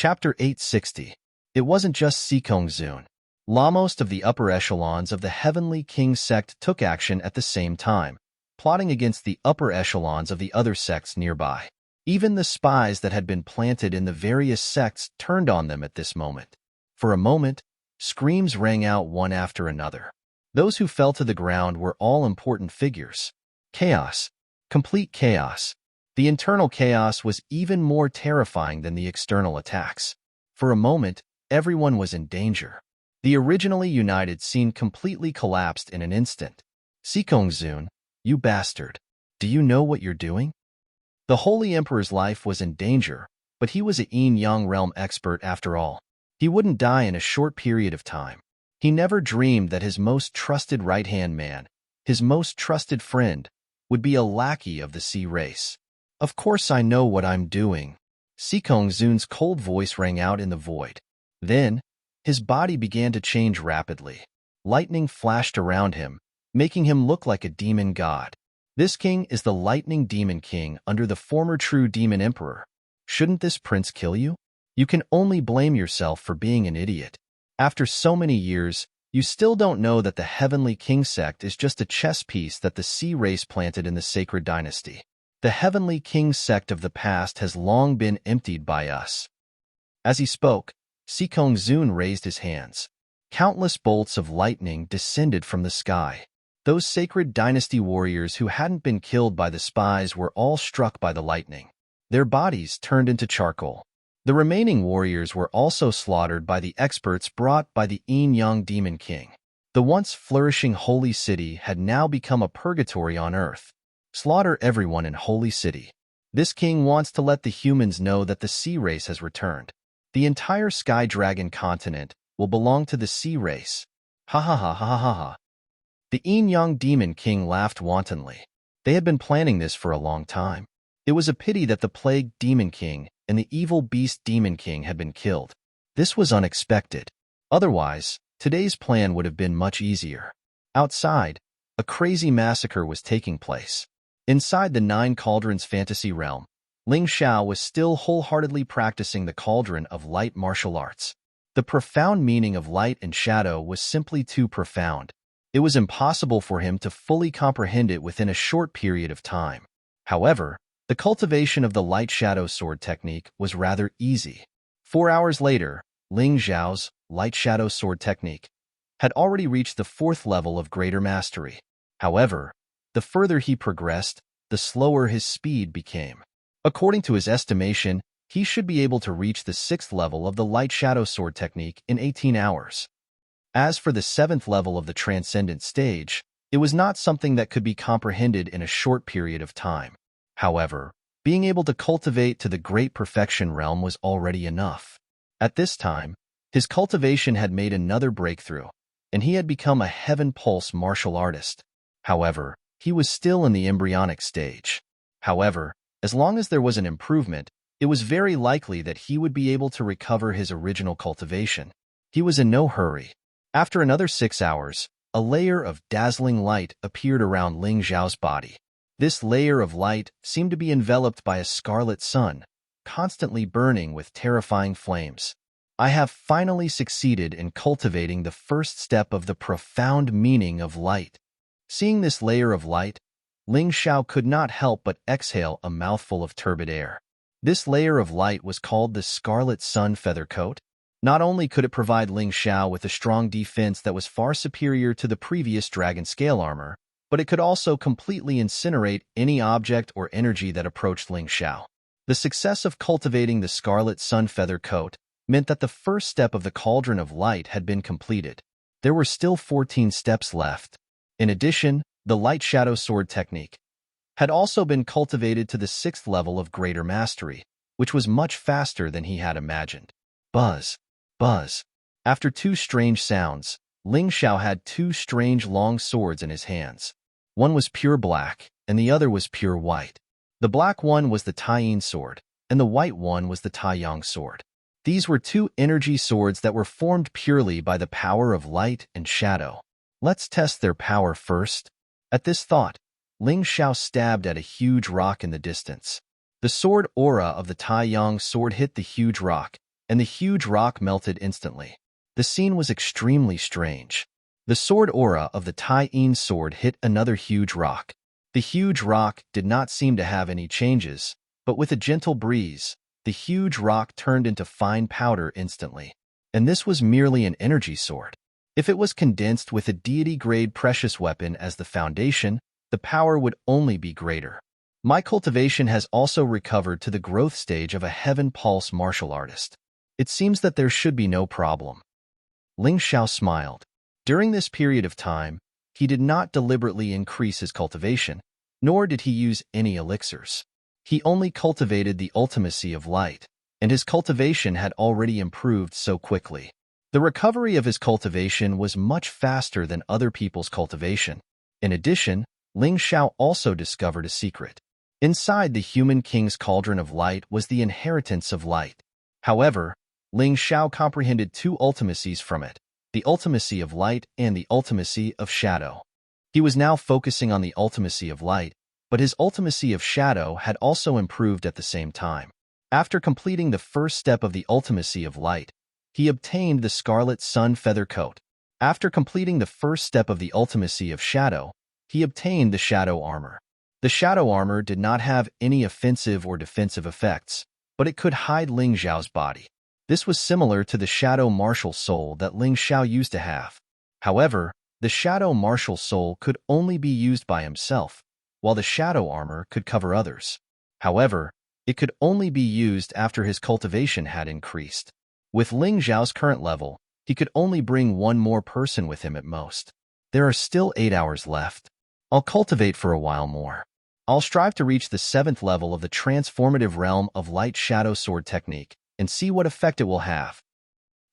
Chapter 860. It wasn't just Sikong-zun. Most of the upper echelons of the Heavenly King sect took action at the same time, plotting against the upper echelons of the other sects nearby. Even the spies that had been planted in the various sects turned on them at this moment. For a moment, screams rang out one after another. Those who fell to the ground were all important figures. Chaos. Complete chaos. The internal chaos was even more terrifying than the external attacks. For a moment, everyone was in danger. The originally united scene completely collapsed in an instant. Sikong-zun, you bastard. Do you know what you're doing? The Holy Emperor's life was in danger, but he was a yin-yang realm expert after all. He wouldn't die in a short period of time. He never dreamed that his most trusted right-hand man, his most trusted friend, would be a lackey of the sea race. Of course I know what I'm doing. Sikong-zun's cold voice rang out in the void. Then, his body began to change rapidly. Lightning flashed around him, making him look like a demon god. This king is the Lightning Demon King under the former True Demon Emperor. Shouldn't this prince kill you? You can only blame yourself for being an idiot. After so many years, you still don't know that the Heavenly King sect is just a chess piece that the sea race planted in the sacred dynasty. The Heavenly King sect of the past has long been emptied by us. As he spoke, Sikong-zun raised his hands. Countless bolts of lightning descended from the sky. Those sacred dynasty warriors who hadn't been killed by the spies were all struck by the lightning. Their bodies turned into charcoal. The remaining warriors were also slaughtered by the experts brought by the yin-yang Demon King. The once flourishing holy city had now become a purgatory on earth. Slaughter everyone in Holy City. This king wants to let the humans know that the sea race has returned. The entire Sky Dragon continent will belong to the sea race. Ha ha ha ha ha ha. The yin-yang Demon King laughed wantonly. They had been planning this for a long time. It was a pity that the Plague Demon King and the Evil Beast Demon King had been killed. This was unexpected. Otherwise, today's plan would have been much easier. Outside, a crazy massacre was taking place. Inside the Nine Cauldrons fantasy realm, Ling Xiao was still wholeheartedly practicing the cauldron of light martial arts. The profound meaning of light and shadow was simply too profound. It was impossible for him to fully comprehend it within a short period of time. However, the cultivation of the light-shadow sword technique was rather easy. 4 hours later, Ling Xiao's light-shadow sword technique had already reached the 4th level of greater mastery. However, the further he progressed, the slower his speed became. According to his estimation, he should be able to reach the 6th level of the light-shadow sword technique in 18 hours. As for the 7th level of the transcendent stage, it was not something that could be comprehended in a short period of time. However, being able to cultivate to the great perfection realm was already enough. At this time, his cultivation had made another breakthrough, and he had become a Heaven Pulse martial artist. However, he was still in the embryonic stage. However, as long as there was an improvement, it was very likely that he would be able to recover his original cultivation. He was in no hurry. After another 6 hours, a layer of dazzling light appeared around Ling Xiao's body. This layer of light seemed to be enveloped by a scarlet sun, constantly burning with terrifying flames. I have finally succeeded in cultivating the first step of the profound meaning of light. Seeing this layer of light, Ling Xiao could not help but exhale a mouthful of turbid air. This layer of light was called the Scarlet Sun Feather Coat. Not only could it provide Ling Xiao with a strong defense that was far superior to the previous dragon scale armor, but it could also completely incinerate any object or energy that approached Ling Xiao. The success of cultivating the Scarlet Sun Feather Coat meant that the first step of the Cauldron of Light had been completed. There were still 14 steps left. In addition, the Light Shadow Sword technique had also been cultivated to the 6th level of greater mastery, which was much faster than he had imagined. Buzz. Buzz. After 2 strange sounds, Ling Xiao had 2 strange long swords in his hands. One was pure black, and the other was pure white. The black one was the Taiyin sword, and the white one was the Taiyang sword. These were 2 energy swords that were formed purely by the power of light and shadow. Let's test their power first. At this thought, Ling Xiao stabbed at a huge rock in the distance. The sword aura of the Taiyang sword hit the huge rock, and the huge rock melted instantly. The scene was extremely strange. The sword aura of the Tyrant sword hit another huge rock. The huge rock did not seem to have any changes, but with a gentle breeze, the huge rock turned into fine powder instantly. And this was merely an energy sword. If it was condensed with a deity-grade precious weapon as the foundation, the power would only be greater. My cultivation has also recovered to the growth stage of a Heaven Pulse martial artist. It seems that there should be no problem. Ling Xiao smiled. During this period of time, he did not deliberately increase his cultivation, nor did he use any elixirs. He only cultivated the ultimacy of light, and his cultivation had already improved so quickly. The recovery of his cultivation was much faster than other people's cultivation. In addition, Ling Xiao also discovered a secret. Inside the human king's cauldron of light was the inheritance of light. However, Ling Xiao comprehended two ultimacies from it, the ultimacy of light and the ultimacy of shadow. He was now focusing on the ultimacy of light, but his ultimacy of shadow had also improved at the same time. After completing the first step of the ultimacy of light, he obtained the Scarlet Sun Feather Coat. After completing the first step of the ultimacy of shadow, he obtained the Shadow Armor. The Shadow Armor did not have any offensive or defensive effects, but it could hide Ling Xiao's body. This was similar to the Shadow Martial Soul that Ling Xiao used to have. However, the Shadow Martial Soul could only be used by himself, while the Shadow Armor could cover others. However, it could only be used after his cultivation had increased. With Ling Xiao's current level, he could only bring one more person with him at most. There are still 8 hours left. I'll cultivate for a while more. I'll strive to reach the 7th level of the transformative realm of light shadow sword technique and see what effect it will have.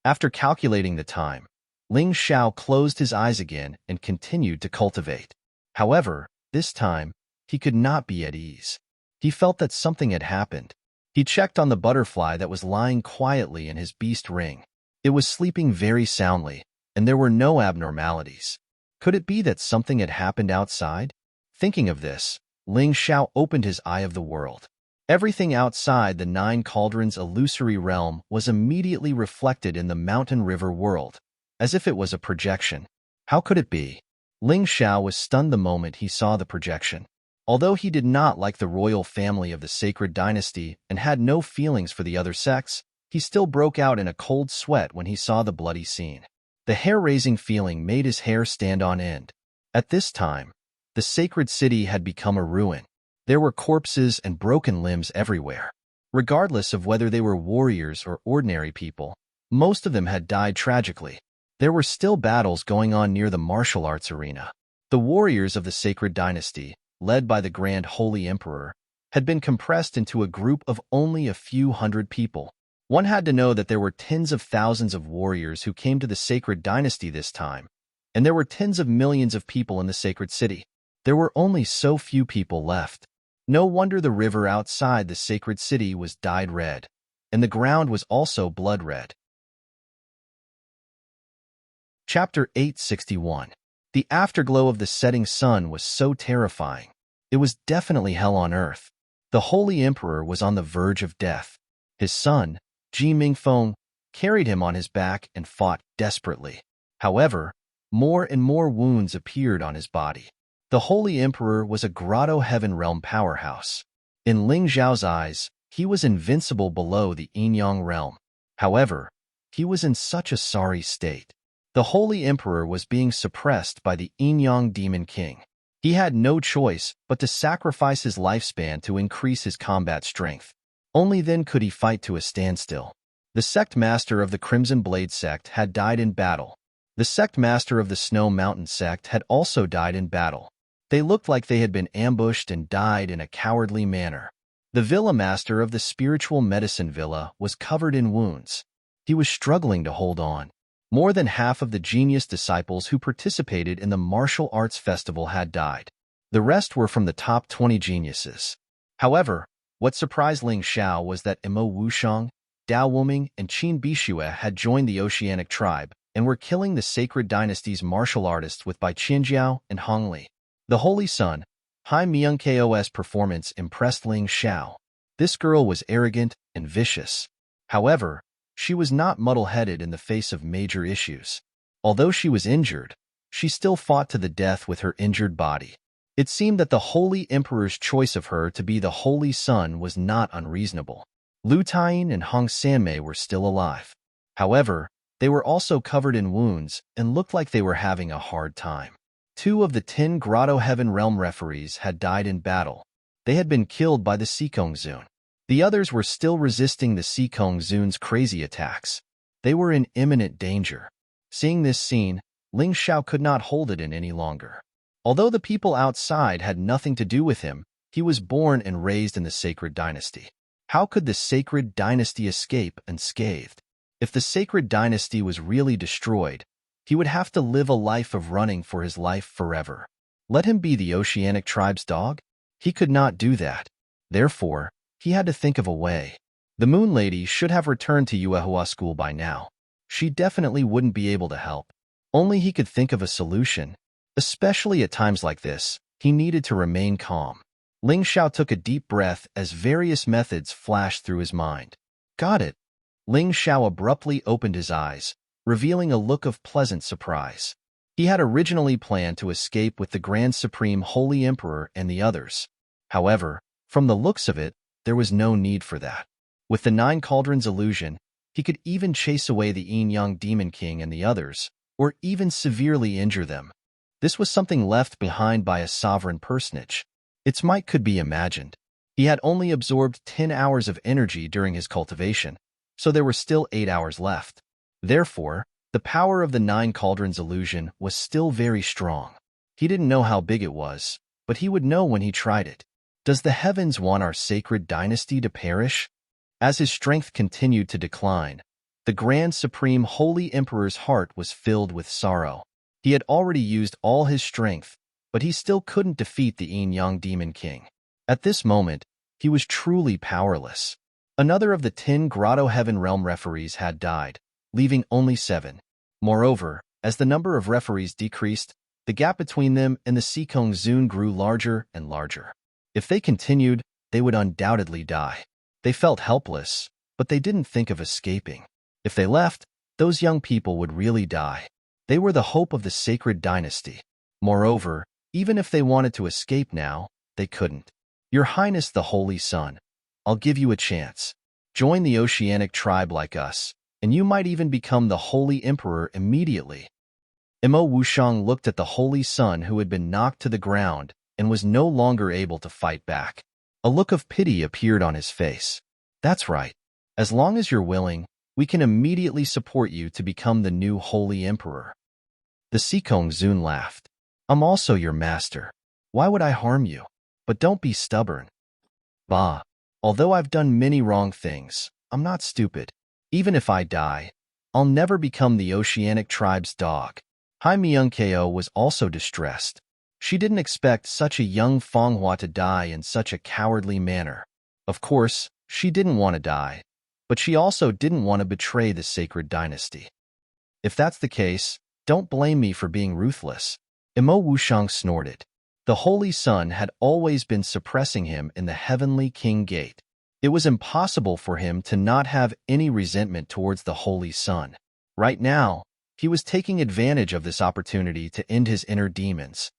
After calculating the time, Ling Xiao closed his eyes again and continued to cultivate. However, this time, he could not be at ease. He felt that something had happened. He checked on the butterfly that was lying quietly in his beast ring. It was sleeping very soundly, and there were no abnormalities. Could it be that something had happened outside? Thinking of this, Ling Xiao opened his eye of the world. Everything outside the 9 cauldrons illusory realm was immediately reflected in the mountain river world, as if it was a projection. How could it be? Ling Xiao was stunned the moment he saw the projection. Although he did not like the royal family of the sacred dynasty and had no feelings for the other sects, he still broke out in a cold sweat when he saw the bloody scene. The hair-raising feeling made his hair stand on end. At this time, the sacred city had become a ruin. There were corpses and broken limbs everywhere. Regardless of whether they were warriors or ordinary people, most of them had died tragically. There were still battles going on near the martial arts arena. The warriors of the sacred dynasty, led by the Grand Holy Emperor, had been compressed into a group of only a few hundred people. One had to know that there were tens of thousands of warriors who came to the sacred dynasty this time, and there were tens of millions of people in the sacred city. There were only so few people left. No wonder the river outside the sacred city was dyed red, and the ground was also blood red. Chapter 861. The afterglow of the setting sun was so terrifying. It was definitely hell on earth. The Holy Emperor was on the verge of death. His son, Ji Mingfeng, carried him on his back and fought desperately. However, more and more wounds appeared on his body. The Holy Emperor was a Grotto Heaven Realm powerhouse. In Ling Xiao's eyes, he was invincible below the Yin-Yang realm. However, he was in such a sorry state. The Holy Emperor was being suppressed by the Yin-Yang Demon King. He had no choice but to sacrifice his lifespan to increase his combat strength. Only then could he fight to a standstill. The sect master of the Crimson Blade sect had died in battle. The sect master of the Snow Mountain sect had also died in battle. They looked like they had been ambushed and died in a cowardly manner. The villa master of the Spiritual Medicine Villa was covered in wounds. He was struggling to hold on. More than half of the genius disciples who participated in the martial arts festival had died. The rest were from the top 20 geniuses. However, what surprised Ling Xiao was that Imo Wushang, Dao Wuming, and Qin Bishue had joined the Oceanic tribe and were killing the sacred dynasty's martial artists with Bai Qianjiao and Hong Li. The Holy Sun, Hai Myung-Ko's performance impressed Ling Xiao. This girl was arrogant and vicious. However, She was not muddle-headed in the face of major issues. Although she was injured, she still fought to the death with her injured body. It seemed that the Holy Emperor's choice of her to be the Holy Sun was not unreasonable. Lu Taiyin and Hong Sanmei were still alive. However, they were also covered in wounds and looked like they were having a hard time. 2 of the 10 Grotto Heaven Realm referees had died in battle. They had been killed by the Sikong Zun. The others were still resisting the Sikong Zun's crazy attacks. They were in imminent danger. Seeing this scene, Ling Xiao could not hold it in any longer. Although the people outside had nothing to do with him, he was born and raised in the sacred dynasty. How could the sacred dynasty escape unscathed? If the sacred dynasty was really destroyed, he would have to live a life of running for his life forever. Let him be the Oceanic tribe's dog? He could not do that. Therefore, he had to think of a way. The Moon Lady should have returned to Yuehua School by now. She definitely wouldn't be able to help. Only he could think of a solution. Especially at times like this, he needed to remain calm. Ling Xiao took a deep breath as various methods flashed through his mind. Got it. Ling Xiao abruptly opened his eyes, revealing a look of pleasant surprise. He had originally planned to escape with the Grand Supreme Holy Emperor and the others. However, from the looks of it, there was no need for that. With the 9 Cauldrons illusion, he could even chase away the Yin-Yang Demon King and the others, or even severely injure them. This was something left behind by a sovereign personage. Its might could be imagined. He had only absorbed 10 hours of energy during his cultivation, so there were still 8 hours left. Therefore, the power of the 9 Cauldrons illusion was still very strong. He didn't know how big it was, but he would know when he tried it. Does the heavens want our sacred dynasty to perish? As his strength continued to decline, the Grand Supreme Holy Emperor's heart was filled with sorrow. He had already used all his strength, but he still couldn't defeat the Yin-Yang Demon King. At this moment, he was truly powerless. Another of the 10 Grotto Heaven Realm referees had died, leaving only 7. Moreover, as the number of referees decreased, the gap between them and the Sikong Zun grew larger and larger. If they continued, they would undoubtedly die. They felt helpless, but they didn't think of escaping. If they left, those young people would really die. They were the hope of the sacred dynasty. Moreover, even if they wanted to escape now, they couldn't. Your Highness the Holy Sun, I'll give you a chance. Join the Oceanic tribe like us, and you might even become the Holy Emperor immediately. Imo Wushang looked at the Holy Sun who had been knocked to the ground and was no longer able to fight back. A look of pity appeared on his face. That's right. As long as you're willing, we can immediately support you to become the new Holy Emperor. The Sikong Zun laughed. I'm also your master. Why would I harm you? But don't be stubborn. Bah. Although I've done many wrong things, I'm not stupid. Even if I die, I'll never become the Oceanic tribe's dog. Hai Myung-Ko was also distressed. She didn't expect such a young Fanghua to die in such a cowardly manner. Of course, she didn't want to die, but she also didn't want to betray the sacred dynasty. If that's the case, don't blame me for being ruthless. Imo Wushang snorted. The Holy Sun had always been suppressing him in the Heavenly King Gate. It was impossible for him to not have any resentment towards the Holy Sun. Right now, he was taking advantage of this opportunity to end his inner demons.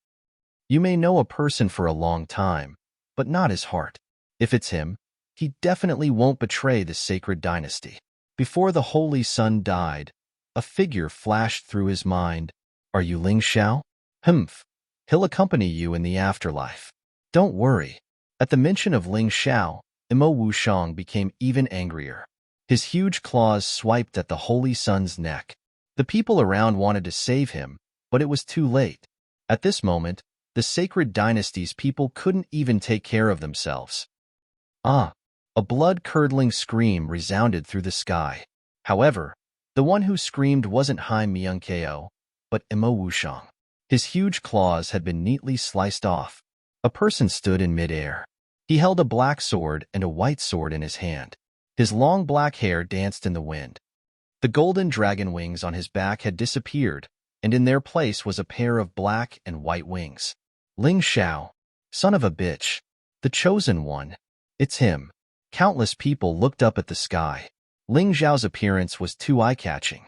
You may know a person for a long time, but not his heart. If it's him, he definitely won't betray the sacred dynasty. Before the Holy Sun died, a figure flashed through his mind. Are you Ling Xiao? Humph. He'll accompany you in the afterlife. Don't worry. At the mention of Ling Xiao, Imo Wushang became even angrier. His huge claws swiped at the Holy Sun's neck. The people around wanted to save him, but it was too late. At this moment, the sacred dynasty's people couldn't even take care of themselves. Ah! A blood-curdling scream resounded through the sky. However, the one who screamed wasn't Hai Myung-Ko, but Imo Wushang. His huge claws had been neatly sliced off. A person stood in midair. He held a black sword and a white sword in his hand. His long black hair danced in the wind. The golden dragon wings on his back had disappeared, and in their place was a pair of black and white wings. Ling Xiao, son of a bitch, the chosen one. It's him. Countless people looked up at the sky. Ling Xiao's appearance was too eye-catching.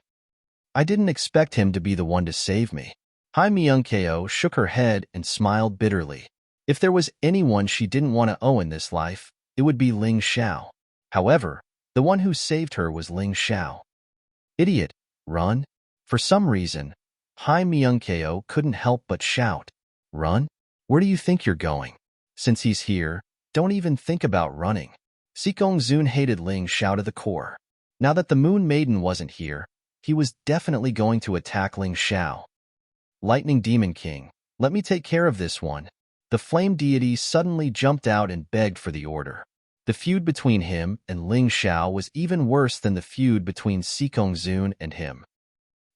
I didn't expect him to be the one to save me. Hai Myung-ko shook her head and smiled bitterly. If there was anyone she didn't want to owe in this life, it would be Ling Xiao. However, the one who saved her was Ling Xiao. Idiot, run. For some reason, Hai Myung-ko couldn't help but shout, run? Where do you think you're going? Since he's here, don't even think about running. Sikong Zun hated Ling Xiao to the core. Now that the Moon Maiden wasn't here, he was definitely going to attack Ling Xiao. Lightning Demon King, let me take care of this one. The flame deity suddenly jumped out and begged for the order. The feud between him and Ling Xiao was even worse than the feud between Sikong Zun and him.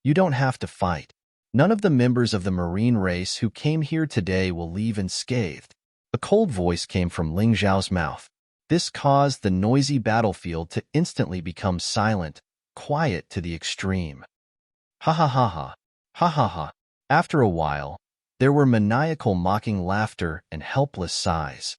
You don't have to fight. None of the members of the marine race who came here today will leave unscathed. A cold voice came from Ling Xiao's mouth. This caused the noisy battlefield to instantly become silent, quiet to the extreme. Ha ha ha ha, ha ha ha. After a while, there were maniacal mocking laughter and helpless sighs.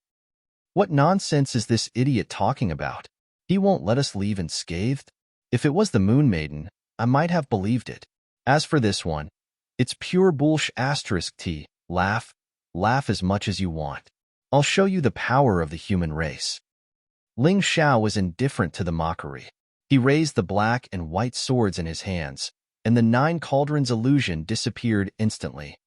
What nonsense is this idiot talking about? He won't let us leave unscathed? If it was the Moon Maiden, I might have believed it. As for this one, it's pure bullsh asterisk t. Laugh. Laugh as much as you want. I'll show you the power of the human race. Ling Xiao was indifferent to the mockery. He raised the black and white swords in his hands, and the 9 cauldrons illusion disappeared instantly.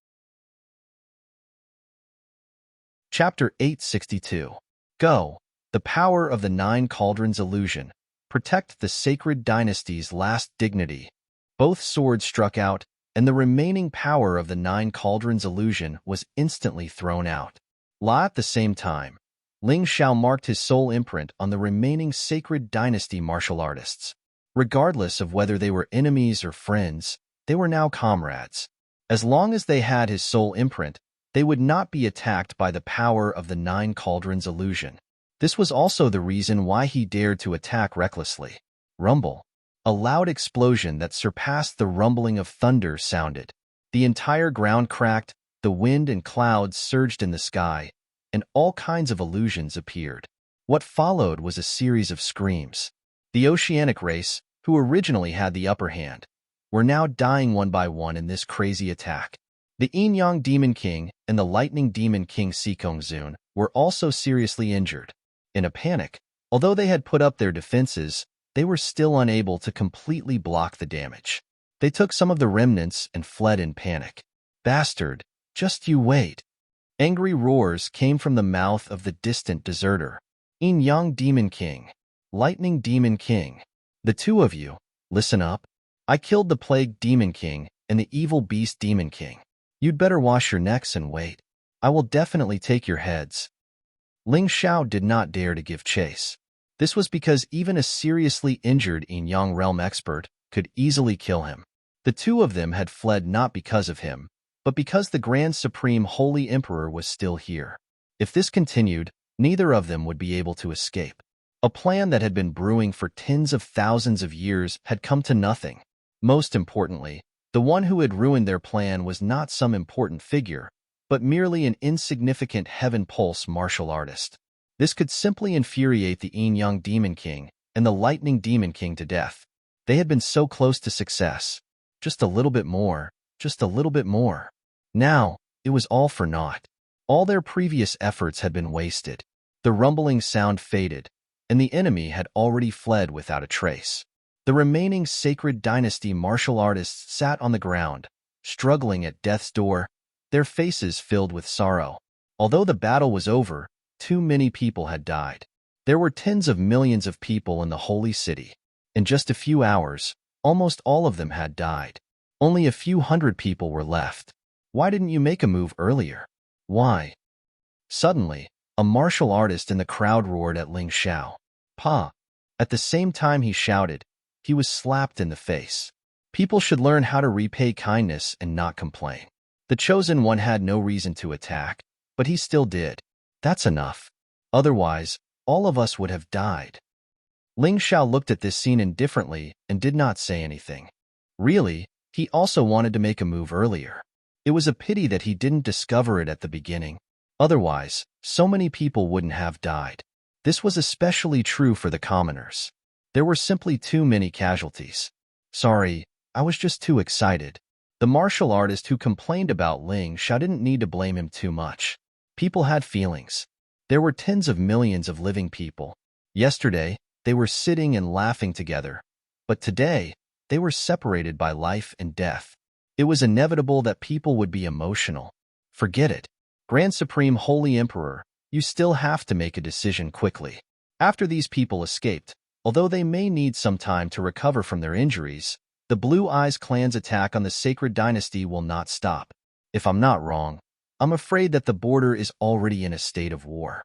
Chapter 862. Go. The power of the 9 cauldrons illusion. Protect the sacred dynasty's last dignity. Both swords struck out, and the remaining power of the 9 cauldrons illusion was instantly thrown out. At the same time, Ling Xiao marked his soul imprint on the remaining sacred dynasty martial artists. Regardless of whether they were enemies or friends, they were now comrades. As long as they had his soul imprint, they would not be attacked by the power of the 9 cauldrons illusion. This was also the reason why he dared to attack recklessly. Rumble. A loud explosion that surpassed the rumbling of thunder sounded. The entire ground cracked, the wind and clouds surged in the sky, and all kinds of illusions appeared. What followed was a series of screams. The Oceanic race, who originally had the upper hand, were now dying one by one in this crazy attack. The Yin-Yang Demon King and the Lightning Demon King Sikong Zun were also seriously injured. In a panic, although they had put up their defenses, they were still unable to completely block the damage. They took some of the remnants and fled in panic. Bastard, just you wait. Angry roars came from the mouth of the distant deserter. Yin-Yang Demon King, Lightning Demon King, the two of you, listen up. I killed the Plague Demon King and the Evil Beast Demon King. You'd better wash your necks and wait. I will definitely take your heads. Ling Xiao did not dare to give chase. This was because even a seriously injured Yin-Yang realm expert could easily kill him. The two of them had fled not because of him, but because the Grand Supreme Holy Emperor was still here. If this continued, neither of them would be able to escape. A plan that had been brewing for tens of thousands of years had come to nothing. Most importantly, the one who had ruined their plan was not some important figure, but merely an insignificant Heaven Pulse martial artist. This could simply infuriate the Yin-Yang Demon King and the Lightning Demon King to death. They had been so close to success. Just a little bit more, just a little bit more. Now, it was all for naught. All their previous efforts had been wasted. The rumbling sound faded, and the enemy had already fled without a trace. The remaining Sacred Dynasty martial artists sat on the ground, struggling at death's door, their faces filled with sorrow. Although the battle was over, too many people had died. There were tens of millions of people in the holy city. In just a few hours, almost all of them had died. Only a few hundred people were left. Why didn't you make a move earlier? Why? Suddenly, a martial artist in the crowd roared at Ling Xiao. Pa! At the same time he shouted, he was slapped in the face. People should learn how to repay kindness and not complain. The Chosen One had no reason to attack, but he still did. That's enough. Otherwise, all of us would have died. Ling Xiao looked at this scene indifferently and did not say anything. Really, he also wanted to make a move earlier. It was a pity that he didn't discover it at the beginning. Otherwise, so many people wouldn't have died. This was especially true for the commoners. There were simply too many casualties. Sorry, I was just too excited. The martial artist who complained about Ling Xiao didn't need to blame him too much. People had feelings. There were tens of millions of living people. Yesterday, they were sitting and laughing together. But today, they were separated by life and death. It was inevitable that people would be emotional. Forget it. Grand Supreme Holy Emperor, you still have to make a decision quickly. After these people escaped, although they may need some time to recover from their injuries, the Blue Eyes clan's attack on the Sacred Dynasty will not stop. If I'm not wrong, I'm afraid that the border is already in a state of war.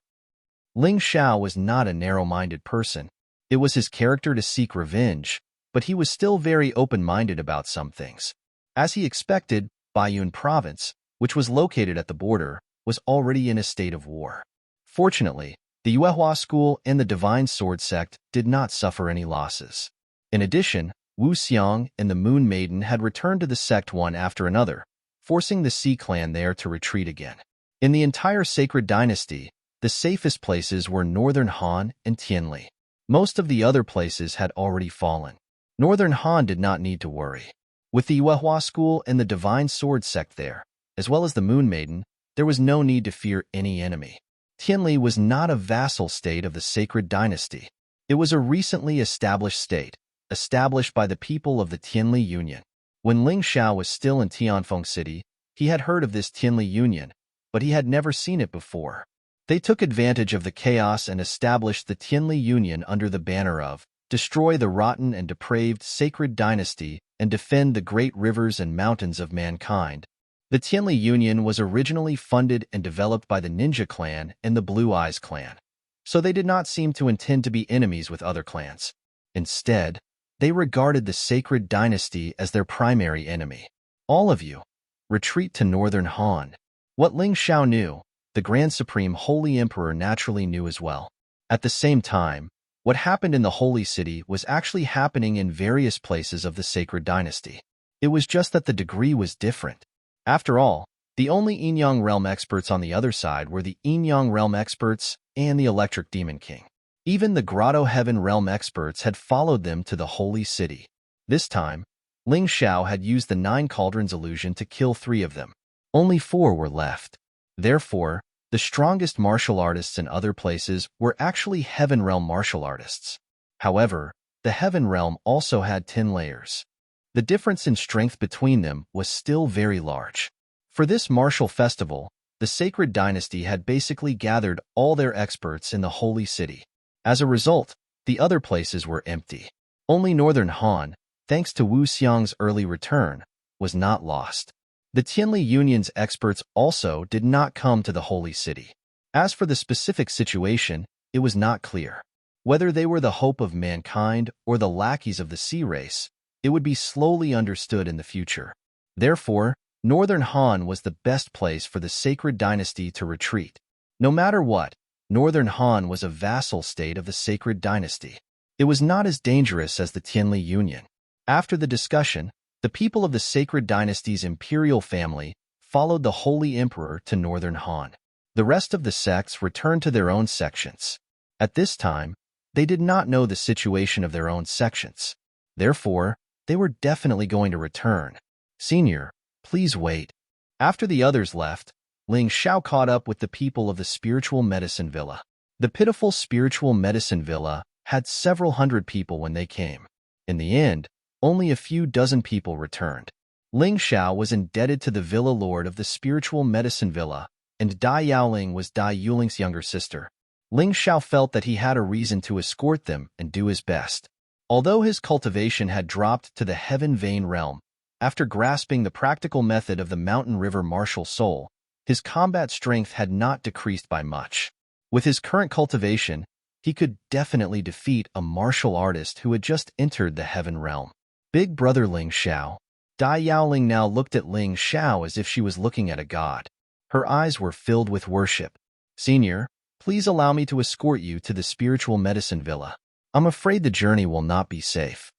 Ling Xiao was not a narrow-minded person. It was his character to seek revenge, but he was still very open-minded about some things. As he expected, Baiyun Province, which was located at the border, was already in a state of war. Fortunately, the Yuehua School and the Divine Sword Sect did not suffer any losses. In addition, Wu Xiang and the Moon Maiden had returned to the sect one after another, forcing the Sea clan there to retreat again. In the entire Sacred Dynasty, the safest places were Northern Han and Tianli. Most of the other places had already fallen. Northern Han did not need to worry. With the Yuehua School and the Divine Sword Sect there, as well as the Moon Maiden, there was no need to fear any enemy. Tianli was not a vassal state of the Sacred Dynasty. It was a recently established state, established by the people of the Tianli Union. When Ling Xiao was still in Tianfeng City, he had heard of this Tianli Union, but he had never seen it before. They took advantage of the chaos and established the Tianli Union under the banner of destroy the rotten and depraved Sacred Dynasty and defend the great rivers and mountains of mankind. The Tianli Union was originally funded and developed by the Ninja Clan and the Blue Eyes Clan, so they did not seem to intend to be enemies with other clans. Instead, they regarded the Sacred Dynasty as their primary enemy. All of you, retreat to Northern Han. What Ling Xiao knew, the Grand Supreme Holy Emperor naturally knew as well. At the same time, what happened in the Holy City was actually happening in various places of the Sacred Dynasty. It was just that the degree was different. After all, the only Yin-Yang Realm experts on the other side were the Yin-Yang Realm experts and the Electric Demon King. Even the Grotto Heaven Realm experts had followed them to the Holy City. This time, Ling Xiao had used the Nine Cauldrons illusion to kill 3 of them. Only 4 were left. Therefore, the strongest martial artists in other places were actually Heaven Realm martial artists. However, the Heaven Realm also had 10 layers. The difference in strength between them was still very large. For this martial festival, the Sacred Dynasty had basically gathered all their experts in the Holy City. As a result, the other places were empty. Only Northern Han, thanks to Wu Xiang's early return, was not lost. The Tianli Union's experts also did not come to the Holy City. As for the specific situation, it was not clear. Whether they were the hope of mankind or the lackeys of the sea race, it would be slowly understood in the future. Therefore, Northern Han was the best place for the Sacred Dynasty to retreat. No matter what, Northern Han was a vassal state of the Sacred Dynasty. It was not as dangerous as the Tianli Union. After the discussion, the people of the Sacred Dynasty's imperial family followed the Holy Emperor to Northern Han. The rest of the sects returned to their own sections. At this time, they did not know the situation of their own sections. Therefore, they were definitely going to return. Senior, please wait. After the others left, Ling Xiao caught up with the people of the Spiritual Medicine Villa. The pitiful Spiritual Medicine Villa had several hundred people when they came. In the end, only a few dozen people returned. Ling Xiao was indebted to the Villa Lord of the Spiritual Medicine Villa, and Dai Yaoling was Dai Yuling's younger sister. Ling Xiao felt that he had a reason to escort them and do his best. Although his cultivation had dropped to the Heaven Vein realm, after grasping the practical method of the Mountain River Martial Soul, his combat strength had not decreased by much. With his current cultivation, he could definitely defeat a martial artist who had just entered the Heaven realm. Big brother Ling Xiao. Dai Yaoling now looked at Ling Xiao as if she was looking at a god. Her eyes were filled with worship. Senior, please allow me to escort you to the Spiritual Medicine Villa. I'm afraid the journey will not be safe.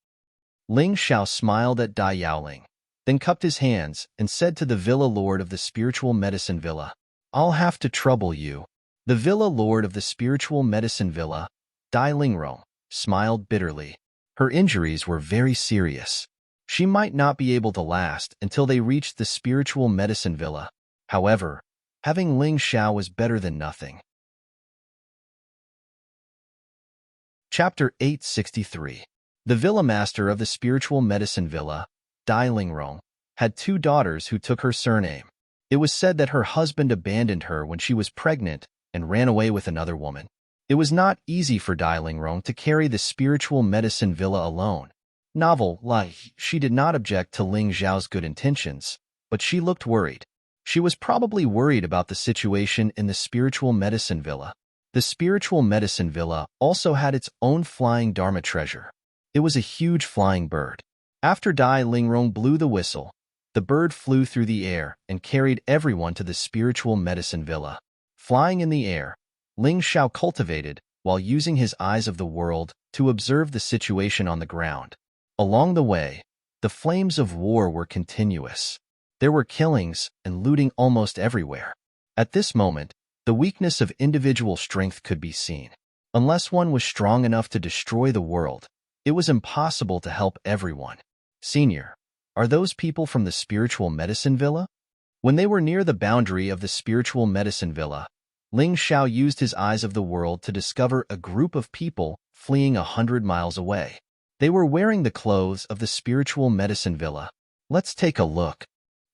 Ling Xiao smiled at Dai Yaoling, then cupped his hands and said to the Villa Lord of the Spiritual Medicine Villa, I'll have to trouble you. The Villa Lord of the Spiritual Medicine Villa, Dai Lingrong, smiled bitterly. Her injuries were very serious. She might not be able to last until they reached the spiritual medicine villa. However, having Ling Xiao was better than nothing. Chapter 863. The villa master of the spiritual medicine villa, Dai Lingrong, had 2 daughters who took her surname. It was said that her husband abandoned her when she was pregnant and ran away with another woman. It was not easy for Dai Lingrong to carry the spiritual medicine villa alone. She did not object to Ling Xiao's good intentions, but she looked worried. She was probably worried about the situation in the spiritual medicine villa. The spiritual medicine villa also had its own flying Dharma treasure. It was a huge flying bird. After Dai Lingrong blew the whistle, the bird flew through the air and carried everyone to the spiritual medicine villa. Flying in the air, Ling Xiao cultivated while using his eyes of the world to observe the situation on the ground. Along the way, the flames of war were continuous. There were killings and looting almost everywhere. At this moment, the weakness of individual strength could be seen. Unless one was strong enough to destroy the world, it was impossible to help everyone. Senior, are those people from the spiritual medicine villa? When they were near the boundary of the spiritual medicine villa, Ling Xiao used his eyes of the world to discover a group of people fleeing 100 miles away. They were wearing the clothes of the spiritual medicine villa. Let's take a look.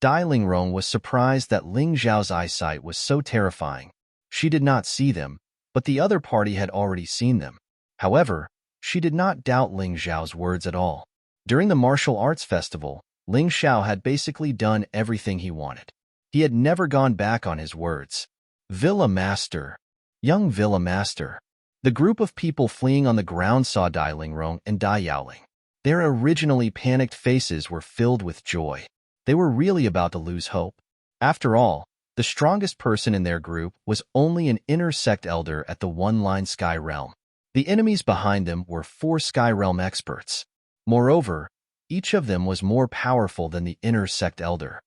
Dai Lingrong was surprised that Ling Xiao's eyesight was so terrifying. She did not see them, but the other party had already seen them. However, she did not doubt Ling Xiao's words at all. During the martial arts festival, Ling Xiao had basically done everything he wanted. He had never gone back on his words. Villa Master. Young Villa Master. The group of people fleeing on the ground saw Dai Lingrong and Dai Yaoling. Their originally panicked faces were filled with joy. They were really about to lose hope. After all, the strongest person in their group was only an inner sect elder at the one-line Sky Realm. The enemies behind them were 4 Sky Realm experts. Moreover, each of them was more powerful than the inner sect elder.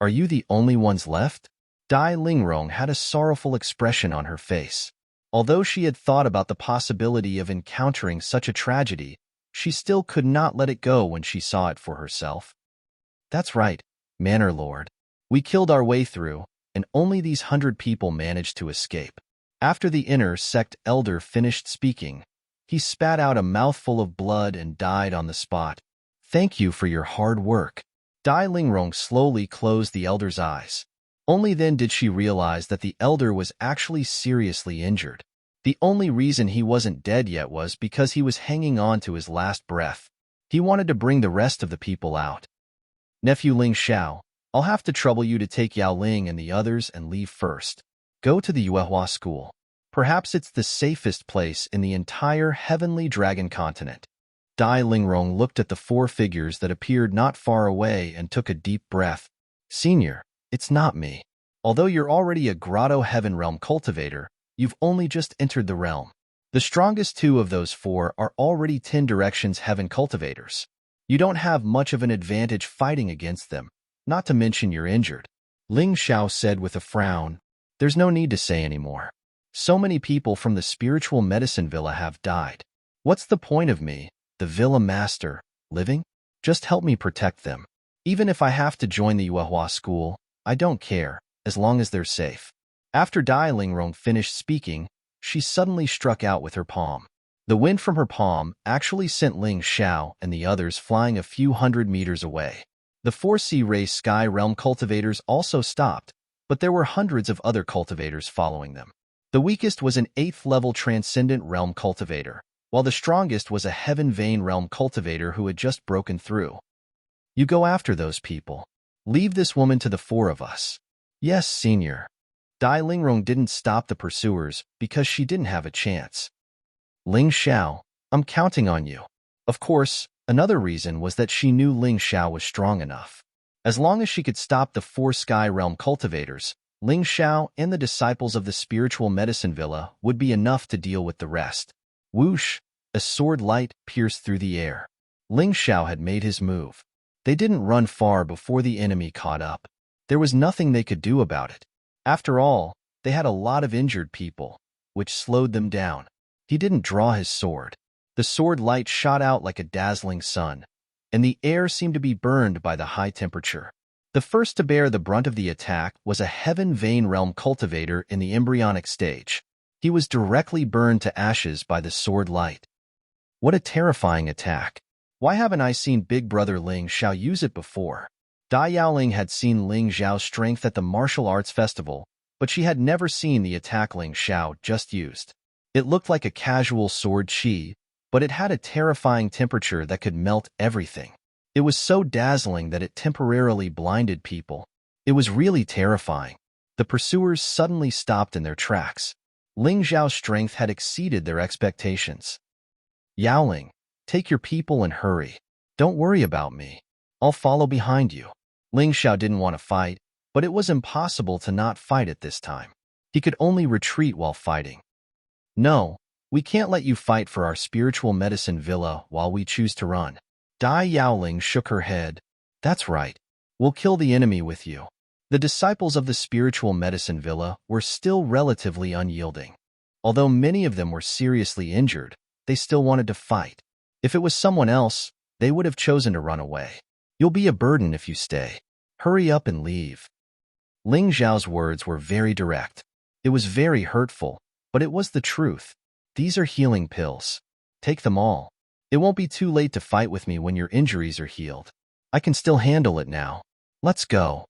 Are you the only ones left? Dai Lingrong had a sorrowful expression on her face. Although she had thought about the possibility of encountering such a tragedy, she still could not let it go when she saw it for herself. That's right, Manor Lord. We killed our way through, and only these 100 people managed to escape. After the inner sect elder finished speaking, he spat out a mouthful of blood and died on the spot. Thank you for your hard work. Dai Lingrong slowly closed the elder's eyes. Only then did she realize that the elder was actually seriously injured. The only reason he wasn't dead yet was because he was hanging on to his last breath. He wanted to bring the rest of the people out. Nephew Ling Xiao, I'll have to trouble you to take Yao Ling and the others and leave first. Go to the Yuehua school. Perhaps it's the safest place in the entire Heavenly Dragon continent. Dai Lingrong looked at the 4 figures that appeared not far away and took a deep breath. Senior, it's not me. Although you're already a Grotto Heaven Realm cultivator, you've only just entered the realm. The strongest 2 of those 4 are already 10 Directions Heaven cultivators. You don't have much of an advantage fighting against them, not to mention you're injured. Ling Xiao said with a frown. There's no need to say anymore. So many people from the spiritual medicine villa have died. What's the point of me, the villa master, living? Just help me protect them. Even if I have to join the Yuehua school, I don't care, as long as they're safe. After Dai Lingrong finished speaking, she suddenly struck out with her palm. The wind from her palm actually sent Ling Xiao and the others flying a few 100 meters away. The 4 Sea Race Sky Realm cultivators also stopped, but there were hundreds of other cultivators following them. The weakest was an 8th-level Transcendent Realm cultivator, while the strongest was a Heaven Vein Realm cultivator who had just broken through. You go after those people. Leave this woman to the 4 of us. Yes, Senior. Dai Lingrong didn't stop the pursuers because she didn't have a chance. Ling Xiao, I'm counting on you. Of course, another reason was that she knew Ling Xiao was strong enough. As long as she could stop the 4 Sky Realm cultivators, Ling Xiao and the disciples of the spiritual medicine villa would be enough to deal with the rest. Whoosh! A sword light pierced through the air. Ling Xiao had made his move. They didn't run far before the enemy caught up. There was nothing they could do about it. After all, they had a lot of injured people, which slowed them down. He didn't draw his sword. The sword light shot out like a dazzling sun, and the air seemed to be burned by the high temperature. The first to bear the brunt of the attack was a Heaven Vein Realm cultivator in the embryonic stage. He was directly burned to ashes by the sword light. What a terrifying attack. Why haven't I seen Big Brother Ling Xiao use it before? Dai Yaoling had seen Ling Xiao's strength at the martial arts festival, but she had never seen the attack Ling Xiao just used. It looked like a casual sword chi, but it had a terrifying temperature that could melt everything. It was so dazzling that it temporarily blinded people. It was really terrifying. The pursuers suddenly stopped in their tracks. Ling Xiao's strength had exceeded their expectations. Yaoling, take your people and hurry. Don't worry about me. I'll follow behind you. Ling Xiao didn't want to fight, but it was impossible to not fight at this time. He could only retreat while fighting. No, we can't let you fight for our spiritual medicine villa while we choose to run. Dai Yaoling shook her head. That's right. We'll kill the enemy with you. The disciples of the spiritual medicine villa were still relatively unyielding. Although many of them were seriously injured, they still wanted to fight. If it was someone else, they would have chosen to run away. You'll be a burden if you stay. Hurry up and leave. Ling Xiao's words were very direct. It was very hurtful, but it was the truth. These are healing pills. Take them all. It won't be too late to fight with me when your injuries are healed. I can still handle it now. Let's go.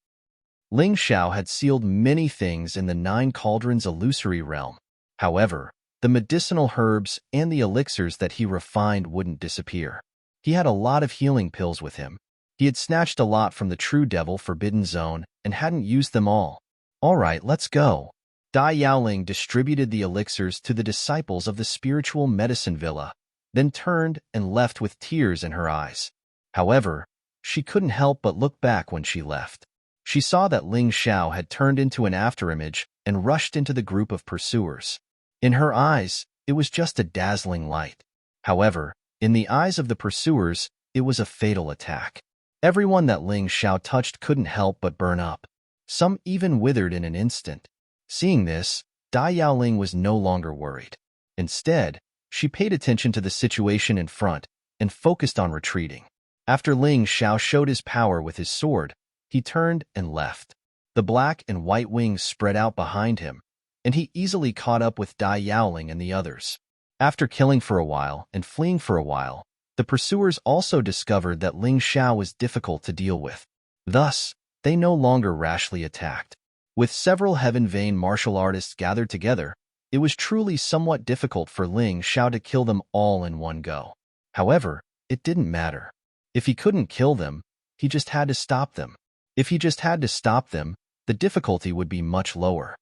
Ling Xiao had sealed many things in the 9 Cauldrons illusory realm. However, the medicinal herbs and the elixirs that he refined wouldn't disappear. He had a lot of healing pills with him. He had snatched a lot from the True Devil Forbidden Zone and hadn't used them all. All right, let's go. Dai Yaoling distributed the elixirs to the disciples of the spiritual medicine villa, then turned and left with tears in her eyes. However, she couldn't help but look back when she left. She saw that Ling Xiao had turned into an afterimage and rushed into the group of pursuers. In her eyes, it was just a dazzling light. However, in the eyes of the pursuers, it was a fatal attack. Everyone that Ling Xiao touched couldn't help but burn up. Some even withered in an instant. Seeing this, Dai Yaoling was no longer worried. Instead, she paid attention to the situation in front and focused on retreating. After Ling Xiao showed his power with his sword, he turned and left. The black and white wings spread out behind him, and he easily caught up with Dai Yaoling and the others. After killing for a while and fleeing for a while, the pursuers also discovered that Ling Xiao was difficult to deal with. Thus, they no longer rashly attacked. With several Heaven Vein martial artists gathered together, it was truly somewhat difficult for Ling Xiao to kill them all in one go. However, it didn't matter. If he couldn't kill them, he just had to stop them. If he just had to stop them, the difficulty would be much lower.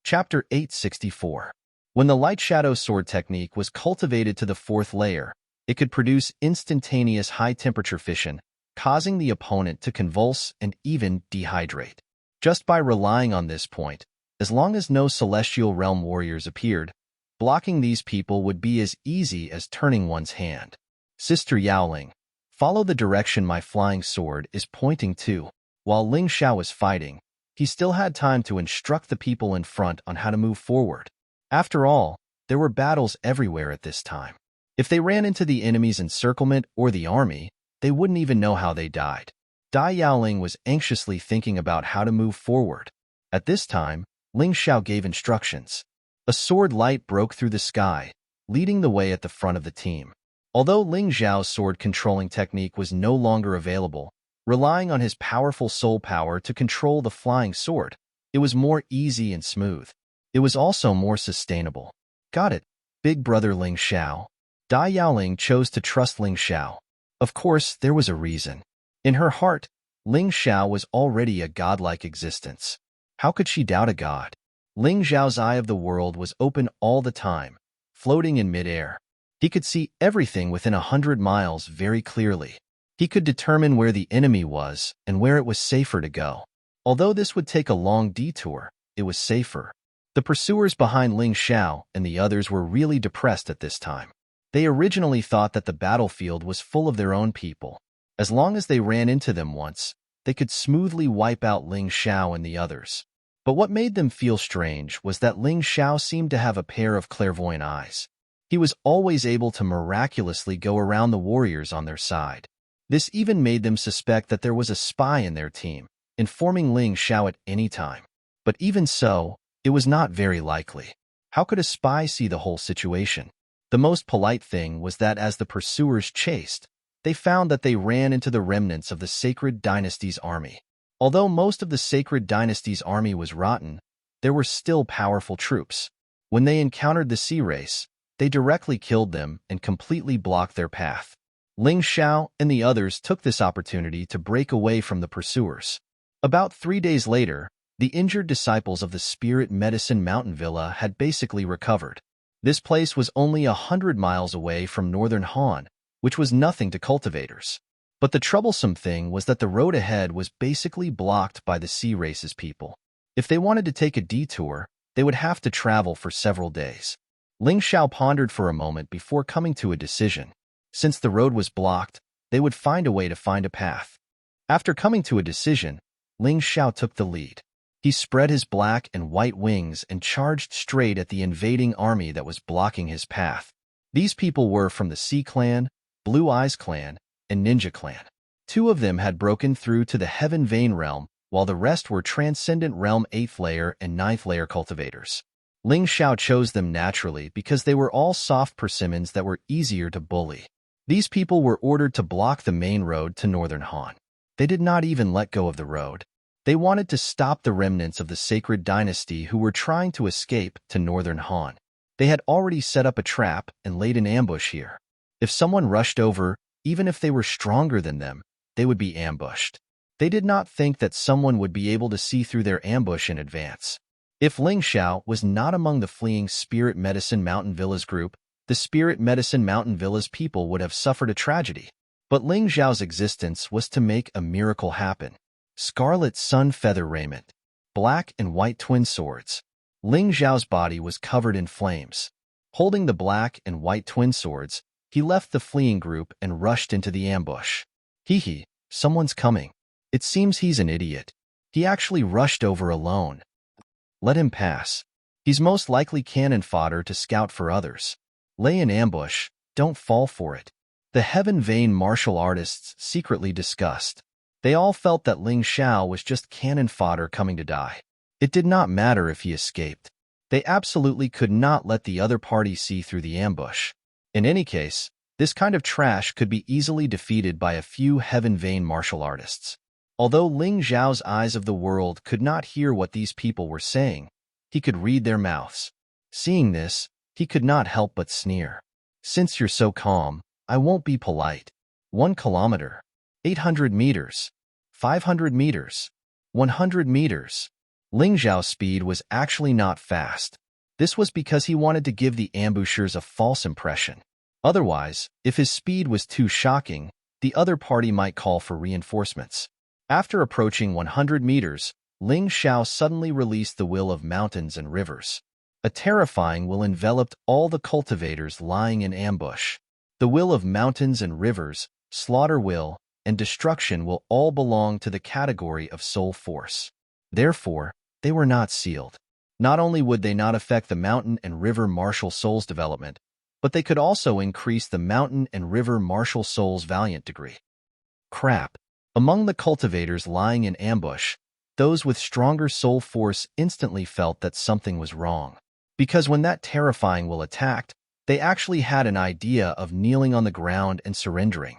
Chapter 864. When the Light Shadow Sword technique was cultivated to the 4th layer, it could produce instantaneous high-temperature fission, causing the opponent to convulse and even dehydrate. Just by relying on this point, as long as no Celestial Realm warriors appeared, blocking these people would be as easy as turning one's hand. Sister Yaoling, follow the direction my flying sword is pointing to. While Ling Xiao was fighting, he still had time to instruct the people in front on how to move forward. After all, there were battles everywhere at this time. If they ran into the enemy's encirclement or the army, they wouldn't even know how they died. Dai Yaoling was anxiously thinking about how to move forward. At this time, Ling Xiao gave instructions. A sword light broke through the sky, leading the way at the front of the team. Although Ling Xiao's sword controlling technique was no longer available, relying on his powerful soul power to control the flying sword, it was more easy and smooth. It was also more sustainable. Got it, Big Brother Ling Xiao. Dai Yaoling chose to trust Ling Xiao. Of course, there was a reason. In her heart, Ling Xiao was already a godlike existence. How could she doubt a god? Ling Xiao's eye of the world was open all the time, floating in midair. He could see everything within 100 miles very clearly. He could determine where the enemy was and where it was safer to go. Although this would take a long detour, it was safer. The pursuers behind Ling Xiao and the others were really depressed at this time. They originally thought that the battlefield was full of their own people. As long as they ran into them once, they could smoothly wipe out Ling Xiao and the others. But what made them feel strange was that Ling Xiao seemed to have a pair of clairvoyant eyes. He was always able to miraculously go around the warriors on their side. This even made them suspect that there was a spy in their team, informing Ling Xiao at any time. But even so, it was not very likely. How could a spy see the whole situation? The most polite thing was that as the pursuers chased, they found that they ran into the remnants of the Sacred Dynasty's army. Although most of the Sacred Dynasty's army was rotten, there were still powerful troops. When they encountered the sea race, they directly killed them and completely blocked their path. Ling Xiao and the others took this opportunity to break away from the pursuers. About 3 days later, the injured disciples of the Spirit Medicine Mountain Villa had basically recovered. This place was only 100 miles away from northern Han, which was nothing to cultivators. But the troublesome thing was that the road ahead was basically blocked by the sea race's people. If they wanted to take a detour, they would have to travel for several days. Ling Xiao pondered for a moment before coming to a decision. Since the road was blocked, they would find a way to find a path. After coming to a decision, Ling Xiao took the lead. He spread his black and white wings and charged straight at the invading army that was blocking his path. These people were from the Sea Clan, Blue Eyes Clan, and Ninja Clan. 2 of them had broken through to the Heaven Vein realm, while the rest were Transcendent Realm 8th layer and 9th layer cultivators. Ling Xiao chose them naturally because they were all soft persimmons that were easier to bully. These people were ordered to block the main road to northern Han. They did not even let go of the road. They wanted to stop the remnants of the Sacred Dynasty who were trying to escape to northern Han. They had already set up a trap and laid an ambush here. If someone rushed over, even if they were stronger than them, they would be ambushed. They did not think that someone would be able to see through their ambush in advance. If Ling Xiao was not among the fleeing Spirit Medicine Mountain Villa's group, the Spirit Medicine Mountain Villa's people would have suffered a tragedy. But Ling Xiao's existence was to make a miracle happen. Scarlet sun feather raiment, black and white twin swords. Ling Xiao's body was covered in flames. Holding the black and white twin swords, he left the fleeing group and rushed into the ambush. Hee, someone's coming. It seems he's an idiot. He actually rushed over alone. Let him pass. He's most likely cannon fodder to scout for others. Lay an ambush, don't fall for it. The Heaven Vein martial artists secretly discussed. They all felt that Ling Xiao was just cannon fodder coming to die. It did not matter if he escaped. They absolutely could not let the other party see through the ambush. In any case, this kind of trash could be easily defeated by a few Heaven Vein martial artists. Although Ling Xiao's eyes of the world could not hear what these people were saying, he could read their mouths. Seeing this, he could not help but sneer. Since you're so calm, I won't be polite. 1 kilometer. 800 meters, 500 meters, 100 meters. Ling Xiao's speed was actually not fast. This was because he wanted to give the ambushers a false impression. Otherwise, if his speed was too shocking, the other party might call for reinforcements. After approaching 100 meters, Ling Xiao suddenly released the will of mountains and rivers. A terrifying will enveloped all the cultivators lying in ambush. The will of mountains and rivers, slaughter will, and destruction will all belong to the category of soul force. Therefore, they were not sealed. Not only would they not affect the mountain and river martial soul's development, but they could also increase the mountain and river martial soul's valiant degree. Crap. Among the cultivators lying in ambush, those with stronger soul force instantly felt that something was wrong. Because when that terrifying will attacked, they actually had an idea of kneeling on the ground and surrendering.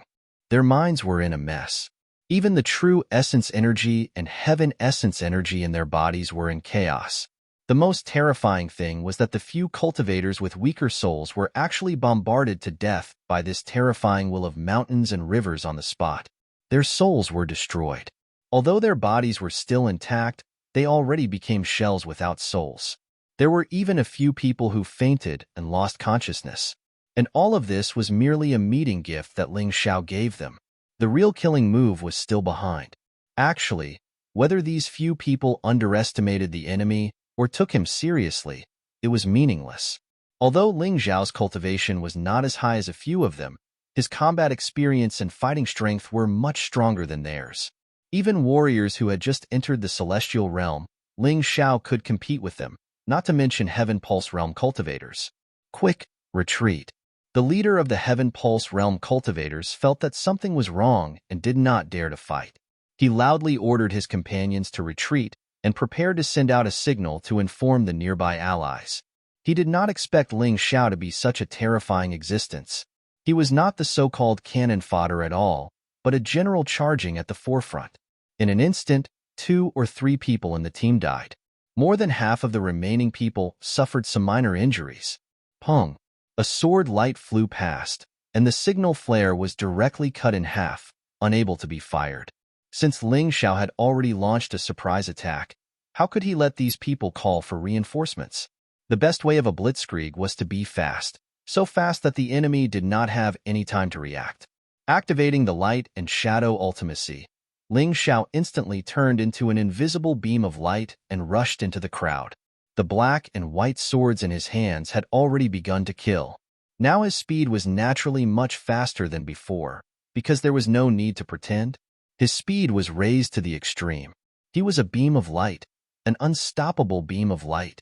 Their minds were in a mess. Even the true essence energy and heaven essence energy in their bodies were in chaos. The most terrifying thing was that the few cultivators with weaker souls were actually bombarded to death by this terrifying will of mountains and rivers on the spot. Their souls were destroyed. Although their bodies were still intact, they already became shells without souls. There were even a few people who fainted and lost consciousness. And all of this was merely a meeting gift that Ling Xiao gave them. The real killing move was still behind. Actually, whether these few people underestimated the enemy or took him seriously, it was meaningless. Although Ling Xiao's cultivation was not as high as a few of them, his combat experience and fighting strength were much stronger than theirs. Even warriors who had just entered the celestial realm, Ling Xiao could compete with them, not to mention Heaven Pulse Realm cultivators. Quick, retreat. The leader of the Heaven Pulse Realm cultivators felt that something was wrong and did not dare to fight. He loudly ordered his companions to retreat and prepared to send out a signal to inform the nearby allies. He did not expect Ling Xiao to be such a terrifying existence. He was not the so-called cannon fodder at all, but a general charging at the forefront. In an instant, 2 or 3 people in the team died. More than half of the remaining people suffered some minor injuries. Pong! A sword light flew past, and the signal flare was directly cut in half, unable to be fired. Since Ling Xiao had already launched a surprise attack, how could he let these people call for reinforcements? The best way of a blitzkrieg was to be fast, so fast that the enemy did not have any time to react. Activating the light and shadow ultimacy, Ling Xiao instantly turned into an invisible beam of light and rushed into the crowd. The black and white swords in his hands had already begun to kill. Now his speed was naturally much faster than before, because there was no need to pretend. His speed was raised to the extreme. He was a beam of light, an unstoppable beam of light.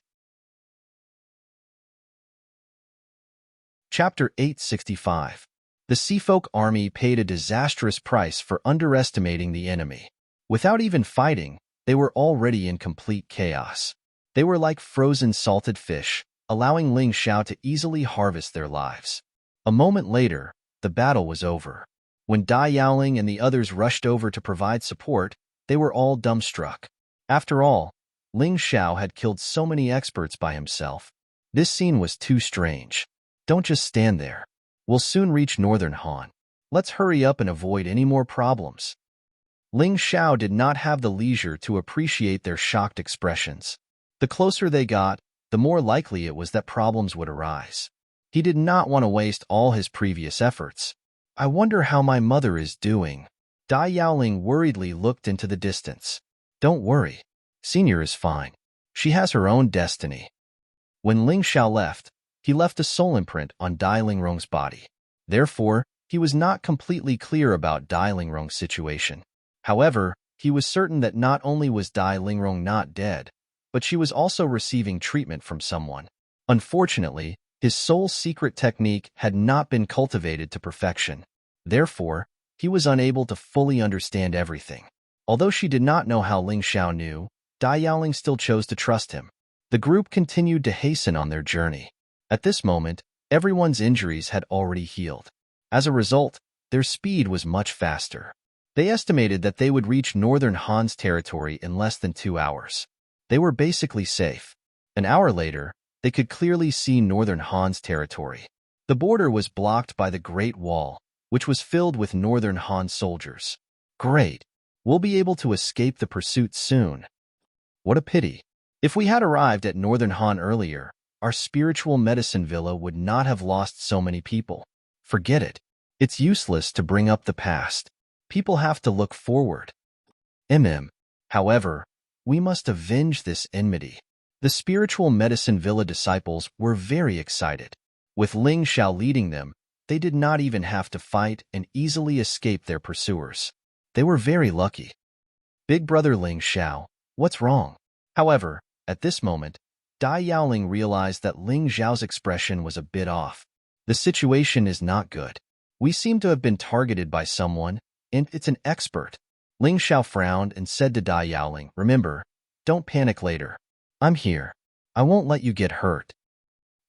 Chapter 865. The Seafolk army paid a disastrous price for underestimating the enemy. Without even fighting, they were already in complete chaos. They were like frozen salted fish, allowing Ling Xiao to easily harvest their lives. A moment later, the battle was over. When Dai Yaoling and the others rushed over to provide support, they were all dumbstruck. After all, Ling Xiao had killed so many experts by himself. This scene was too strange. Don't just stand there. We'll soon reach Northern Han. Let's hurry up and avoid any more problems. Ling Xiao did not have the leisure to appreciate their shocked expressions. The closer they got, the more likely it was that problems would arise. He did not want to waste all his previous efforts. I wonder how my mother is doing. Dai Yaoling worriedly looked into the distance. Don't worry. Senior is fine. She has her own destiny. When Ling Xiao left, he left a soul imprint on Dai Lingrong's body. Therefore, he was not completely clear about Dai Lingrong's situation. However, he was certain that not only was Dai Lingrong not dead, but she was also receiving treatment from someone. Unfortunately, his soul's secret technique had not been cultivated to perfection. Therefore, he was unable to fully understand everything. Although she did not know how Ling Xiao knew, Dai Yaoling still chose to trust him. The group continued to hasten on their journey. At this moment, everyone's injuries had already healed. As a result, their speed was much faster. They estimated that they would reach Northern Han's territory in less than 2 hours. They were basically safe. An hour later, they could clearly see Northern Han's territory. The border was blocked by the Great Wall, which was filled with Northern Han soldiers. Great! We'll be able to escape the pursuit soon. What a pity. If we had arrived at Northern Han earlier, our spiritual medicine villa would not have lost so many people. Forget it. It's useless to bring up the past. People have to look forward. However, we must avenge this enmity. The spiritual medicine villa disciples were very excited. With Ling Xiao leading them, they did not even have to fight and easily escaped their pursuers. They were very lucky. Big brother Ling Xiao, what's wrong? However, at this moment, Dai Yaoling realized that Ling Xiao's expression was a bit off. The situation is not good. We seem to have been targeted by someone, and it's an expert. Ling Xiao frowned and said to Dai Yaoling, remember, don't panic later. I'm here. I won't let you get hurt.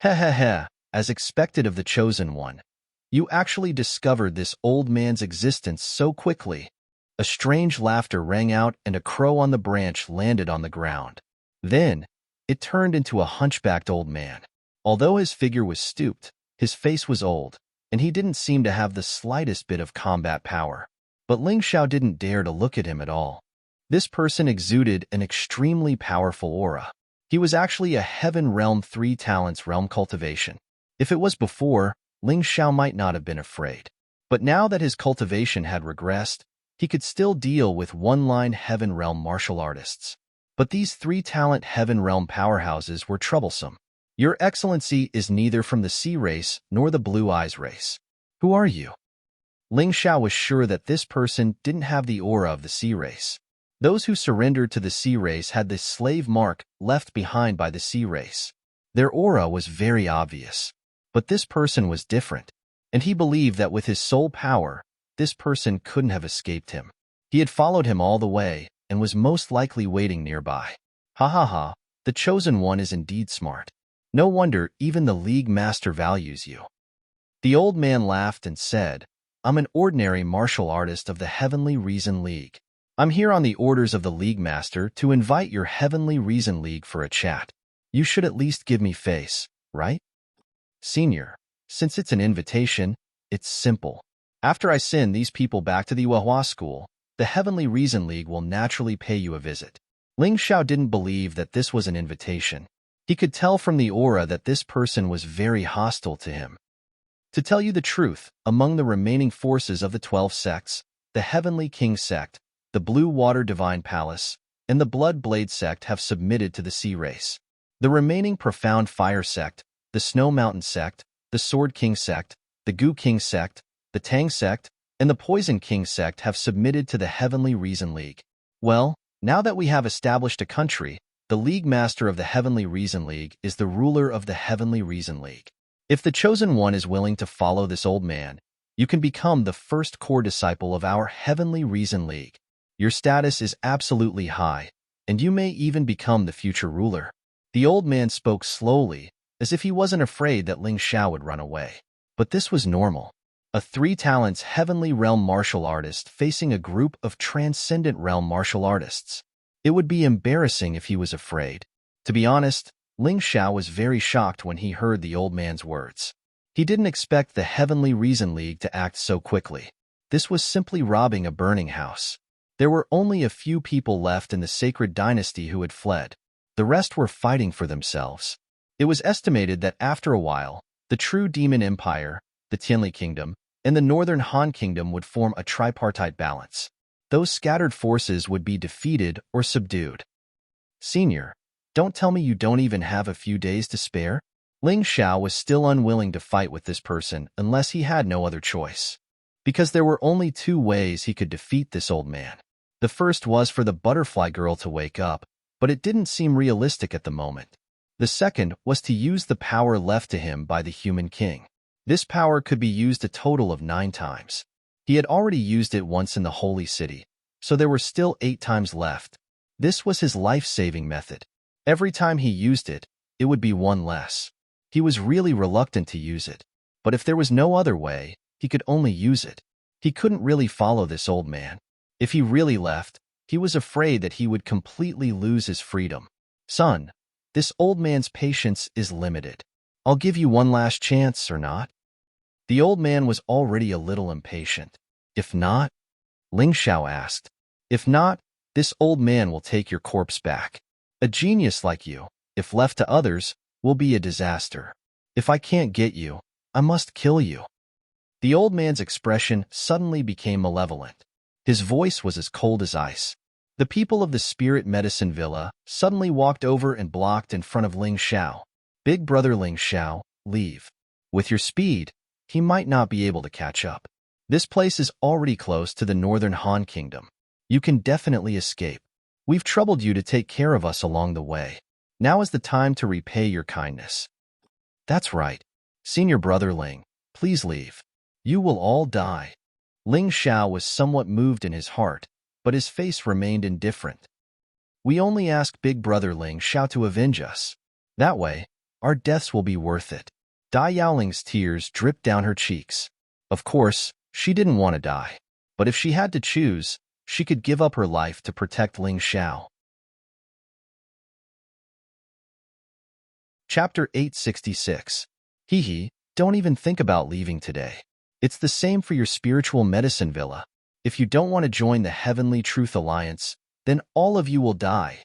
Heh, as expected of the Chosen One. You actually discovered this old man's existence so quickly. A strange laughter rang out and a crow on the branch landed on the ground. Then, it turned into a hunchbacked old man. Although his figure was stooped, his face was old, and he didn't seem to have the slightest bit of combat power. But Ling Xiao didn't dare to look at him at all. This person exuded an extremely powerful aura. He was actually a Heaven Realm 3 Talents Realm cultivation. If it was before, Ling Xiao might not have been afraid. But now that his cultivation had regressed, he could still deal with one-line Heaven Realm martial artists. But these 3-talent Heaven Realm powerhouses were troublesome. Your Excellency is neither from the Sea race nor the Blue Eyes race. Who are you? Ling Xiao was sure that this person didn't have the aura of the Sea race. Those who surrendered to the sea race had this slave mark left behind by the sea race. Their aura was very obvious. But this person was different, and he believed that with his soul power, this person couldn't have escaped him. He had followed him all the way and was most likely waiting nearby. Ha ha ha, the chosen one is indeed smart. No wonder even the League Master values you. The old man laughed and said, I'm an ordinary martial artist of the Heavenly Reason League. I'm here on the orders of the League Master to invite your Heavenly Reason League for a chat. You should at least give me face, right? Senior, since it's an invitation, it's simple. After I send these people back to the Yuehua school, the Heavenly Reason League will naturally pay you a visit. Ling Xiao didn't believe that this was an invitation. He could tell from the aura that this person was very hostile to him. To tell you the truth, among the remaining forces of the 12 sects, the Heavenly King sect, the Blue Water Divine Palace, and the Blood Blade sect have submitted to the Sea Race. The remaining Profound Fire sect, the Snow Mountain sect, the Sword King sect, the Gu King sect, the Tang sect, and the Poison King sect have submitted to the Heavenly Reason League. Well, now that we have established a country, the League Master of the Heavenly Reason League is the ruler of the Heavenly Reason League. If the chosen one is willing to follow this old man, you can become the first core disciple of our Heavenly Reason League. Your status is absolutely high, and you may even become the future ruler. The old man spoke slowly, as if he wasn't afraid that Ling Xiao would run away. But this was normal. A 3-talents Heavenly Realm martial artist facing a group of Transcendent Realm martial artists. It would be embarrassing if he was afraid. To be honest, Ling Xiao was very shocked when he heard the old man's words. He didn't expect the Heavenly Reason League to act so quickly. This was simply robbing a burning house. There were only a few people left in the Sacred Dynasty who had fled. The rest were fighting for themselves. It was estimated that after a while, the True Demon Empire, the Tianli Kingdom, and the Northern Han Kingdom would form a tripartite balance. Those scattered forces would be defeated or subdued. Senior, don't tell me you don't even have a few days to spare? Ling Xiao was still unwilling to fight with this person unless he had no other choice. Because there were only 2 ways he could defeat this old man. The first was for the butterfly girl to wake up, but it didn't seem realistic at the moment. The second was to use the power left to him by the human king. This power could be used a total of 9 times. He had already used it once in the Holy City, so there were still 8 times left. This was his life-saving method. Every time he used it, it would be 1 less. He was really reluctant to use it, but if there was no other way, he could only use it. He couldn't really follow this old man. If he really left, he was afraid that he would completely lose his freedom. Son, this old man's patience is limited. I'll give you one last chance, or not? The old man was already a little impatient. If not? Ling Xiao asked. If not, this old man will take your corpse back. A genius like you, if left to others, will be a disaster. If I can't get you, I must kill you. The old man's expression suddenly became malevolent. His voice was as cold as ice. The people of the Spirit Medicine Villa suddenly walked over and blocked in front of Ling Xiao. Big brother Ling Xiao, leave. With your speed, he might not be able to catch up. This place is already close to the Northern Han Kingdom. You can definitely escape. We've troubled you to take care of us along the way. Now is the time to repay your kindness. That's right. Senior brother Ling, please leave. You will all die. Ling Xiao was somewhat moved in his heart, but his face remained indifferent. We only ask big brother Ling Xiao to avenge us. That way, our deaths will be worth it. Dai Yaoling's tears dripped down her cheeks. Of course, she didn't want to die, but if she had to choose, she could give up her life to protect Ling Xiao. Chapter 866. Hee, don't even think about leaving today. It's the same for your spiritual medicine villa. If you don't want to join the Heavenly Truth Alliance, then all of you will die.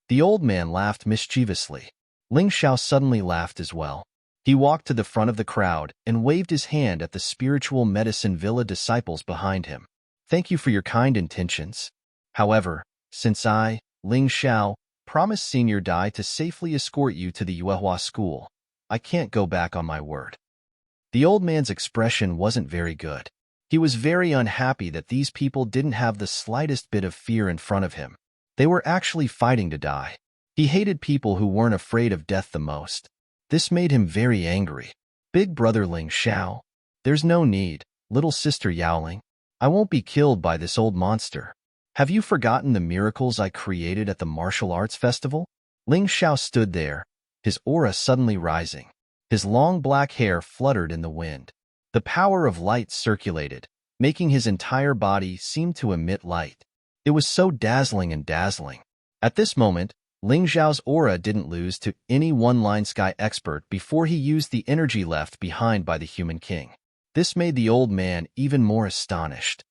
The old man laughed mischievously. Ling Xiao suddenly laughed as well. He walked to the front of the crowd and waved his hand at the spiritual medicine villa disciples behind him. Thank you for your kind intentions. However, since I, Ling Xiao, promised Senior Dai to safely escort you to the Yuehua school, I can't go back on my word. The old man's expression wasn't very good. He was very unhappy that these people didn't have the slightest bit of fear in front of him. They were actually fighting to die. He hated people who weren't afraid of death the most. This made him very angry. Big brother Ling Xiao. There's no need, little sister Yaoling. I won't be killed by this old monster. Have you forgotten the miracles I created at the martial arts festival? Ling Xiao stood there, his aura suddenly rising. His long black hair fluttered in the wind. The power of light circulated, making his entire body seem to emit light. It was so dazzling and dazzling. At this moment, Ling Xiao's aura didn't lose to any one-line sky expert before he used the energy left behind by the human king. This made the old man even more astonished.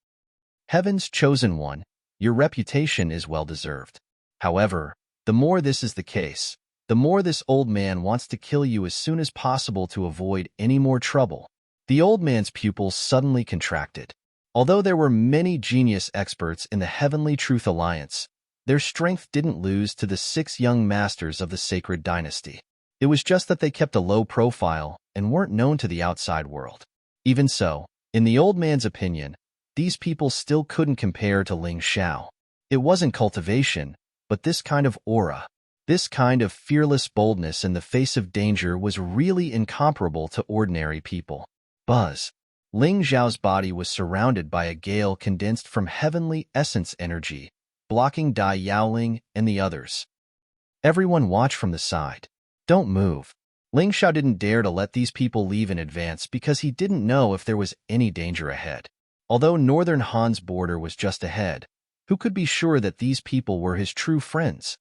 Heaven's chosen one, your reputation is well-deserved. However, the more this is the case, the more this old man wants to kill you as soon as possible to avoid any more trouble. The old man's pupils suddenly contracted. Although there were many genius experts in the Heavenly Truth Alliance, their strength didn't lose to the 6 young masters of the sacred dynasty. It was just that they kept a low profile and weren't known to the outside world. Even so, in the old man's opinion, these people still couldn't compare to Ling Xiao. It wasn't cultivation, but this kind of aura, this kind of fearless boldness in the face of danger was really incomparable to ordinary people. Buzz. Ling Xiao's body was surrounded by a gale condensed from heavenly essence energy, blocking Dai Yaoling and the others. Everyone watch from the side. Don't move. Ling Xiao didn't dare to let these people leave in advance because he didn't know if there was any danger ahead. Although Northern Han's border was just ahead, who could be sure that these people were his true friends?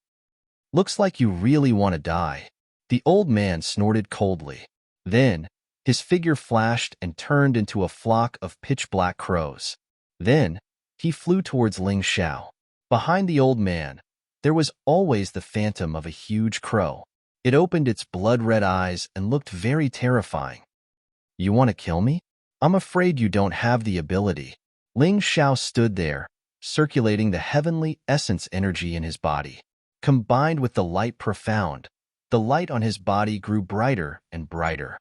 Looks like you really want to die. The old man snorted coldly. Then, his figure flashed and turned into a flock of pitch-black crows. Then, he flew towards Ling Xiao. Behind the old man, there was always the phantom of a huge crow. It opened its blood-red eyes and looked very terrifying. You want to kill me? I'm afraid you don't have the ability. Ling Xiao stood there, circulating the heavenly essence energy in his body. Combined with the light profound, the light on his body grew brighter and brighter.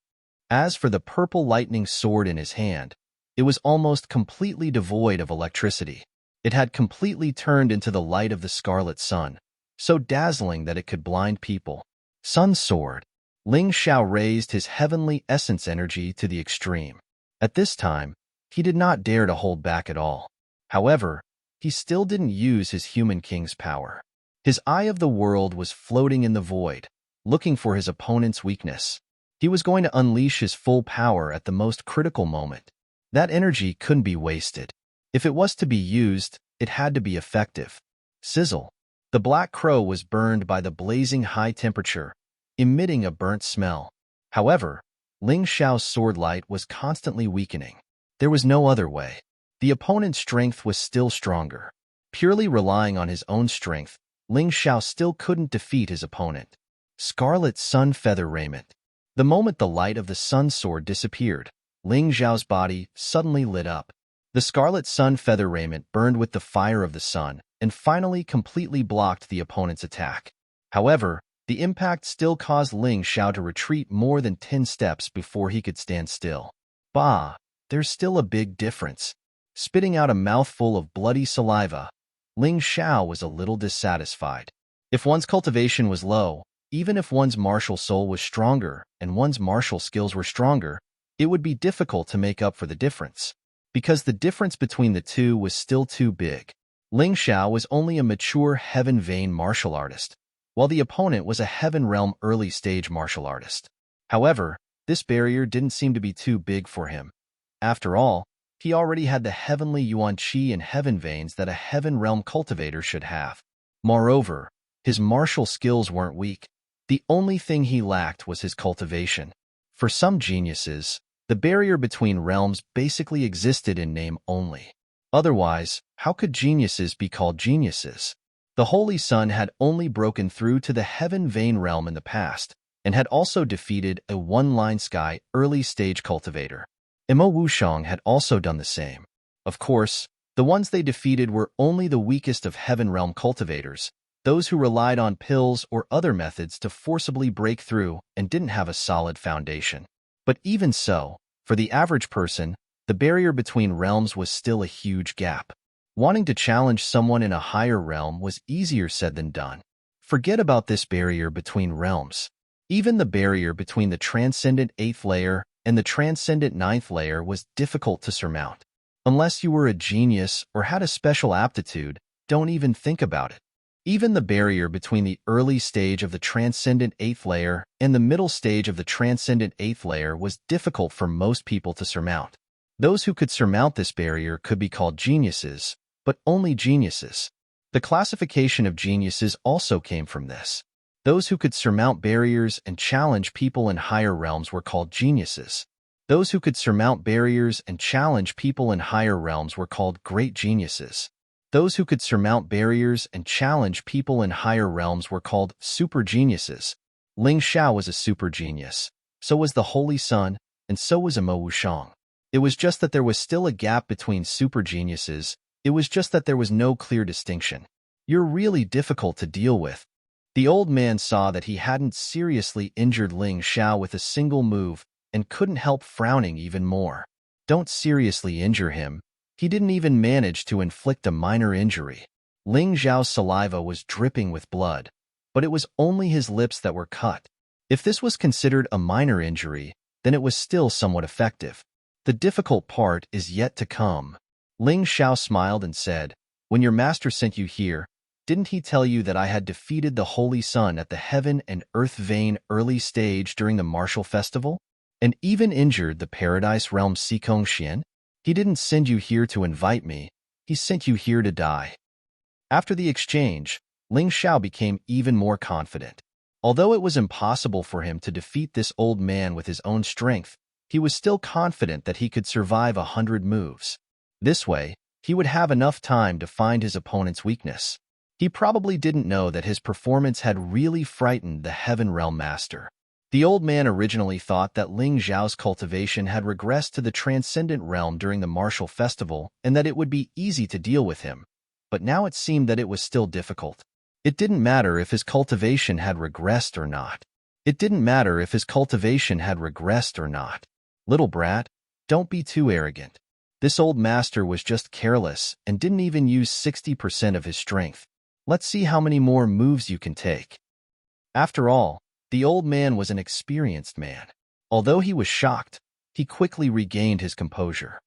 As for the purple lightning sword in his hand, it was almost completely devoid of electricity. It had completely turned into the light of the scarlet sun, so dazzling that it could blind people. Sun Sword. Ling Xiao raised his heavenly essence energy to the extreme. At this time, he did not dare to hold back at all. However, he still didn't use his human king's power. His eye of the world was floating in the void, looking for his opponent's weakness. He was going to unleash his full power at the most critical moment. That energy couldn't be wasted. If it was to be used, it had to be effective. Sizzle. The black crow was burned by the blazing high temperature, emitting a burnt smell. However, Ling Xiao's sword light was constantly weakening. There was no other way. The opponent's strength was still stronger. Purely relying on his own strength, Ling Xiao still couldn't defeat his opponent. Scarlet Sun Feather Raiment. The moment the light of the Sun Sword disappeared, Ling Xiao's body suddenly lit up. The Scarlet Sun Feather Raiment burned with the fire of the sun and finally completely blocked the opponent's attack. However, the impact still caused Ling Xiao to retreat more than 10 steps before he could stand still. Bah, there's still a big difference. Spitting out a mouthful of bloody saliva, Ling Xiao was a little dissatisfied. If one's cultivation was low, even if one's martial soul was stronger and one's martial skills were stronger, it would be difficult to make up for the difference. Because the difference between the two was still too big. Ling Xiao was only a mature Heaven Vein martial artist, while the opponent was a Heaven Realm early-stage martial artist. However, this barrier didn't seem to be too big for him. After all, he already had the heavenly Yuan Qi and Heaven Veins that a Heaven Realm cultivator should have. Moreover, his martial skills weren't weak. The only thing he lacked was his cultivation. For some geniuses, the barrier between realms basically existed in name only. Otherwise, how could geniuses be called geniuses? The Holy Sun had only broken through to the Heaven Vein realm in the past, and had also defeated a one-line sky early-stage cultivator. Imo Wushang had also done the same. Of course, the ones they defeated were only the weakest of Heaven Realm cultivators, those who relied on pills or other methods to forcibly break through and didn't have a solid foundation. But even so, for the average person, The barrier between realms was still a huge gap. Wanting to challenge someone in a higher realm was easier said than done. Forget about this barrier between realms. Even the barrier between the transcendent 8th layer and the transcendent 9th layer was difficult to surmount. Unless you were a genius or had a special aptitude, don't even think about it. Even the barrier between the early stage of the transcendent 8th layer and the middle stage of the transcendent 8th layer was difficult for most people to surmount. Those who could surmount this barrier could be called geniuses, but only geniuses. The classification of geniuses also came from this. Those who could surmount barriers and challenge people in higher realms were called geniuses. Those who could surmount barriers and challenge people in higher realms were called great geniuses. Those who could surmount barriers and challenge people in higher realms were called super geniuses. Ling Xiao was a super genius. So was the Holy Sun, and so was Mo Wushang. It was just that there was still a gap between super geniuses. It was just that there was no clear distinction. You're really difficult to deal with. The old man saw that he hadn't seriously injured Ling Xiao with a single move and couldn't help frowning even more. Don't seriously injure him. He didn't even manage to inflict a minor injury. Ling Xiao's saliva was dripping with blood, but it was only his lips that were cut. If this was considered a minor injury, then it was still somewhat effective. The difficult part is yet to come. Ling Xiao smiled and said, "When your master sent you here, didn't he tell you that I had defeated the Holy Sun at the Heaven and Earth Vein early stage during the martial festival? And even injured the Paradise Realm Sikong Xian? He didn't send you here to invite me. He sent you here to die." After the exchange, Ling Xiao became even more confident. Although it was impossible for him to defeat this old man with his own strength, he was still confident that he could survive 100 moves. This way, he would have enough time to find his opponent's weakness. He probably didn't know that his performance had really frightened the Heaven Realm Master. The old man originally thought that Ling Xiao's cultivation had regressed to the Transcendent Realm during the martial festival and that it would be easy to deal with him, but now it seemed that it was still difficult. It didn't matter if his cultivation had regressed or not. It didn't matter if his cultivation had regressed or not. Little brat, don't be too arrogant. This old master was just careless and didn't even use 60% of his strength. Let's see how many more moves you can take. After all, the old man was an experienced man. Although he was shocked, he quickly regained his composure.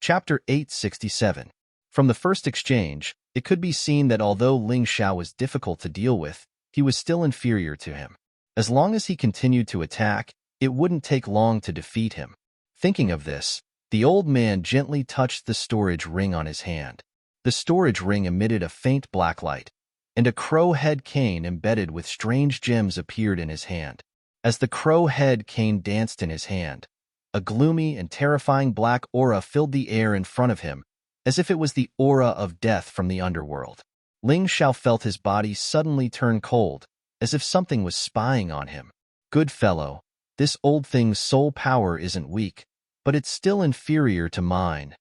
Chapter 867. From the first exchange, it could be seen that although Ling Xiao was difficult to deal with, he was still inferior to him. As long as he continued to attack, it wouldn't take long to defeat him. Thinking of this, the old man gently touched the storage ring on his hand. The storage ring emitted a faint black light, and a crow head cane embedded with strange gems appeared in his hand. As the crow head cane danced in his hand, a gloomy and terrifying black aura filled the air in front of him, as if it was the aura of death from the underworld. Ling Xiao felt his body suddenly turn cold, as if something was spying on him. Good fellow, this old thing's soul power isn't weak, but it's still inferior to mine.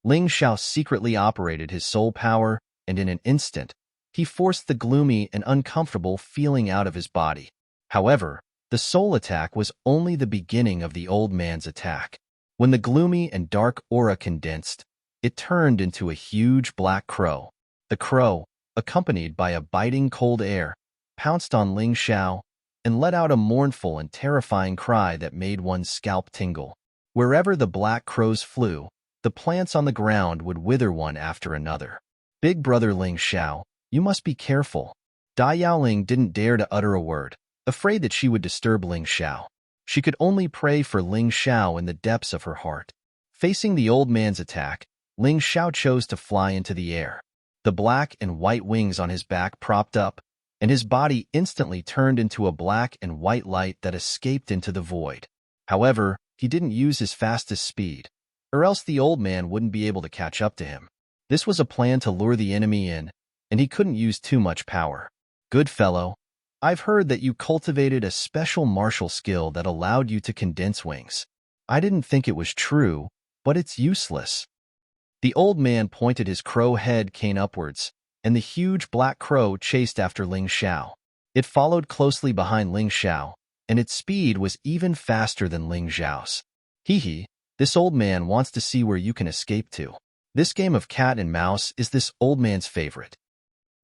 Ling Xiao secretly operated his soul power, and in an instant, he forced the gloomy and uncomfortable feeling out of his body. However, the soul attack was only the beginning of the old man's attack. When the gloomy and dark aura condensed, it turned into a huge black crow. The crow, accompanied by a biting cold air, pounced on Ling Xiao and let out a mournful and terrifying cry that made one's scalp tingle. Wherever the black crows flew, the plants on the ground would wither one after another. Big brother Ling Xiao, you must be careful. Dai Yaoling didn't dare to utter a word, afraid that she would disturb Ling Xiao. She could only pray for Ling Xiao in the depths of her heart. Facing the old man's attack, Ling Xiao chose to fly into the air. The black and white wings on his back propped up, and his body instantly turned into a black and white light that escaped into the void. However, he didn't use his fastest speed, or else the old man wouldn't be able to catch up to him. This was a plan to lure the enemy in, and he couldn't use too much power. Good fellow, I've heard that you cultivated a special martial skill that allowed you to condense wings. I didn't think it was true, but it's useless. The old man pointed his crow head cane upwards, and the huge black crow chased after Ling Xiao. It followed closely behind Ling Xiao, and its speed was even faster than Ling Xiao's. Hee, this old man wants to see where you can escape to. This game of cat and mouse is this old man's favorite.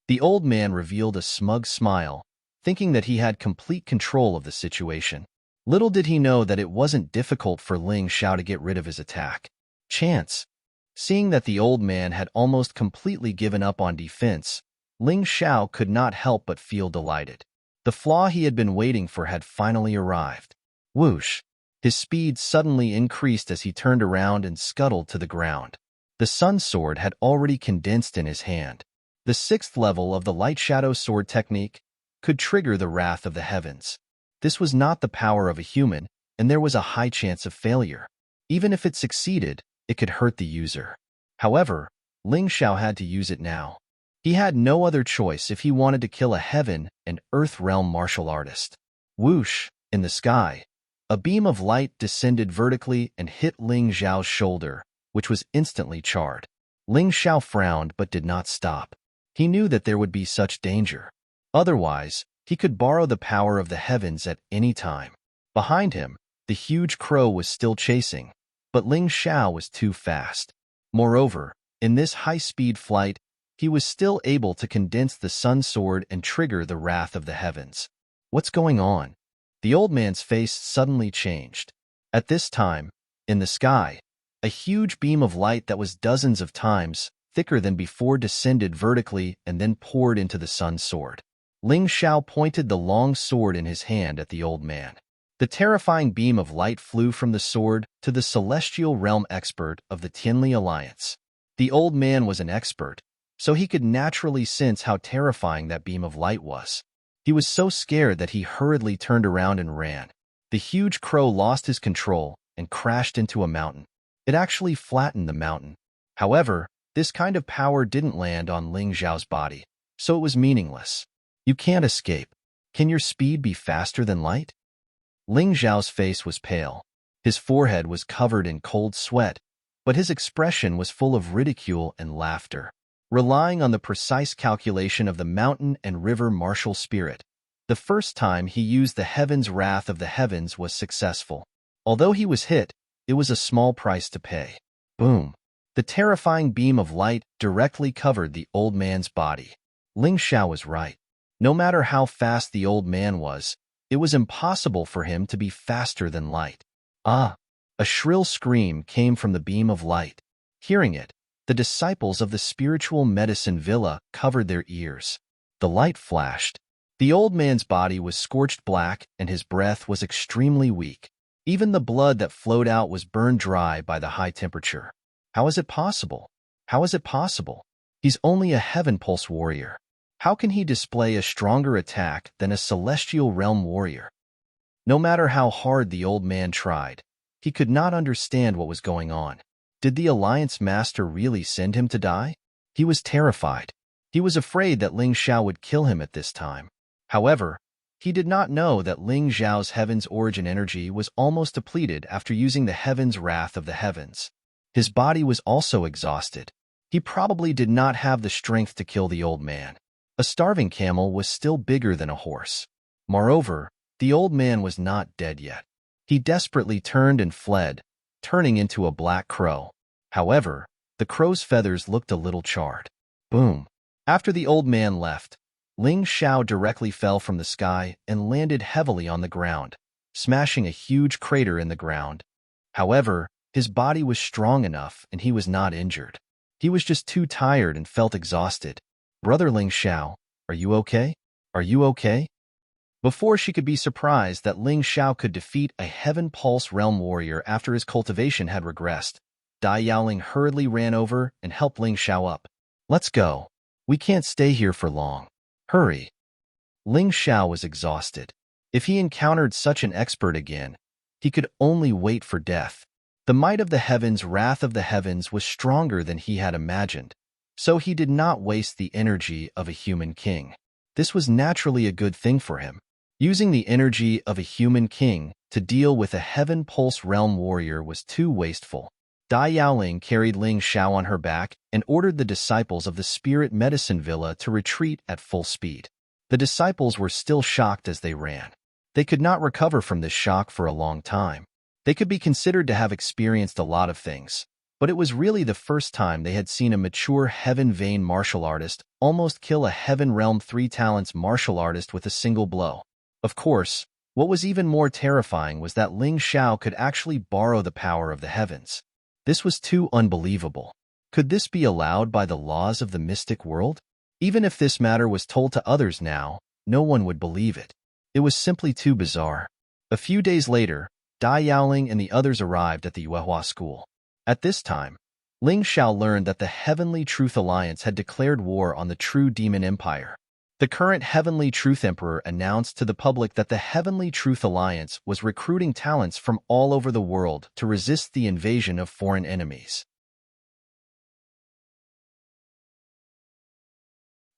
The old man revealed a smug smile, thinking that he had complete control of the situation. Little did he know that it wasn't difficult for Ling Xiao to get rid of his attack. Chance. Seeing that the old man had almost completely given up on defense, Ling Xiao could not help but feel delighted. The flaw he had been waiting for had finally arrived. Whoosh! His speed suddenly increased as he turned around and scuttled to the ground. The sun sword had already condensed in his hand. The 6th level of the light shadow sword technique could trigger the wrath of the heavens. This was not the power of a human, and there was a high chance of failure. Even if it succeeded, it could hurt the user. However, Ling Xiao had to use it now. He had no other choice if he wanted to kill a heaven and earth realm martial artist. Whoosh! In the sky, a beam of light descended vertically and hit Ling Xiao's shoulder, which was instantly charred. Ling Xiao frowned but did not stop. He knew that there would be such danger. Otherwise, he could borrow the power of the heavens at any time. Behind him, the huge crow was still chasing, but Ling Xiao was too fast. Moreover, in this high-speed flight, he was still able to condense the sun sword and trigger the wrath of the heavens. What's going on? The old man's face suddenly changed. At this time, in the sky, a huge beam of light that was dozens of times thicker than before descended vertically and then poured into the sun sword. Ling Xiao pointed the long sword in his hand at the old man. The terrifying beam of light flew from the sword to the celestial realm expert of the Tianli Alliance. The old man was an expert, so he could naturally sense how terrifying that beam of light was. He was so scared that he hurriedly turned around and ran. The huge crow lost his control and crashed into a mountain. It actually flattened the mountain. However, this kind of power didn't land on Ling Xiao's body, so it was meaningless. You can't escape. Can your speed be faster than light? Ling Xiao's face was pale. His forehead was covered in cold sweat, but his expression was full of ridicule and laughter. Relying on the precise calculation of the mountain and river martial spirit, the first time he used the heaven's wrath of the heavens was successful. Although he was hit, it was a small price to pay. Boom! The terrifying beam of light directly covered the old man's body. Ling Xiao was right. No matter how fast the old man was, it was impossible for him to be faster than light. Ah! A shrill scream came from the beam of light. Hearing it, the disciples of the spiritual medicine villa covered their ears. The light flashed. The old man's body was scorched black and his breath was extremely weak. Even the blood that flowed out was burned dry by the high temperature. How is it possible? How is it possible? He's only a heaven pulse warrior. How can he display a stronger attack than a celestial realm warrior? No matter how hard the old man tried, he could not understand what was going on. Did the Alliance Master really send him to die? He was terrified. He was afraid that Ling Xiao would kill him at this time. However, he did not know that Ling Xiao's heaven's origin energy was almost depleted after using the heaven's wrath of the heavens. His body was also exhausted. He probably did not have the strength to kill the old man. A starving camel was still bigger than a horse. Moreover, the old man was not dead yet. He desperately turned and fled, turning into a black crow. However, the crow's feathers looked a little charred. Boom! After the old man left, Ling Xiao directly fell from the sky and landed heavily on the ground, smashing a huge crater in the ground. However, his body was strong enough and he was not injured. He was just too tired and felt exhausted. Brother Ling Xiao, are you okay? Are you okay? Before she could be surprised that Ling Xiao could defeat a Heaven Pulse Realm warrior after his cultivation had regressed, Dai Yaoling hurriedly ran over and helped Ling Xiao up. Let's go. We can't stay here for long. Hurry. Ling Xiao was exhausted. If he encountered such an expert again, he could only wait for death. The might of the heavens, wrath of the heavens, was stronger than he had imagined, so he did not waste the energy of a human king. This was naturally a good thing for him. Using the energy of a human king to deal with a Heaven Pulse Realm warrior was too wasteful. Dai Yaoling carried Ling Xiao on her back and ordered the disciples of the Spirit Medicine Villa to retreat at full speed. The disciples were still shocked as they ran. They could not recover from this shock for a long time. They could be considered to have experienced a lot of things, but it was really the first time they had seen a mature Heaven Vein martial artist almost kill a Heaven Realm 3 talents martial artist with a single blow. Of course, what was even more terrifying was that Ling Xiao could actually borrow the power of the heavens. This was too unbelievable. Could this be allowed by the laws of the mystic world? Even if this matter was told to others now, no one would believe it. It was simply too bizarre. A few days later, Dai Yaoling and the others arrived at the Yuehua school. At this time, Ling Xiao learned that the Heavenly Truth Alliance had declared war on the True Demon Empire. The current Heavenly Truth Emperor announced to the public that the Heavenly Truth Alliance was recruiting talents from all over the world to resist the invasion of foreign enemies.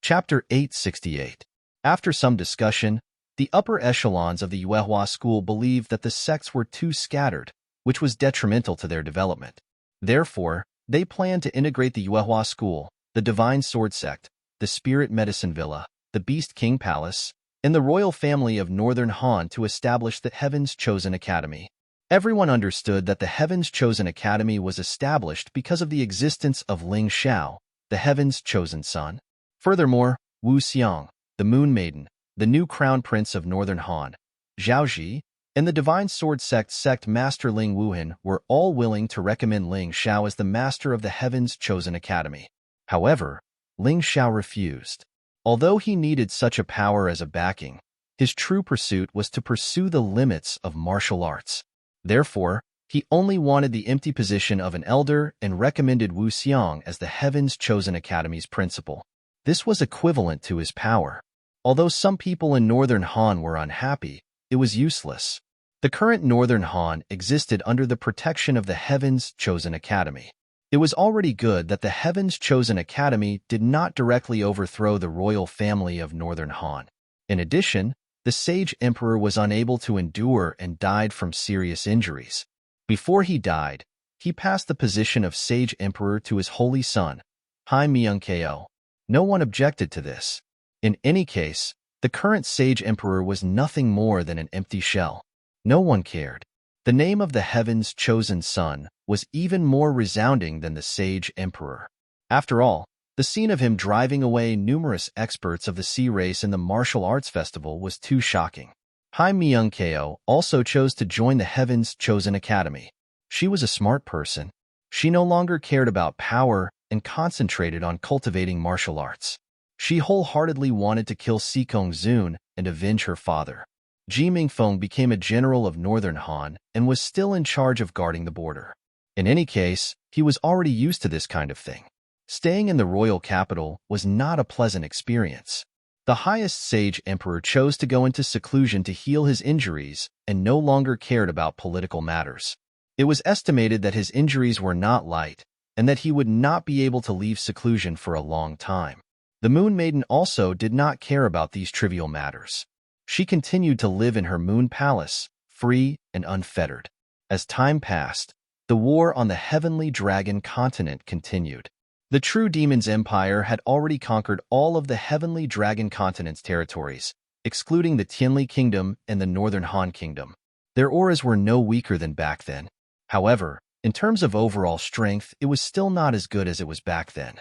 Chapter 868. After some discussion, the upper echelons of the Yuehua school believed that the sects were too scattered, which was detrimental to their development. Therefore, they planned to integrate the Yuehua school, the Divine Sword Sect, the Spirit Medicine Villa, the Beast King Palace, and the royal family of Northern Han to establish the Heaven's Chosen Academy. Everyone understood that the Heaven's Chosen Academy was established because of the existence of Ling Xiao, the Heaven's Chosen Son. Furthermore, Wu Xiang, the Moon Maiden, the new Crown Prince of Northern Han, Zhao Ji, and the Divine Sword Sect Master Ling Wuhan were all willing to recommend Ling Xiao as the master of the Heaven's Chosen Academy. However, Ling Xiao refused. Although he needed such a power as a backing, his true pursuit was to pursue the limits of martial arts. Therefore, he only wanted the empty position of an elder and recommended Wu Xiang as the Heaven's Chosen Academy's principal. This was equivalent to his power. Although some people in Northern Han were unhappy, it was useless. The current Northern Han existed under the protection of the Heaven's Chosen Academy. It was already good that the Heaven's Chosen Academy did not directly overthrow the royal family of Northern Han. In addition, the Sage Emperor was unable to endure and died from serious injuries. Before he died, he passed the position of Sage Emperor to his holy son, Hai Myung-ko. No one objected to this. In any case, the current Sage Emperor was nothing more than an empty shell. No one cared. The name of the Heaven's Chosen Son was even more resounding than the Sage Emperor. After all, the scene of him driving away numerous experts of the sea race in the martial arts festival was too shocking. Hai Myung-ko also chose to join the Heaven's Chosen Academy. She was a smart person. She no longer cared about power and concentrated on cultivating martial arts. She wholeheartedly wanted to kill Sikong Zun and avenge her father. Ji Mingfeng became a general of Northern Han and was still in charge of guarding the border. In any case, he was already used to this kind of thing. Staying in the royal capital was not a pleasant experience. The highest Sage Emperor chose to go into seclusion to heal his injuries and no longer cared about political matters. It was estimated that his injuries were not light and that he would not be able to leave seclusion for a long time. The Moon Maiden also did not care about these trivial matters. She continued to live in her moon palace, free and unfettered. As time passed, the war on the Heavenly Dragon continent continued. The True Demon's Empire had already conquered all of the Heavenly Dragon continent's territories, excluding the Tianli Kingdom and the Northern Han Kingdom. Their auras were no weaker than back then. However, in terms of overall strength, it was still not as good as it was back then.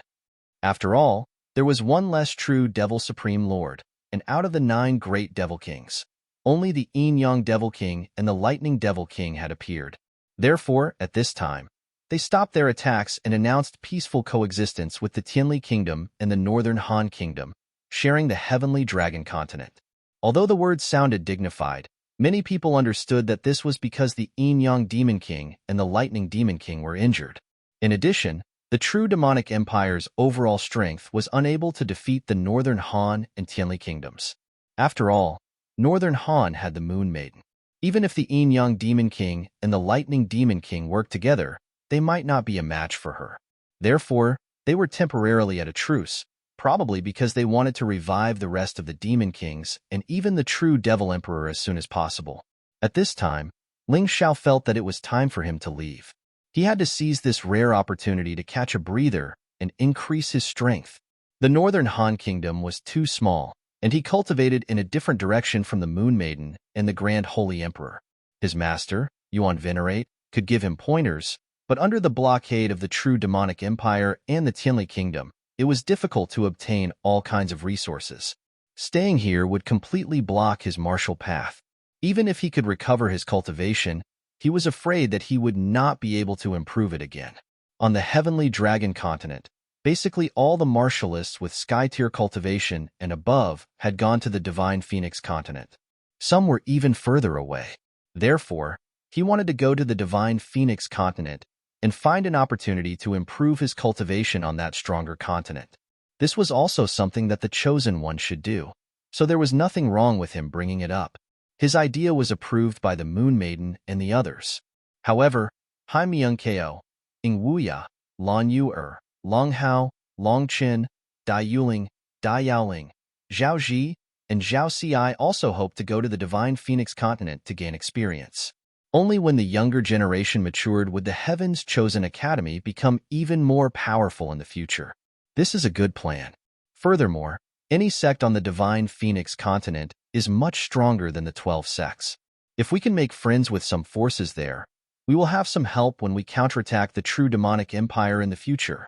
After all, there was one less true Devil Supreme Lord, and out of the 9 great Devil Kings, only the Yin-Yang Devil King and the Lightning Devil King had appeared. Therefore, at this time, they stopped their attacks and announced peaceful coexistence with the Tianli Kingdom and the Northern Han Kingdom, sharing the Heavenly Dragon continent. Although the words sounded dignified, many people understood that this was because the Yin-Yang Demon King and the Lightning Demon King were injured. In addition, the True Demonic Empire's overall strength was unable to defeat the Northern Han and Tianli kingdoms. After all, Northern Han had the Moon Maiden. Even if the Yin-Yang Demon King and the Lightning Demon King worked together, they might not be a match for her. Therefore, they were temporarily at a truce, probably because they wanted to revive the rest of the Demon Kings and even the true Devil Emperor as soon as possible. At this time, Ling Xiao felt that it was time for him to leave. He had to seize this rare opportunity to catch a breather and increase his strength. The Northern Han Kingdom was too small, and he cultivated in a different direction from the Moon Maiden and the Grand Holy Emperor. His master, Yuan Venerate, could give him pointers, but under the blockade of the true demonic empire and the Tianli kingdom, it was difficult to obtain all kinds of resources. Staying here would completely block his martial path. Even if he could recover his cultivation, he was afraid that he would not be able to improve it again. On the Heavenly Dragon continent, basically all the martialists with sky-tier cultivation and above had gone to the Divine Phoenix continent. Some were even further away. Therefore, he wanted to go to the Divine Phoenix continent and find an opportunity to improve his cultivation on that stronger continent. This was also something that the Chosen One should do, so there was nothing wrong with him bringing it up. His idea was approved by the Moon Maiden and the others. However, Hai Myung-ko, Ing Wuya, Lan Yu-er, Long Hao, Long Qin, Dai Yuling, Dai Yaoling, Zhao Ji, and Zhao Ci also hoped to go to the Divine Phoenix continent to gain experience. Only when the younger generation matured would the Heaven's Chosen Academy become even more powerful in the future. This is a good plan. Furthermore, any sect on the Divine Phoenix continent is much stronger than the 12 sects. If we can make friends with some forces there, we will have some help when we counterattack the true demonic empire in the future.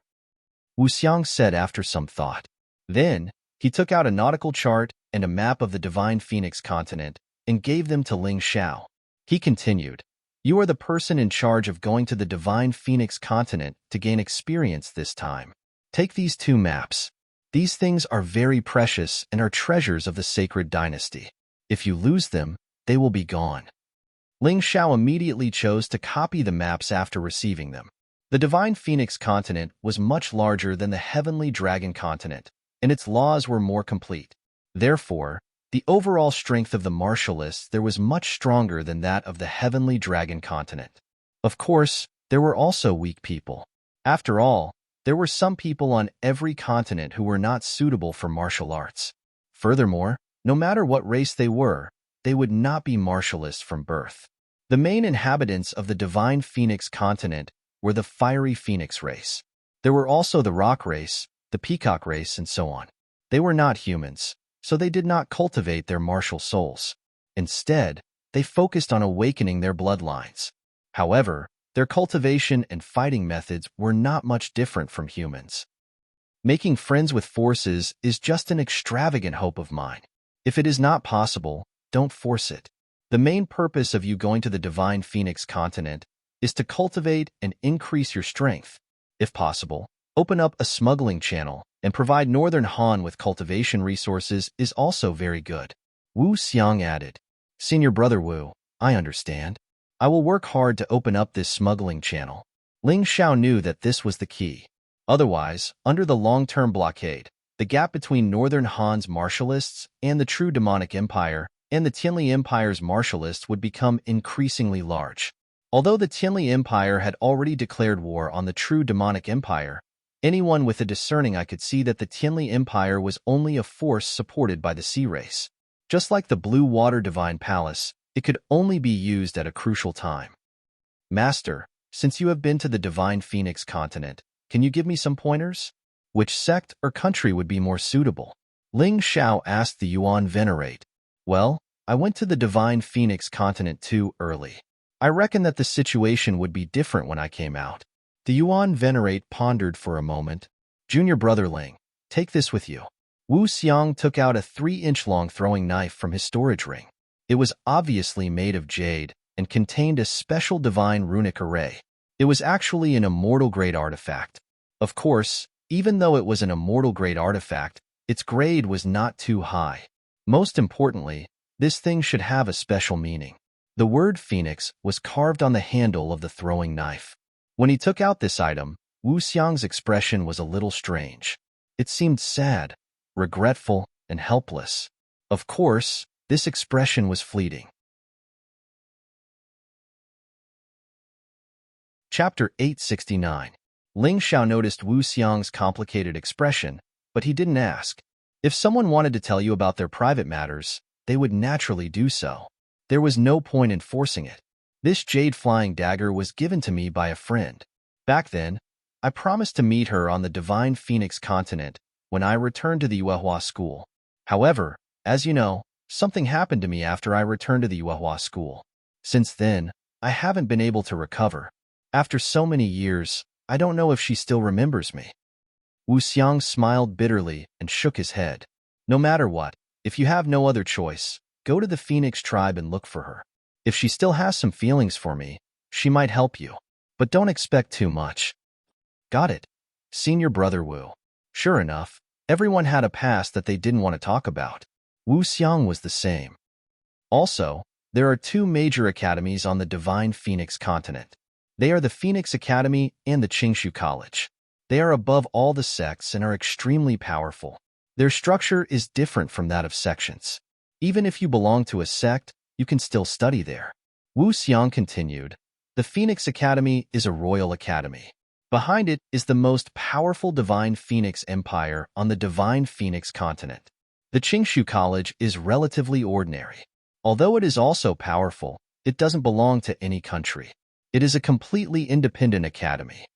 Wu Xiang said after some thought. Then, he took out a nautical chart and a map of the Divine Phoenix continent and gave them to Ling Xiao. He continued, "You are the person in charge of going to the Divine Phoenix continent to gain experience this time. Take these two maps. These things are very precious and are treasures of the sacred dynasty. If you lose them, they will be gone." Ling Xiao immediately chose to copy the maps after receiving them. The Divine Phoenix continent was much larger than the Heavenly Dragon continent, and its laws were more complete. Therefore, the overall strength of the martialists there was much stronger than that of the Heavenly Dragon continent. Of course, there were also weak people. After all, there were some people on every continent who were not suitable for martial arts. Furthermore, no matter what race they would not be martialists from birth. The main inhabitants of the Divine Phoenix continent were the Fiery Phoenix race. There were also the Rock race, the Peacock race, and so on. They were not humans, so they did not cultivate their martial souls. Instead, they focused on awakening their bloodlines. However, their cultivation and fighting methods were not much different from humans. Making friends with forces is just an extravagant hope of mine. If it is not possible, don't force it. The main purpose of you going to the Divine Phoenix continent is to cultivate and increase your strength. If possible, open up a smuggling channel and provide Northern Han with cultivation resources is also very good. Wu Xiang added, "Senior brother Wu, I understand. I will work hard to open up this smuggling channel." Ling Xiao knew that this was the key. Otherwise, under the long-term blockade, the gap between Northern Han's martialists and the true demonic empire and the Tianli Empire's martialists would become increasingly large. Although the Tianli Empire had already declared war on the true demonic empire, anyone with a discerning eye could see that the Tianli Empire was only a force supported by the Sea race. Just like the Blue Water Divine Palace, it could only be used at a crucial time. "Master, since you have been to the Divine Phoenix continent, can you give me some pointers? Which sect or country would be more suitable?" Ling Xiao asked the Yuan Venerate. "Well, I went to the Divine Phoenix continent too early. I reckon that the situation would be different when I came out." The Yuan Venerate pondered for a moment. "Junior brother Ling, take this with you." Wu Xiang took out a 3-inch-long throwing knife from his storage ring. It was obviously made of jade and contained a special divine runic array. It was actually an immortal-grade artifact. Of course, even though it was an immortal-grade artifact, its grade was not too high. Most importantly, this thing should have a special meaning. The word Phoenix was carved on the handle of the throwing knife. When he took out this item, Wu Xiang's expression was a little strange. It seemed sad, regretful, and helpless. Of course, this expression was fleeting. Chapter 869. Ling Xiao noticed Wu Xiang's complicated expression, but he didn't ask. If someone wanted to tell you about their private matters, they would naturally do so. There was no point in forcing it. This jade flying dagger was given to me by a friend. Back then, I promised to meet her on the Divine Phoenix continent when I returned to the Yuehua school. However, as you know, something happened to me after I returned to the Yuehua school. Since then, I haven't been able to recover. After so many years, I don't know if she still remembers me. Wu Xiang smiled bitterly and shook his head. No matter what, if you have no other choice, go to the Phoenix tribe and look for her. If she still has some feelings for me, she might help you. But don't expect too much. Got it. Senior Brother Wu. Sure enough, everyone had a past that they didn't want to talk about. Wu Xiang was the same. Also, there are two major academies on the Divine Phoenix continent. They are the Phoenix Academy and the Qingshu College. They are above all the sects and are extremely powerful. Their structure is different from that of sections. Even if you belong to a sect, you can still study there. Wu Xiang continued, the Phoenix Academy is a royal academy. Behind it is the most powerful Divine Phoenix Empire on the Divine Phoenix continent. The Qingshu College is relatively ordinary. Although it is also powerful, it doesn't belong to any country. It is a completely independent academy.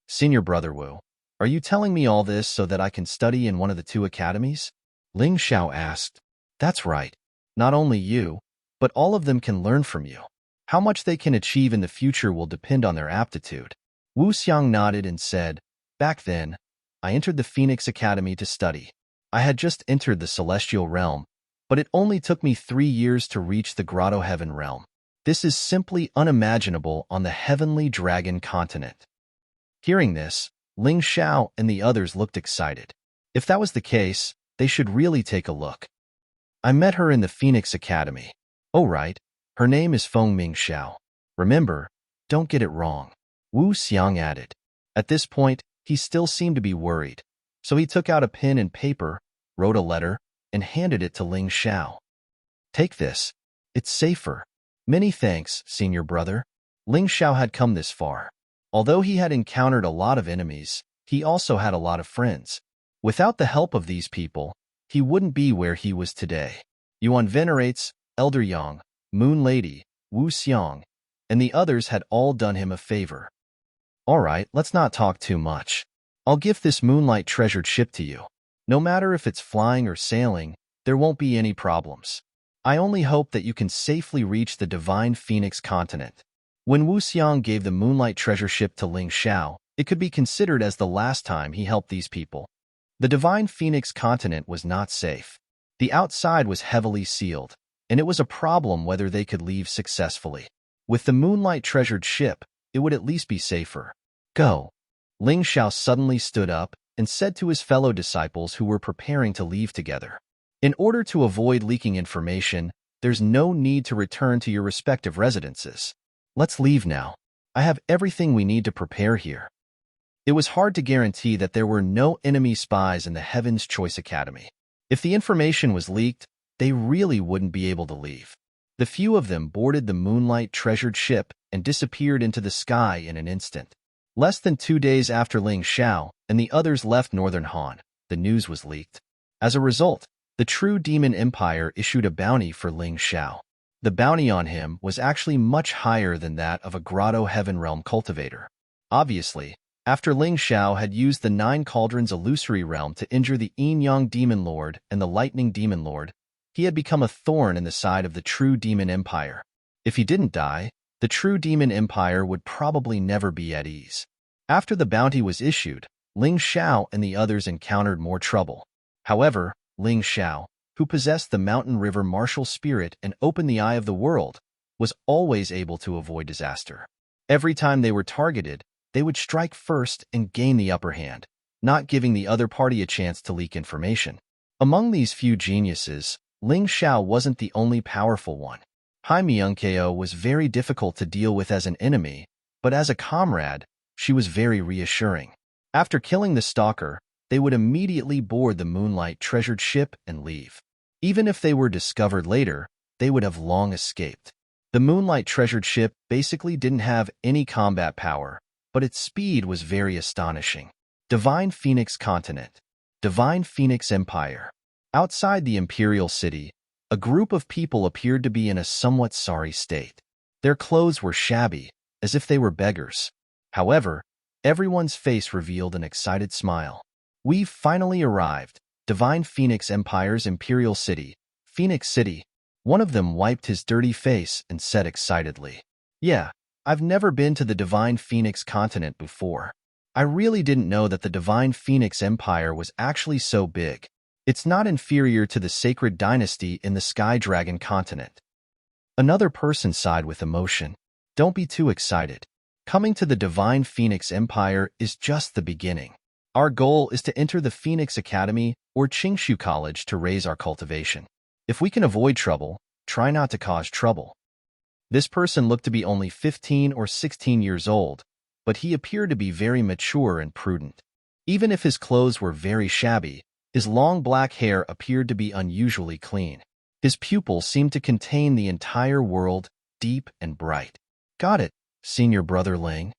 Senior Brother Wu, are you telling me all this so that I can study in one of the two academies? Ling Xiao asked. That's right. Not only you, but all of them can learn from you. How much they can achieve in the future will depend on their aptitude. Wu Xiang nodded and said, back then, I entered the Phoenix Academy to study. I had just entered the Celestial Realm, but it only took me 3 years to reach the Grotto Heaven Realm. This is simply unimaginable on the Heavenly Dragon continent. Hearing this, Ling Xiao and the others looked excited. If that was the case, they should really take a look. I met her in the Phoenix Academy. Oh right, her name is Feng Ming Xiao. Remember, don't get it wrong. Wu Xiang added. At this point, he still seemed to be worried, so he took out a pen and paper, wrote a letter, and handed it to Ling Xiao. Take this. It's safer. Many thanks, Senior Brother. Ling Xiao had come this far. Although he had encountered a lot of enemies, he also had a lot of friends. Without the help of these people, he wouldn't be where he was today. Yuan venerates, Elder Yang, Moon Lady, Wu Xiang, and the others had all done him a favor. Alright, let's not talk too much. I'll give this moonlight treasured ship to you. No matter if it's flying or sailing, there won't be any problems. I only hope that you can safely reach the Divine Phoenix continent. When Wu Xiang gave the moonlight treasure ship to Ling Xiao, it could be considered as the last time he helped these people. The Divine Phoenix continent was not safe. The outside was heavily sealed, and it was a problem whether they could leave successfully. With the moonlight treasured ship, it would at least be safer. Go. Ling Xiao suddenly stood up and said to his fellow disciples who were preparing to leave together. In order to avoid leaking information, there's no need to return to your respective residences. Let's leave now. I have everything we need to prepare here. It was hard to guarantee that there were no enemy spies in the Heaven's Choice Academy. If the information was leaked, they really wouldn't be able to leave. The few of them boarded the moonlight treasured ship and disappeared into the sky in an instant. Less than 2 days after Ling Xiao and the others left Northern Han, the news was leaked. As a result, the True Demon Empire issued a bounty for Ling Xiao. The bounty on him was actually much higher than that of a Grotto Heaven Realm cultivator. Obviously, after Ling Xiao had used the 9 Cauldrons illusory realm to injure the Yin-Yang Demon Lord and the Lightning Demon Lord, he had become a thorn in the side of the True Demon Empire. If he didn't die, the True Demon Empire would probably never be at ease. After the bounty was issued, Ling Xiao and the others encountered more trouble. However, Ling Xiao, who possessed the Mountain River martial spirit and opened the eye of the world, was always able to avoid disaster. Every time they were targeted, they would strike first and gain the upper hand, not giving the other party a chance to leak information. Among these few geniuses, Ling Xiao wasn't the only powerful one. Hai Miunkeo was very difficult to deal with as an enemy, but as a comrade, she was very reassuring. After killing the stalker, they would immediately board the moonlight treasured ship and leave. Even if they were discovered later, they would have long escaped. The moonlight treasured ship basically didn't have any combat power, but its speed was very astonishing. Divine Phoenix Continent. Divine Phoenix Empire. Outside the Imperial City, a group of people appeared to be in a somewhat sorry state. Their clothes were shabby, as if they were beggars. However, everyone's face revealed an excited smile. We've finally arrived. Divine Phoenix Empire's Imperial City, Phoenix City. One of them wiped his dirty face and said excitedly, "Yeah, I've never been to the Divine Phoenix continent before. I really didn't know that the Divine Phoenix Empire was actually so big. It's not inferior to the Sacred Dynasty in the Sky Dragon continent." Another person sighed with emotion. "Don't be too excited. Coming to the Divine Phoenix Empire is just the beginning. Our goal is to enter the Phoenix Academy or Qingshu College to raise our cultivation. If we can avoid trouble, try not to cause trouble." This person looked to be only 15 or 16 years old, but he appeared to be very mature and prudent. Even if his clothes were very shabby, his long black hair appeared to be unusually clean. His pupils seemed to contain the entire world, deep and bright. "Got it, Senior Brother Ling."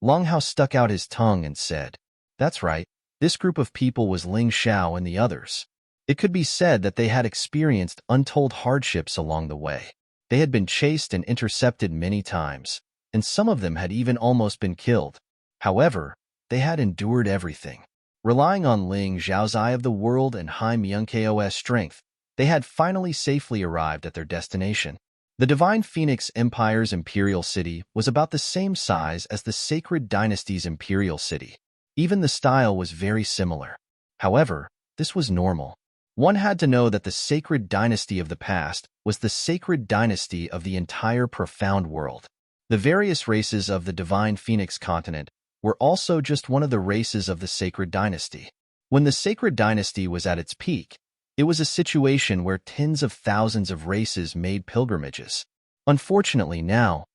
Long Hao stuck out his tongue and said, "That's right, this group of people was Ling Xiao and the others." It could be said that they had experienced untold hardships along the way. They had been chased and intercepted many times, and some of them had even almost been killed. However, they had endured everything. Relying on Ling Xiao's Eye of the World and Hai Myungko's strength, they had finally safely arrived at their destination. The Divine Phoenix Empire's Imperial City was about the same size as the Sacred Dynasty's Imperial City. Even the style was very similar. However, this was normal. One had to know that the Sacred Dynasty of the past was the Sacred Dynasty of the entire profound world. The various races of the Divine Phoenix continent were also just one of the races of the Sacred Dynasty. When the Sacred Dynasty was at its peak, it was a situation where tens of thousands of races made pilgrimages. Unfortunately now,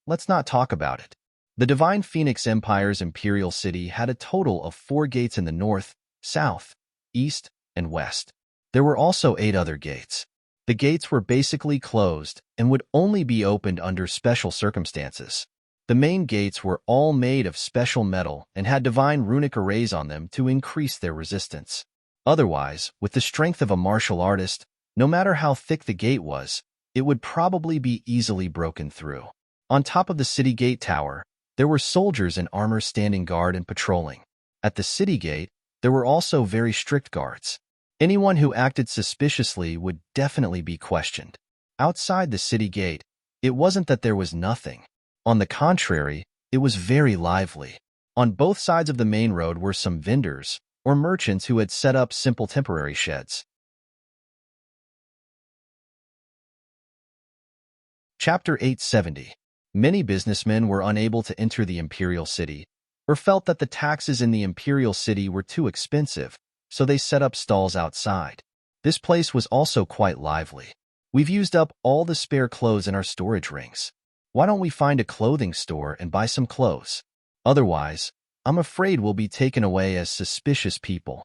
let's not talk about it. The Divine Phoenix Empire's Imperial City had a total of 4 gates in the north, south, east, and west. There were also 8 other gates. The gates were basically closed and would only be opened under special circumstances. The main gates were all made of special metal and had divine runic arrays on them to increase their resistance. Otherwise, with the strength of a martial artist, no matter how thick the gate was, it would probably be easily broken through. On top of the city gate tower, there were soldiers in armor standing guard and patrolling. At the city gate, there were also very strict guards. Anyone who acted suspiciously would definitely be questioned. Outside the city gate, it wasn't that there was nothing. On the contrary, it was very lively. On both sides of the main road were some vendors or merchants who had set up simple temporary sheds. Chapter 870. Many businessmen were unable to enter the Imperial City, or felt that the taxes in the Imperial City were too expensive, so they set up stalls outside. This place was also quite lively. "We've used up all the spare clothes in our storage rings. Why don't we find a clothing store and buy some clothes? Otherwise, I'm afraid we'll be taken away as suspicious people,"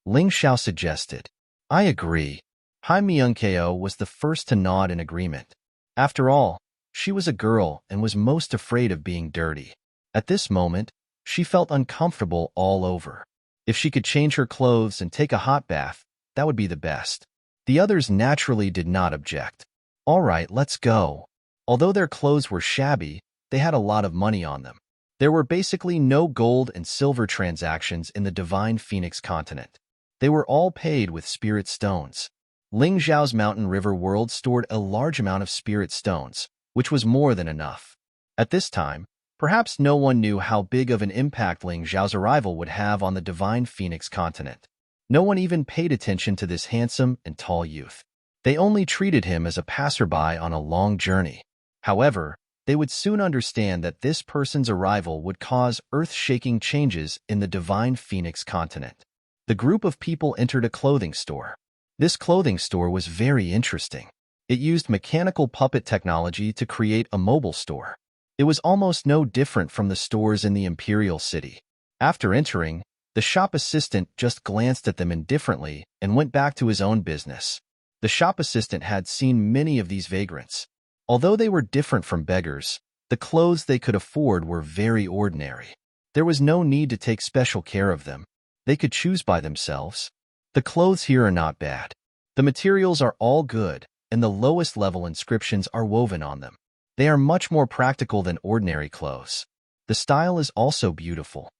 Ling Xiao suggested. "I agree." Hai Myungko was the first to nod in agreement. After all, she was a girl and was most afraid of being dirty. At this moment, she felt uncomfortable all over. If she could change her clothes and take a hot bath, that would be the best. The others naturally did not object. "All right, let's go." Although their clothes were shabby, they had a lot of money on them. There were basically no gold and silver transactions in the Divine Phoenix continent. They were all paid with spirit stones. Ling Xiao's mountain river world stored a large amount of spirit stones, which was more than enough. At this time, perhaps no one knew how big of an impact Ling Xiao's arrival would have on the Divine Phoenix continent. No one even paid attention to this handsome and tall youth. They only treated him as a passerby on a long journey. However, they would soon understand that this person's arrival would cause earth-shaking changes in the Divine Phoenix continent. The group of people entered a clothing store. This clothing store was very interesting. It used mechanical puppet technology to create a mobile store. It was almost no different from the stores in the Imperial City. After entering, the shop assistant just glanced at them indifferently and went back to his own business. The shop assistant had seen many of these vagrants. Although they were different from beggars, the clothes they could afford were very ordinary. There was no need to take special care of them. They could choose by themselves. The clothes here are not bad. The materials are all good, and the lowest level inscriptions are woven on them. They are much more practical than ordinary clothes. The style is also beautiful.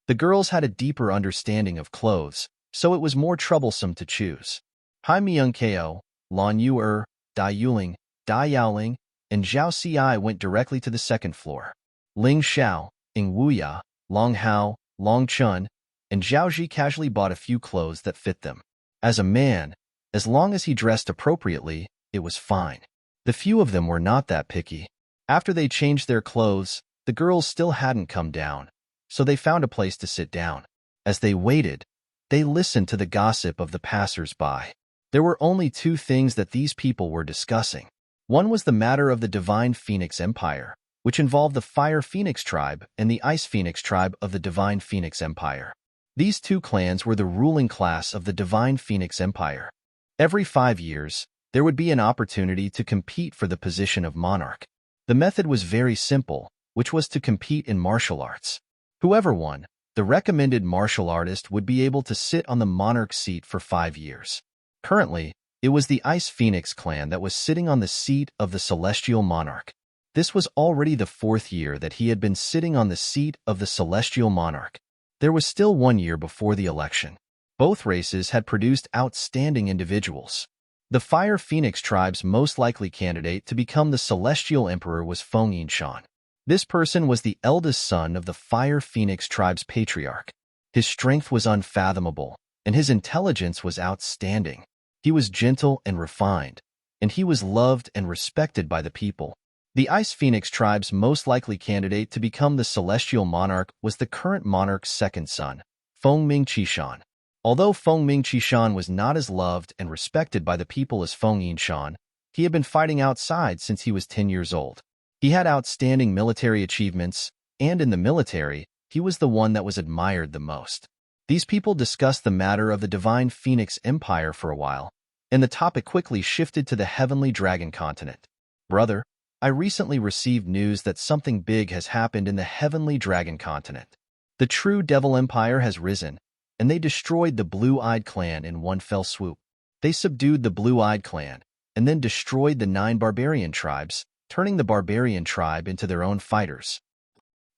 The girls had a deeper understanding of clothes, so it was more troublesome to choose. Hai Myung-ko, Lan Yu-er, Dai Yuling, Dai Yaoling, and Zhao Xi went directly to the second floor. Ling Xiao, Ing Wuya, Long Hao, Long Chun, and Zhao Ji casually bought a few clothes that fit them. As a man, as long as he dressed appropriately, it was fine. The few of them were not that picky. After they changed their clothes, the girls still hadn't come down, so they found a place to sit down. As they waited, they listened to the gossip of the passers-by. There were only two things that these people were discussing. One was the matter of the Divine Phoenix Empire, which involved the Fire Phoenix tribe and the Ice Phoenix tribe of the Divine Phoenix Empire. These two clans were the ruling class of the Divine Phoenix Empire. Every 5 years, there would be an opportunity to compete for the position of monarch. The method was very simple, which was to compete in martial arts. Whoever won, the recommended martial artist would be able to sit on the monarch seat for 5 years. Currently, it was the Ice Phoenix clan that was sitting on the seat of the celestial monarch. This was already the 4th year that he had been sitting on the seat of the celestial monarch. There was still 1 year before the election. Both races had produced outstanding individuals. The Fire Phoenix tribe's most likely candidate to become the celestial emperor was Feng Yinshan. This person was the eldest son of the Fire Phoenix tribe's patriarch. His strength was unfathomable, and his intelligence was outstanding. He was gentle and refined, and he was loved and respected by the people. The Ice Phoenix tribe's most likely candidate to become the celestial monarch was the current monarch's second son, Feng Ming-Qishan. Although Feng Ming-Qishan was not as loved and respected by the people as Feng Yinshan, he had been fighting outside since he was 10 years old. He had outstanding military achievements, and in the military, he was the one that was admired the most. These people discussed the matter of the Divine Phoenix Empire for a while, and the topic quickly shifted to the Heavenly Dragon continent. Brother, I recently received news that something big has happened in the Heavenly Dragon continent. The true Devil Empire has risen, and they destroyed the Blue-Eyed Clan in one fell swoop. They subdued the Blue-Eyed Clan, and then destroyed the 9 barbarian tribes, turning the barbarian tribe into their own fighters.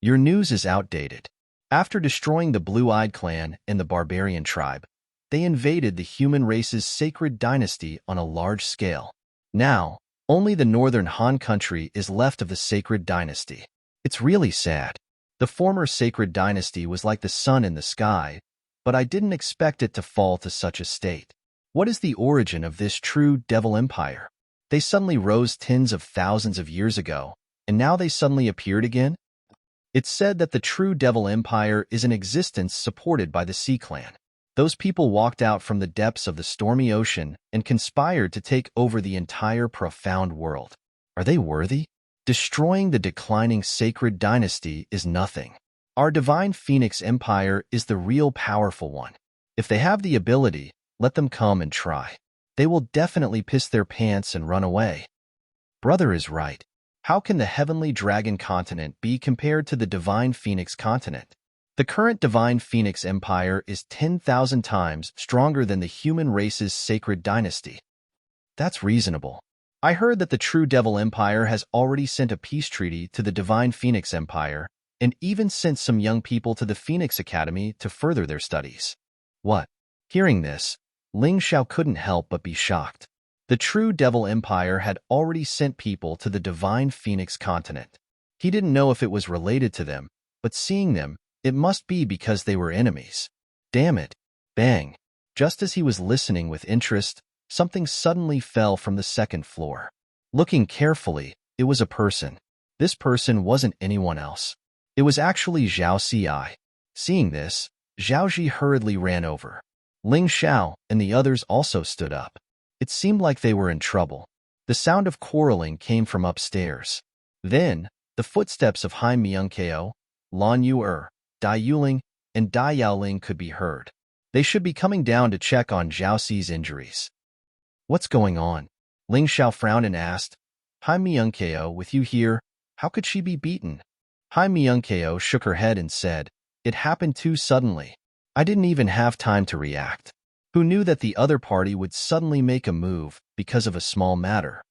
Your news is outdated. After destroying the Blue-Eyed Clan and the barbarian tribe, they invaded the human race's sacred dynasty on a large scale. Now, only the northern Han country is left of the sacred dynasty. It's really sad. The former sacred dynasty was like the sun in the sky, but I didn't expect it to fall to such a state. What is the origin of this true Devil Empire? They suddenly rose tens of thousands of years ago, and now they suddenly appeared again? It's said that the true Devil Empire is an existence supported by the Sea Clan. Those people walked out from the depths of the stormy ocean and conspired to take over the entire profound world. Are they worthy? Destroying the declining sacred dynasty is nothing. Our Divine Phoenix Empire is the real powerful one. If they have the ability, let them come and try. They will definitely piss their pants and run away. Brother is right. How can the Heavenly Dragon continent be compared to the Divine Phoenix continent? The current Divine Phoenix Empire is 10,000 times stronger than the human race's sacred dynasty. That's reasonable. I heard that the true Devil Empire has already sent a peace treaty to the Divine Phoenix Empire, and even sent some young people to the Phoenix Academy to further their studies. What? Hearing this, Ling Xiao couldn't help but be shocked. The true Devil Empire had already sent people to the Divine Phoenix continent. He didn't know if it was related to them, but seeing them, it must be because they were enemies. Damn it. Bang. Just as he was listening with interest, something suddenly fell from the second floor. Looking carefully, it was a person. This person wasn't anyone else. It was actually Zhao Xi. Seeing this, Zhao Ji hurriedly ran over. Ling Xiao and the others also stood up. It seemed like they were in trouble. The sound of quarreling came from upstairs. Then, the footsteps of Hai Myung-ko, Lan Yu-er, Dai Yuling, and Dai Yaoling could be heard. They should be coming down to check on Zhao Xi's injuries. What's going on? Ling Xiao frowned and asked. Hai Myung-ko, with you here, how could she be beaten? Hai Myung-ko shook her head and said, It happened too suddenly. I didn't even have time to react. Who knew that the other party would suddenly make a move because of a small matter?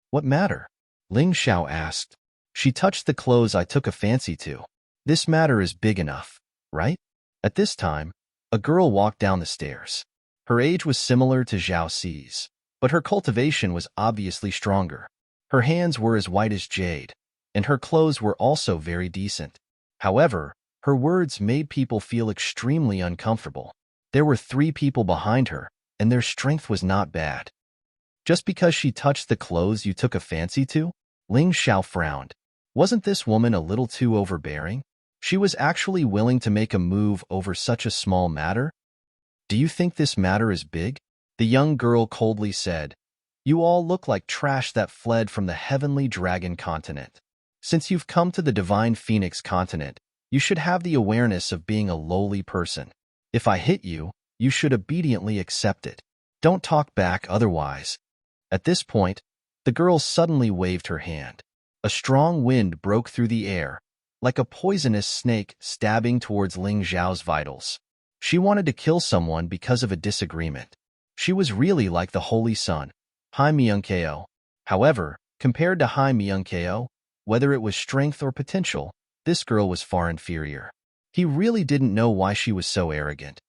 What matter? Ling Xiao asked. She touched the clothes I took a fancy to. This matter is big enough, right? At this time, A girl walked down the stairs. Her age was similar to Zhao Xi's, but her cultivation was obviously stronger. Her hands were as white as jade, and her clothes were also very decent. However, her words made people feel extremely uncomfortable. There were 3 people behind her, and their strength was not bad. Just because she touched the clothes you took a fancy to? Ling Xiao frowned. Wasn't this woman a little too overbearing? She was actually willing to make a move over such a small matter? Do you think this matter is big? The young girl coldly said. You all look like trash that fled from the heavenly dragon continent. Since you've come to the divine phoenix continent, you should have the awareness of being a lowly person. If I hit you, you should obediently accept it. Don't talk back otherwise. At this point, the girl suddenly waved her hand. A strong wind broke through the air, like a poisonous snake stabbing towards Ling Xiao's vitals. She wanted to kill someone because of a disagreement. She was really like the Holy Sun, Hai Myung-ko. However, compared to Hai Myung-ko, whether it was strength or potential, this girl was far inferior. He really didn't know why she was so arrogant.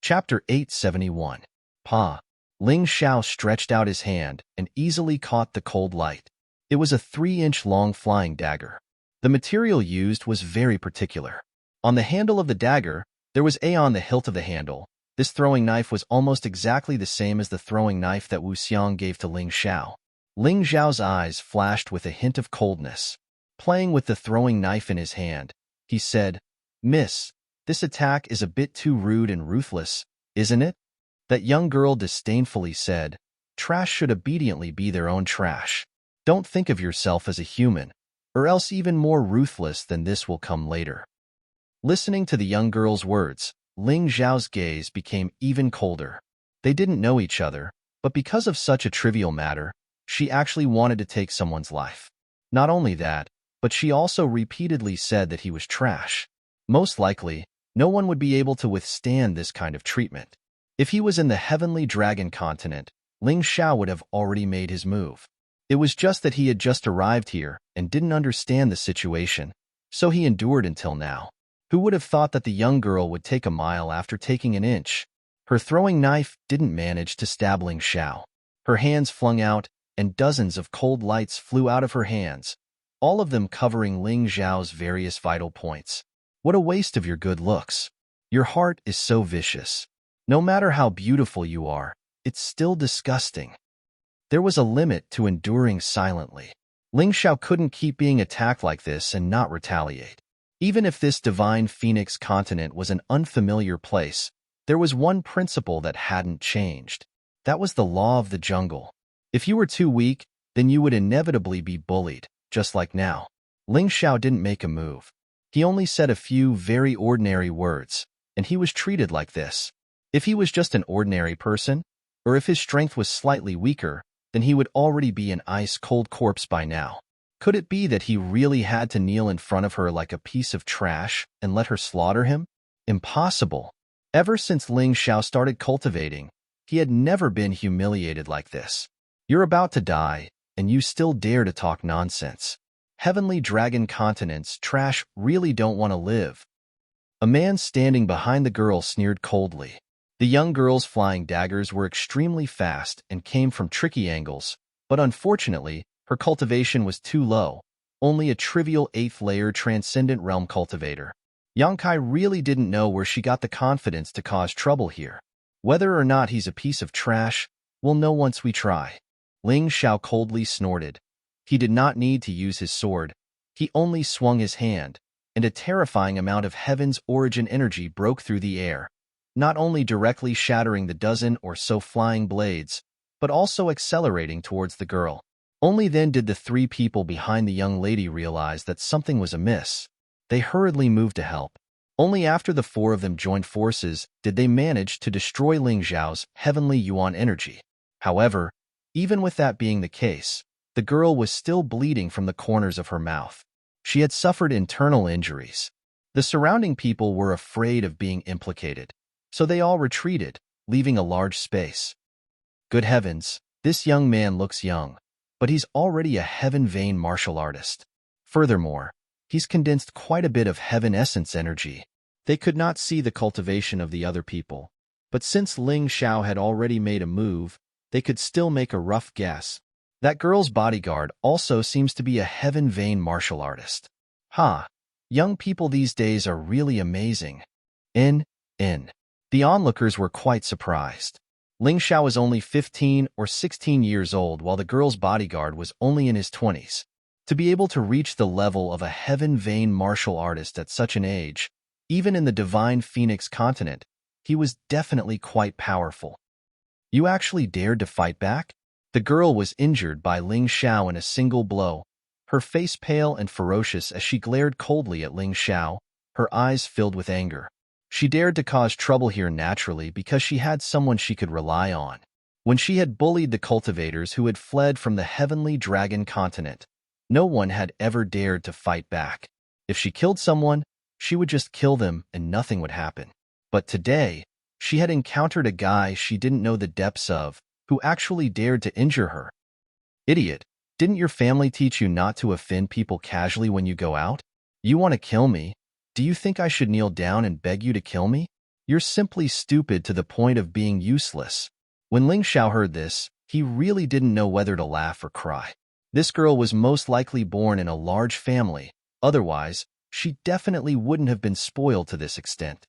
Chapter 871. Pa. Ling Xiao stretched out his hand and easily caught the cold light. It was a 3-inch-long flying dagger. The material used was very particular. On the handle of the dagger, there was A on the hilt of the handle. This throwing knife was almost exactly the same as the throwing knife that Wu Xiang gave to Ling Xiao. Ling Xiao's eyes flashed with a hint of coldness. Playing with the throwing knife in his hand, he said, Miss, this attack is a bit too rude and ruthless, isn't it? That young girl disdainfully said, Trash should obediently be their own trash. Don't think of yourself as a human, or else even more ruthless than this will come later. Listening to the young girl's words, Ling Xiao's gaze became even colder. They didn't know each other, but because of such a trivial matter, she actually wanted to take someone's life. Not only that, but she also repeatedly said that he was trash. Most likely, no one would be able to withstand this kind of treatment. If he was in the heavenly dragon continent, Ling Xiao would have already made his move. It was just that he had just arrived here and didn't understand the situation, so he endured until now. Who would have thought that the young girl would take a mile after taking an inch? Her throwing knife didn't manage to stab Ling Xiao. Her hands flung out, and dozens of cold lights flew out of her hands, all of them covering Ling Xiao's various vital points. What a waste of your good looks. Your heart is so vicious. No matter how beautiful you are, it's still disgusting. There was a limit to enduring silently. Ling Xiao couldn't keep being attacked like this and not retaliate. Even if this divine phoenix continent was an unfamiliar place, there was one principle that hadn't changed. That was the law of the jungle. If you were too weak, then you would inevitably be bullied, just like now. Ling Xiao didn't make a move. He only said a few very ordinary words, and he was treated like this. If he was just an ordinary person, or if his strength was slightly weaker, then he would already be an ice-cold corpse by now. Could it be that he really had to kneel in front of her like a piece of trash and let her slaughter him? Impossible. Ever since Ling Xiao started cultivating, he had never been humiliated like this. You're about to die, and you still dare to talk nonsense. Heavenly dragon continents trash really don't want to live. A man standing behind the girl sneered coldly. The young girl's flying daggers were extremely fast and came from tricky angles, but unfortunately, her cultivation was too low, only a trivial 8th-layer transcendent realm cultivator. Yang Kai really didn't know where she got the confidence to cause trouble here. Whether or not he's a piece of trash, we'll know once we try. Ling Xiao coldly snorted. He did not need to use his sword. He only swung his hand, and a terrifying amount of heaven's origin energy broke through the air, not only directly shattering the dozen or so flying blades, but also accelerating towards the girl. Only then did the 3 people behind the young lady realize that something was amiss. They hurriedly moved to help. Only after the 4 of them joined forces did they manage to destroy Ling Xiao's heavenly yuan energy. However, even with that being the case, the girl was still bleeding from the corners of her mouth. She had suffered internal injuries. The surrounding people were afraid of being implicated, so they all retreated, leaving a large space. Good heavens, this young man looks young, but he's already a heaven-vain martial artist. Furthermore, He's condensed quite a bit of heaven essence energy. They could not see the cultivation of the other people, but since Ling Xiao had already made a move, they could still make a rough guess. That girl's bodyguard also seems to be a heaven-vein martial artist. Ha! Young people these days are really amazing. In. The onlookers were quite surprised. Ling Xiao was only 15 or 16 years old, while the girl's bodyguard was only in his 20s. To be able to reach the level of a heaven-vein martial artist at such an age, even in the divine Phoenix continent, he was definitely quite powerful. You actually dared to fight back? The girl was injured by Ling Xiao in a single blow, her face pale and ferocious as she glared coldly at Ling Xiao, her eyes filled with anger. She dared to cause trouble here naturally because she had someone she could rely on. When she had bullied the cultivators who had fled from the heavenly dragon continent, no one had ever dared to fight back. If she killed someone, she would just kill them and nothing would happen. But today, she had encountered a guy she didn't know the depths of, who actually dared to injure her. Idiot, didn't your family teach you not to offend people casually when you go out? You want to kill me? Do you think I should kneel down and beg you to kill me? You're simply stupid to the point of being useless. When Ling Xiao heard this, he really didn't know whether to laugh or cry. This girl was most likely born in a large family, otherwise, she definitely wouldn't have been spoiled to this extent.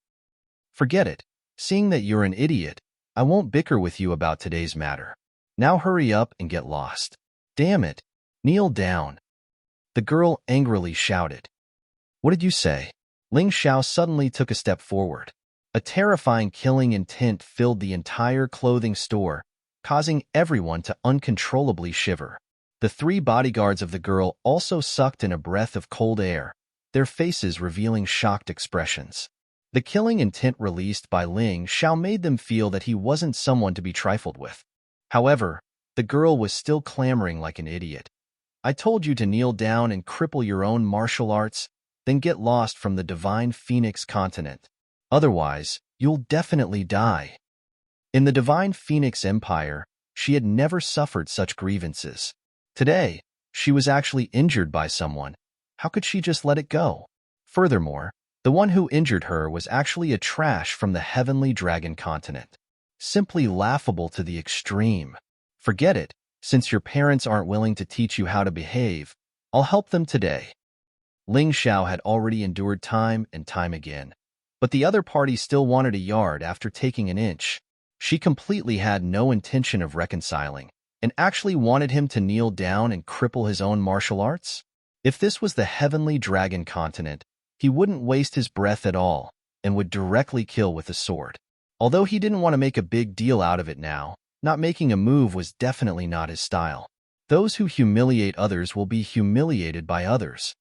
Forget it. Seeing that you're an idiot, I won't bicker with you about today's matter. Now hurry up and get lost. Damn it. Kneel down. The girl angrily shouted. What did you say? Ling Xiao suddenly took a step forward. A terrifying killing intent filled the entire clothing store, causing everyone to uncontrollably shiver. The three bodyguards of the girl also sucked in a breath of cold air, their faces revealing shocked expressions. The killing intent released by Ling Xiao made them feel that he wasn't someone to be trifled with. However, the girl was still clamoring like an idiot. I told you to kneel down and cripple your own martial arts, then get lost from the divine Phoenix continent. Otherwise, you'll definitely die. In the divine Phoenix Empire, she had never suffered such grievances. Today, she was actually injured by someone. How could she just let it go? Furthermore, the one who injured her was actually a trash from the heavenly dragon continent. Simply laughable to the extreme. Forget it, since your parents aren't willing to teach you how to behave, I'll help them today. Ling Xiao had already endured time and time again, but the other party still wanted a yard after taking an inch. She completely had no intention of reconciling, and actually wanted him to kneel down and cripple his own martial arts? If this was the heavenly dragon continent, he wouldn't waste his breath at all, and would directly kill with a sword. Although he didn't want to make a big deal out of it now, not making a move was definitely not his style. Those who humiliate others will be humiliated by others.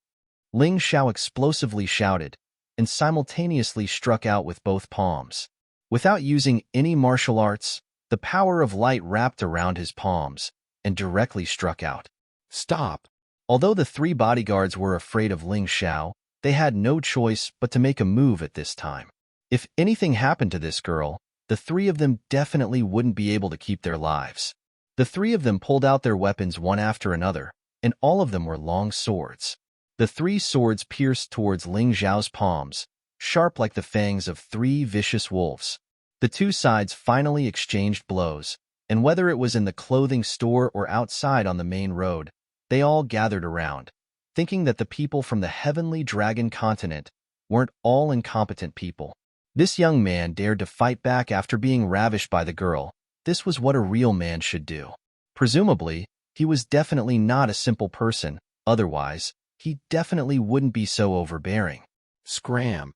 Ling Xiao explosively shouted, and simultaneously struck out with both palms. Without using any martial arts, the power of light wrapped around his palms, and directly struck out. Stop! Although the three bodyguards were afraid of Ling Xiao, they had no choice but to make a move at this time. If anything happened to this girl, the three of them definitely wouldn't be able to keep their lives. The three of them pulled out their weapons one after another, and all of them were long swords. The three swords pierced towards Ling Xiao's palms, sharp like the fangs of three vicious wolves. The two sides finally exchanged blows, and whether it was in the clothing store or outside on the main road, they all gathered around, thinking that the people from the heavenly dragon continent weren't all incompetent people. This young man dared to fight back after being ravished by the girl. This was what a real man should do. Presumably, he was definitely not a simple person, otherwise, he definitely wouldn't be so overbearing. Scram!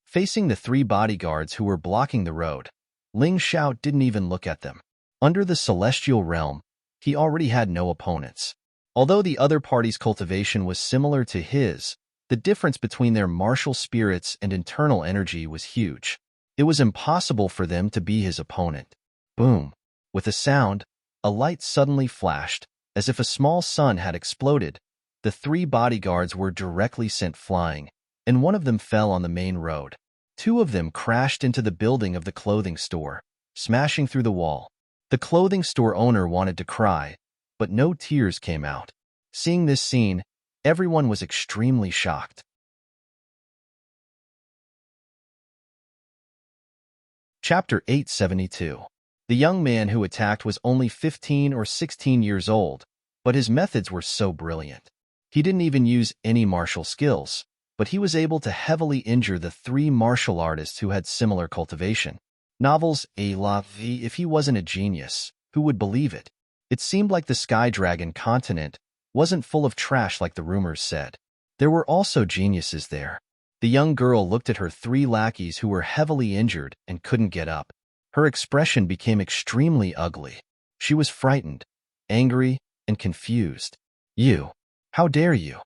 Facing the three bodyguards who were blocking the road, Ling Xiao didn't even look at them. Under the celestial realm, he already had no opponents. Although the other party's cultivation was similar to his, the difference between their martial spirits and internal energy was huge. It was impossible for them to be his opponent. Boom! With a sound, a light suddenly flashed, as if a small sun had exploded. The three bodyguards were directly sent flying, and one of them fell on the main road. Two of them crashed into the building of the clothing store, smashing through the wall. The clothing store owner wanted to cry, but no tears came out. Seeing this scene, Everyone was extremely shocked. Chapter 872. The young man who attacked was only 15 or 16 years old, but his methods were so brilliant. He didn't even use any martial skills, but he was able to heavily injure the three martial artists who had similar cultivation. Novels, if he wasn't a genius, who would believe it? It seemed like the Sky Dragon continent wasn't full of trash like the rumors said. There were also geniuses there. The young girl looked at her three lackeys who were heavily injured and couldn't get up. Her expression became extremely ugly. She was frightened, angry, and confused. "You! How dare you?"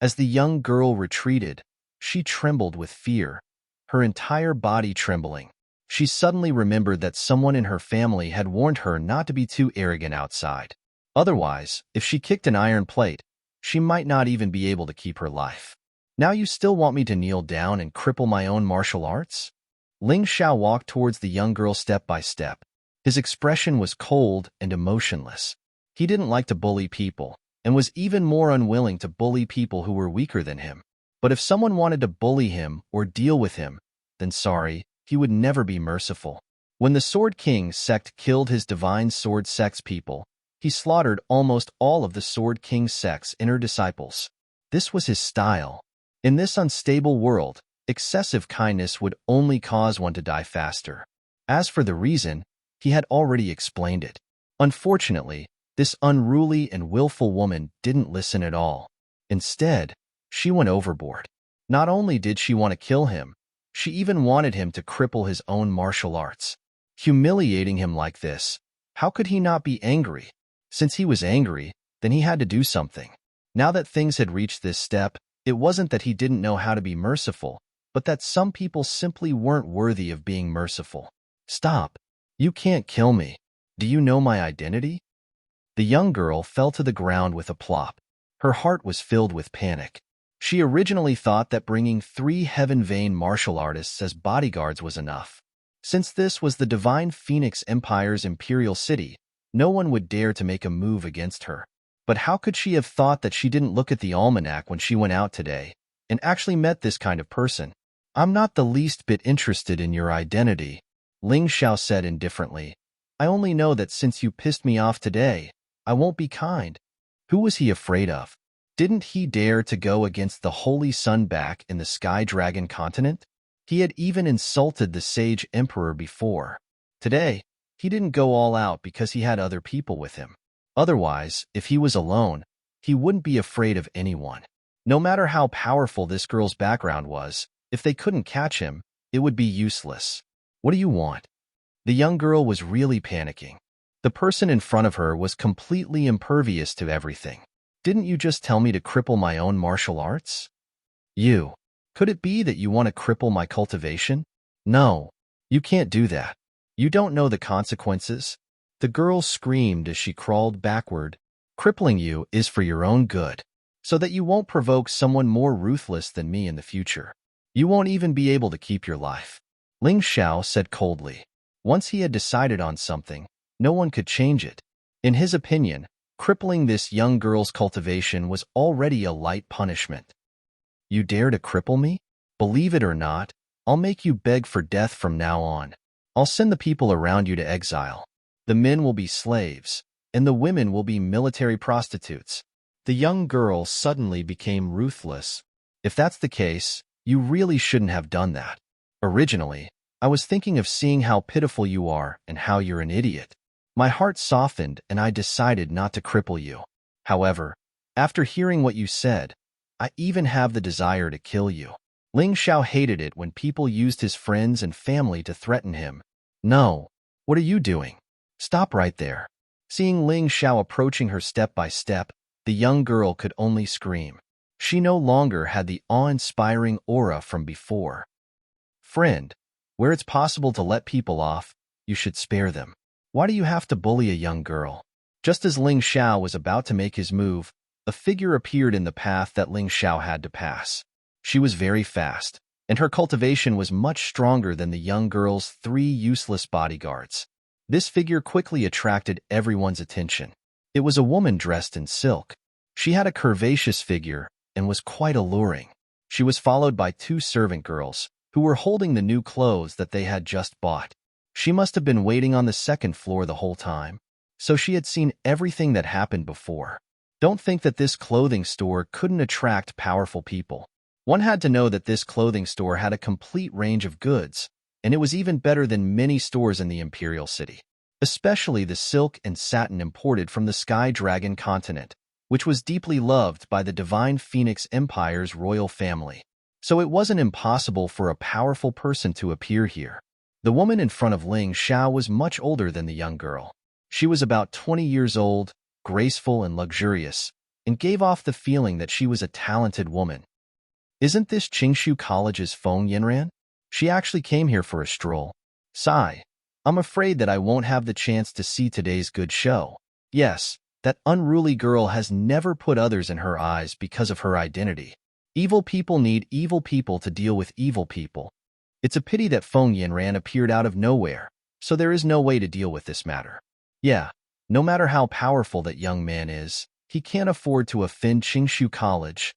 As the young girl retreated, she trembled with fear, her entire body trembling. She suddenly remembered that someone in her family had warned her not to be too arrogant outside. Otherwise, if she kicked an iron plate, she might not even be able to keep her life. "Now you still want me to kneel down and cripple my own martial arts?" Ling Xiao walked towards the young girl step by step. His expression was cold and emotionless. He didn't like to bully people, and was even more unwilling to bully people who were weaker than him. But if someone wanted to bully him or deal with him, then sorry, he would never be merciful. When the Sword King sect killed his Divine Sword sect's people, he slaughtered almost all of the Sword King sect's inner disciples. This was his style. In this unstable world, excessive kindness would only cause one to die faster. As for the reason, he had already explained it. Unfortunately, this unruly and willful woman didn't listen at all. Instead, she went overboard. Not only did she want to kill him, she even wanted him to cripple his own martial arts. Humiliating him like this, how could he not be angry? Since he was angry, then he had to do something. Now that things had reached this step, it wasn't that he didn't know how to be merciful, but that some people simply weren't worthy of being merciful. "Stop! You can't kill me. Do you know my identity?" The young girl fell to the ground with a plop. Her heart was filled with panic. She originally thought that bringing 3 Heaven Vein martial artists as bodyguards was enough. Since this was the Divine Phoenix Empire's imperial city, no one would dare to make a move against her. But how could she have thought that she didn't look at the almanac when she went out today, and actually met this kind of person? "I'm not the least bit interested in your identity," Ling Xiao said indifferently. "I only know that since you pissed me off today, I won't be kind." Who was he afraid of? Didn't he dare to go against the Holy Sun back in the Sky Dragon continent? He had even insulted the Sage Emperor before. Today, he didn't go all out because he had other people with him. Otherwise, if he was alone, he wouldn't be afraid of anyone. No matter how powerful this girl's background was, if they couldn't catch him, it would be useless. "What do you want?" The young girl was really panicking. The person in front of her was completely impervious to everything. "Didn't you just tell me to cripple my own martial arts?" "You. Could it be that you want to cripple my cultivation?" "No. You can't do that. You don't know the consequences." The girl screamed as she crawled backward. "Crippling you is for your own good, so that you won't provoke someone more ruthless than me in the future. You won't even be able to keep your life," Ling Xiao said coldly. Once he had decided on something, no one could change it. In his opinion, crippling this young girl's cultivation was already a light punishment. "You dare to cripple me? Believe it or not, I'll make you beg for death from now on. I'll send the people around you to exile. The men will be slaves, and the women will be military prostitutes." The young girl suddenly became ruthless. "If that's the case, you really shouldn't have done that. Originally, I was thinking of seeing how pitiful you are and how you're an idiot. My heart softened and I decided not to cripple you. However, after hearing what you said, I even have the desire to kill you." Ling Xiao hated it when people used his friends and family to threaten him. "No. What are you doing? Stop right there." Seeing Ling Xiao approaching her step by step, the young girl could only scream. She no longer had the awe-inspiring aura from before. "Friend, where it's possible to let people off, you should spare them. Why do you have to bully a young girl?" Just as Ling Xiao was about to make his move, a figure appeared in the path that Ling Xiao had to pass. She was very fast, and her cultivation was much stronger than the young girl's 3 useless bodyguards. This figure quickly attracted everyone's attention. It was a woman dressed in silk. She had a curvaceous figure and was quite alluring. She was followed by two servant girls, who were holding the new clothes that they had just bought. She must have been waiting on the second floor the whole time, so she had seen everything that happened before. Don't think that this clothing store couldn't attract powerful people. One had to know that this clothing store had a complete range of goods, and it was even better than many stores in the Imperial City, especially the silk and satin imported from the Sky Dragon continent, which was deeply loved by the Divine Phoenix Empire's royal family. So it wasn't impossible for a powerful person to appear here. The woman in front of Ling Xiao was much older than the young girl. She was about 20 years old, graceful and luxurious, and gave off the feeling that she was a talented woman. Isn't this Qingshu College's Feng Yinran? She actually came here for a stroll. Sigh. I'm afraid that I won't have the chance to see today's good show. Yes, that unruly girl has never put others in her eyes because of her identity. Evil people need evil people to deal with evil people. It's a pity that Feng Yinran appeared out of nowhere, so there is no way to deal with this matter. Yeah, no matter how powerful that young man is, he can't afford to offend Qingshu College.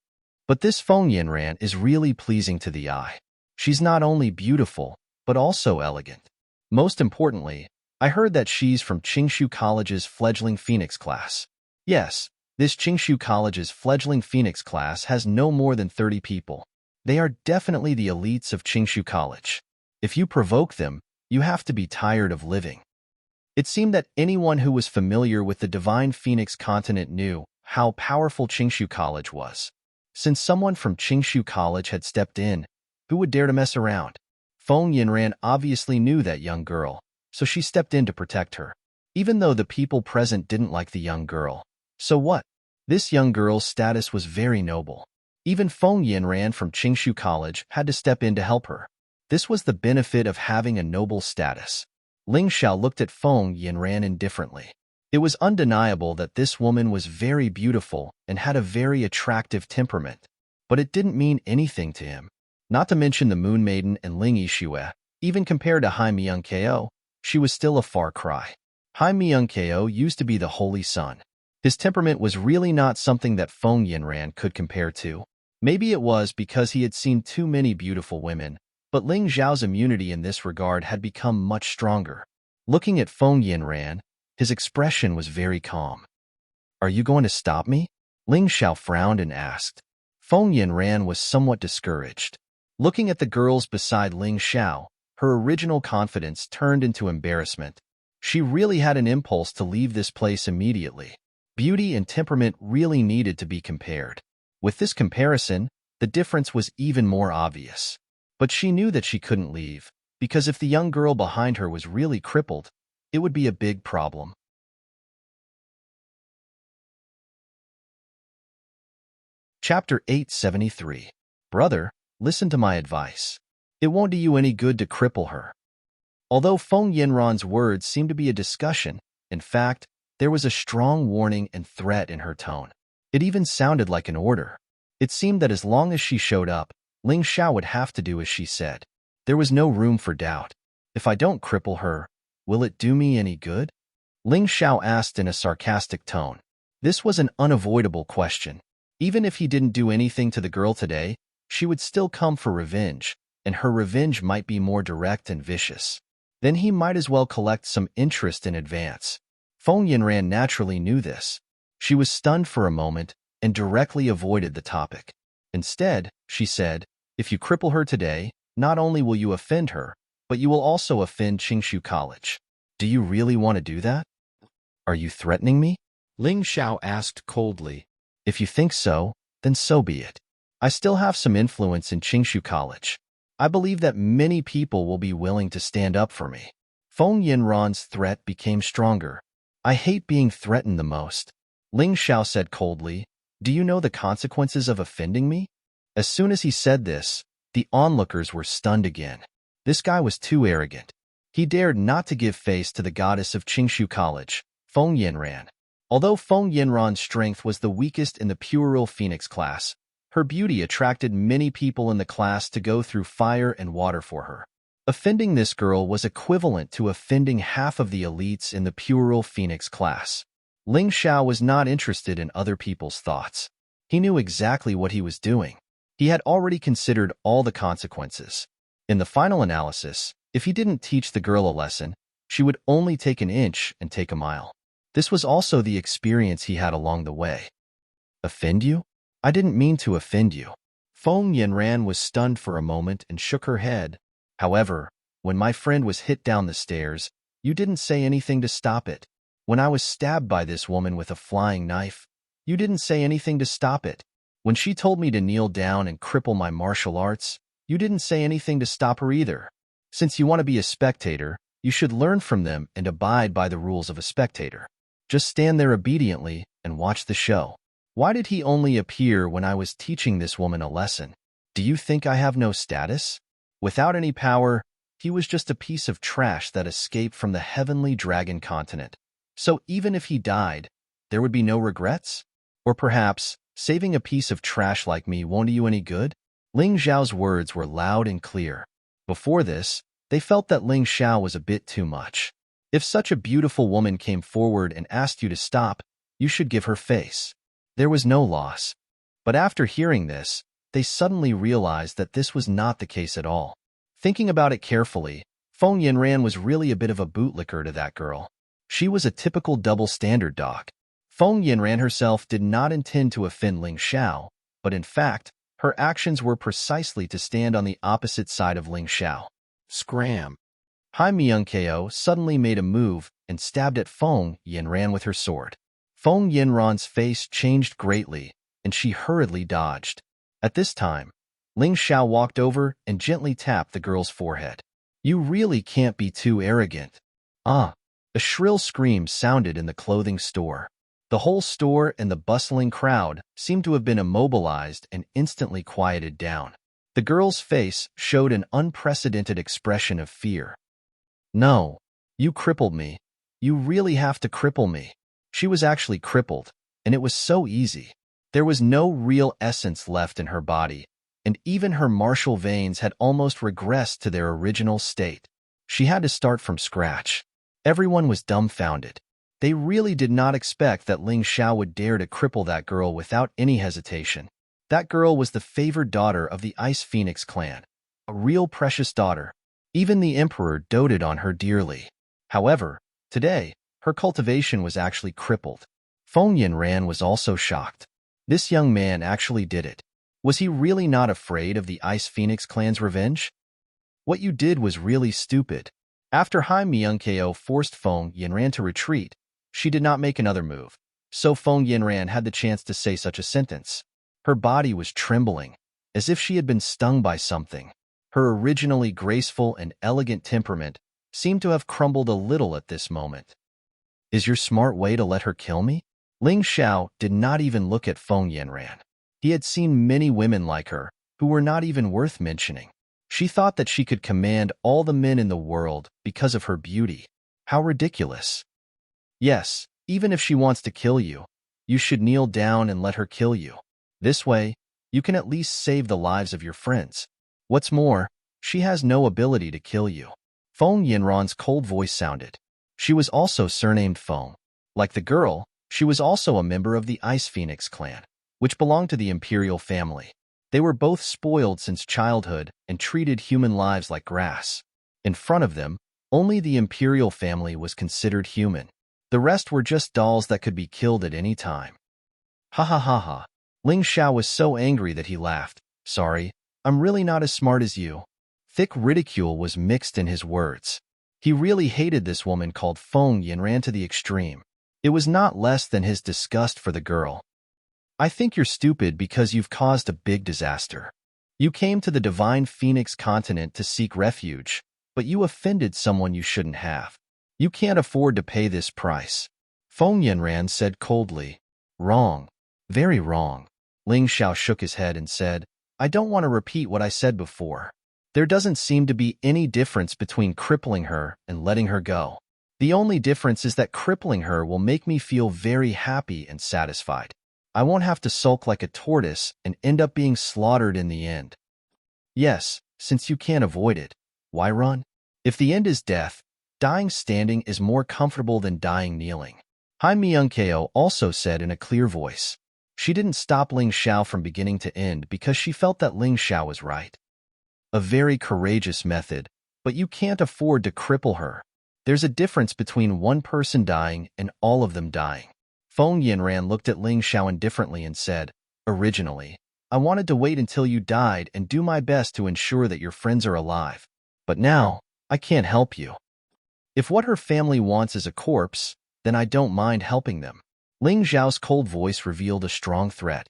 But this Feng Yinran is really pleasing to the eye. She's not only beautiful, but also elegant. Most importantly, I heard that she's from Qingshu College's fledgling Phoenix class. Yes, this Qingshu College's fledgling Phoenix class has no more than 30 people. They are definitely the elites of Qingshu College. If you provoke them, you have to be tired of living. It seemed that anyone who was familiar with the Divine Phoenix continent knew how powerful Qingshu College was. Since someone from Qingshu College had stepped in, who would dare to mess around? Feng Yinran obviously knew that young girl, so she stepped in to protect her. Even though the people present didn't like the young girl. So what? This young girl's status was very noble. Even Feng Yinran from Qingshu College had to step in to help her. This was the benefit of having a noble status. Ling Xiao looked at Feng Yinran indifferently. It was undeniable that this woman was very beautiful and had a very attractive temperament, but it didn't mean anything to him. Not to mention the Moon Maiden and Ling Yixue. Even compared to Hai Myung-ko, she was still a far cry. Hai Myung-ko used to be the Holy Sun. His temperament was really not something that Feng Yinran could compare to. Maybe it was because he had seen too many beautiful women, but Ling Xiao's immunity in this regard had become much stronger. Looking at Feng Yinran, his expression was very calm. Are you going to stop me? Ling Xiao frowned and asked. Feng Yinran was somewhat discouraged. Looking at the girls beside Ling Xiao, her original confidence turned into embarrassment. She really had an impulse to leave this place immediately. Beauty and temperament really needed to be compared. With this comparison, the difference was even more obvious. But she knew that she couldn't leave, because if the young girl behind her was really crippled, it would be a big problem. Chapter 873. Brother, listen to my advice. It won't do you any good to cripple her. Although Feng Yinran's words seemed to be a discussion, in fact, there was a strong warning and threat in her tone. It even sounded like an order. It seemed that as long as she showed up, Ling Xiao would have to do as she said. There was no room for doubt. If I don't cripple her, will it do me any good? Ling Xiao asked in a sarcastic tone. This was an unavoidable question. Even if he didn't do anything to the girl today, she would still come for revenge, and her revenge might be more direct and vicious. Then he might as well collect some interest in advance. Feng Yinran naturally knew this. She was stunned for a moment and directly avoided the topic. Instead, she said, if you cripple her today, not only will you offend her, but you will also offend Qingshu College. Do you really want to do that? Are you threatening me? Ling Xiao asked coldly. If you think so, then so be it. I still have some influence in Qingshu College. I believe that many people will be willing to stand up for me. Feng Yinran's threat became stronger. I hate being threatened the most. Ling Xiao said coldly, do you know the consequences of offending me? As soon as he said this, the onlookers were stunned again. This guy was too arrogant. He dared not to give face to the goddess of Qingshu College, Feng Yinran. Although Feng Yinran's strength was the weakest in the puerile Phoenix class, her beauty attracted many people in the class to go through fire and water for her. Offending this girl was equivalent to offending half of the elites in the puerile Phoenix class. Ling Xiao was not interested in other people's thoughts. He knew exactly what he was doing. He had already considered all the consequences. In the final analysis, if he didn't teach the girl a lesson, she would only take an inch and take a mile. This was also the experience he had along the way. Offend you? I didn't mean to offend you. Feng Yanran was stunned for a moment and shook her head. However, when my friend was hit down the stairs, you didn't say anything to stop it. When I was stabbed by this woman with a flying knife, you didn't say anything to stop it. When she told me to kneel down and cripple my martial arts, you didn't say anything to stop her either. Since you want to be a spectator, you should learn from them and abide by the rules of a spectator. Just stand there obediently and watch the show. Why did he only appear when I was teaching this woman a lesson? Do you think I have no status? Without any power, he was just a piece of trash that escaped from the heavenly dragon continent. So even if he died, there would be no regrets? Or perhaps, saving a piece of trash like me won't do you any good? Ling Xiao's words were loud and clear. Before this, they felt that Ling Xiao was a bit too much. If such a beautiful woman came forward and asked you to stop, you should give her face. There was no loss. But after hearing this, they suddenly realized that this was not the case at all. Thinking about it carefully, Feng Yanran was really a bit of a bootlicker to that girl. She was a typical double-standard dog. Feng Yanran herself did not intend to offend Ling Xiao, but in fact, her actions were precisely to stand on the opposite side of Ling Xiao. Scram! Hai Myung-ko suddenly made a move and stabbed at Feng Yanran with her sword. Feng Yanran's face changed greatly, and she hurriedly dodged. At this time, Ling Xiao walked over and gently tapped the girl's forehead. You really can't be too arrogant. Ah! A shrill scream sounded in the clothing store. The whole store and the bustling crowd seemed to have been immobilized and instantly quieted down. The girl's face showed an unprecedented expression of fear. No, you crippled me. You really have to cripple me. She was actually crippled, and it was so easy. There was no real essence left in her body, and even her martial veins had almost regressed to their original state. She had to start from scratch. Everyone was dumbfounded. They really did not expect that Ling Xiao would dare to cripple that girl without any hesitation. That girl was the favored daughter of the Ice Phoenix clan, a real precious daughter. Even the emperor doted on her dearly. However, today, her cultivation was actually crippled. Feng Yanran was also shocked. This young man actually did it. Was he really not afraid of the Ice Phoenix clan's revenge? What you did was really stupid. After Hai Myung-ko forced Feng Yanran to retreat, she did not make another move, so Feng Yanran had the chance to say such a sentence. Her body was trembling, as if she had been stung by something. Her originally graceful and elegant temperament seemed to have crumbled a little at this moment. Is your smart way to let her kill me? Ling Xiao did not even look at Feng Yanran. He had seen many women like her, who were not even worth mentioning. She thought that she could command all the men in the world because of her beauty. How ridiculous. Yes, even if she wants to kill you, you should kneel down and let her kill you. This way, you can at least save the lives of your friends. What's more, she has no ability to kill you. Feng Yanran's cold voice sounded. She was also surnamed Feng. Like the girl, she was also a member of the Ice Phoenix clan, which belonged to the imperial family. They were both spoiled since childhood and treated human lives like grass. In front of them, only the imperial family was considered human. The rest were just dolls that could be killed at any time. Ha ha ha ha. Ling Xiao was so angry that he laughed. Sorry, I'm really not as smart as you. Thick ridicule was mixed in his words. He really hated this woman called Feng Yanran to the extreme. It was not less than his disgust for the girl. I think you're stupid because you've caused a big disaster. You came to the Divine Phoenix continent to seek refuge, but you offended someone you shouldn't have. You can't afford to pay this price. Feng Yanran said coldly. Wrong. Very wrong. Ling Xiao shook his head and said, I don't want to repeat what I said before. There doesn't seem to be any difference between crippling her and letting her go. The only difference is that crippling her will make me feel very happy and satisfied. I won't have to sulk like a tortoise and end up being slaughtered in the end. Yes, since you can't avoid it, why run? If the end is death, dying standing is more comfortable than dying kneeling. Hai Myung-keo also said in a clear voice. She didn't stop Ling Xiao from beginning to end because she felt that Ling Xiao was right. A very courageous method, but you can't afford to cripple her. There's a difference between one person dying and all of them dying. Feng Yinran looked at Ling Xiao indifferently and said, "Originally, I wanted to wait until you died and do my best to ensure that your friends are alive. But now, I can't help you. If what her family wants is a corpse, then I don't mind helping them." Ling Xiao's cold voice revealed a strong threat.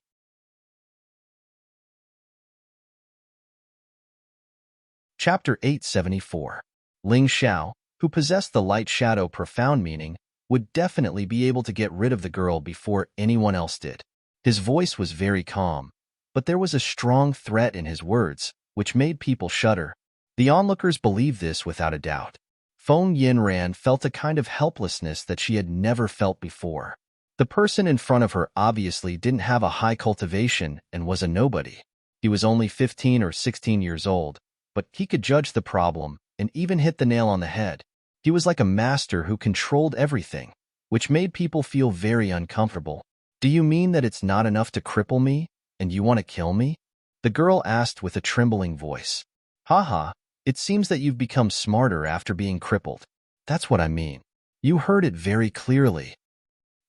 Chapter 874. Ling Xiao, who possessed the light shadow profound meaning, would definitely be able to get rid of the girl before anyone else did. His voice was very calm, but there was a strong threat in his words, which made people shudder. The onlookers believed this without a doubt. Feng Yinran felt a kind of helplessness that she had never felt before. The person in front of her obviously didn't have a high cultivation and was a nobody. He was only 15 or 16 years old, but he could judge the problem and even hit the nail on the head. He was like a master who controlled everything, which made people feel very uncomfortable. "Do you mean that it's not enough to cripple me, and you want to kill me?" the girl asked with a trembling voice. "Haha, it seems that you've become smarter after being crippled. That's what I mean. You heard it very clearly."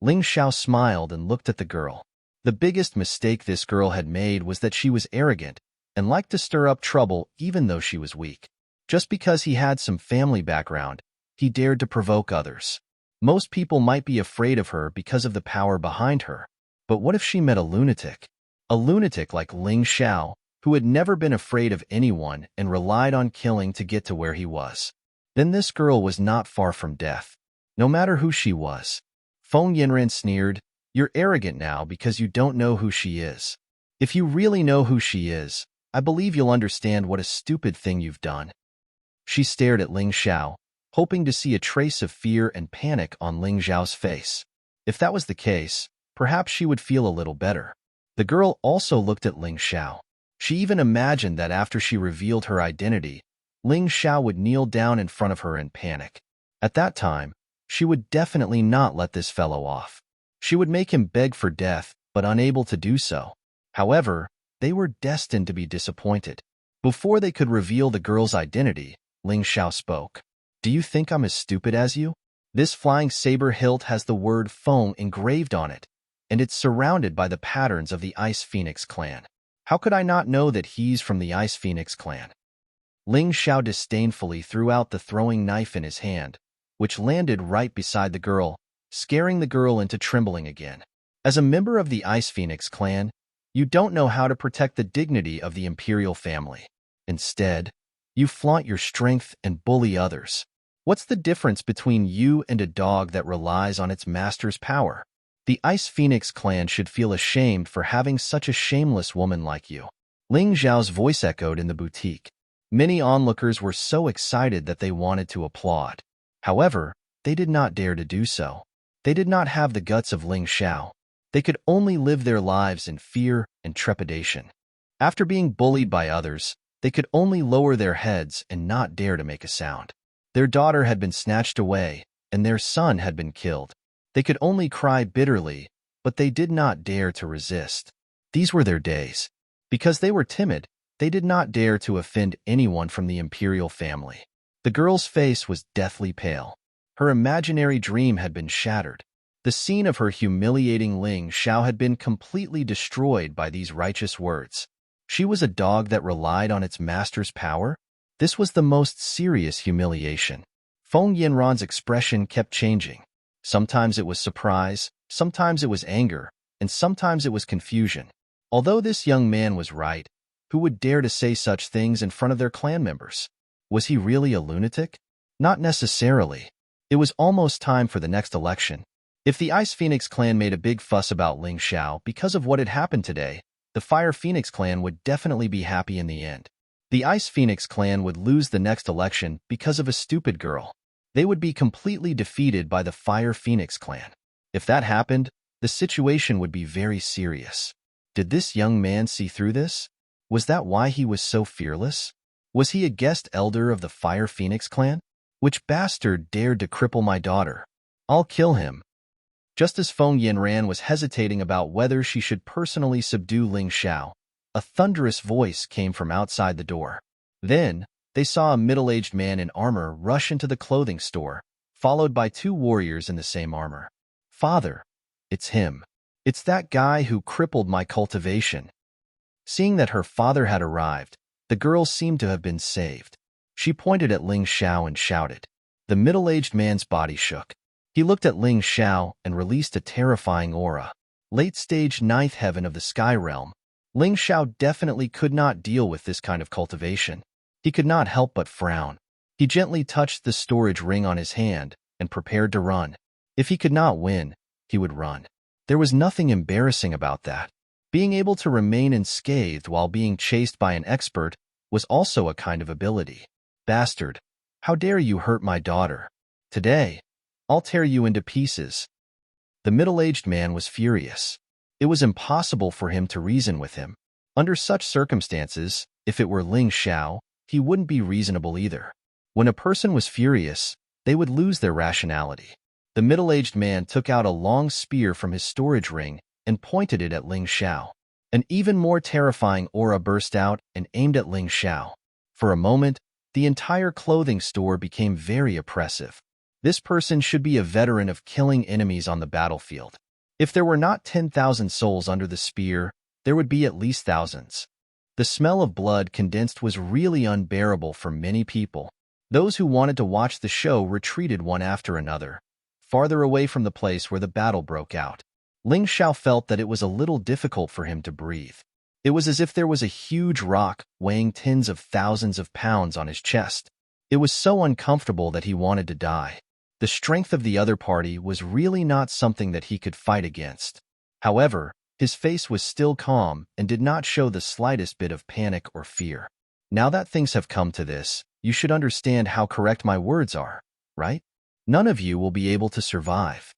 Ling Xiao smiled and looked at the girl. The biggest mistake this girl had made was that she was arrogant and liked to stir up trouble even though she was weak. Just because he had some family background, he dared to provoke others. Most people might be afraid of her because of the power behind her. But what if she met a lunatic? A lunatic like Ling Xiao, who had never been afraid of anyone and relied on killing to get to where he was. Then this girl was not far from death, no matter who she was. Feng Yinran sneered, "You're arrogant now because you don't know who she is. If you really know who she is, I believe you'll understand what a stupid thing you've done." She stared at Ling Xiao, hoping to see a trace of fear and panic on Ling Xiao's face. If that was the case, perhaps she would feel a little better. The girl also looked at Ling Xiao. She even imagined that after she revealed her identity, Ling Xiao would kneel down in front of her in panic. At that time, she would definitely not let this fellow off. She would make him beg for death, but unable to do so. However, they were destined to be disappointed. Before they could reveal the girl's identity, Ling Xiao spoke. "Do you think I'm as stupid as you? This flying saber hilt has the word Feng engraved on it, and it's surrounded by the patterns of the Ice Phoenix clan. How could I not know that he's from the Ice Phoenix clan?" Ling Xiao disdainfully threw out the throwing knife in his hand, which landed right beside the girl, scaring the girl into trembling again. As a member of the Ice Phoenix clan, you don't know how to protect the dignity of the imperial family. Instead, you flaunt your strength and bully others. What's the difference between you and a dog that relies on its master's power? The Ice Phoenix clan should feel ashamed for having such a shameless woman like you. Ling Xiao's voice echoed in the boutique. Many onlookers were so excited that they wanted to applaud. However, they did not dare to do so. They did not have the guts of Ling Xiao. They could only live their lives in fear and trepidation. After being bullied by others, they could only lower their heads and not dare to make a sound. Their daughter had been snatched away, and their son had been killed. They could only cry bitterly, but they did not dare to resist. These were their days. Because they were timid, they did not dare to offend anyone from the imperial family. The girl's face was deathly pale. Her imaginary dream had been shattered. The scene of her humiliating Ling Xiao had been completely destroyed by these righteous words. She was a dog that relied on its master's power? This was the most serious humiliation. Feng Yinran's expression kept changing. Sometimes it was surprise, sometimes it was anger, and sometimes it was confusion. Although this young man was right, who would dare to say such things in front of their clan members? Was he really a lunatic? Not necessarily. It was almost time for the next election. If the Ice Phoenix clan made a big fuss about Ling Xiao because of what had happened today, the Fire Phoenix clan would definitely be happy in the end. The Ice Phoenix clan would lose the next election because of a stupid girl. They would be completely defeated by the Fire Phoenix clan. If that happened, the situation would be very serious. Did this young man see through this? Was that why he was so fearless? Was he a guest elder of the Fire Phoenix clan? Which bastard dared to cripple my daughter? I'll kill him. Just as Feng Yinran was hesitating about whether she should personally subdue Ling Xiao, a thunderous voice came from outside the door. Then, they saw a middle-aged man in armor rush into the clothing store, followed by 2 warriors in the same armor. "Father, it's him. It's that guy who crippled my cultivation." Seeing that her father had arrived, the girl seemed to have been saved. She pointed at Ling Xiao and shouted. The middle-aged man's body shook. He looked at Ling Xiao and released a terrifying aura. Late-stage 9th heaven of the sky realm. Ling Xiao definitely could not deal with this kind of cultivation. He could not help but frown. He gently touched the storage ring on his hand and prepared to run. If he could not win, he would run. There was nothing embarrassing about that. Being able to remain unscathed while being chased by an expert was also a kind of ability. "Bastard, how dare you hurt my daughter? Today, I'll tear you into pieces." The middle-aged man was furious. It was impossible for him to reason with him. Under such circumstances, if it were Ling Xiao, he wouldn't be reasonable either. When a person was furious, they would lose their rationality. The middle-aged man took out a long spear from his storage ring and pointed it at Ling Xiao. An even more terrifying aura burst out and aimed at Ling Xiao. For a moment, the entire clothing store became very oppressive. This person should be a veteran of killing enemies on the battlefield. If there were not 10,000 souls under the spear, there would be at least thousands. The smell of blood condensed was really unbearable for many people. Those who wanted to watch the show retreated one after another, farther away from the place where the battle broke out. Ling Xiao felt that it was a little difficult for him to breathe. It was as if there was a huge rock weighing tens of thousands of pounds on his chest. It was so uncomfortable that he wanted to die. The strength of the other party was really not something that he could fight against. However, his face was still calm and did not show the slightest bit of panic or fear. "Now that things have come to this, you should understand how correct my words are, right? None of you will be able to survive."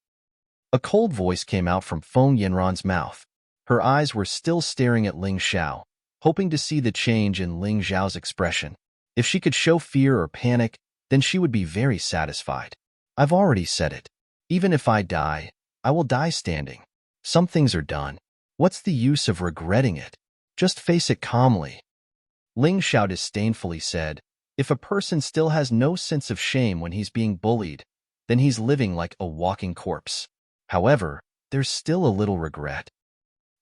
A cold voice came out from Feng Yinran's mouth. Her eyes were still staring at Ling Xiao, hoping to see the change in Ling Xiao's expression. If she could show fear or panic, then she would be very satisfied. "I've already said it. Even if I die, I will die standing. Some things are done. What's the use of regretting it? Just face it calmly." Ling Xiao disdainfully said, "If a person still has no sense of shame when he's being bullied, then he's living like a walking corpse. However, there's still a little regret."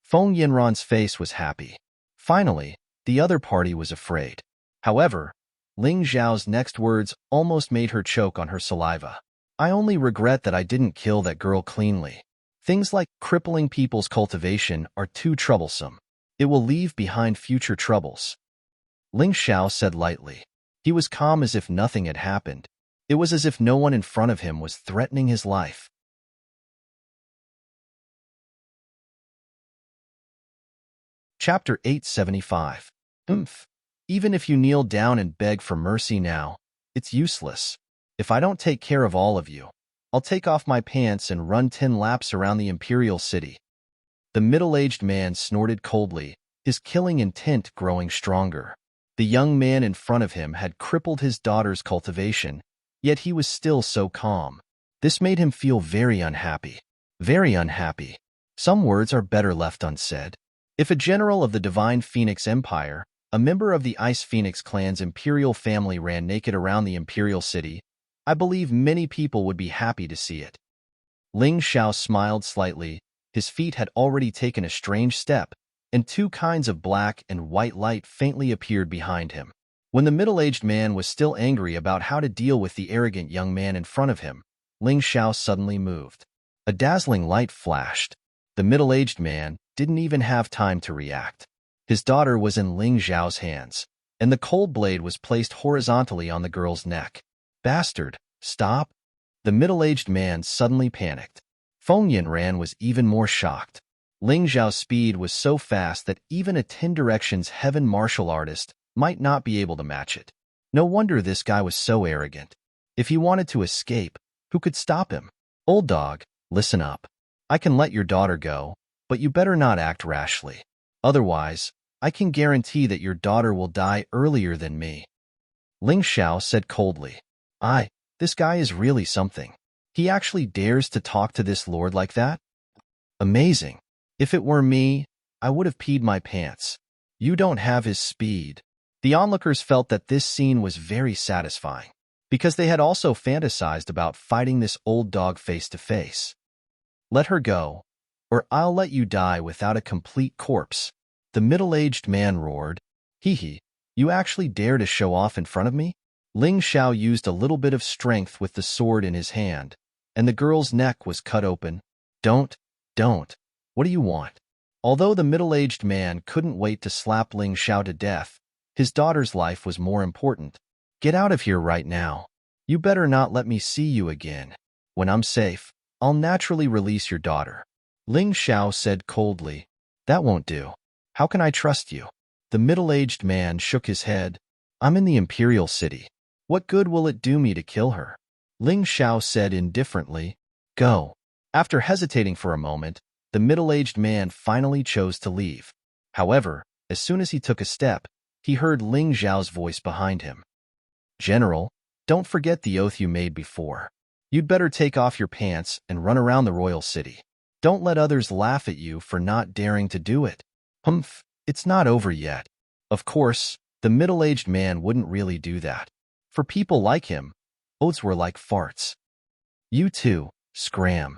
Feng Yinran's face was happy. Finally, the other party was afraid. However, Ling Xiao's next words almost made her choke on her saliva. "I only regret that I didn't kill that girl cleanly. Things like crippling people's cultivation are too troublesome. It will leave behind future troubles." Ling Xiao said lightly. He was calm as if nothing had happened. It was as if no one in front of him was threatening his life. Chapter 875. Even if you kneel down and beg for mercy now, it's useless. If I don't take care of all of you, I'll take off my pants and run 10 laps around the imperial city." The middle-aged man snorted coldly, his killing intent growing stronger. The young man in front of him had crippled his daughter's cultivation, yet he was still so calm. This made him feel very unhappy. Very unhappy. Some words are better left unsaid. If a general of the Divine Phoenix Empire, a member of the Ice Phoenix clan's imperial family ran naked around the imperial city, I believe many people would be happy to see it. Ling Xiao smiled slightly. His feet had already taken a strange step, and 2 kinds of black and white light faintly appeared behind him. When the middle-aged man was still angry about how to deal with the arrogant young man in front of him, Ling Xiao suddenly moved. A dazzling light flashed. The middle-aged man didn't even have time to react. His daughter was in Ling Xiao's hands, and the cold blade was placed horizontally on the girl's neck. "Bastard, stop!" The middle-aged man suddenly panicked. Feng Yinran was even more shocked. Ling Xiao's speed was so fast that even a 10 Directions heaven martial artist might not be able to match it. No wonder this guy was so arrogant. If he wanted to escape, who could stop him? "Old dog, listen up. I can let your daughter go, but you better not act rashly. Otherwise, I can guarantee that your daughter will die earlier than me." Ling Xiao said coldly. This guy is really something. He actually dares to talk to this lord like that? Amazing. If it were me, I would have peed my pants. You don't have his speed. The onlookers felt that this scene was very satisfying, because they had also fantasized about fighting this old dog face to face. Let her go, or I'll let you die without a complete corpse. The middle-aged man roared. Hee hee, you actually dare to show off in front of me? Ling Xiao used a little bit of strength with the sword in his hand, and the girl's neck was cut open. Don't. What do you want? Although the middle-aged man couldn't wait to slap Ling Xiao to death, his daughter's life was more important. Get out of here right now. You better not let me see you again. When I'm safe, I'll naturally release your daughter. Ling Xiao said coldly. That won't do. How can I trust you? The middle-aged man shook his head. I'm in the Imperial City. What good will it do me to kill her? Ling Xiao said indifferently. Go. After hesitating for a moment, the middle-aged man finally chose to leave. However, as soon as he took a step, he heard Ling Xiao's voice behind him. General, don't forget the oath you made before. You'd better take off your pants and run around the royal city. Don't let others laugh at you for not daring to do it. Humph, it's not over yet. Of course, the middle-aged man wouldn't really do that. For people like him, oaths were like farts. You too, scram.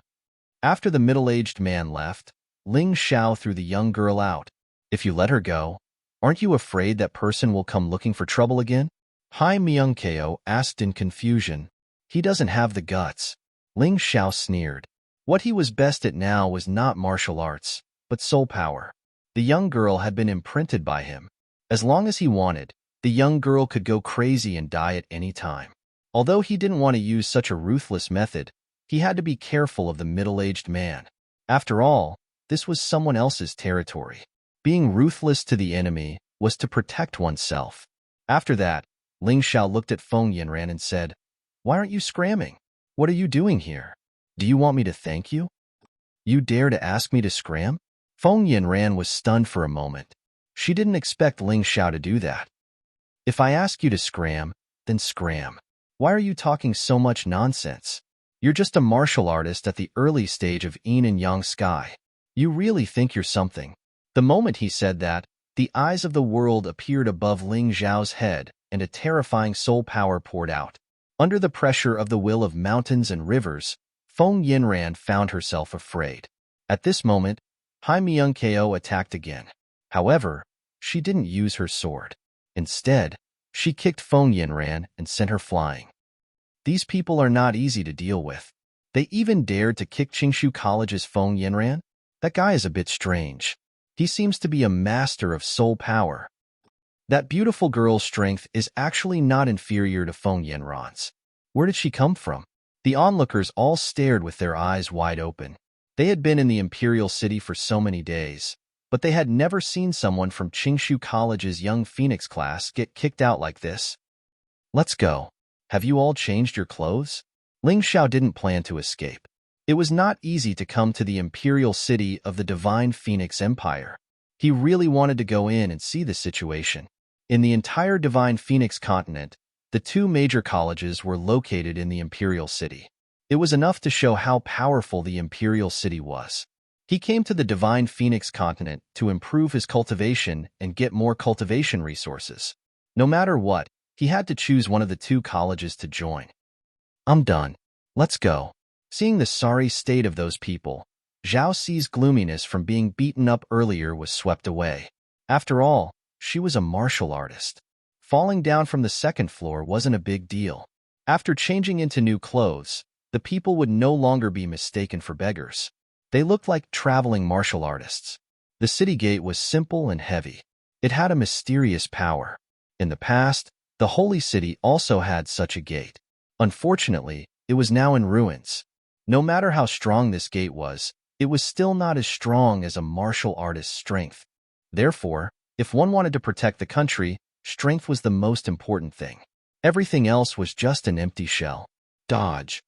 After the middle-aged man left, Ling Xiao threw the young girl out. If you let her go, aren't you afraid that person will come looking for trouble again? Hai Myungkeo asked in confusion. He doesn't have the guts. Ling Xiao sneered. What he was best at now was not martial arts, but soul power. The young girl had been imprinted by him. As long as he wanted, the young girl could go crazy and die at any time. Although he didn't want to use such a ruthless method, he had to be careful of the middle-aged man. After all, this was someone else's territory. Being ruthless to the enemy was to protect oneself. After that, Ling Xiao looked at Feng Yinran and said, Why aren't you scramming? What are you doing here? Do you want me to thank you? You dare to ask me to scram? Feng Yinran was stunned for a moment. She didn't expect Ling Xiao to do that. If I ask you to scram, then scram. Why are you talking so much nonsense? You're just a martial artist at the early stage of yin and yang sky. You really think you're something. The moment he said that, the eyes of the world appeared above Ling Xiao's head, and a terrifying soul power poured out. Under the pressure of the will of mountains and rivers, Feng Yinran found herself afraid. At this moment, Hai Myungkeo attacked again. However, she didn't use her sword. Instead, she kicked Feng Yinran and sent her flying. These people are not easy to deal with. They even dared to kick Qingshu College's Feng Yinran? That guy is a bit strange. He seems to be a master of soul power. That beautiful girl's strength is actually not inferior to Feng Yinran's. Where did she come from? The onlookers all stared with their eyes wide open. They had been in the Imperial City for so many days, but they had never seen someone from Qingshu College's Young Phoenix class get kicked out like this. Let's go. Have you all changed your clothes? Ling Xiao didn't plan to escape. It was not easy to come to the Imperial City of the Divine Phoenix Empire. He really wanted to go in and see the situation. In the entire Divine Phoenix continent, the two major colleges were located in the Imperial City. It was enough to show how powerful the Imperial City was. He came to the Divine Phoenix continent to improve his cultivation and get more cultivation resources. No matter what, he had to choose one of the two colleges to join. I'm done. Let's go. Seeing the sorry state of those people, Zhao Ci's gloominess from being beaten up earlier was swept away. After all, she was a martial artist. Falling down from the second floor wasn't a big deal. After changing into new clothes, the people would no longer be mistaken for beggars. They looked like traveling martial artists. The city gate was simple and heavy. It had a mysterious power. In the past, the Holy City also had such a gate. Unfortunately, it was now in ruins. No matter how strong this gate was, it was still not as strong as a martial artist's strength. Therefore, if one wanted to protect the country, strength was the most important thing. Everything else was just an empty shell. Dodge.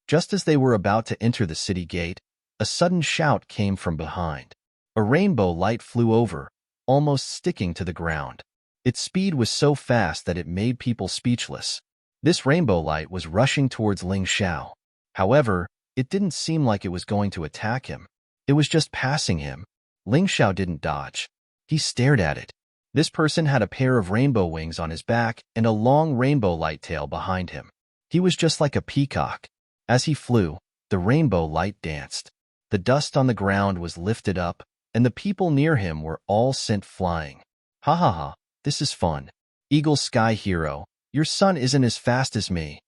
Just as they were about to enter the city gate, a sudden shout came from behind. A rainbow light flew over, almost sticking to the ground. Its speed was so fast that it made people speechless. This rainbow light was rushing towards Ling Xiao. However, it didn't seem like it was going to attack him. It was just passing him. Ling Xiao didn't dodge. He stared at it. This person had a pair of rainbow wings on his back and a long rainbow light tail behind him. He was just like a peacock. As he flew, the rainbow light danced. The dust on the ground was lifted up, and the people near him were all sent flying. Ha ha ha, this is fun. Eagle Sky Hero, your son isn't as fast as me.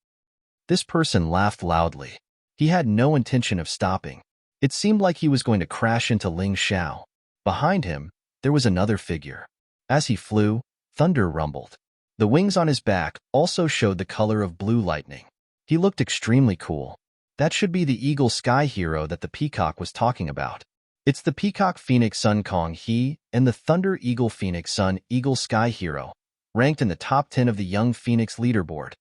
This person laughed loudly. He had no intention of stopping. It seemed like he was going to crash into Ling Xiao. Behind him, there was another figure. As he flew, thunder rumbled. The wings on his back also showed the color of blue lightning. He looked extremely cool. That should be the Eagle Sky Hero that the peacock was talking about. It's the Peacock Phoenix Sun Kong He and the Thunder Eagle Phoenix Sun Eagle Sky Hero, ranked in the top 10 of the Young Phoenix leaderboard.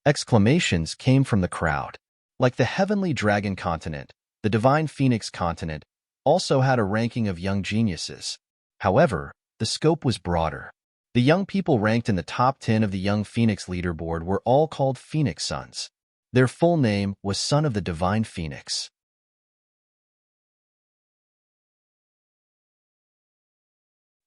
Exclamations came from the crowd. Like the Heavenly Dragon Continent, the Divine Phoenix Continent also had a ranking of young geniuses. However, the scope was broader. The young people ranked in the top 10 of the Young Phoenix leaderboard were all called Phoenix Sons. Their full name was Son of the Divine Phoenix.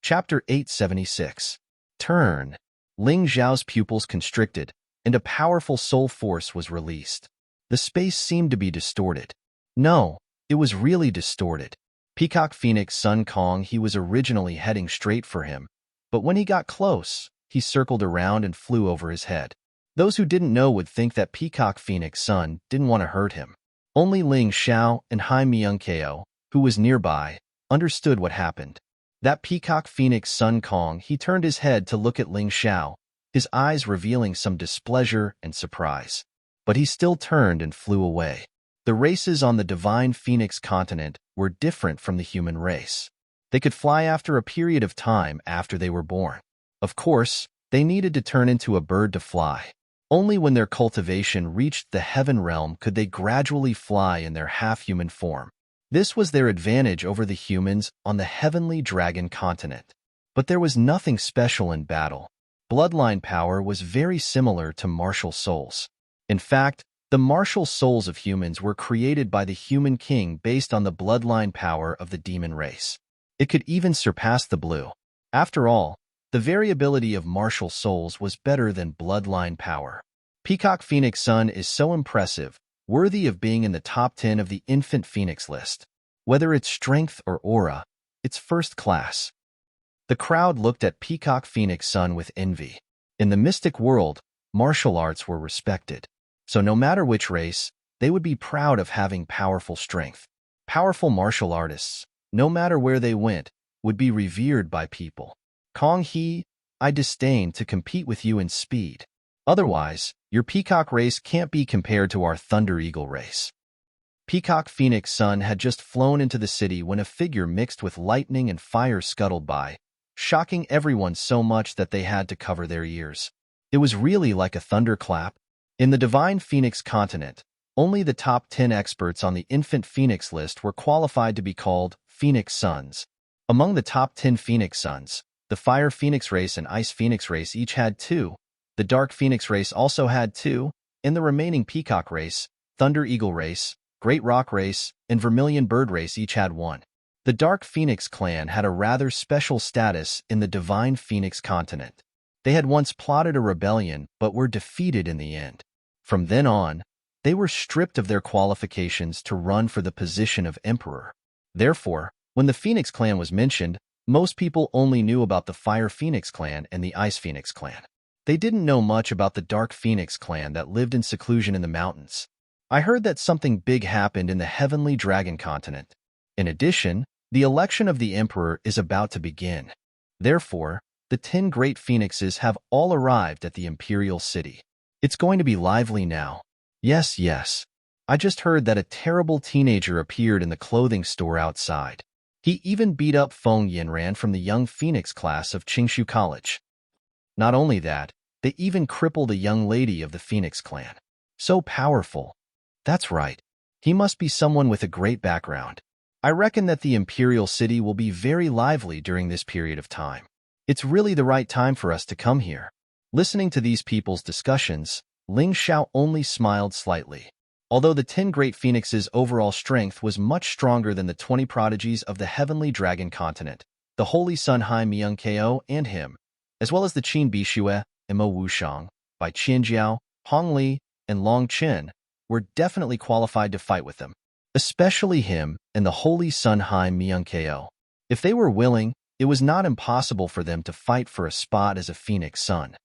Chapter 876. Turn. Ling Xiao's pupils constricted, and a powerful soul force was released. The space seemed to be distorted. No, it was really distorted. Peacock Phoenix Sun Kong He was originally heading straight for him, but when he got close, he circled around and flew over his head. Those who didn't know would think that Peacock Phoenix Sun didn't want to hurt him. Only Ling Xiao and Hai Myung-keo, who was nearby, understood what happened. That Peacock Phoenix Sun Kong He turned his head to look at Ling Xiao, his eyes revealing some displeasure and surprise. But he still turned and flew away. The races on the Divine Phoenix continent were different from the human race. They could fly after a period of time after they were born. Of course, they needed to turn into a bird to fly. Only when their cultivation reached the heaven realm could they gradually fly in their half-human form. This was their advantage over the humans on the Heavenly Dragon continent. But there was nothing special in battle. Bloodline power was very similar to martial souls. In fact, the martial souls of humans were created by the human king based on the bloodline power of the demon race. It could even surpass the blue. After all, the variability of martial souls was better than bloodline power. Peacock Phoenix Sun is so impressive, worthy of being in the top 10 of the infant phoenix list. Whether it's strength or aura, it's first class. The crowd looked at Peacock Phoenix Sun with envy. In the mystic world, martial arts were respected. So no matter which race, they would be proud of having powerful strength. Powerful martial artists, no matter where they went, would be revered by people. Kong He, I disdain to compete with you in speed. Otherwise, your peacock race can't be compared to our Thunder Eagle race. Peacock Phoenix Sun had just flown into the city when a figure mixed with lightning and fire scuttled by, shocking everyone so much that they had to cover their ears. It was really like a thunderclap. In the Divine Phoenix continent, only the top 10 experts on the infant phoenix list were qualified to be called Phoenix Sons. Among the top 10 Phoenix Sons, the Fire Phoenix race and Ice Phoenix race each had 2, the Dark Phoenix race also had 2, and the remaining Peacock race, Thunder Eagle race, Great Rock race, and Vermilion Bird race each had 1. The Dark Phoenix clan had a rather special status in the Divine Phoenix continent. They had once plotted a rebellion but were defeated in the end. From then on, they were stripped of their qualifications to run for the position of emperor. Therefore, when the Phoenix clan was mentioned, most people only knew about the Fire Phoenix clan and the Ice Phoenix clan. They didn't know much about the Dark Phoenix clan that lived in seclusion in the mountains. I heard that something big happened in the Heavenly Dragon continent. In addition, the election of the emperor is about to begin. Therefore, the 10 great phoenixes have all arrived at the imperial city. It's going to be lively now. Yes. I just heard that a terrible teenager appeared in the clothing store outside. He even beat up Feng Yinran from the young phoenix class of Qingshu College. Not only that, they even crippled a young lady of the Phoenix clan. So powerful. That's right. He must be someone with a great background. I reckon that the imperial city will be very lively during this period of time. It's really the right time for us to come here. Listening to these people's discussions, Ling Xiao only smiled slightly. Although the 10 great phoenixes' overall strength was much stronger than the 20 prodigies of the heavenly dragon continent, the Holy Sun Hai Myung-ko and him, as well as the Qin Bishue and Mo Wushang, by Qianjiao, Hong Li, and Long Chen, were definitely qualified to fight with them, especially him and the Holy Sun Hai Myung-ko. If they were willing, it was not impossible for them to fight for a spot as a Phoenix Sun.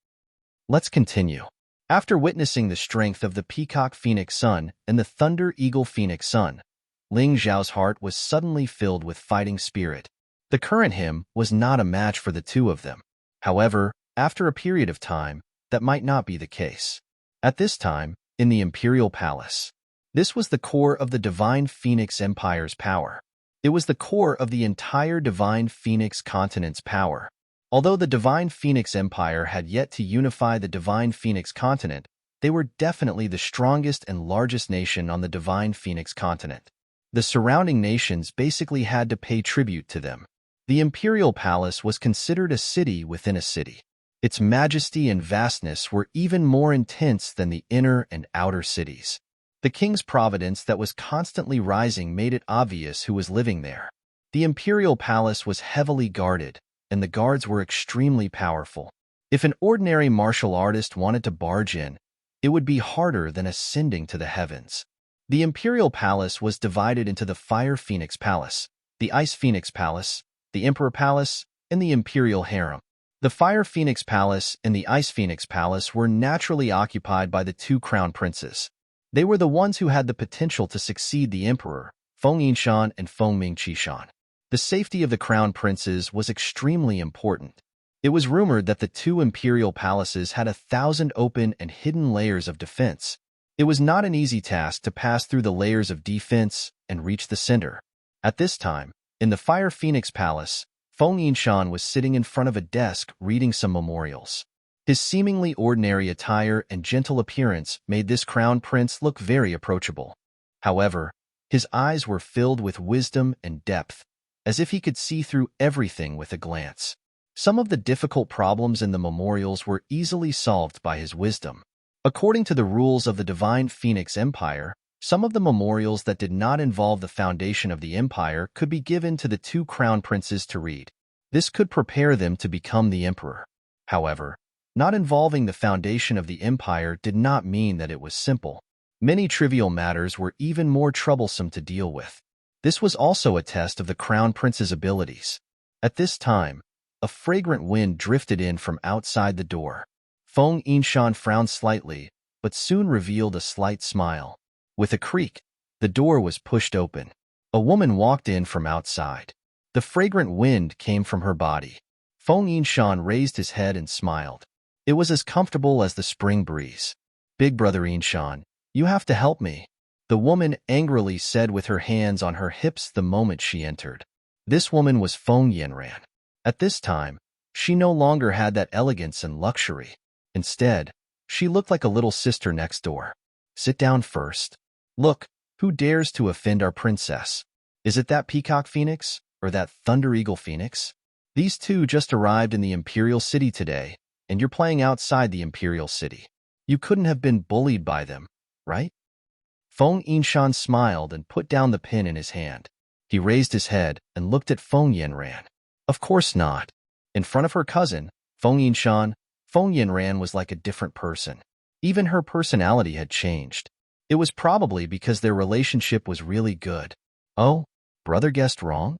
Let's continue. After witnessing the strength of the Peacock Phoenix Sun and the Thunder Eagle Phoenix Sun, Ling Zhao's heart was suddenly filled with fighting spirit. The current him was not a match for the two of them. However, after a period of time, that might not be the case. At this time, in the Imperial Palace, this was the core of the Divine Phoenix Empire's power. It was the core of the entire Divine Phoenix continent's power. Although the Divine Phoenix Empire had yet to unify the Divine Phoenix continent, they were definitely the strongest and largest nation on the Divine Phoenix continent. The surrounding nations basically had to pay tribute to them. The Imperial Palace was considered a city within a city. Its majesty and vastness were even more intense than the inner and outer cities. The king's providence that was constantly rising made it obvious who was living there. The Imperial Palace was heavily guarded, and the guards were extremely powerful. If an ordinary martial artist wanted to barge in, it would be harder than ascending to the heavens. The Imperial Palace was divided into the Fire Phoenix Palace, the Ice Phoenix Palace, the Emperor Palace, and the Imperial Harem. The Fire Phoenix Palace and the Ice Phoenix Palace were naturally occupied by the two crown princes. They were the ones who had the potential to succeed the emperor, Feng Yinshan and Feng Mingqishan. The safety of the crown princes was extremely important. It was rumored that the two imperial palaces had 1,000 open and hidden layers of defense. It was not an easy task to pass through the layers of defense and reach the center. At this time, in the Fire Phoenix Palace, Feng Yinshan was sitting in front of a desk reading some memorials. His seemingly ordinary attire and gentle appearance made this crown prince look very approachable. However, his eyes were filled with wisdom and depth, as if he could see through everything with a glance. Some of the difficult problems in the memorials were easily solved by his wisdom. According to the rules of the Divine Phoenix Empire, some of the memorials that did not involve the foundation of the empire could be given to the two crown princes to read. This could prepare them to become the emperor. However, not involving the foundation of the empire did not mean that it was simple. Many trivial matters were even more troublesome to deal with. This was also a test of the crown prince's abilities. At this time, a fragrant wind drifted in from outside the door. Feng Yinshan frowned slightly, but soon revealed a slight smile. With a creak, the door was pushed open. A woman walked in from outside. The fragrant wind came from her body. Feng Yinshan raised his head and smiled. It was as comfortable as the spring breeze. "Big brother Yinshan, you have to help me," the woman angrily said with her hands on her hips the moment she entered. This woman was Feng Yanran. At this time, she no longer had that elegance and luxury. Instead, she looked like a little sister next door. "Sit down first. Look, who dares to offend our princess? Is it that Peacock Phoenix or that Thunder Eagle Phoenix? These two just arrived in the Imperial City today, and you're playing outside the Imperial City. You couldn't have been bullied by them, right?" Feng Yinshan smiled and put down the pen in his hand. He raised his head and looked at Feng Yanran. Of course not. In front of her cousin, Feng Yinshan, Feng Yanran was like a different person. Even her personality had changed. It was probably because their relationship was really good. "Oh, brother guessed wrong?"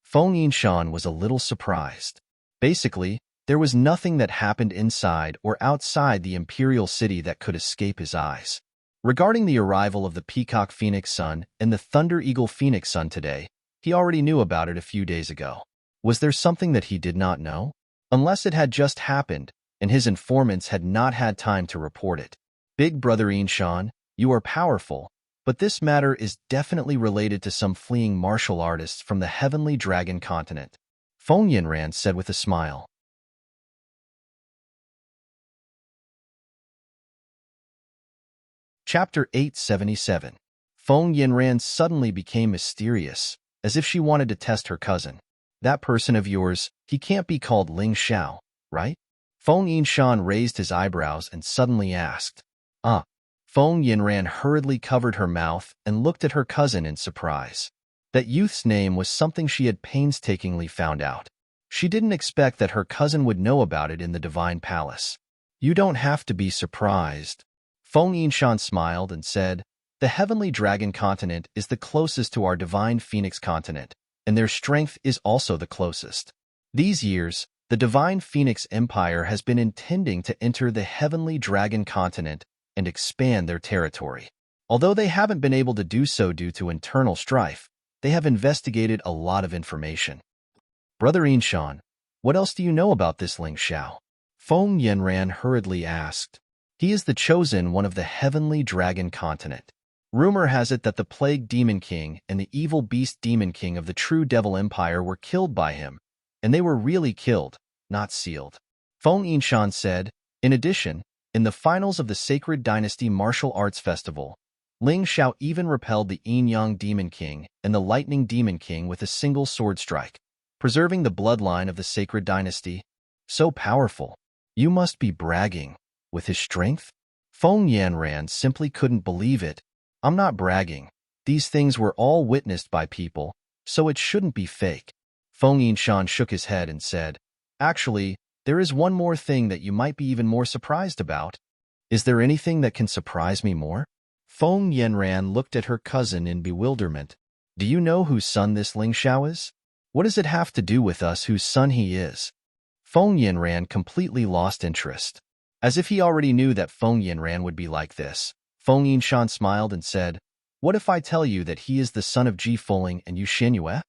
Feng Yinshan was a little surprised. Basically, there was nothing that happened inside or outside the Imperial City that could escape his eyes. Regarding the arrival of the Peacock Phoenix Sun and the Thunder Eagle Phoenix Sun today, he already knew about it a few days ago. Was there something that he did not know? Unless it had just happened, and his informants had not had time to report it. "Big brother Yinshan, you are powerful, but this matter is definitely related to some fleeing martial artists from the Heavenly Dragon continent," Feng Yanran said with a smile. Chapter 877. Feng Yanran suddenly became mysterious, as if she wanted to test her cousin. "That person of yours, he can't be called Ling Xiao, right?" Feng Yinshan raised his eyebrows and suddenly asked. Feng Yinran hurriedly covered her mouth and looked at her cousin in surprise. That youth's name was something she had painstakingly found out. She didn't expect that her cousin would know about it in the Divine Palace. You don't have to be surprised. Feng Yinshan smiled and said, the Heavenly Dragon Continent is the closest to our Divine Phoenix Continent, and their strength is also the closest. These years, the Divine Phoenix Empire has been intending to enter the Heavenly Dragon Continent and expand their territory. Although they haven't been able to do so due to internal strife, they have investigated a lot of information. Brother Yinshan, what else do you know about this Ling Xiao? Feng Yanran hurriedly asked. He is the chosen one of the Heavenly Dragon Continent. Rumor has it that the Plague Demon King and the Evil Beast Demon King of the True Devil Empire were killed by him, and they were really killed, not sealed. Feng Yinshan said, in addition, in the finals of the Sacred Dynasty Martial Arts Festival, Ling Xiao even repelled the Yin-Yang Demon King and the Lightning Demon King with a single sword strike, preserving the bloodline of the Sacred Dynasty. So powerful. You must be bragging. With his strength? Feng Yanran simply couldn't believe it. I'm not bragging. These things were all witnessed by people, so it shouldn't be fake. Feng Yinshan shook his head and said, actually, there is one more thing that you might be even more surprised about. Is there anything that can surprise me more? Feng Yanran looked at her cousin in bewilderment. Do you know whose son this Ling Xiao is? What does it have to do with us whose son he is? Feng Yanran completely lost interest. As if he already knew that Feng Yanran would be like this, Feng Yinshan smiled and said, what if I tell you that he is the son of Ji Fuling and Yu Xinyue?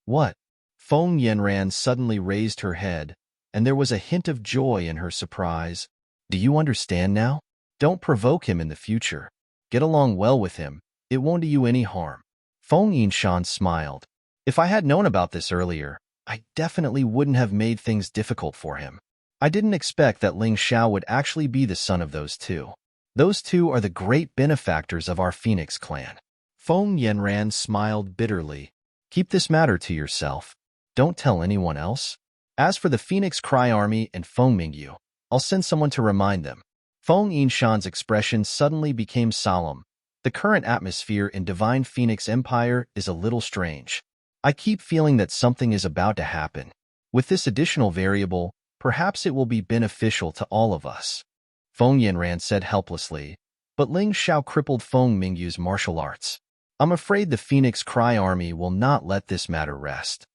What? Feng Yanran suddenly raised her head, and there was a hint of joy in her surprise. Do you understand now? Don't provoke him in the future. Get along well with him. It won't do you any harm. Feng Yinshan smiled. If I had known about this earlier, I definitely wouldn't have made things difficult for him. I didn't expect that Ling Xiao would actually be the son of those two. Those two are the great benefactors of our Phoenix clan. Feng Yanran smiled bitterly. Keep this matter to yourself. Don't tell anyone else. As for the Phoenix Cry Army and Feng Mingyu, I'll send someone to remind them. Feng Yinshan's expression suddenly became solemn. The current atmosphere in Divine Phoenix Empire is a little strange. I keep feeling that something is about to happen. With this additional variable, perhaps it will be beneficial to all of us. Feng Yanran said helplessly, but Ling Xiao crippled Feng Mingyu's martial arts. I'm afraid the Phoenix Cry Army will not let this matter rest.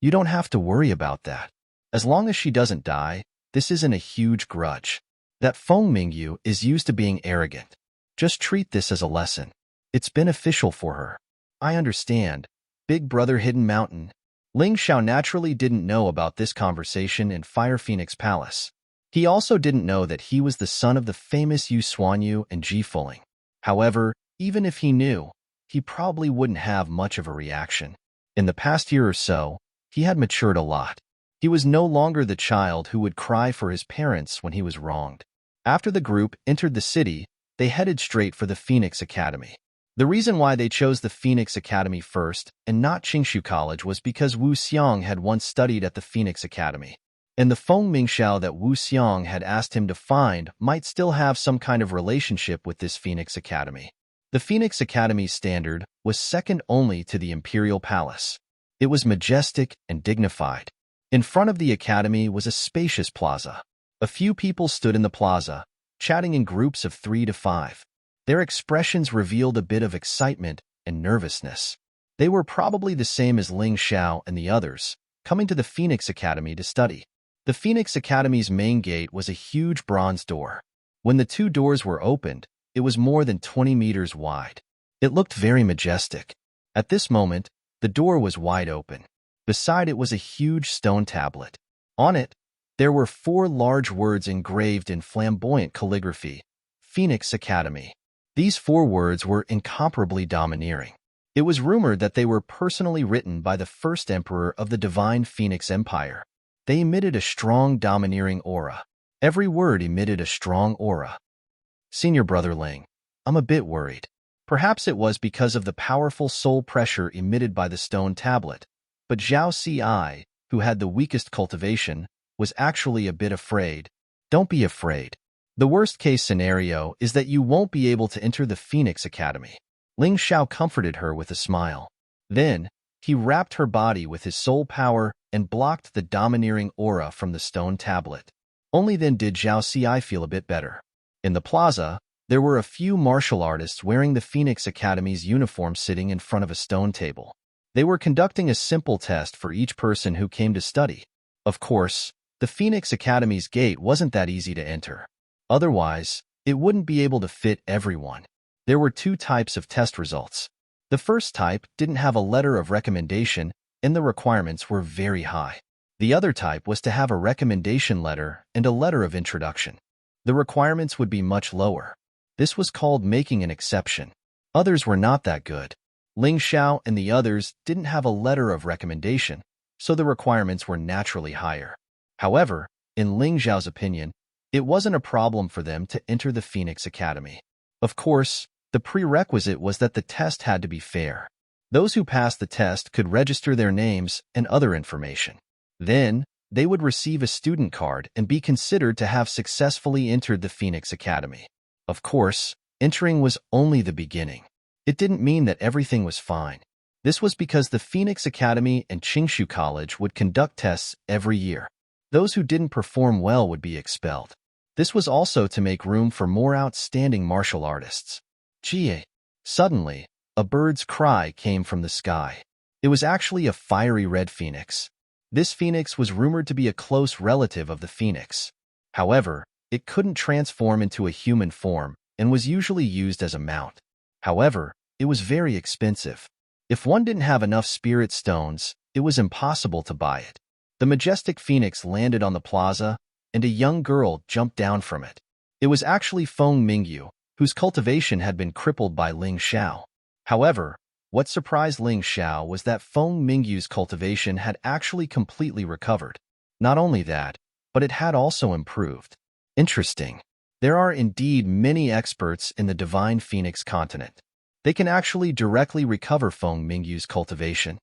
You don't have to worry about that. As long as she doesn't die, this isn't a huge grudge. That Feng Mingyu is used to being arrogant. Just treat this as a lesson. It's beneficial for her. I understand. Big Brother Hidden Mountain. Ling Xiao naturally didn't know about this conversation in Fire Phoenix Palace. He also didn't know that he was the son of the famous Yu Xuanyu and Ji Fuling. However, even if he knew, he probably wouldn't have much of a reaction. In the past year or so, he had matured a lot. He was no longer the child who would cry for his parents when he was wronged. After the group entered the city, they headed straight for the Phoenix Academy. The reason why they chose the Phoenix Academy first and not Qingshu College was because Wu Xiang had once studied at the Phoenix Academy, and the Feng Mingxiao that Wu Xiang had asked him to find might still have some kind of relationship with this Phoenix Academy. The Phoenix Academy's standard was second only to the Imperial Palace. It was majestic and dignified. In front of the academy was a spacious plaza. A few people stood in the plaza, chatting in groups of 3 to 5. Their expressions revealed a bit of excitement and nervousness. They were probably the same as Ling Xiao and the others, coming to the Phoenix Academy to study. The Phoenix Academy's main gate was a huge bronze door. When the two doors were opened, it was more than 20 meters wide. It looked very majestic. At this moment, the door was wide open. Beside it was a huge stone tablet. On it, there were 4 large words engraved in flamboyant calligraphy: Phoenix Academy. These 4 words were incomparably domineering. It was rumored that they were personally written by the first emperor of the Divine Phoenix Empire. They emitted a strong domineering aura. Every word emitted a strong aura. Senior Brother Ling, I'm a bit worried. Perhaps it was because of the powerful soul pressure emitted by the stone tablet, but Zhao Ci, who had the weakest cultivation, was actually a bit afraid. Don't be afraid. The worst-case scenario is that you won't be able to enter the Phoenix Academy. Ling Xiao comforted her with a smile. Then, he wrapped her body with his soul power and blocked the domineering aura from the stone tablet. Only then did Zhao Xi feel a bit better. In the plaza, there were a few martial artists wearing the Phoenix Academy's uniform sitting in front of a stone table. They were conducting a simple test for each person who came to study. Of course, the Phoenix Academy's gate wasn't that easy to enter. Otherwise, it wouldn't be able to fit everyone. There were two types of test results. The first type didn't have a letter of recommendation, and the requirements were very high. The other type was to have a recommendation letter and a letter of introduction. The requirements would be much lower. This was called making an exception. Others were not that good. Ling Xiao and the others didn't have a letter of recommendation, so the requirements were naturally higher. However, in Ling Xiao's opinion, it wasn't a problem for them to enter the Phoenix Academy. Of course, the prerequisite was that the test had to be fair. Those who passed the test could register their names and other information. Then, they would receive a student card and be considered to have successfully entered the Phoenix Academy. Of course, entering was only the beginning. It didn't mean that everything was fine. This was because the Phoenix Academy and Qingshu College would conduct tests every year. Those who didn't perform well would be expelled. This was also to make room for more outstanding martial artists. Jie. Suddenly, a bird's cry came from the sky. It was actually a fiery red phoenix. This phoenix was rumored to be a close relative of the phoenix. However, it couldn't transform into a human form and was usually used as a mount. However, it was very expensive. If one didn't have enough spirit stones, it was impossible to buy it. The majestic phoenix landed on the plaza, and a young girl jumped down from it. It was actually Feng Mingyu, whose cultivation had been crippled by Ling Xiao. However, what surprised Ling Xiao was that Feng Mingyu's cultivation had actually completely recovered. Not only that, but it had also improved. Interesting. There are indeed many experts in the Divine Phoenix continent. They can actually directly recover Feng Mingyu's cultivation.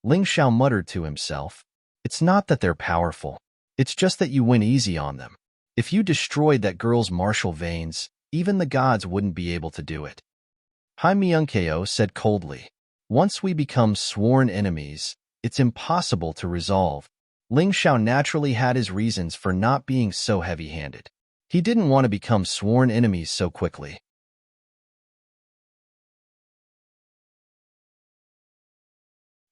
Ling Xiao muttered to himself, "It's not that they're powerful. It's just that you went easy on them. If you destroyed that girl's martial veins, even the gods wouldn't be able to do it." Hai Myungkeo said coldly, "Once we become sworn enemies, it's impossible to resolve." Ling Xiao naturally had his reasons for not being so heavy-handed. He didn't want to become sworn enemies so quickly.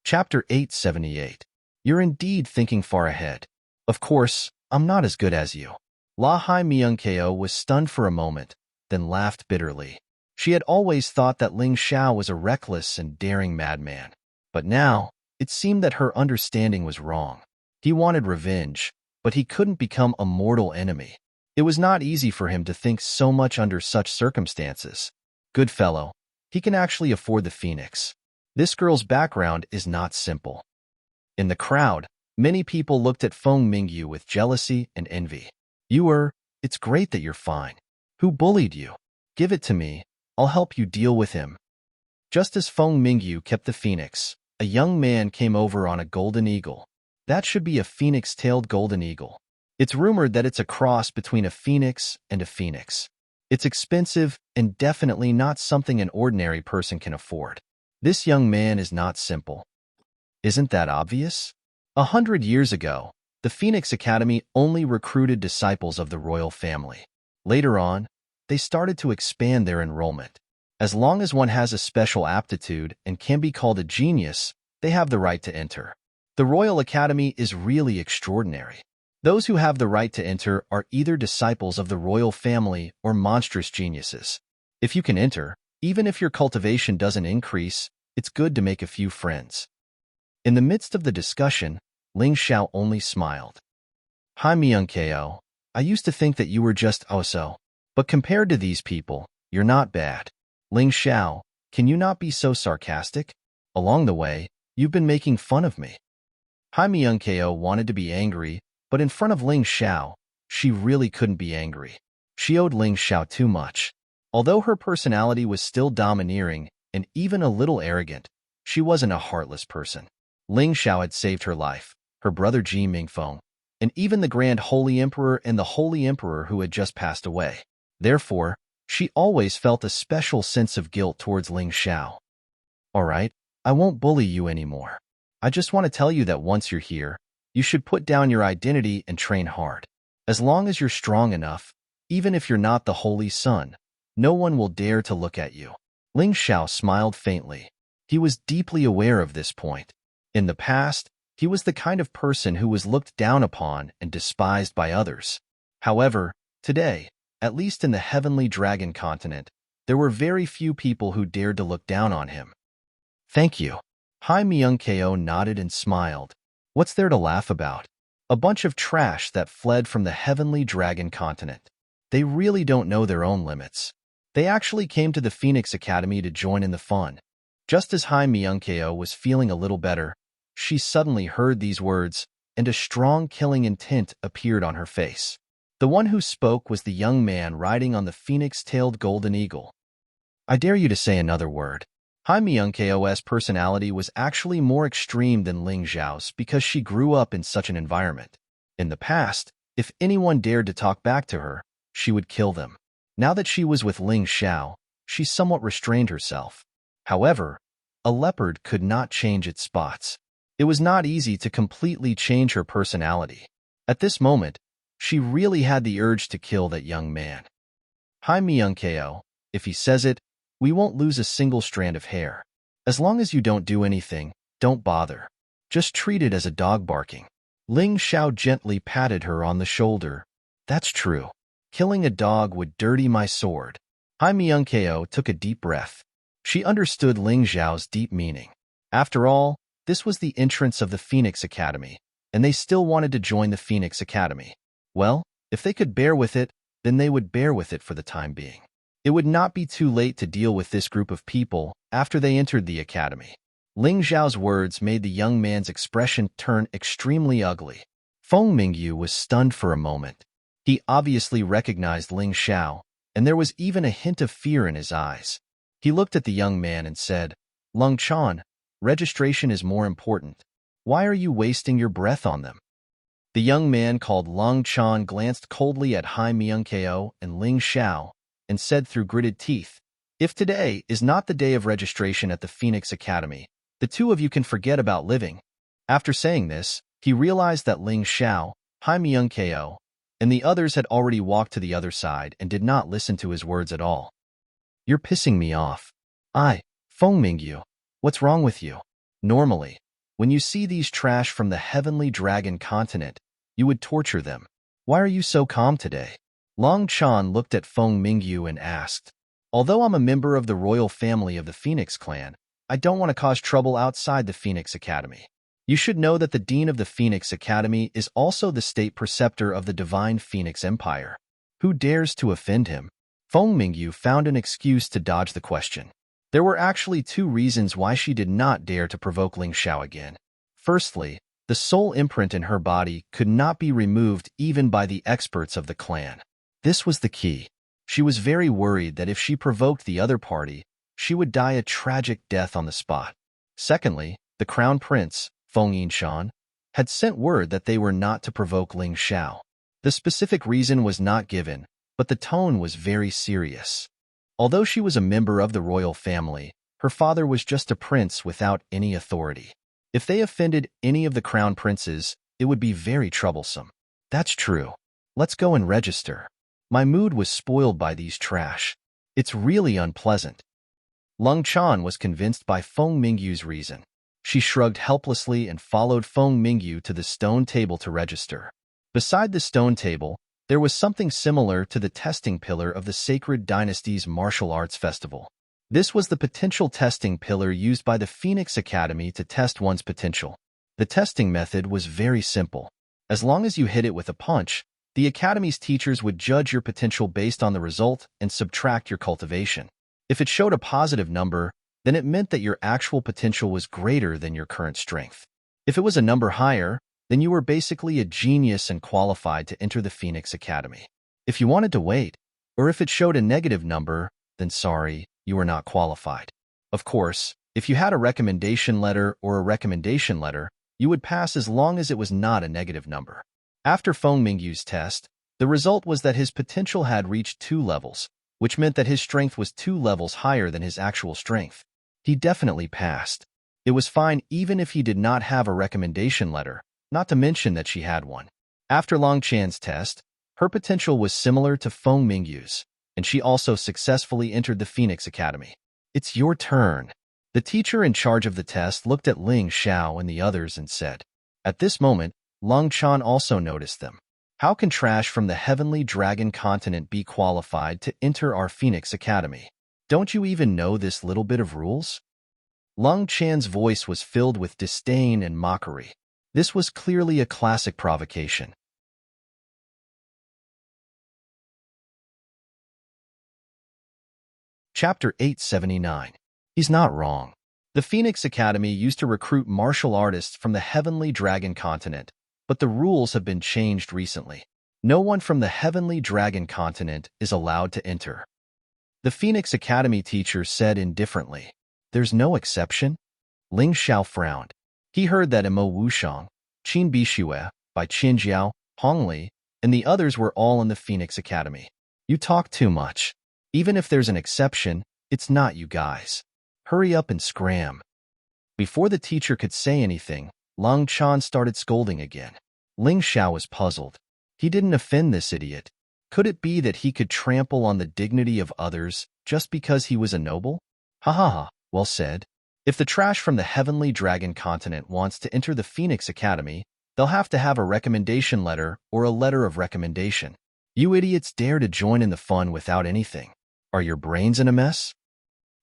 Chapter 878. You're indeed thinking far ahead. Of course, I'm not as good as you. La Hai Myungkeo was stunned for a moment, then laughed bitterly. She had always thought that Ling Xiao was a reckless and daring madman. But now, it seemed that her understanding was wrong. He wanted revenge, but he couldn't become a mortal enemy. It was not easy for him to think so much under such circumstances. Good fellow, he can actually afford the phoenix. This girl's background is not simple. In the crowd, many people looked at Feng Mingyu with jealousy and envy. It's great that you're fine. Who bullied you? Give it to me. I'll help you deal with him." Just as Feng Mingyu kept the phoenix, a young man came over on a golden eagle. That should be a phoenix-tailed golden eagle. It's rumored that it's a cross between a phoenix and a phoenix. It's expensive and definitely not something an ordinary person can afford. This young man is not simple. Isn't that obvious? 100 years ago, the Phoenix Academy only recruited disciples of the royal family. Later on, they started to expand their enrollment. As long as one has a special aptitude and can be called a genius, they have the right to enter. The Royal Academy is really extraordinary. Those who have the right to enter are either disciples of the royal family or monstrous geniuses. If you can enter, even if your cultivation doesn't increase, it's good to make a few friends. In the midst of the discussion, Ling Xiao only smiled. "Hai Myungkeo, I used to think that you were just oh-so. But compared to these people, you're not bad. Ling Xiao, can you not be so sarcastic? Along the way, you've been making fun of me." Hai Myungkeo wanted to be angry, but in front of Ling Xiao, she really couldn't be angry. She owed Ling Xiao too much. Although her personality was still domineering and even a little arrogant, she wasn't a heartless person. Ling Xiao had saved her life, her brother Ji Mingfeng, and even the Grand Holy Emperor and the Holy Emperor who had just passed away. Therefore, she always felt a special sense of guilt towards Ling Xiao. All right, I won't bully you anymore. I just want to tell you that once you're here, you should put down your identity and train hard. As long as you're strong enough, even if you're not the Holy Son, no one will dare to look at you. Ling Xiao smiled faintly. He was deeply aware of this point. In the past, he was the kind of person who was looked down upon and despised by others. However, today, at least in the Heavenly Dragon continent, there were very few people who dared to look down on him. Thank you. Hai Myung-ko nodded and smiled. What's there to laugh about? A bunch of trash that fled from the Heavenly Dragon continent. They really don't know their own limits. They actually came to the Phoenix Academy to join in the fun. Just as Hai Myung-ko was feeling a little better, she suddenly heard these words, and a strong killing intent appeared on her face. The one who spoke was the young man riding on the phoenix-tailed golden eagle. I dare you to say another word. Hai Myung-ko's personality was actually more extreme than Ling Xiao's because she grew up in such an environment. In the past, if anyone dared to talk back to her, she would kill them. Now that she was with Ling Xiao, she somewhat restrained herself. However, a leopard could not change its spots. It was not easy to completely change her personality. At this moment, she really had the urge to kill that young man. Hai Myung-ko, if he says it, we won't lose a single strand of hair. As long as you don't do anything, don't bother. Just treat it as a dog barking. Ling Xiao gently patted her on the shoulder. That's true. Killing a dog would dirty my sword. Hai Myung-ko took a deep breath. She understood Ling Xiao's deep meaning. After all, this was the entrance of the Phoenix Academy, and they still wanted to join the Phoenix Academy. Well, if they could bear with it, then they would bear with it for the time being. It would not be too late to deal with this group of people after they entered the academy. Ling Xiao's words made the young man's expression turn extremely ugly. Feng Mingyu was stunned for a moment. He obviously recognized Ling Xiao, and there was even a hint of fear in his eyes. He looked at the young man and said, Lung Chan, registration is more important. Why are you wasting your breath on them? The young man called Lung Chan glanced coldly at Hai Myung-ko and Ling Xiao and said through gritted teeth, if today is not the day of registration at the Phoenix Academy, the two of you can forget about living. After saying this, he realized that Ling Xiao, Hai Myung-ko, and the others had already walked to the other side and did not listen to his words at all. You're pissing me off. Feng Mingyu, what's wrong with you? Normally, when you see these trash from the Heavenly Dragon continent, you would torture them. Why are you so calm today? Long Chan looked at Feng Mingyu and asked, although I'm a member of the royal family of the Phoenix clan, I don't want to cause trouble outside the Phoenix Academy. You should know that the Dean of the Phoenix Academy is also the state preceptor of the Divine Phoenix Empire. Who dares to offend him? Feng Mingyu found an excuse to dodge the question. There were actually two reasons why she did not dare to provoke Ling Xiao again. Firstly, the soul imprint in her body could not be removed even by the experts of the clan. This was the key. She was very worried that if she provoked the other party, she would die a tragic death on the spot. Secondly, the Crown Prince, Feng Yinshan, had sent word that they were not to provoke Ling Xiao. The specific reason was not given, but the tone was very serious. Although she was a member of the royal family, her father was just a prince without any authority. If they offended any of the crown princes, it would be very troublesome. That's true. Let's go and register. My mood was spoiled by these trash. It's really unpleasant. Lung Chan was convinced by Feng Mingyu's reason. She shrugged helplessly and followed Feng Mingyu to the stone table to register. Beside the stone table, there was something similar to the testing pillar of the Sacred Dynasty's martial arts festival. This was the potential testing pillar used by the Phoenix Academy to test one's potential. The testing method was very simple. As long as you hit it with a punch, the Academy's teachers would judge your potential based on the result and subtract your cultivation. If it showed a positive number, then it meant that your actual potential was greater than your current strength. If it was a number higher, then you were basically a genius and qualified to enter the Phoenix Academy. If you wanted to wait, or if it showed a negative number, then sorry, you were not qualified. Of course, if you had a recommendation letter or a recommendation letter, you would pass as long as it was not a negative number. After Feng Mingyu's test, the result was that his potential had reached 2 levels, which meant that his strength was 2 levels higher than his actual strength. He definitely passed. It was fine even if he did not have a recommendation letter, not to mention that she had one. After Long Chan's test, her potential was similar to Feng Mingyu's, and she also successfully entered the Phoenix Academy. It's your turn. The teacher in charge of the test looked at Ling Xiao and the others and said. At this moment, Long Chan also noticed them. How can trash from the Heavenly Dragon continent be qualified to enter our Phoenix Academy? Don't you even know this little bit of rules? Long Chan's voice was filled with disdain and mockery. This was clearly a classic provocation. Chapter 879. He's not wrong. The Phoenix Academy used to recruit martial artists from the Heavenly Dragon continent, but the rules have been changed recently. No one from the Heavenly Dragon continent is allowed to enter. The Phoenix Academy teacher said indifferently. There's no exception? Ling Xiao frowned. He heard that Mo Wushang, Qin Bixue, Bai Qinjiao, Hong Li, and the others were all in the Phoenix Academy. You talk too much. Even if there's an exception, it's not you guys. Hurry up and scram. Before the teacher could say anything, Long Chan started scolding again. Ling Xiao was puzzled. He didn't offend this idiot. Could it be that he could trample on the dignity of others just because he was a noble? Ha ha ha, well said. If the trash from the Heavenly Dragon continent wants to enter the Phoenix Academy, they'll have to have a recommendation letter or a letter of recommendation. You idiots dare to join in the fun without anything. Are your brains in a mess?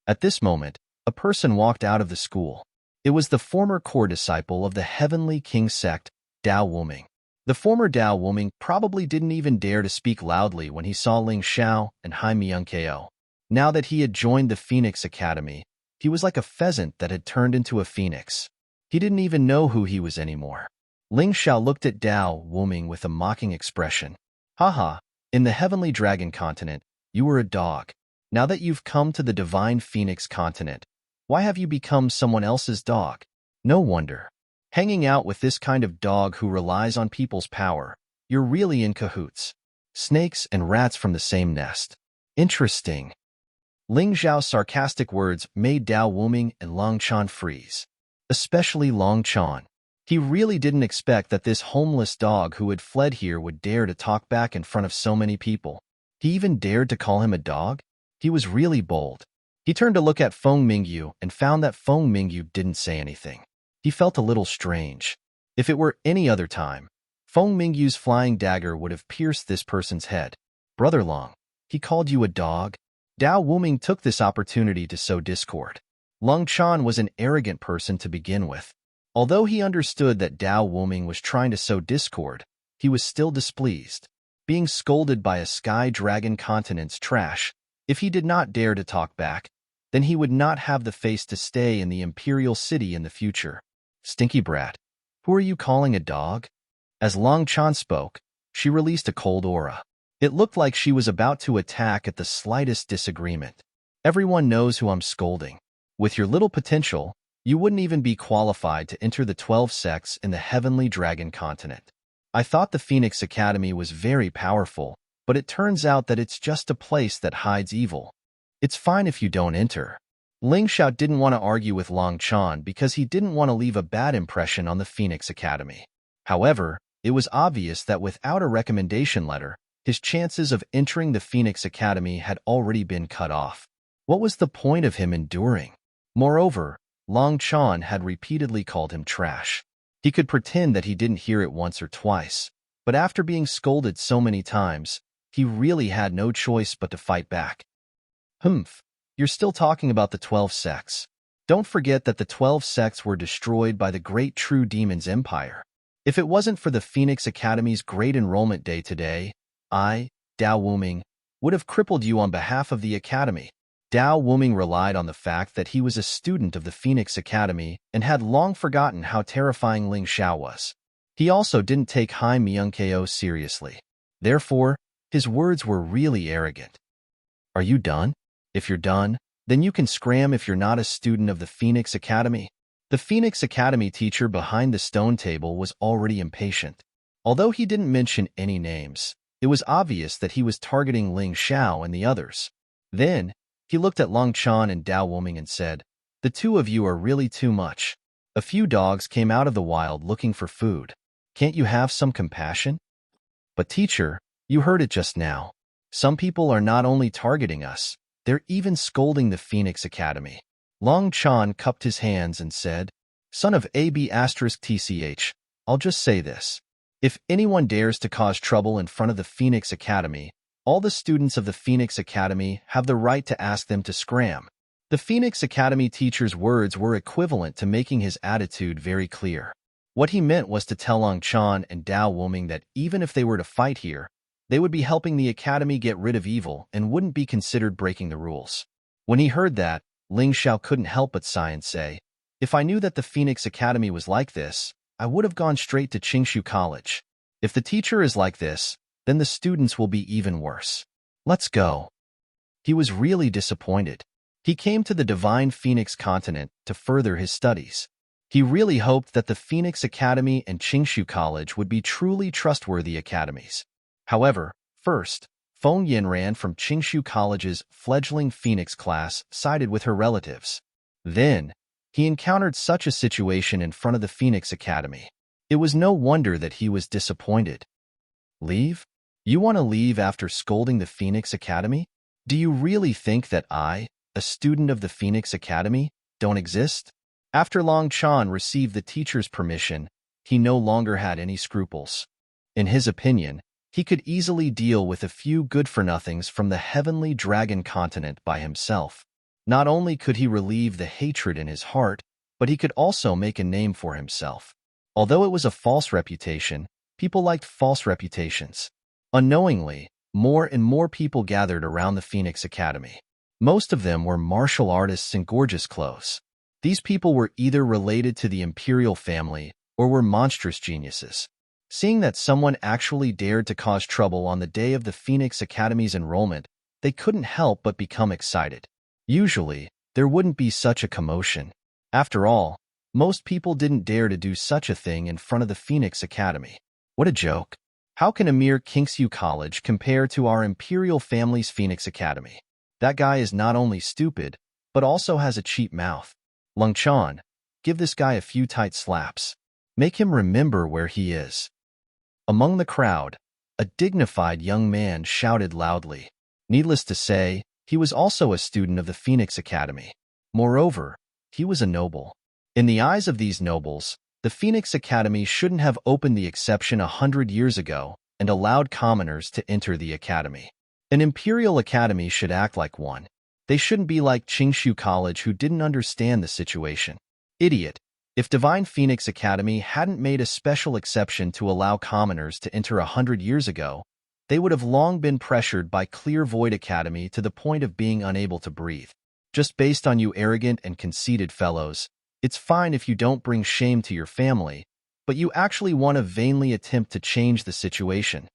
At this moment, a person walked out of the school. It was the former core disciple of the Heavenly King sect, Dao Wuming. The former Dao Wuming probably didn't even dare to speak loudly when he saw Ling Xiao and Hai Myung-ko. Now that he had joined the Phoenix Academy, he was like a pheasant that had turned into a phoenix. He didn't even know who he was anymore. Ling Xiao looked at Dao Wuming with a mocking expression. Haha, in the Heavenly Dragon continent, you were a dog. Now that you've come to the Divine Phoenix continent, why have you become someone else's dog? No wonder. Hanging out with this kind of dog who relies on people's power, you're really in cahoots. Snakes and rats from the same nest. Interesting. Ling Zhao's sarcastic words made Dao Wuming and Long Chan freeze. Especially Long Chan. He really didn't expect that this homeless dog who had fled here would dare to talk back in front of so many people. He even dared to call him a dog? He was really bold. He turned to look at Feng Mingyu and found that Feng Mingyu didn't say anything. He felt a little strange. If it were any other time, Feng Mingyu's flying dagger would have pierced this person's head. Brother Long, he called you a dog? Dao Wuming took this opportunity to sow discord. Long Chan was an arrogant person to begin with. Although he understood that Dao Wuming was trying to sow discord, he was still displeased. Being scolded by a Sky Dragon continent's trash, if he did not dare to talk back, then he would not have the face to stay in the Imperial City in the future. Stinky brat, who are you calling a dog? As Long Chan spoke, she released a cold aura. It looked like she was about to attack at the slightest disagreement. Everyone knows who I'm scolding. With your little potential, you wouldn't even be qualified to enter the 12 sects in the Heavenly Dragon continent. I thought the Phoenix Academy was very powerful, but it turns out that it's just a place that hides evil. It's fine if you don't enter. Ling Xiao didn't want to argue with Long Chan because he didn't want to leave a bad impression on the Phoenix Academy. However, it was obvious that without a recommendation letter, his chances of entering the Phoenix Academy had already been cut off. What was the point of him enduring? Moreover, Long Chan had repeatedly called him trash. He could pretend that he didn't hear it once or twice, but after being scolded so many times, he really had no choice but to fight back. Humph, you're still talking about the 12 sects. Don't forget that the 12 sects were destroyed by the Great True Demon's Empire. If it wasn't for the Phoenix Academy's great enrollment day today, I, Dao Wuming, would have crippled you on behalf of the Academy. Dao Wuming relied on the fact that he was a student of the Phoenix Academy and had long forgotten how terrifying Ling Xiao was. He also didn't take Hai Myung-ko seriously. Therefore, his words were really arrogant. Are you done? If you're done, then you can scram if you're not a student of the Phoenix Academy. The Phoenix Academy teacher behind the stone table was already impatient. Although he didn't mention any names, it was obvious that he was targeting Ling Xiao and the others. Then, he looked at Long Chan and Dao Wuming and said, "The two of you are really too much. A few dogs came out of the wild looking for food. Can't you have some compassion?" "But teacher, you heard it just now. Some people are not only targeting us, they're even scolding the Phoenix Academy." Long Chan cupped his hands and said, "Son of AB*TCH, I'll just say this. If anyone dares to cause trouble in front of the Phoenix Academy, all the students of the Phoenix Academy have the right to ask them to scram." The Phoenix Academy teacher's words were equivalent to making his attitude very clear. What he meant was to tell Long Chan and Dao Wuming that even if they were to fight here, they would be helping the Academy get rid of evil and wouldn't be considered breaking the rules. When he heard that, Ling Xiao couldn't help but sigh and say, "If I knew that the Phoenix Academy was like this, I would have gone straight to Qingshu College. If the teacher is like this, then the students will be even worse. Let's go." He was really disappointed. He came to the Divine Phoenix continent to further his studies. He really hoped that the Phoenix Academy and Qingshu College would be truly trustworthy academies. However, first, Feng Yinran from Qingshu College's fledgling Phoenix class sided with her relatives. Then, he encountered such a situation in front of the Phoenix Academy. It was no wonder that he was disappointed. "Leave? You want to leave after scolding the Phoenix Academy? Do you really think that I, a student of the Phoenix Academy, don't exist?" After Long Chan received the teacher's permission, he no longer had any scruples. In his opinion, he could easily deal with a few good-for-nothings from the heavenly dragon continent by himself. Not only could he relieve the hatred in his heart, but he could also make a name for himself. Although it was a false reputation, people liked false reputations. Unknowingly, more and more people gathered around the Phoenix Academy. Most of them were martial artists in gorgeous clothes. These people were either related to the imperial family or were monstrous geniuses. Seeing that someone actually dared to cause trouble on the day of the Phoenix Academy's enrollment, they couldn't help but become excited. Usually, there wouldn't be such a commotion. After all, most people didn't dare to do such a thing in front of the Phoenix Academy. What a joke. How can a mere Qingshu College compare to our imperial family's Phoenix Academy? That guy is not only stupid, but also has a cheap mouth. Long Chan, give this guy a few tight slaps. Make him remember where he is. Among the crowd, a dignified young man shouted loudly. Needless to say, he was also a student of the Phoenix Academy. Moreover, he was a noble. In the eyes of these nobles, the Phoenix Academy shouldn't have opened the exception 100 years ago and allowed commoners to enter the academy. An imperial academy should act like one. They shouldn't be like Qingshu College who didn't understand the situation. Idiot. If Divine Phoenix Academy hadn't made a special exception to allow commoners to enter 100 years ago, they would have long been pressured by Clear Void Academy to the point of being unable to breathe. Just based on you arrogant and conceited fellows, it's fine if you don't bring shame to your family, but you actually want to vainly attempt to change the situation.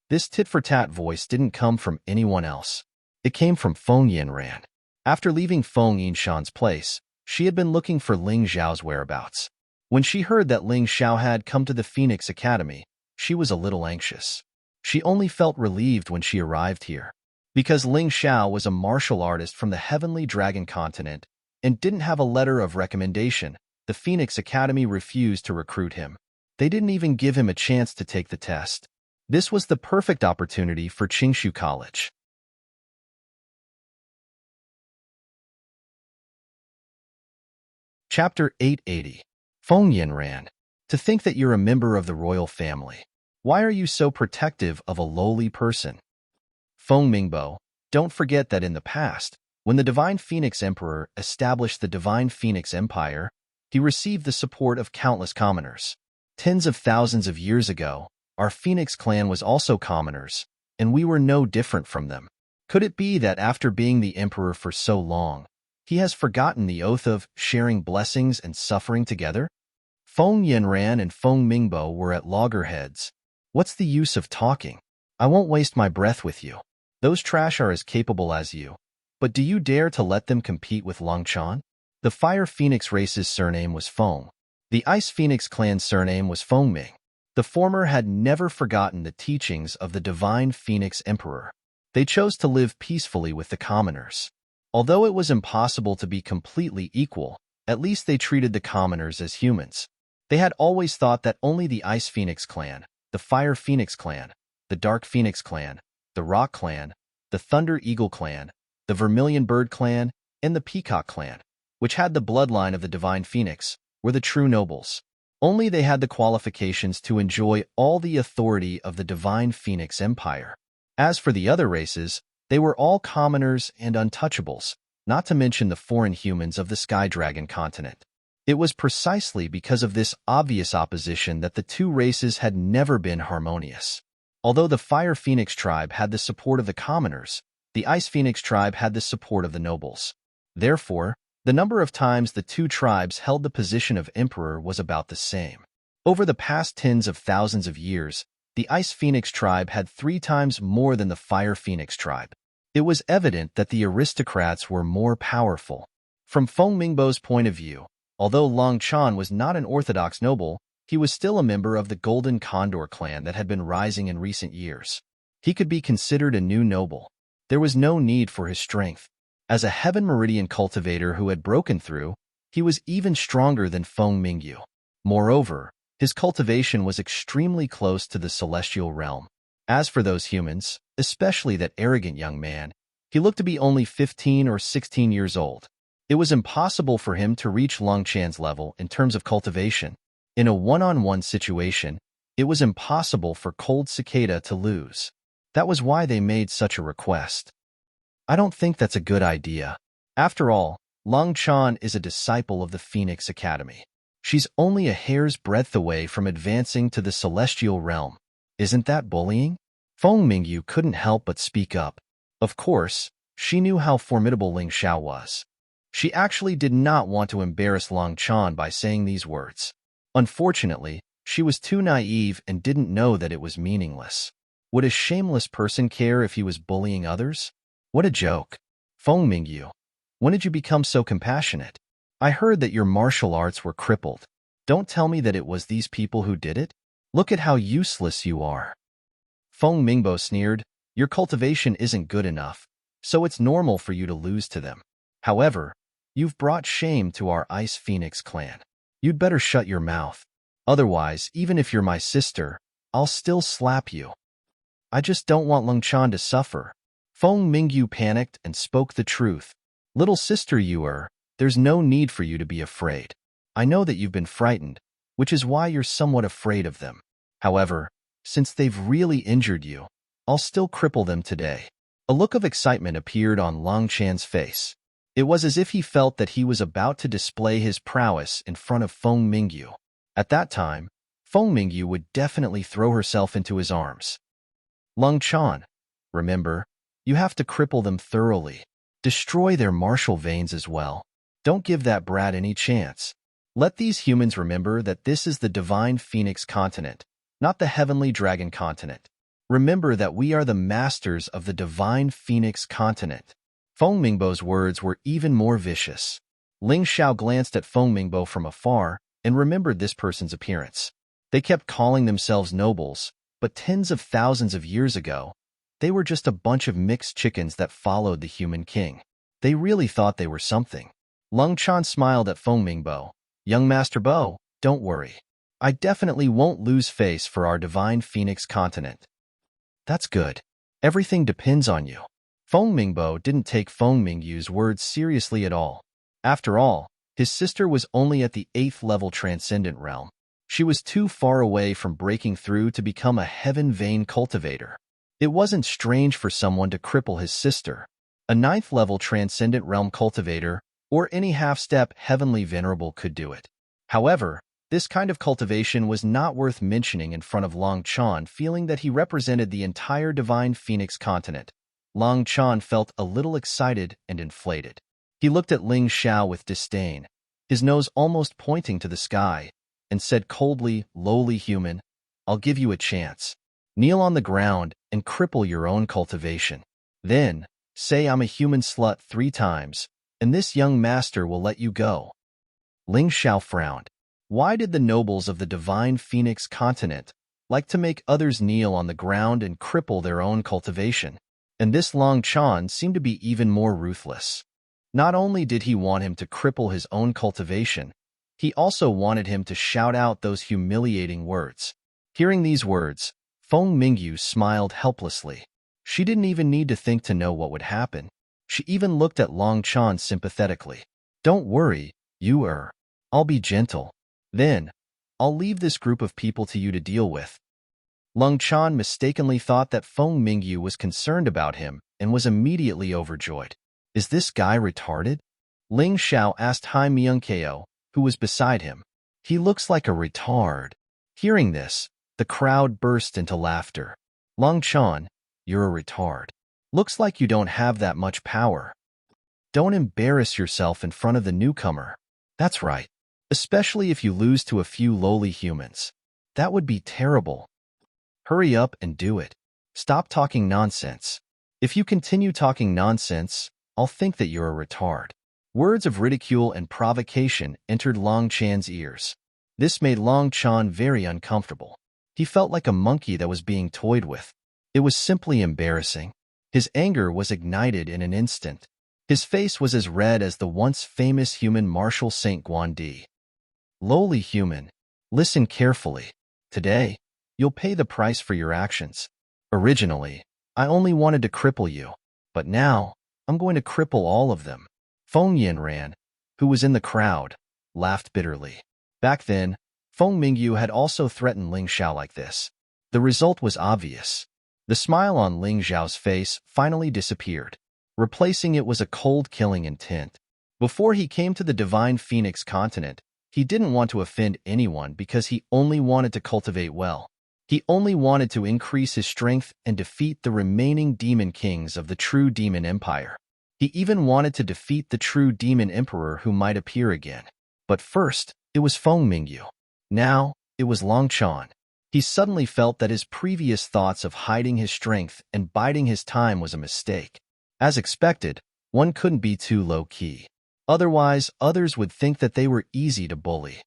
This tit-for-tat voice didn't come from anyone else. It came from Feng Yinran. After leaving Feng Yinshan's place, she had been looking for Ling Xiao's whereabouts. When she heard that Ling Xiao had come to the Phoenix Academy, she was a little anxious. She only felt relieved when she arrived here. Because Ling Xiao was a martial artist from the Heavenly Dragon continent and didn't have a letter of recommendation, the Phoenix Academy refused to recruit him. They didn't even give him a chance to take the test. This was the perfect opportunity for Qingshu College. Chapter 880. Feng Yinran. To think that you're a member of the royal family. Why are you so protective of a lowly person? Feng Mingbo, don't forget that in the past, when the Divine Phoenix Emperor established the Divine Phoenix Empire, he received the support of countless commoners. Tens of thousands of years ago, our Phoenix clan was also commoners, and we were no different from them. Could it be that after being the emperor for so long, he has forgotten the oath of sharing blessings and suffering together? Feng Yinran and Feng Mingbo were at loggerheads. What's the use of talking? I won't waste my breath with you. Those trash are as capable as you. But do you dare to let them compete with Long Chan? The Fire Phoenix race's surname was Feng. The Ice Phoenix clan's surname was Feng Ming. The former had never forgotten the teachings of the divine Phoenix Emperor. They chose to live peacefully with the commoners. Although it was impossible to be completely equal, at least they treated the commoners as humans. They had always thought that only the Ice Phoenix clan, the Fire Phoenix clan, the Dark Phoenix clan, the Rock clan, the Thunder Eagle clan, the Vermilion Bird clan, and the Peacock clan, which had the bloodline of the divine Phoenix, were the true nobles. Only they had the qualifications to enjoy all the authority of the divine Phoenix Empire. As for the other races, they were all commoners and untouchables, not to mention the foreign humans of the Sky Dragon continent. It was precisely because of this obvious opposition that the two races had never been harmonious. Although the Fire Phoenix tribe had the support of the commoners, the Ice Phoenix tribe had the support of the nobles. Therefore, the number of times the two tribes held the position of emperor was about the same. Over the past tens of thousands of years, the Ice Phoenix tribe had 3 times more than the Fire Phoenix tribe. It was evident that the aristocrats were more powerful. From Feng Mingbo's point of view, although Long Chan was not an orthodox noble, he was still a member of the Golden Condor clan that had been rising in recent years. He could be considered a new noble. There was no need for his strength. As a Heaven Meridian cultivator who had broken through, he was even stronger than Feng Mingyu. Moreover, his cultivation was extremely close to the celestial realm. As for those humans, especially that arrogant young man, he looked to be only 15 or 16 years old. It was impossible for him to reach Long Chan's level in terms of cultivation. In a one-on-one situation, it was impossible for Cold Cicada to lose. That was why they made such a request. I don't think that's a good idea. After all, Long Chan is a disciple of the Phoenix Academy. She's only a hair's breadth away from advancing to the celestial realm. Isn't that bullying? Feng Mingyu couldn't help but speak up. Of course, she knew how formidable Ling Xiao was. She actually did not want to embarrass Long Chan by saying these words. Unfortunately, she was too naive and didn't know that it was meaningless. Would a shameless person care if he was bullying others? What a joke. Feng Mingyu, when did you become so compassionate? I heard that your martial arts were crippled. Don't tell me that it was these people who did it? Look at how useless you are. Feng Mingbo sneered, your cultivation isn't good enough, so it's normal for you to lose to them. However, you've brought shame to our Ice Phoenix clan. You'd better shut your mouth. Otherwise, even if you're my sister, I'll still slap you. I just don't want Long Chan to suffer. Feng Mingyu panicked and spoke the truth. Little sister there's no need for you to be afraid. I know that you've been frightened, which is why you're somewhat afraid of them. However, since they've really injured you, I'll still cripple them today. A look of excitement appeared on Long Chan's face. It was as if he felt that he was about to display his prowess in front of Feng Mingyu. At that time, Feng Mingyu would definitely throw herself into his arms. Long Chan, remember, you have to cripple them thoroughly. Destroy their martial veins as well. Don't give that brat any chance. Let these humans remember that this is the divine Phoenix continent, not the heavenly dragon continent. Remember that we are the masters of the divine Phoenix continent. Feng Mingbo's words were even more vicious. Ling Xiao glanced at Feng Mingbo from afar and remembered this person's appearance. They kept calling themselves nobles, but tens of thousands of years ago, they were just a bunch of mixed chickens that followed the human king. They really thought they were something. Long Chan smiled at Feng Mingbo. Young Master Bo, don't worry. I definitely won't lose face for our divine Phoenix continent. That's good. Everything depends on you. Feng Mingbo didn't take Feng Mingyu's words seriously at all. After all, his sister was only at the 8th level transcendent realm. She was too far away from breaking through to become a heaven vein cultivator. It wasn't strange for someone to cripple his sister. A 9th level transcendent realm cultivator or any half-step heavenly venerable could do it. However, this kind of cultivation was not worth mentioning in front of Long Chan, feeling that he represented the entire divine Phoenix continent. Long Chan felt a little excited and inflated. He looked at Ling Xiao with disdain, his nose almost pointing to the sky, and said coldly, lowly human, I'll give you a chance. Kneel on the ground and cripple your own cultivation. Then, say I'm a human slut 3 times, and this young master will let you go. Ling Xiao frowned. Why did the nobles of the divine Phoenix continent like to make others kneel on the ground and cripple their own cultivation. And this Long Chan seemed to be even more ruthless. Not only did he want him to cripple his own cultivation, he also wanted him to shout out those humiliating words. Hearing these words, Feng Mingyu smiled helplessly. She didn't even need to think to know what would happen. She even looked at Long Chan sympathetically. Don't worry, I'll be gentle. Then, I'll leave this group of people to you to deal with. Long Chan mistakenly thought that Feng Mingyu was concerned about him and was immediately overjoyed. Is this guy retarded? Ling Xiao asked Hai Myungkeo, who was beside him. He looks like a retard. Hearing this, the crowd burst into laughter. Long Chan, you're a retard. Looks like you don't have that much power. Don't embarrass yourself in front of the newcomer. That's right. Especially if you lose to a few lowly humans. That would be terrible. Hurry up and do it. Stop talking nonsense. If you continue talking nonsense, I'll think that you're a retard. Words of ridicule and provocation entered Long Chan's ears. This made Long Chan very uncomfortable. He felt like a monkey that was being toyed with. It was simply embarrassing. His anger was ignited in an instant. His face was as red as the once famous human Marshal St. Guandi. Lowly human, listen carefully. Today, you'll pay the price for your actions. Originally, I only wanted to cripple you, but now, I'm going to cripple all of them. Feng Yinran, who was in the crowd, laughed bitterly. Back then, Feng Mingyu had also threatened Ling Xiao like this. The result was obvious. The smile on Ling Xiao's face finally disappeared. Replacing it was a cold killing intent. Before he came to the Divine Phoenix continent, he didn't want to offend anyone because he only wanted to cultivate well. He only wanted to increase his strength and defeat the remaining demon kings of the true demon empire. He even wanted to defeat the true demon emperor who might appear again. But first, it was Feng Mingyu. Now, it was Long Chan. He suddenly felt that his previous thoughts of hiding his strength and biding his time was a mistake. As expected, one couldn't be too low-key. Otherwise, others would think that they were easy to bully.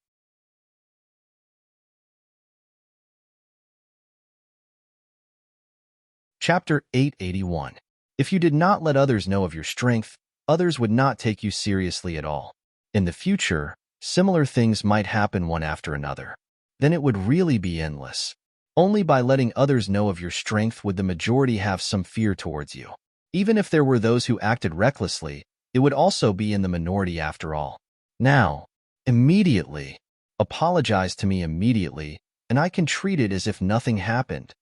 Chapter 881. If you did not let others know of your strength, others would not take you seriously at all. In the future, similar things might happen one after another. Then it would really be endless. Only by letting others know of your strength would the majority have some fear towards you. Even if there were those who acted recklessly, it would also be in the minority after all. Now, immediately, apologize to me immediately, and I can treat it as if nothing happened.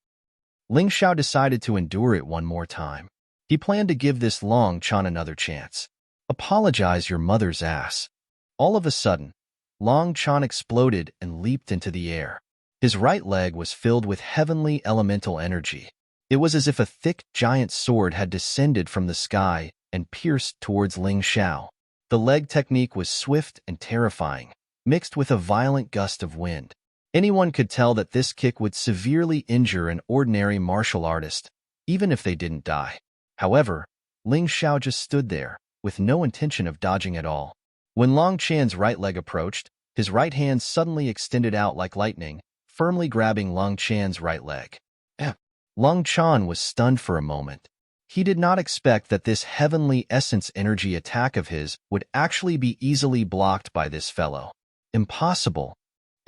Ling Xiao decided to endure it one more time. He planned to give this Long Chan another chance. Apologize your mother's ass. All of a sudden, Long Chan exploded and leaped into the air. His right leg was filled with heavenly elemental energy. It was as if a thick, giant sword had descended from the sky and pierced towards Ling Xiao. The leg technique was swift and terrifying, mixed with a violent gust of wind. Anyone could tell that this kick would severely injure an ordinary martial artist, even if they didn't die. However, Ling Xiao just stood there, with no intention of dodging at all. When Long Chan's right leg approached, his right hand suddenly extended out like lightning, firmly grabbing Long Chan's right leg. Long Chan was stunned for a moment. He did not expect that this heavenly essence energy attack of his would actually be easily blocked by this fellow. Impossible.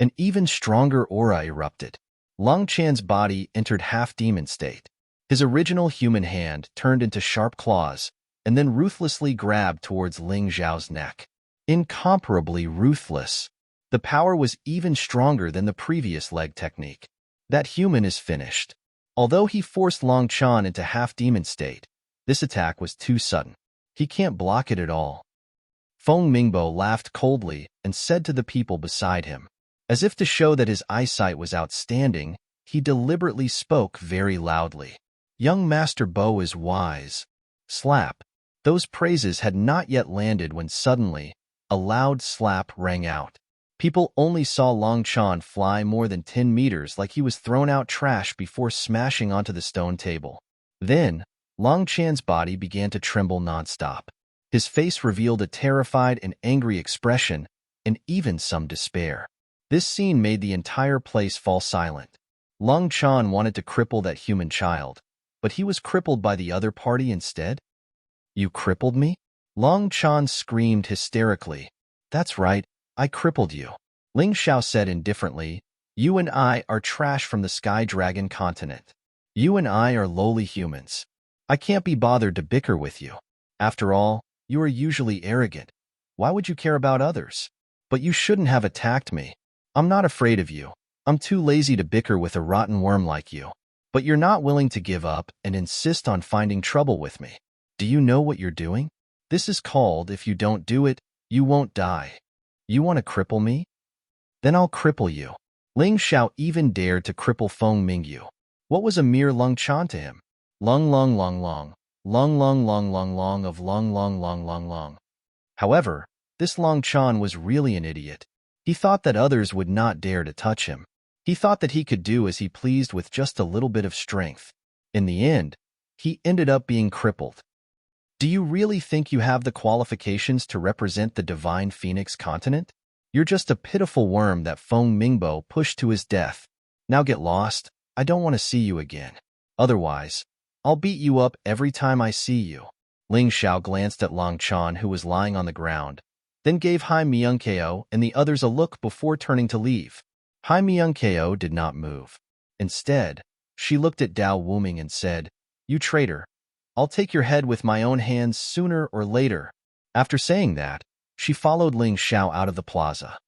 An even stronger aura erupted. Long Chan's body entered half-demon state. His original human hand turned into sharp claws, and then ruthlessly grabbed towards Ling Xiao's neck. Incomparably ruthless. The power was even stronger than the previous leg technique. That human is finished. Although he forced Long Chan into half-demon state, this attack was too sudden. He can't block it at all. Feng Mingbo laughed coldly and said to the people beside him. As if to show that his eyesight was outstanding, he deliberately spoke very loudly. Young Master Bo is wise. Slap. Those praises had not yet landed when suddenly, a loud slap rang out. People only saw Long Chan fly more than 10 meters like he was thrown out trash before smashing onto the stone table. Then, Long Chan's body began to tremble nonstop. His face revealed a terrified and angry expression, and even some despair. This scene made the entire place fall silent. Lung Chan wanted to cripple that human child, but he was crippled by the other party instead? You crippled me? Lung Chan screamed hysterically. That's right, I crippled you. Ling Xiao said indifferently, you and I are trash from the Sky Dragon continent. You and I are lowly humans. I can't be bothered to bicker with you. After all, you are usually arrogant. Why would you care about others? But you shouldn't have attacked me. I'm not afraid of you. I'm too lazy to bicker with a rotten worm like you. But you're not willing to give up and insist on finding trouble with me. Do you know what you're doing? This is called, if you don't do it, you won't die. You want to cripple me? Then I'll cripple you. Ling Xiao even dared to cripple Feng Mingyu. What was a mere Lung Chan to him? Lung lung lung lung. Lung lung lung lung lung of lung lung lung lung lung. However, this Lung Chan was really an idiot. He thought that others would not dare to touch him. He thought that he could do as he pleased with just a little bit of strength. In the end, he ended up being crippled. Do you really think you have the qualifications to represent the divine Phoenix continent? You're just a pitiful worm that Feng Mingbo pushed to his death. Now get lost. I don't want to see you again. Otherwise, I'll beat you up every time I see you. Ling Xiao glanced at Lung Chan, who was lying on the ground, then gave Hai Myung-keo and the others a look before turning to leave. Hai Myung-keo did not move. Instead, she looked at Dao Wuming and said, You traitor, I'll take your head with my own hands sooner or later. After saying that, she followed Ling Xiao out of the plaza.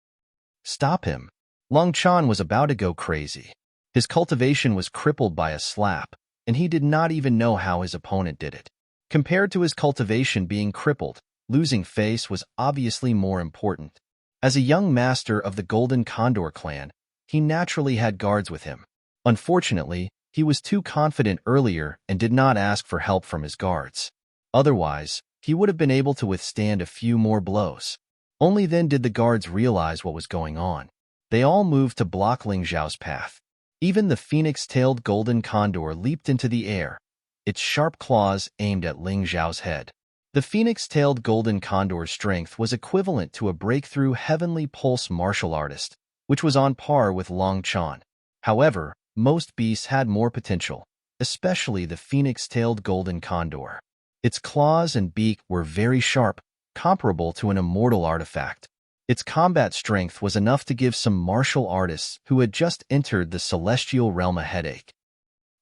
Stop him. Lung Chan was about to go crazy. His cultivation was crippled by a slap, and he did not even know how his opponent did it. Compared to his cultivation being crippled, losing face was obviously more important. As a young master of the Golden Condor clan, he naturally had guards with him. Unfortunately, he was too confident earlier and did not ask for help from his guards. Otherwise, he would have been able to withstand a few more blows. Only then did the guards realize what was going on. They all moved to block Ling Xiao's path. Even the phoenix-tailed golden condor leaped into the air, its sharp claws aimed at Ling Xiao's head. The phoenix-tailed golden condor's strength was equivalent to a breakthrough heavenly pulse martial artist, which was on par with Lung Chan. However, most beasts had more potential, especially the phoenix-tailed golden condor. Its claws and beak were very sharp, comparable to an immortal artifact. Its combat strength was enough to give some martial artists who had just entered the celestial realm a headache.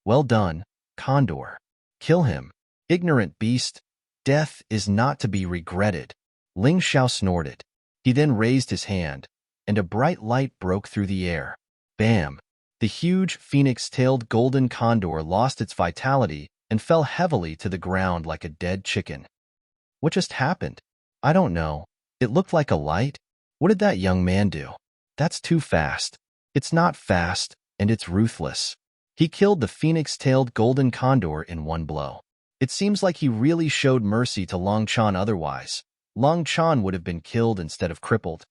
Well done, Condor. Kill him. Ignorant beast. Death is not to be regretted. Ling Xiao snorted. He then raised his hand, and a bright light broke through the air. Bam! The huge phoenix-tailed golden condor lost its vitality and fell heavily to the ground like a dead chicken. What just happened? I don't know. It looked like a light. What did that young man do? That's too fast. It's not fast, and it's ruthless. He killed the phoenix-tailed golden condor in one blow. It seems like he really showed mercy to Lung Chan, otherwise Lung Chan would have been killed instead of crippled.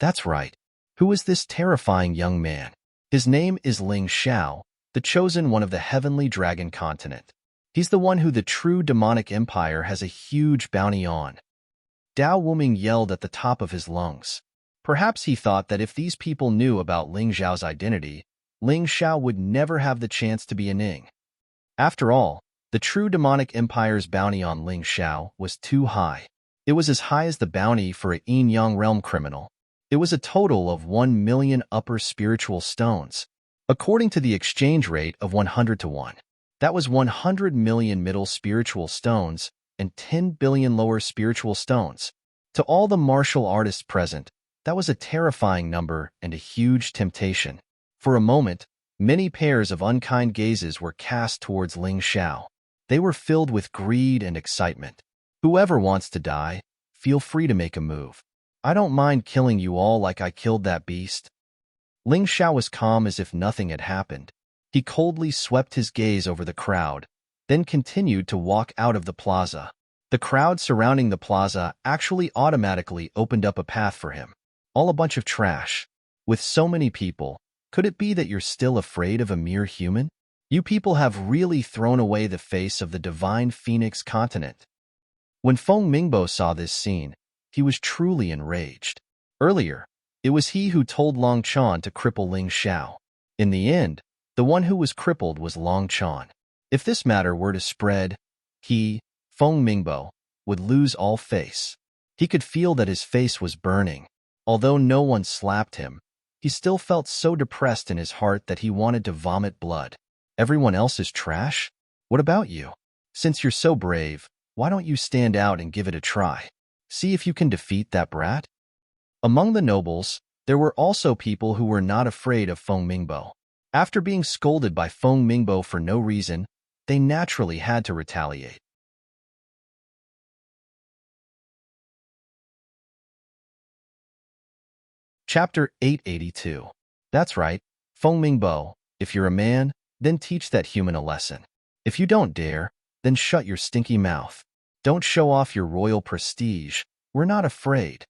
That's right. Who is this terrifying young man? His name is Ling Xiao, the chosen one of the heavenly dragon continent. He's the one who the true demonic empire has a huge bounty on. Dao Wuming yelled at the top of his lungs. Perhaps he thought that if these people knew about Ling Xiao's identity, Ling Xiao would never have the chance to be a Ning. After all, the true demonic empire's bounty on Ling Xiao was too high. It was as high as the bounty for a Yin-Yang realm criminal. It was a total of 1 million upper spiritual stones, according to the exchange rate of 100 to 1. That was 100 million middle spiritual stones and 10 billion lower spiritual stones. To all the martial artists present, that was a terrifying number and a huge temptation. For a moment, many pairs of unkind gazes were cast towards Ling Xiao. They were filled with greed and excitement. Whoever wants to die, feel free to make a move. I don't mind killing you all like I killed that beast. Ling Xiao was calm as if nothing had happened. He coldly swept his gaze over the crowd, then continued to walk out of the plaza. The crowd surrounding the plaza actually automatically opened up a path for him. All a bunch of trash. With so many people, could it be that you're still afraid of a mere human? You people have really thrown away the face of the divine Phoenix continent. When Feng Mingbo saw this scene, he was truly enraged. Earlier, it was he who told Lung Chan to cripple Ling Xiao. In the end, The one who was crippled was Long Chan. If this matter were to spread, he, Feng Mingbo, would lose all face. He could feel that his face was burning. Although no one slapped him, he still felt so depressed in his heart that he wanted to vomit blood. Everyone else is trash? What about you? Since you're so brave, why don't you stand out and give it a try? See if you can defeat that brat? Among the nobles, there were also people who were not afraid of Feng Mingbo. After being scolded by Feng Mingbo for no reason, they naturally had to retaliate. Chapter 882. That's right, Feng Mingbo, if you're a man, then teach that human a lesson. If you don't dare, then shut your stinky mouth. Don't show off your royal prestige. We're not afraid.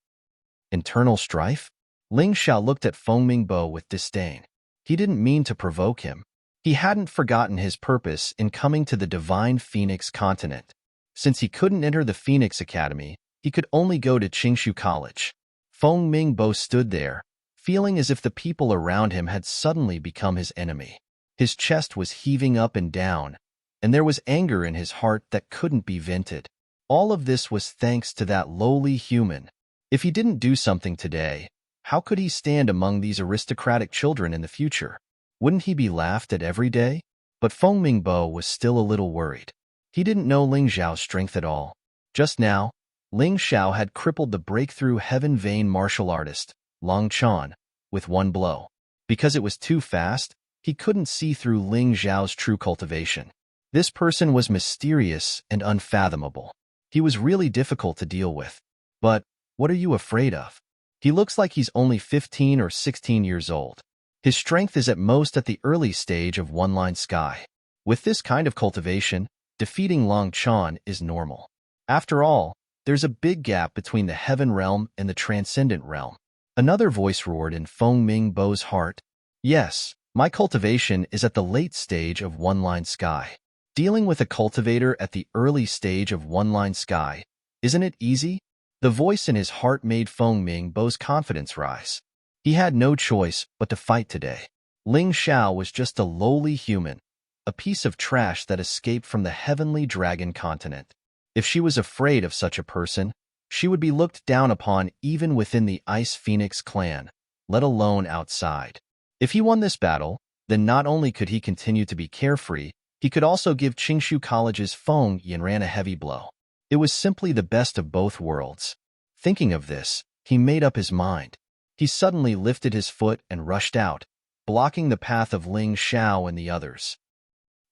Internal strife? Ling Xiao looked at Feng Mingbo with disdain. He didn't mean to provoke him. He hadn't forgotten his purpose in coming to the divine Phoenix continent. Since he couldn't enter the Phoenix Academy, he could only go to Qingshu College. Feng Mingbo stood there, feeling as if the people around him had suddenly become his enemy. His chest was heaving up and down, and there was anger in his heart that couldn't be vented. All of this was thanks to that lowly human. If he didn't do something today, how could he stand among these aristocratic children in the future? Wouldn't he be laughed at every day? But Feng Mingbo was still a little worried. He didn't know Ling Xiao's strength at all. Just now, Ling Xiao had crippled the breakthrough heaven vein martial artist, Long Chan, with one blow. Because it was too fast, he couldn't see through Ling Xiao's true cultivation. This person was mysterious and unfathomable. He was really difficult to deal with. But what are you afraid of? He looks like he's only 15 or 16 years old. His strength is at most at the early stage of one-line sky. With this kind of cultivation, defeating Long Chan is normal. After all, there's a big gap between the heaven realm and the transcendent realm. Another voice roared in Feng Mingbo's heart. Yes, my cultivation is at the late stage of one-line sky. Dealing with a cultivator at the early stage of one-line sky, isn't it easy? The voice in his heart made Feng Mingbo's confidence rise. He had no choice but to fight today. Ling Xiao was just a lowly human, a piece of trash that escaped from the heavenly dragon continent. If she was afraid of such a person, she would be looked down upon even within the Ice Phoenix clan, let alone outside. If he won this battle, then not only could he continue to be carefree, he could also give Qingshu College's Feng Yanran a heavy blow. It was simply the best of both worlds. Thinking of this, he made up his mind. He suddenly lifted his foot and rushed out, blocking the path of Ling Xiao and the others.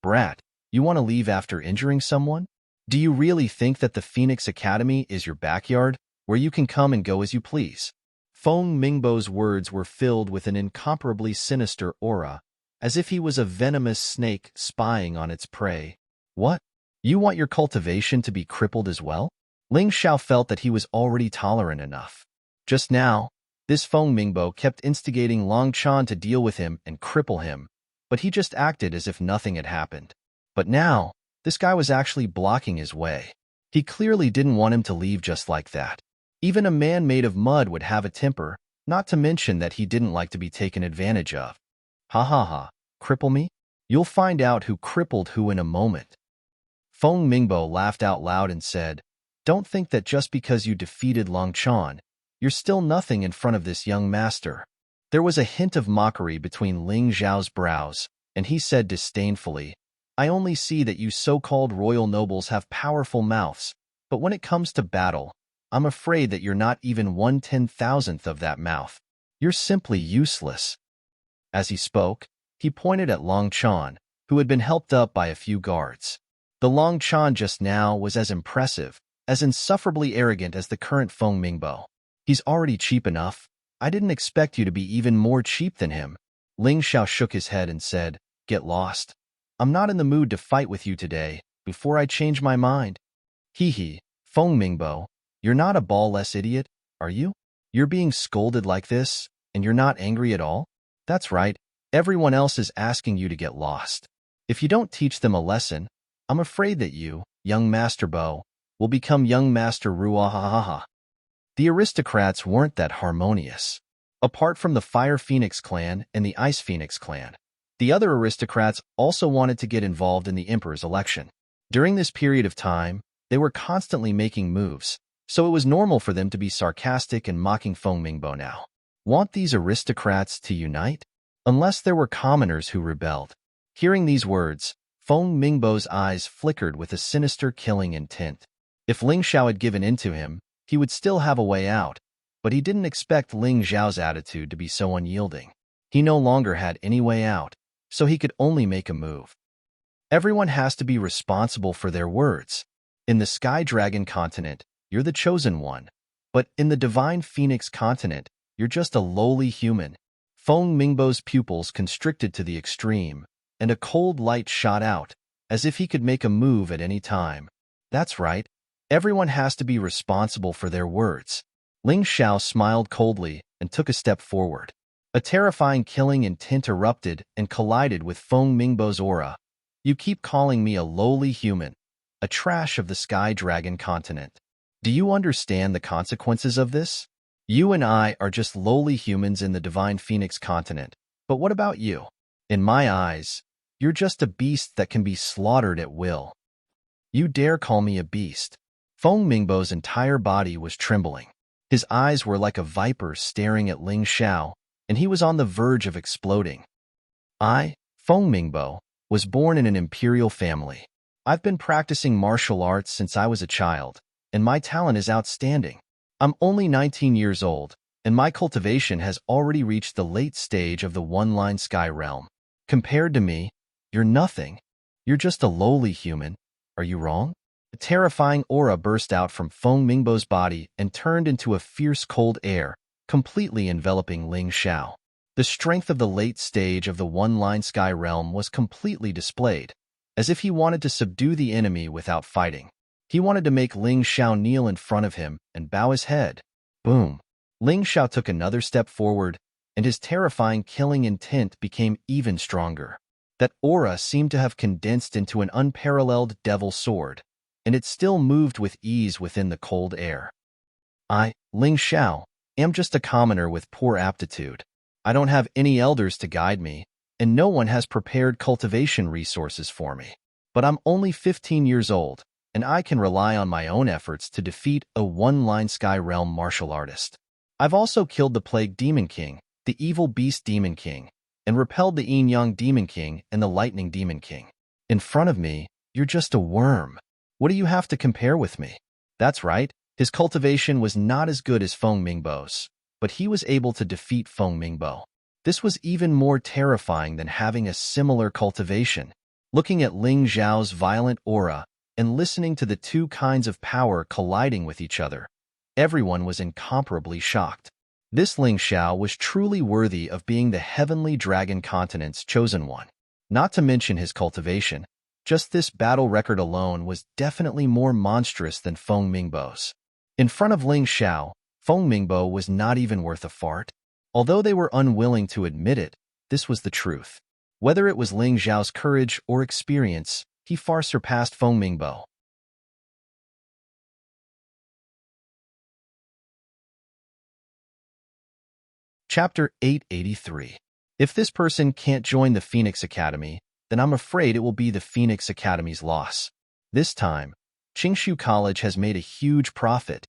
Brat, you want to leave after injuring someone? Do you really think that the Phoenix Academy is your backyard, where you can come and go as you please? Feng Mingbo's words were filled with an incomparably sinister aura, as if he was a venomous snake spying on its prey. What? You want your cultivation to be crippled as well? Ling Xiao felt that he was already tolerant enough. Just now, this Feng Mingbo kept instigating Long Chan to deal with him and cripple him, but he just acted as if nothing had happened. But now, this guy was actually blocking his way. He clearly didn't want him to leave just like that. Even a man made of mud would have a temper, not to mention that he didn't like to be taken advantage of. Ha ha ha, cripple me? You'll find out who crippled who in a moment. Feng Mingbo laughed out loud and said, Don't think that just because you defeated Long Chan, you're still nothing in front of this young master. There was a hint of mockery between Ling Xiao's brows, and he said disdainfully, I only see that you so-called royal nobles have powerful mouths, but when it comes to battle, I'm afraid that you're not even 1/10,000th of that mouth. You're simply useless. As he spoke, he pointed at Long Chan, who had been helped up by a few guards. The Long Chan just now was as impressive, as insufferably arrogant as the current Feng Mingbo. He's already cheap enough. I didn't expect you to be even more cheap than him. Ling Xiao shook his head and said, Get lost. I'm not in the mood to fight with you today, before I change my mind. Hee hee, Feng Mingbo, you're not a ball-less idiot, are you? You're being scolded like this, and you're not angry at all? That's right, everyone else is asking you to get lost. If you don't teach them a lesson, I'm afraid that you, young Master Bo, will become young Master Ruahahaha. The aristocrats weren't that harmonious. Apart from the Fire Phoenix clan and the Ice Phoenix clan, The other aristocrats also wanted to get involved in the emperor's election. During this period of time, they were constantly making moves, so it was normal for them to be sarcastic and mocking Feng Mingbo now. Want these aristocrats to unite? Unless there were commoners who rebelled. Hearing these words, Feng Mingbo's eyes flickered with a sinister killing intent. If Ling Xiao had given in to him, he would still have a way out, but he didn't expect Ling Xiao's attitude to be so unyielding. He no longer had any way out, so he could only make a move. Everyone has to be responsible for their words. In the Sky Dragon continent, you're the chosen one, but in the Divine Phoenix continent, you're just a lowly human. Feng Mingbo's pupils constricted to the extreme, and a cold light shot out, as if he could make a move at any time. That's right. Everyone has to be responsible for their words. Ling Xiao smiled coldly and took a step forward. A terrifying killing intent erupted and collided with Feng Mingbo's aura. You keep calling me a lowly human, a trash of the Sky Dragon continent. Do you understand the consequences of this? You and I are just lowly humans in the Divine Phoenix continent. But what about you? In my eyes, you're just a beast that can be slaughtered at will. You dare call me a beast? Feng Mingbo's entire body was trembling. His eyes were like a viper staring at Ling Xiao, and he was on the verge of exploding. I, Feng Mingbo, was born in an imperial family. I've been practicing martial arts since I was a child, and my talent is outstanding. I'm only 19 years old, and my cultivation has already reached the late stage of the one-line sky realm. Compared to me, you're nothing. You're just a lowly human. Are you wrong? A terrifying aura burst out from Feng Mingbo's body and turned into a fierce cold air, completely enveloping Ling Xiao. The strength of the late stage of the one-line sky realm was completely displayed, as if he wanted to subdue the enemy without fighting. He wanted to make Ling Xiao kneel in front of him and bow his head. Boom! Ling Xiao took another step forward, and his terrifying killing intent became even stronger. That aura seemed to have condensed into an unparalleled devil sword, and it still moved with ease within the cold air. I, Ling Xiao, am just a commoner with poor aptitude. I don't have any elders to guide me, and no one has prepared cultivation resources for me. But I'm only 15 years old, and I can rely on my own efforts to defeat a one-line sky realm martial artist. I've also killed the Plague Demon King, the Evil Beast Demon King, and repelled the Yin-Yang Demon King and the Lightning Demon King. In front of me, you're just a worm. What do you have to compare with me? That's right, his cultivation was not as good as Feng Mingbo's, but he was able to defeat Feng Mingbo. This was even more terrifying than having a similar cultivation. Looking at Ling Xiao's violent aura and listening to the two kinds of power colliding with each other, everyone was incomparably shocked. This Ling Xiao was truly worthy of being the Heavenly Dragon Continent's chosen one. Not to mention his cultivation, just this battle record alone was definitely more monstrous than Feng Mingbo's. In front of Ling Xiao, Feng Mingbo was not even worth a fart. Although they were unwilling to admit it, this was the truth. Whether it was Ling Xiao's courage or experience, he far surpassed Feng Mingbo. Chapter 883. If this person can't join the Phoenix Academy, then I'm afraid it will be the Phoenix Academy's loss. This time, Qingshu College has made a huge profit.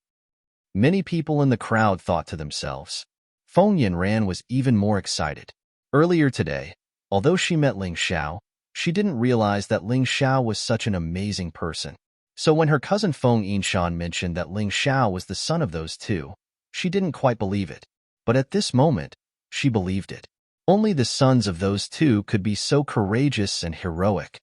Many people in the crowd thought to themselves. Feng Yanran was even more excited. Earlier today, although she met Ling Xiao, she didn't realize that Ling Xiao was such an amazing person. So when her cousin Feng Yinshan mentioned that Ling Xiao was the son of those two, she didn't quite believe it. But at this moment, she believed it. Only the sons of those two could be so courageous and heroic.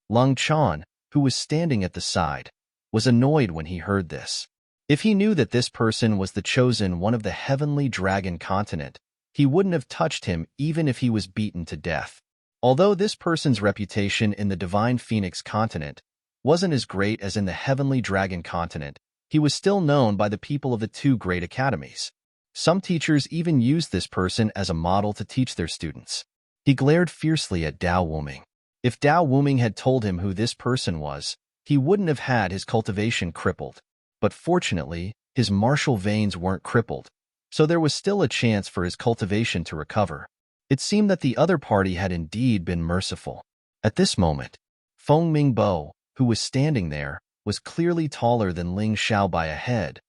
Lung Chan, who was standing at the side, was annoyed when he heard this. If he knew that this person was the chosen one of the Heavenly Dragon Continent, he wouldn't have touched him even if he was beaten to death. Although this person's reputation in the Divine Phoenix Continent wasn't as great as in the Heavenly Dragon Continent, he was still known by the people of the two great academies. Some teachers even used this person as a model to teach their students. He glared fiercely at Dao Wuming. If Dao Wuming had told him who this person was, he wouldn't have had his cultivation crippled. But fortunately, his martial veins weren't crippled, so there was still a chance for his cultivation to recover. It seemed that the other party had indeed been merciful. At this moment, Feng Mingbo, who was standing there, was clearly taller than Ling Xiao by a head,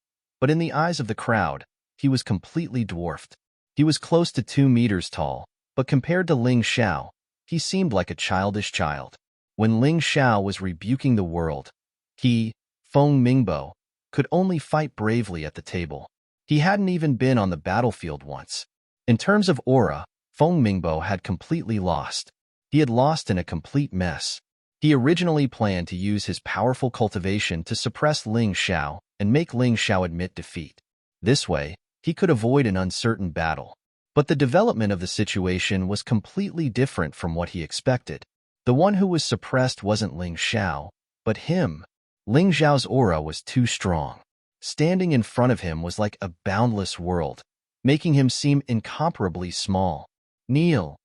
but in the eyes of the crowd, he was completely dwarfed. He was close to 2 meters tall, but compared to Ling Xiao, he seemed like a childish child. When Ling Xiao was rebuking the world, he, Feng Mingbo, could only fight bravely at the table. He hadn't even been on the battlefield once. In terms of aura, Feng Mingbo had completely lost. He had lost in a complete mess. He originally planned to use his powerful cultivation to suppress Ling Xiao and make Ling Xiao admit defeat. This way, he could avoid an uncertain battle. But the development of the situation was completely different from what he expected. The one who was suppressed wasn't Ling Xiao, but him. Ling Xiao's aura was too strong. Standing in front of him was like a boundless world, making him seem incomparably small. Kneel.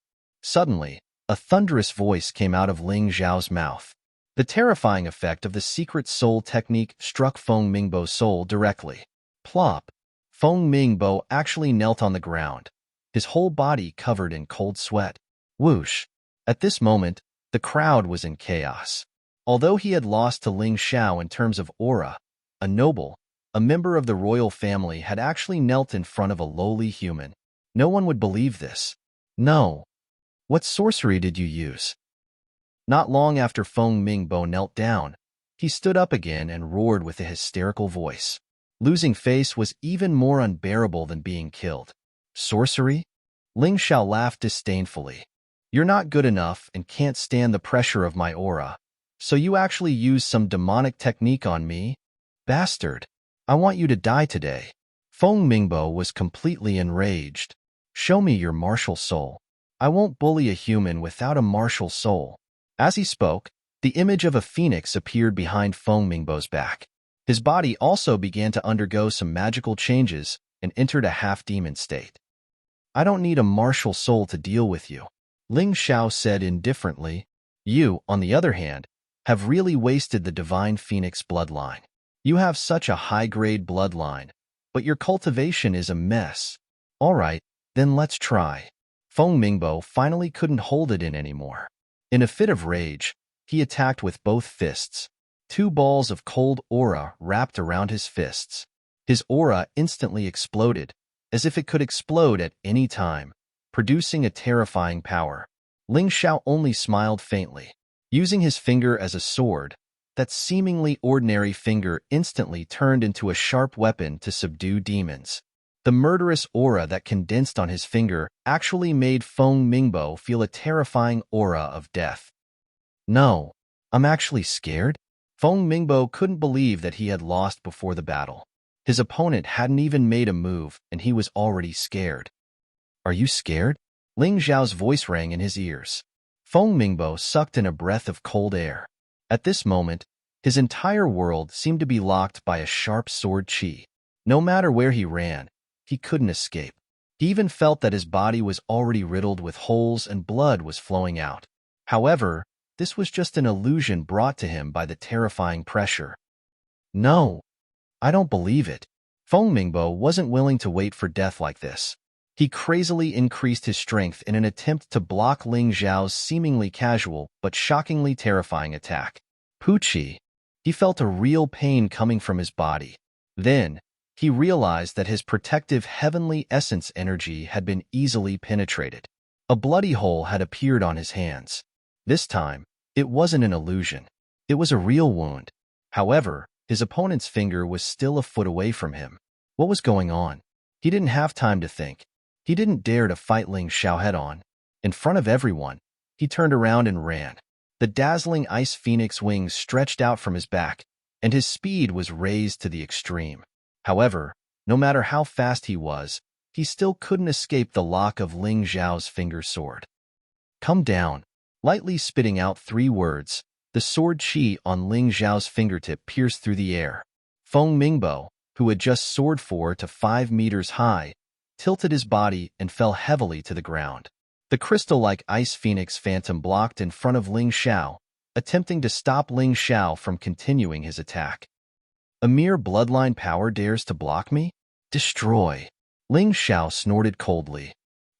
Suddenly, a thunderous voice came out of Ling Xiao's mouth. The terrifying effect of the secret soul technique struck Feng Mingbo's soul directly. Plop. Feng Mingbo actually knelt on the ground, his whole body covered in cold sweat. Whoosh. At this moment, the crowd was in chaos. Although he had lost to Ling Xiao in terms of aura, a noble, a member of the royal family had actually knelt in front of a lowly human. No one would believe this. No. What sorcery did you use? Not long after Feng Mingbo knelt down, he stood up again and roared with a hysterical voice. Losing face was even more unbearable than being killed. Sorcery? Ling Xiao laughed disdainfully. You're not good enough and can't stand the pressure of my aura, so you actually used some demonic technique on me? Bastard! I want you to die today. Feng Mingbo was completely enraged. Show me your martial soul. I won't bully a human without a martial soul. As he spoke, the image of a phoenix appeared behind Feng Mingbo's back. His body also began to undergo some magical changes and entered a half-demon state. I don't need a martial soul to deal with you, Ling Xiao said indifferently. You, on the other hand, have really wasted the divine phoenix bloodline. You have such a high-grade bloodline, but your cultivation is a mess. All right, then let's try. Feng Mingbo finally couldn't hold it in anymore. In a fit of rage, he attacked with both fists. 2 balls of cold aura wrapped around his fists. His aura instantly exploded, as if it could explode at any time, producing a terrifying power. Ling Xiao only smiled faintly. Using his finger as a sword, that seemingly ordinary finger instantly turned into a sharp weapon to subdue demons. The murderous aura that condensed on his finger actually made Feng Mingbo feel a terrifying aura of death. No, I'm actually scared? Feng Mingbo couldn't believe that he had lost before the battle. His opponent hadn't even made a move, and he was already scared. Are you scared? Ling Xiao's voice rang in his ears. Feng Mingbo sucked in a breath of cold air. At this moment, his entire world seemed to be locked by a sharp sword chi. No matter where he ran, he couldn't escape. He even felt that his body was already riddled with holes and blood was flowing out. However, this was just an illusion brought to him by the terrifying pressure. No, I don't believe it. Feng Mingbo wasn't willing to wait for death like this. He crazily increased his strength in an attempt to block Ling Xiao's seemingly casual but shockingly terrifying attack. Poochie! He felt a real pain coming from his body. Then, he realized that his protective heavenly essence energy had been easily penetrated. A bloody hole had appeared on his hands. This time, it wasn't an illusion. It was a real wound. However, his opponent's finger was still a foot away from him. What was going on? He didn't have time to think. He didn't dare to fight Ling Xiao head-on. In front of everyone, he turned around and ran. The dazzling ice phoenix wings stretched out from his back, and his speed was raised to the extreme. However, no matter how fast he was, he still couldn't escape the lock of Ling Xiao's finger sword. Come down. Lightly spitting out 3 words, the sword chi on Ling Xiao's fingertip pierced through the air. Feng Mingbo, who had just soared 4 to 5 meters high, tilted his body and fell heavily to the ground. The crystal-like ice phoenix phantom blocked in front of Ling Xiao, attempting to stop Ling Xiao from continuing his attack. A mere bloodline power dares to block me? Destroy! Ling Xiao snorted coldly.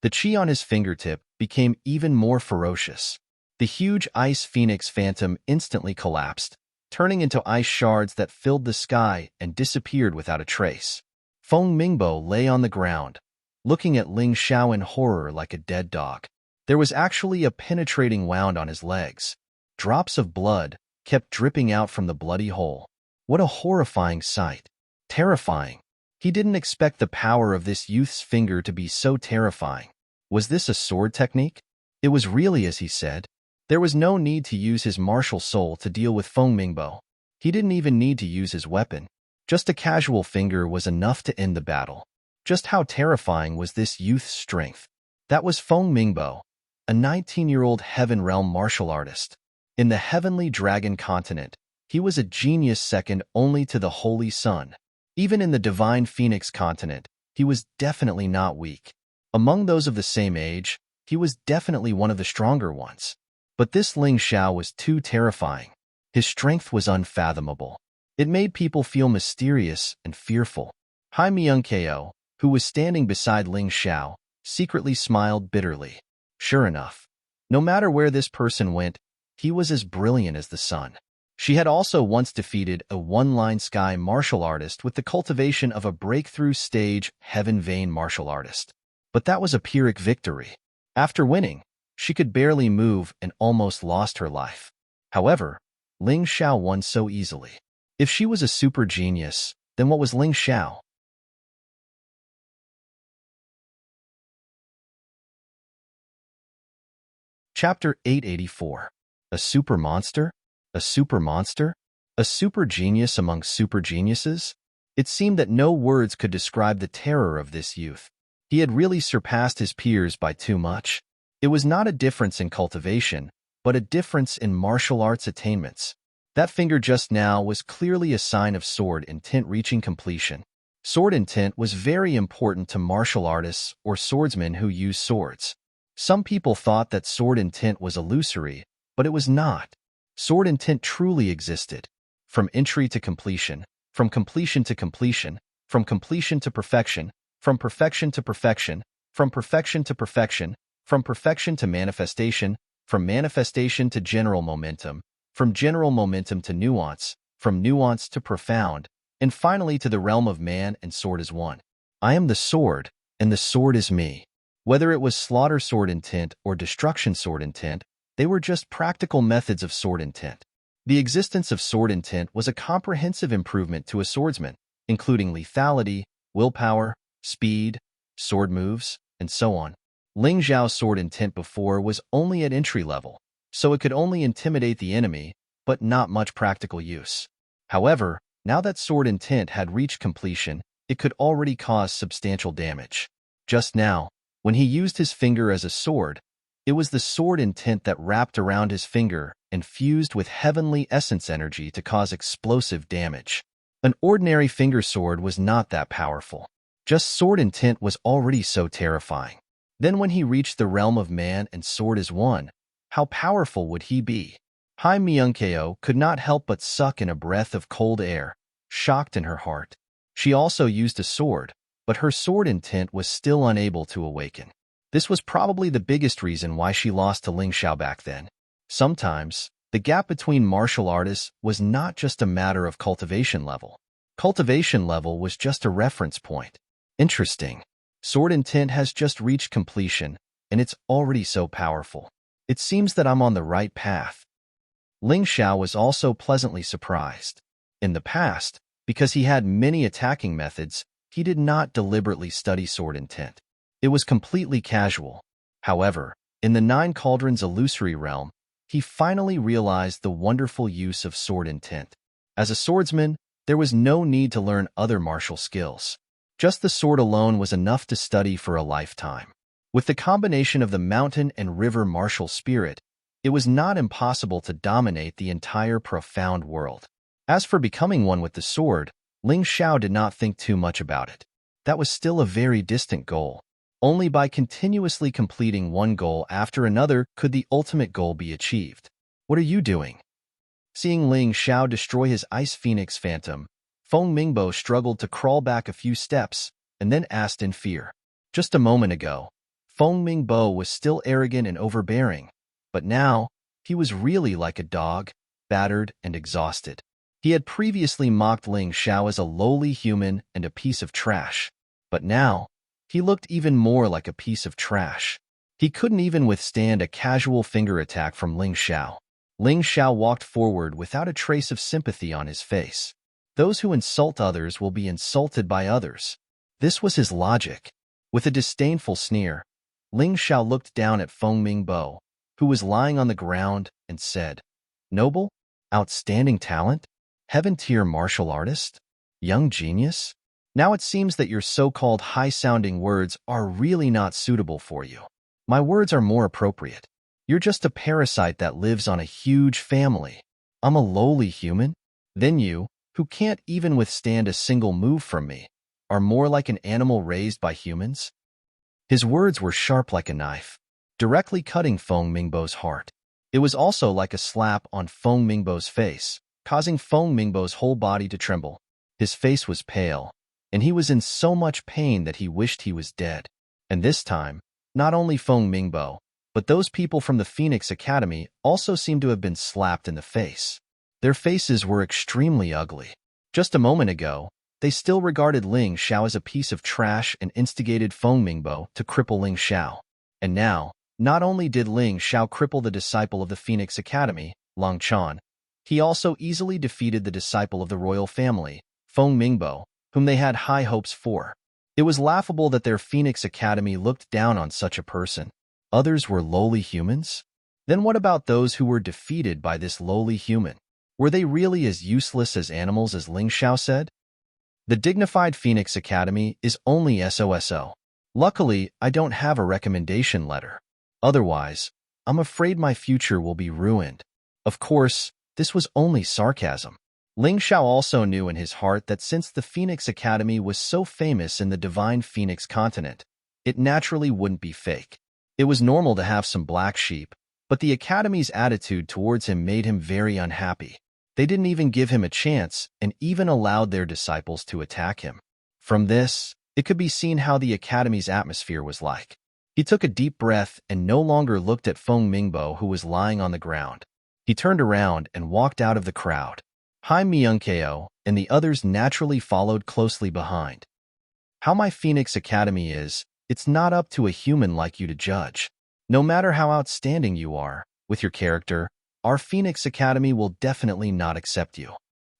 The chi on his fingertip became even more ferocious. The huge ice phoenix phantom instantly collapsed, turning into ice shards that filled the sky and disappeared without a trace. Feng Mingbo lay on the ground, looking at Ling Xiao in horror like a dead dog. There was actually a penetrating wound on his legs. Drops of blood kept dripping out from the bloody hole. What a horrifying sight. Terrifying. He didn't expect the power of this youth's finger to be so terrifying. Was this a sword technique? It was really as he said. There was no need to use his martial soul to deal with Feng Mingbo. He didn't even need to use his weapon. Just a casual finger was enough to end the battle. Just how terrifying was this youth's strength? That was Feng Mingbo, a 19-year-old Heaven Realm martial artist. In the Heavenly Dragon continent, he was a genius second only to the Holy Sun. Even in the Divine Phoenix continent, he was definitely not weak. Among those of the same age, he was definitely one of the stronger ones. But this Ling Xiao was too terrifying. His strength was unfathomable. It made people feel mysterious and fearful. Hai Myung-ko, who was standing beside Ling Xiao, secretly smiled bitterly. Sure enough, no matter where this person went, he was as brilliant as the sun. She had also once defeated a one-line sky martial artist with the cultivation of a breakthrough stage Heaven Vein martial artist. But that was a Pyrrhic victory. After winning, she could barely move and almost lost her life. However, Ling Xiao won so easily. If she was a super genius, then what was Ling Xiao? Chapter 884. A super monster? A super monster? A super genius among super geniuses? It seemed that no words could describe the terror of this youth. He had really surpassed his peers by too much. It was not a difference in cultivation, but a difference in martial arts attainments. That finger just now was clearly a sign of sword intent reaching completion. Sword intent was very important to martial artists or swordsmen who use swords. Some people thought that sword intent was illusory, but it was not. Sword intent truly existed. From entry to completion, from completion to completion, from completion to perfection, from perfection to perfection, from perfection to perfection, from perfection to manifestation, from manifestation to general momentum, from general momentum to nuance, from nuance to profound, and finally to the realm of man and sword is one. I am the sword, and the sword is me. Whether it was slaughter sword intent or destruction sword intent, they were just practical methods of sword intent. The existence of sword intent was a comprehensive improvement to a swordsman, including lethality, willpower, speed, sword moves, and so on. Ling Xiao's sword intent before was only at entry level, so it could only intimidate the enemy, but not much practical use. However, now that sword intent had reached completion, it could already cause substantial damage. Just now, when he used his finger as a sword, it was the sword intent that wrapped around his finger and fused with heavenly essence energy to cause explosive damage. An ordinary finger sword was not that powerful. Just sword intent was already so terrifying. Then when he reached the realm of man and sword is one, how powerful would he be? Hai Myung-ko could not help but suck in a breath of cold air, shocked in her heart. She also used a sword, but her sword intent was still unable to awaken. This was probably the biggest reason why she lost to Ling Xiao back then. Sometimes, the gap between martial artists was not just a matter of cultivation level. Cultivation level was just a reference point. Interesting. Sword intent has just reached completion, and it's already so powerful. It seems that I'm on the right path. Ling Xiao was also pleasantly surprised. In the past, because he had many attacking methods, he did not deliberately study sword intent. It was completely casual. However, in the Nine Cauldrons illusory realm, he finally realized the wonderful use of sword intent. As a swordsman, there was no need to learn other martial skills. Just the sword alone was enough to study for a lifetime. With the combination of the mountain and river martial spirit, it was not impossible to dominate the entire profound world. As for becoming one with the sword, Ling Xiao did not think too much about it. That was still a very distant goal. Only by continuously completing one goal after another could the ultimate goal be achieved. What are you doing? Seeing Ling Xiao destroy his ice phoenix phantom, Feng Mingbo struggled to crawl back a few steps and then asked in fear. Just a moment ago, Feng Mingbo was still arrogant and overbearing, but now he was really like a dog, battered and exhausted. He had previously mocked Ling Xiao as a lowly human and a piece of trash, but now he looked even more like a piece of trash. He couldn't even withstand a casual finger attack from Ling Xiao. Ling Xiao walked forward without a trace of sympathy on his face. Those who insult others will be insulted by others. This was his logic. With a disdainful sneer, Ling Xiao looked down at Feng Mingbo, who was lying on the ground, and said, "Noble? Outstanding talent? Heaven-tier martial artist? Young genius? Now it seems that your so-called high-sounding words are really not suitable for you. My words are more appropriate. You're just a parasite that lives on a huge family. I'm a lowly human. Then you, who can't even withstand a single move from me, are more like an animal raised by humans." His words were sharp like a knife, directly cutting Feng Mingbo's heart. It was also like a slap on Feng Mingbo's face, causing Feng Mingbo's whole body to tremble. His face was pale, and he was in so much pain that he wished he was dead. And this time, not only Feng Mingbo, but those people from the Phoenix Academy also seemed to have been slapped in the face. Their faces were extremely ugly. Just a moment ago, they still regarded Ling Xiao as a piece of trash and instigated Feng Mingbo to cripple Ling Xiao. And now, not only did Ling Xiao cripple the disciple of the Phoenix Academy, Long Chan, he also easily defeated the disciple of the royal family, Feng Mingbo, whom they had high hopes for. It was laughable that their Phoenix Academy looked down on such a person. Others were lowly humans? Then what about those who were defeated by this lowly human? Were they really as useless as animals as Ling Xiao said? The dignified Phoenix Academy is only SOSO. Luckily, I don't have a recommendation letter. Otherwise, I'm afraid my future will be ruined. Of course, this was only sarcasm. Ling Xiao also knew in his heart that since the Phoenix Academy was so famous in the divine Phoenix continent, it naturally wouldn't be fake. It was normal to have some black sheep, but the Academy's attitude towards him made him very unhappy. They didn't even give him a chance and even allowed their disciples to attack him. From this, it could be seen how the Academy's atmosphere was like. He took a deep breath and no longer looked at Feng Mingbo, who was lying on the ground. He turned around and walked out of the crowd. Hai Myungko and the others naturally followed closely behind. How my Phoenix Academy is, it's not up to a human like you to judge. No matter how outstanding you are, with your character, our Phoenix Academy will definitely not accept you.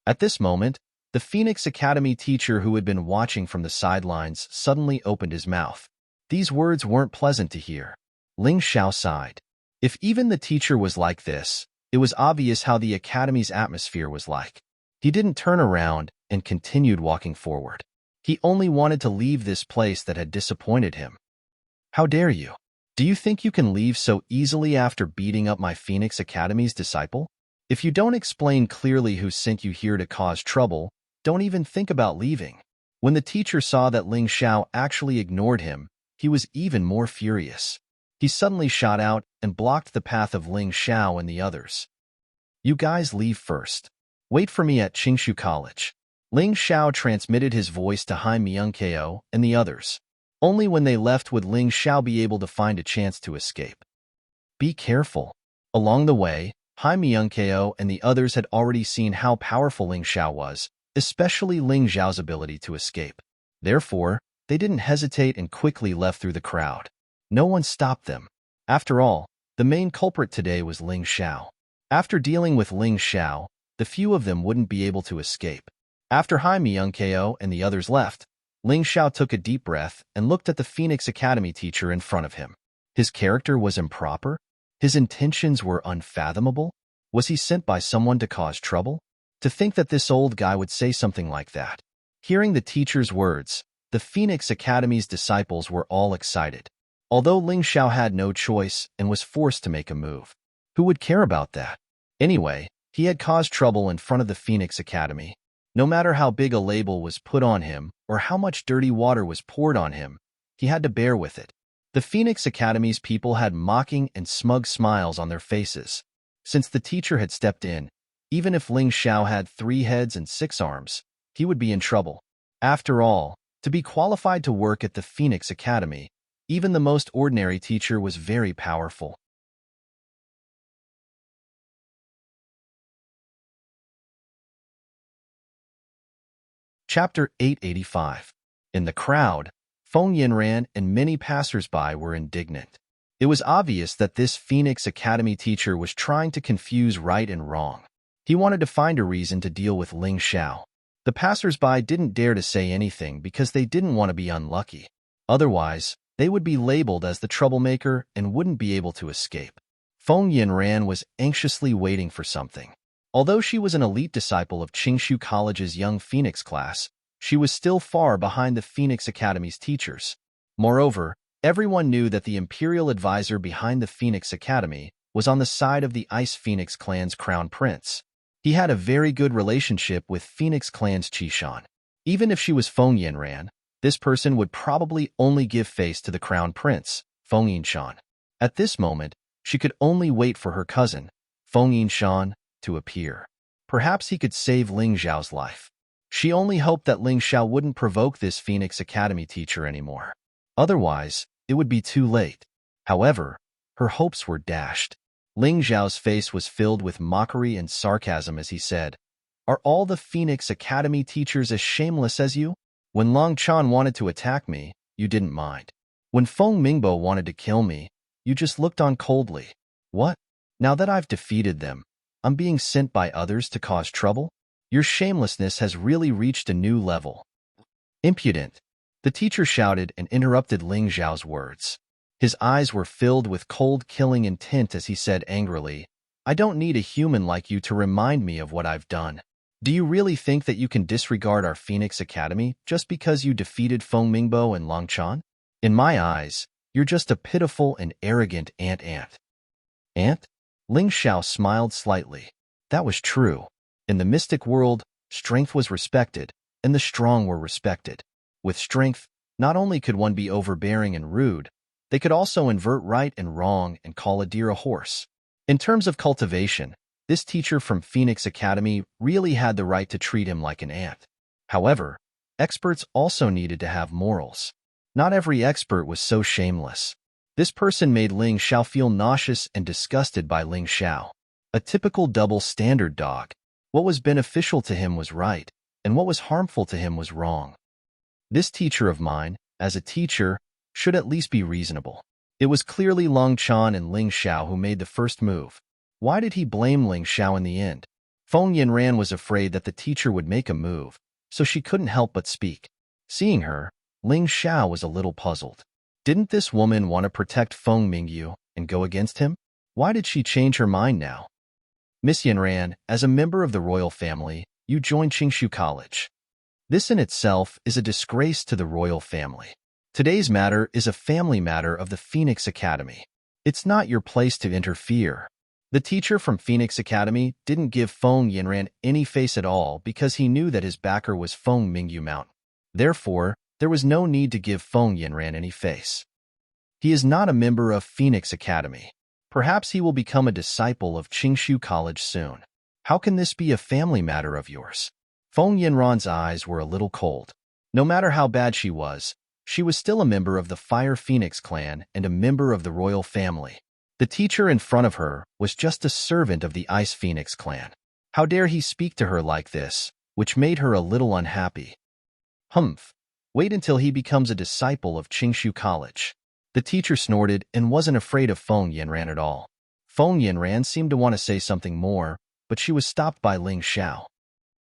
At this moment, the Phoenix Academy teacher who had been watching from the sidelines suddenly opened his mouth. These words weren't pleasant to hear. Ling Xiao sighed. If even the teacher was like this, it was obvious how the Academy's atmosphere was like. He didn't turn around and continued walking forward. He only wanted to leave this place that had disappointed him. How dare you? Do you think you can leave so easily after beating up my Phoenix Academy's disciple? If you don't explain clearly who sent you here to cause trouble, don't even think about leaving. When the teacher saw that Ling Xiao actually ignored him, he was even more furious. He suddenly shot out and blocked the path of Ling Xiao and the others. You guys leave first. Wait for me at Qingshu College. Ling Xiao transmitted his voice to Hai Myungko and the others. Only when they left would Ling Xiao be able to find a chance to escape. Be careful. Along the way, Hai Myungko and the others had already seen how powerful Ling Xiao was, especially Ling Xiao's ability to escape. Therefore, they didn't hesitate and quickly left through the crowd. No one stopped them. After all, the main culprit today was Ling Xiao. After dealing with Ling Xiao, the few of them wouldn't be able to escape. After Hai Myungko and the others left, Ling Xiao took a deep breath and looked at the Phoenix Academy teacher in front of him. His character was improper? His intentions were unfathomable? Was he sent by someone to cause trouble? To think that this old guy would say something like that. Hearing the teacher's words, the Phoenix Academy's disciples were all excited. Although Ling Xiao had no choice and was forced to make a move. Who would care about that? Anyway, he had caused trouble in front of the Phoenix Academy. No matter how big a label was put on him or how much dirty water was poured on him, he had to bear with it. The Phoenix Academy's people had mocking and smug smiles on their faces. Since the teacher had stepped in, even if Ling Xiao had 3 heads and 6 arms, he would be in trouble. After all, to be qualified to work at the Phoenix Academy, Even the most ordinary teacher was very powerful. Chapter 885. In the crowd, Feng Yinran and many passers-by were indignant. It was obvious that this Phoenix Academy teacher was trying to confuse right and wrong. He wanted to find a reason to deal with Ling Xiao. The passers-by didn't dare to say anything because they didn't want to be unlucky. Otherwise, they would be labeled as the troublemaker and wouldn't be able to escape. Feng Yinran was anxiously waiting for something. Although she was an elite disciple of Qingshu College's Young Phoenix class, she was still far behind the Phoenix Academy's teachers. Moreover, everyone knew that the imperial advisor behind the Phoenix Academy was on the side of the Ice Phoenix clan's crown prince. He had a very good relationship with Phoenix clan's Qishan. Even if she was Feng Yinran, this person would probably only give face to the crown prince, Feng Yinshan. At this moment, she could only wait for her cousin, Feng Yinshan, to appear. Perhaps he could save Ling Xiao's life. She only hoped that Ling Xiao wouldn't provoke this Phoenix Academy teacher anymore. Otherwise, it would be too late. However, her hopes were dashed. Ling Xiao's face was filled with mockery and sarcasm as he said, "Are all the Phoenix Academy teachers as shameless as you? When Long Chan wanted to attack me, you didn't mind. When Feng Mingbo wanted to kill me, you just looked on coldly. What? Now that I've defeated them, I'm being sent by others to cause trouble? Your shamelessness has really reached a new level." Impudent! The teacher shouted and interrupted Ling Xiao's words. His eyes were filled with cold killing intent as he said angrily, "I don't need a human like you to remind me of what I've done. Do you really think that you can disregard our Phoenix Academy just because you defeated Feng Mingbo and Long Chan? In my eyes, you're just a pitiful and arrogant ant. Ant? Ling Xiao smiled slightly. That was true. In the mystic world, strength was respected, and the strong were respected. With strength, not only could one be overbearing and rude, they could also invert right and wrong and call a deer a horse. In terms of cultivation, this teacher from Phoenix Academy really had the right to treat him like an ant. However, experts also needed to have morals. Not every expert was so shameless. This person made Ling Xiao feel nauseous and disgusted by Ling Xiao. A typical double-standard dog. What was beneficial to him was right, and what was harmful to him was wrong. This teacher of mine, as a teacher, should at least be reasonable. It was clearly Long Chan and Ling Xiao who made the first move. Why did he blame Ling Xiao in the end? Feng Yinran was afraid that the teacher would make a move, so she couldn't help but speak. Seeing her, Ling Xiao was a little puzzled. Didn't this woman want to protect Feng Mingyu and go against him? Why did she change her mind now? Miss Yinran, as a member of the royal family, you joined Qingshu College. This in itself is a disgrace to the royal family. Today's matter is a family matter of the Phoenix Academy. It's not your place to interfere. The teacher from Phoenix Academy didn't give Feng Yinran any face at all because he knew that his backer was Feng Mingyu Mountain. Therefore, there was no need to give Feng Yinran any face. He is not a member of Phoenix Academy. Perhaps he will become a disciple of Qingshu College soon. How can this be a family matter of yours? Feng Yinran's eyes were a little cold. No matter how bad she was still a member of the Fire Phoenix clan and a member of the royal family. The teacher in front of her was just a servant of the Ice Phoenix clan. How dare he speak to her like this, which made her a little unhappy. Humph. Wait until he becomes a disciple of Qingshu College. The teacher snorted and wasn't afraid of Feng Yinran at all. Feng Yinran seemed to want to say something more, but she was stopped by Ling Xiao.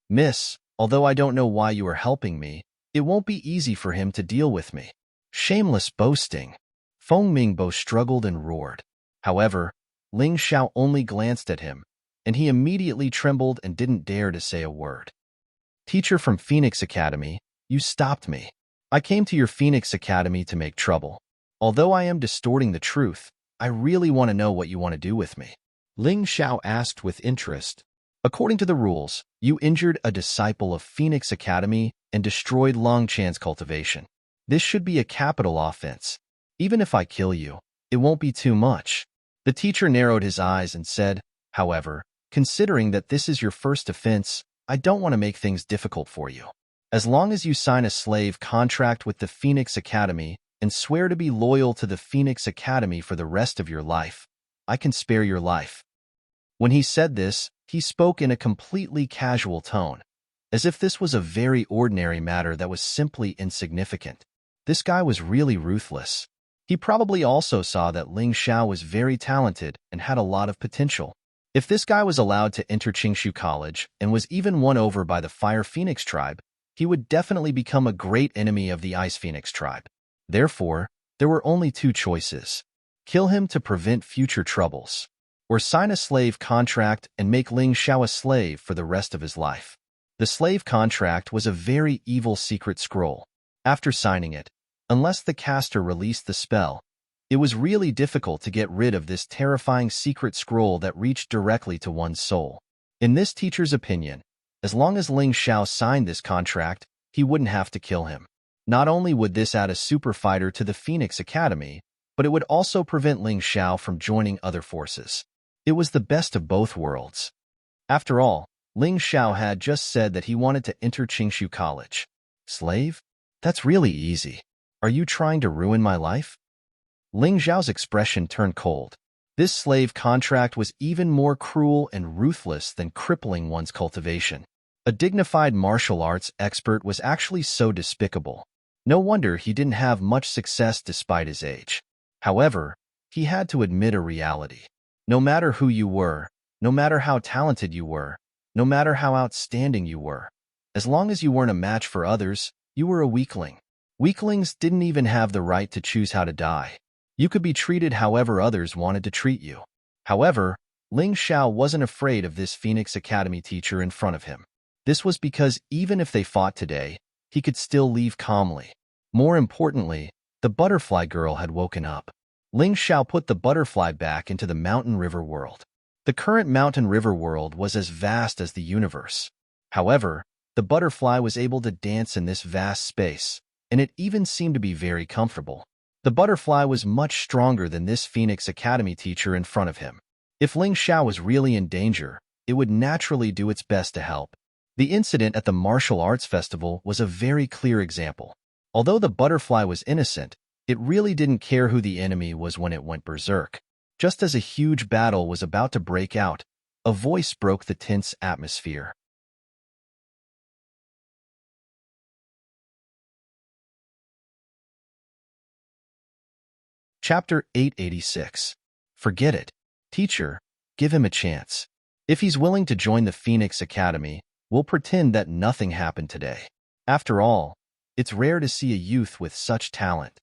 Miss, although I don't know why you are helping me, it won't be easy for him to deal with me. Shameless boasting. Feng Mingbo struggled and roared. However, Ling Xiao only glanced at him, and he immediately trembled and didn't dare to say a word. Teacher from Phoenix Academy, you stopped me. I came to your Phoenix Academy to make trouble. Although I am distorting the truth, I really want to know what you want to do with me. Ling Xiao asked with interest. According to the rules, you injured a disciple of Phoenix Academy and destroyed Long Chan's cultivation. This should be a capital offense. Even if I kill you, it won't be too much. The teacher narrowed his eyes and said, however, considering that this is your first offense, I don't want to make things difficult for you. As long as you sign a slave contract with the Phoenix Academy, and swear to be loyal to the Phoenix Academy for the rest of your life. I can spare your life." When he said this, he spoke in a completely casual tone, as if this was a very ordinary matter that was simply insignificant. This guy was really ruthless. He probably also saw that Ling Xiao was very talented and had a lot of potential. If this guy was allowed to enter Qingshu College and was even won over by the Fire Phoenix tribe, he would definitely become a great enemy of the Ice Phoenix tribe. Therefore, there were only two choices: kill him to prevent future troubles, or sign a slave contract and make Ling Xiao a slave for the rest of his life. The slave contract was a very evil secret scroll. After signing it, unless the caster released the spell, it was really difficult to get rid of this terrifying secret scroll that reached directly to one's soul. In this teacher's opinion, as long as Ling Xiao signed this contract, he wouldn't have to kill him. Not only would this add a super fighter to the Phoenix Academy, but it would also prevent Ling Xiao from joining other forces. It was the best of both worlds. After all, Ling Xiao had just said that he wanted to enter Qingshu College. Slave? That's really easy. Are you trying to ruin my life? Ling Xiao's expression turned cold. This slave contract was even more cruel and ruthless than crippling one's cultivation. A dignified martial arts expert was actually so despicable. No wonder he didn't have much success despite his age. However, he had to admit a reality. No matter who you were, no matter how talented you were, no matter how outstanding you were, as long as you weren't a match for others, you were a weakling. Weaklings didn't even have the right to choose how to die. You could be treated however others wanted to treat you. However, Ling Xiao wasn't afraid of this Phoenix Academy teacher in front of him. This was because even if they fought today, he could still leave calmly. More importantly, the butterfly girl had woken up. Ling Xiao put the butterfly back into the mountain river world. The current mountain river world was as vast as the universe. However, the butterfly was able to dance in this vast space, and it even seemed to be very comfortable. The butterfly was much stronger than this Phoenix Academy teacher in front of him. If Ling Xiao was really in danger, it would naturally do its best to help. The incident at the martial arts festival was a very clear example. Although the butterfly was innocent, it really didn't care who the enemy was when it went berserk. Just as a huge battle was about to break out, a voice broke the tense atmosphere. Chapter 886. Forget it. Teacher, give him a chance. If he's willing to join the Phoenix Academy, we'll pretend that nothing happened today. After all, it's rare to see a youth with such talent.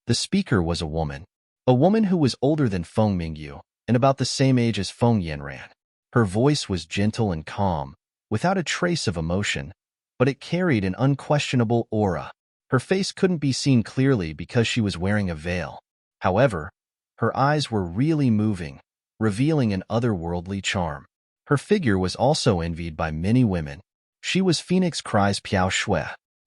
The speaker was a woman who was older than Feng Mingyu and about the same age as Feng Yanran. Her voice was gentle and calm, without a trace of emotion, but it carried an unquestionable aura. Her face couldn't be seen clearly because she was wearing a veil. However, her eyes were really moving, revealing an otherworldly charm. Her figure was also envied by many women. She was Phoenix Cry's Piao Shui,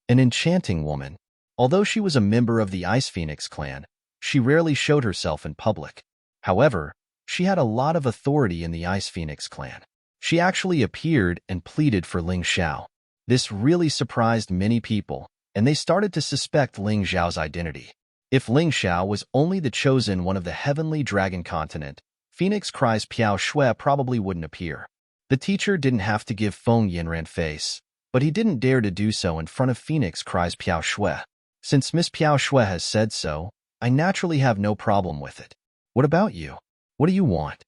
an enchanting woman. Although she was a member of the Ice Phoenix clan, she rarely showed herself in public. However, she had a lot of authority in the Ice Phoenix clan. She actually appeared and pleaded for Ling Xiao. This really surprised many people, and they started to suspect Ling Xiao's identity. If Ling Xiao was only the chosen one of the heavenly dragon continent, Phoenix Cry's Piao Shui probably wouldn't appear. The teacher didn't have to give Feng Yanran face, but he didn't dare to do so in front of Phoenix Cry's Piao Shui. Since Miss Piao Shui has said so, I naturally have no problem with it. What about you? What do you want?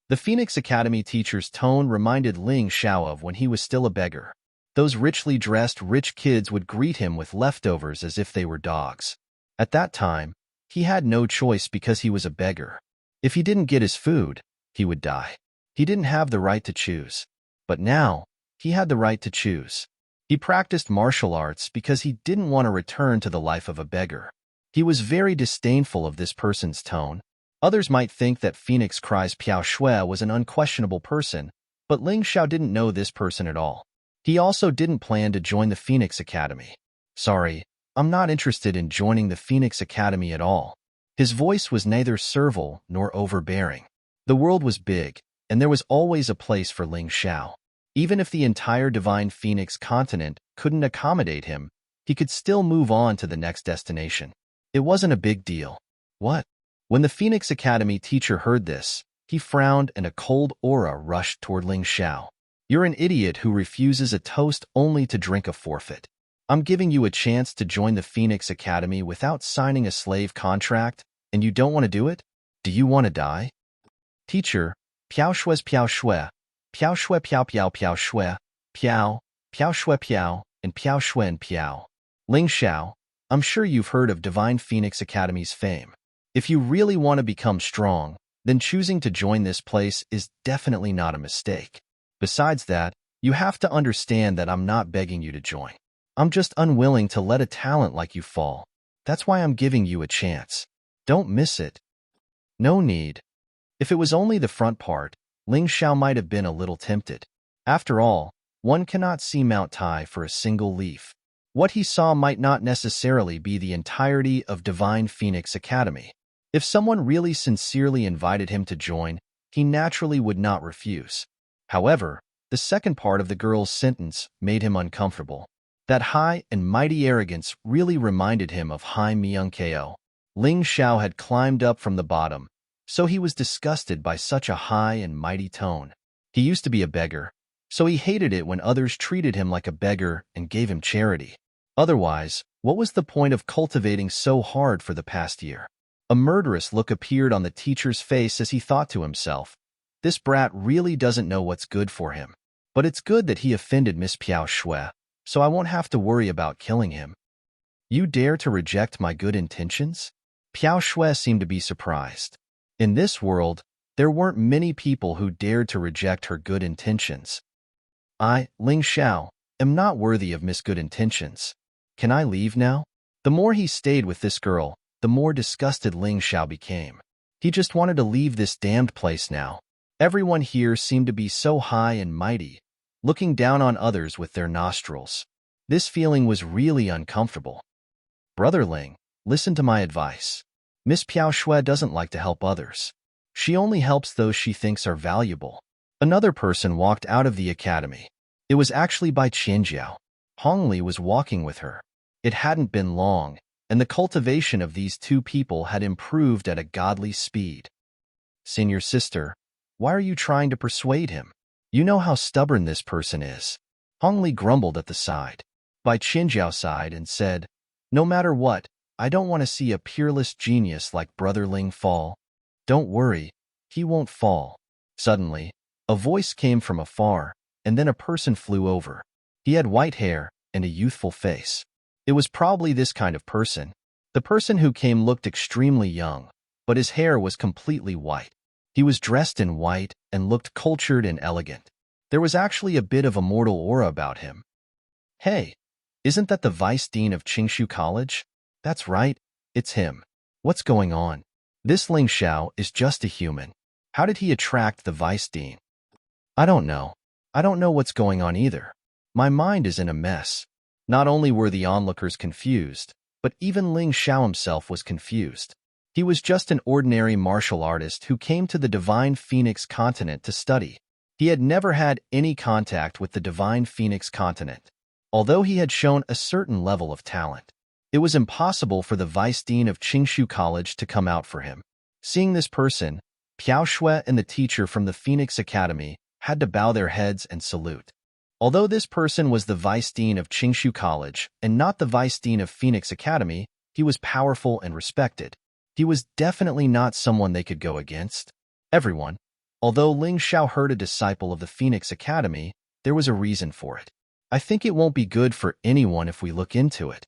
The Phoenix Academy teacher's tone reminded Ling Xiao of when he was still a beggar. Those richly dressed rich kids would greet him with leftovers as if they were dogs. At that time, he had no choice because he was a beggar. If he didn't get his food, he would die. He didn't have the right to choose. But now, he had the right to choose. He practiced martial arts because he didn't want to return to the life of a beggar. He was very disdainful of this person's tone. Others might think that Phoenix Cry's Piao Shui was an unquestionable person, but Ling Xiao didn't know this person at all. He also didn't plan to join the Phoenix Academy. Sorry, I'm not interested in joining the Phoenix Academy at all. His voice was neither servile nor overbearing. The world was big, and there was always a place for Ling Xiao. Even if the entire Divine Phoenix continent couldn't accommodate him, he could still move on to the next destination. It wasn't a big deal. What? When the Phoenix Academy teacher heard this, he frowned and a cold aura rushed toward Ling Xiao. You're an idiot who refuses a toast only to drink a forfeit. I'm giving you a chance to join the Phoenix Academy without signing a slave contract, and you don't want to do it? Do you want to die? Teacher, piao shue's piao shue, piao shue piao piao piao shue, piao, piao shue piao, and piao shue and piao. Ling Xiao, I'm sure you've heard of Divine Phoenix Academy's fame. If you really want to become strong, then choosing to join this place is definitely not a mistake. Besides that, you have to understand that I'm not begging you to join. I'm just unwilling to let a talent like you fall. That's why I'm giving you a chance. Don't miss it. No need. If it was only the front part, Ling Xiao might have been a little tempted. After all, one cannot see Mount Tai for a single leaf. What he saw might not necessarily be the entirety of Divine Phoenix Academy. If someone really sincerely invited him to join, he naturally would not refuse. However, the second part of the girl's sentence made him uncomfortable. That high and mighty arrogance really reminded him of Hai Myung-ko. Ling Xiao had climbed up from the bottom, so he was disgusted by such a high and mighty tone. He used to be a beggar, so he hated it when others treated him like a beggar and gave him charity. Otherwise, what was the point of cultivating so hard for the past year? A murderous look appeared on the teacher's face as he thought to himself, this brat really doesn't know what's good for him. But it's good that he offended Miss Piao Shui, so I won't have to worry about killing him. You dare to reject my good intentions? Piao Shui seemed to be surprised. In this world, there weren't many people who dared to reject her good intentions. I, Ling Xiao, am not worthy of Miss Good Intentions. Can I leave now? The more he stayed with this girl, the more disgusted Ling Xiao became. He just wanted to leave this damned place now. Everyone here seemed to be so high and mighty, looking down on others with their nostrils. This feeling was really uncomfortable. Brother Ling, listen to my advice. Miss Piao Shui doesn't like to help others. She only helps those she thinks are valuable. Another person walked out of the academy. It was actually Bai Qianjiao. Hongli was walking with her. It hadn't been long, and the cultivation of these two people had improved at a godly speed. Senior sister, why are you trying to persuade him? You know how stubborn this person is. Hongli grumbled at the side. Bai Qianjiao sighed and said, no matter what, I don't want to see a peerless genius like Brother Ling fall. Don't worry, he won't fall. Suddenly, a voice came from afar, and then a person flew over. He had white hair and a youthful face. It was probably this kind of person. The person who came looked extremely young, but his hair was completely white. He was dressed in white and looked cultured and elegant. There was actually a bit of a mortal aura about him. Hey, isn't that the Vice Dean of Qingshu College? That's right, it's him. What's going on? This Ling Xiao is just a human. How did he attract the Vice Dean? I don't know. I don't know what's going on either. My mind is in a mess. Not only were the onlookers confused, but even Ling Xiao himself was confused. He was just an ordinary martial artist who came to the Divine Phoenix continent to study. He had never had any contact with the Divine Phoenix continent. Although he had shown a certain level of talent, it was impossible for the Vice Dean of Qingshu College to come out for him. Seeing this person, Piao Shui and the teacher from the Phoenix Academy had to bow their heads and salute. Although this person was the Vice Dean of Qingshu College and not the Vice Dean of Phoenix Academy, he was powerful and respected. He was definitely not someone they could go against. Everyone, although Ling Xiao heard a disciple of the Phoenix Academy, there was a reason for it. I think it won't be good for anyone if we look into it.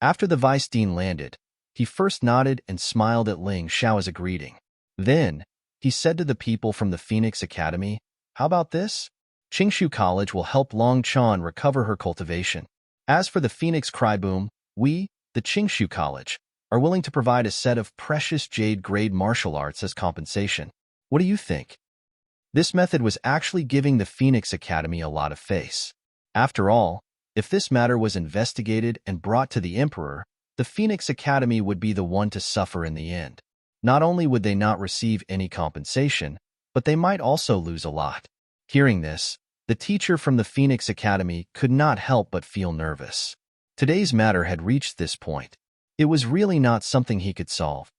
After the Vice Dean landed, he first nodded and smiled at Ling Xiao as a greeting. Then, he said to the people from the Phoenix Academy, how about this? Qingshu College will help Long Chan recover her cultivation. As for the Phoenix Cryboom, we, the Qingshu College, are willing to provide a set of precious jade-grade martial arts as compensation. What do you think? This method was actually giving the Phoenix Academy a lot of face. After all, if this matter was investigated and brought to the Emperor, the Phoenix Academy would be the one to suffer in the end. Not only would they not receive any compensation, but they might also lose a lot. Hearing this, the teacher from the Phoenix Academy could not help but feel nervous. Today's matter had reached this point. It was really not something he could solve.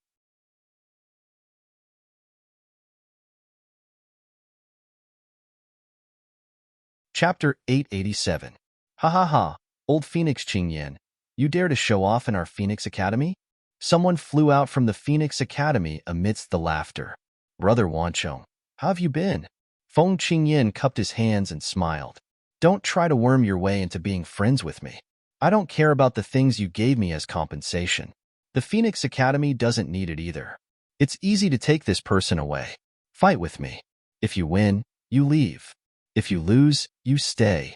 Chapter 887. Ha ha ha, old Phoenix Qingyan, you dare to show off in our Phoenix Academy? Someone flew out from the Phoenix Academy amidst the laughter. Brother Wanchong, how have you been? Feng Qingyan cupped his hands and smiled. Don't try to worm your way into being friends with me. I don't care about the things you gave me as compensation. The Phoenix Academy doesn't need it either. It's easy to take this person away. Fight with me. If you win, you leave. If you lose, you stay.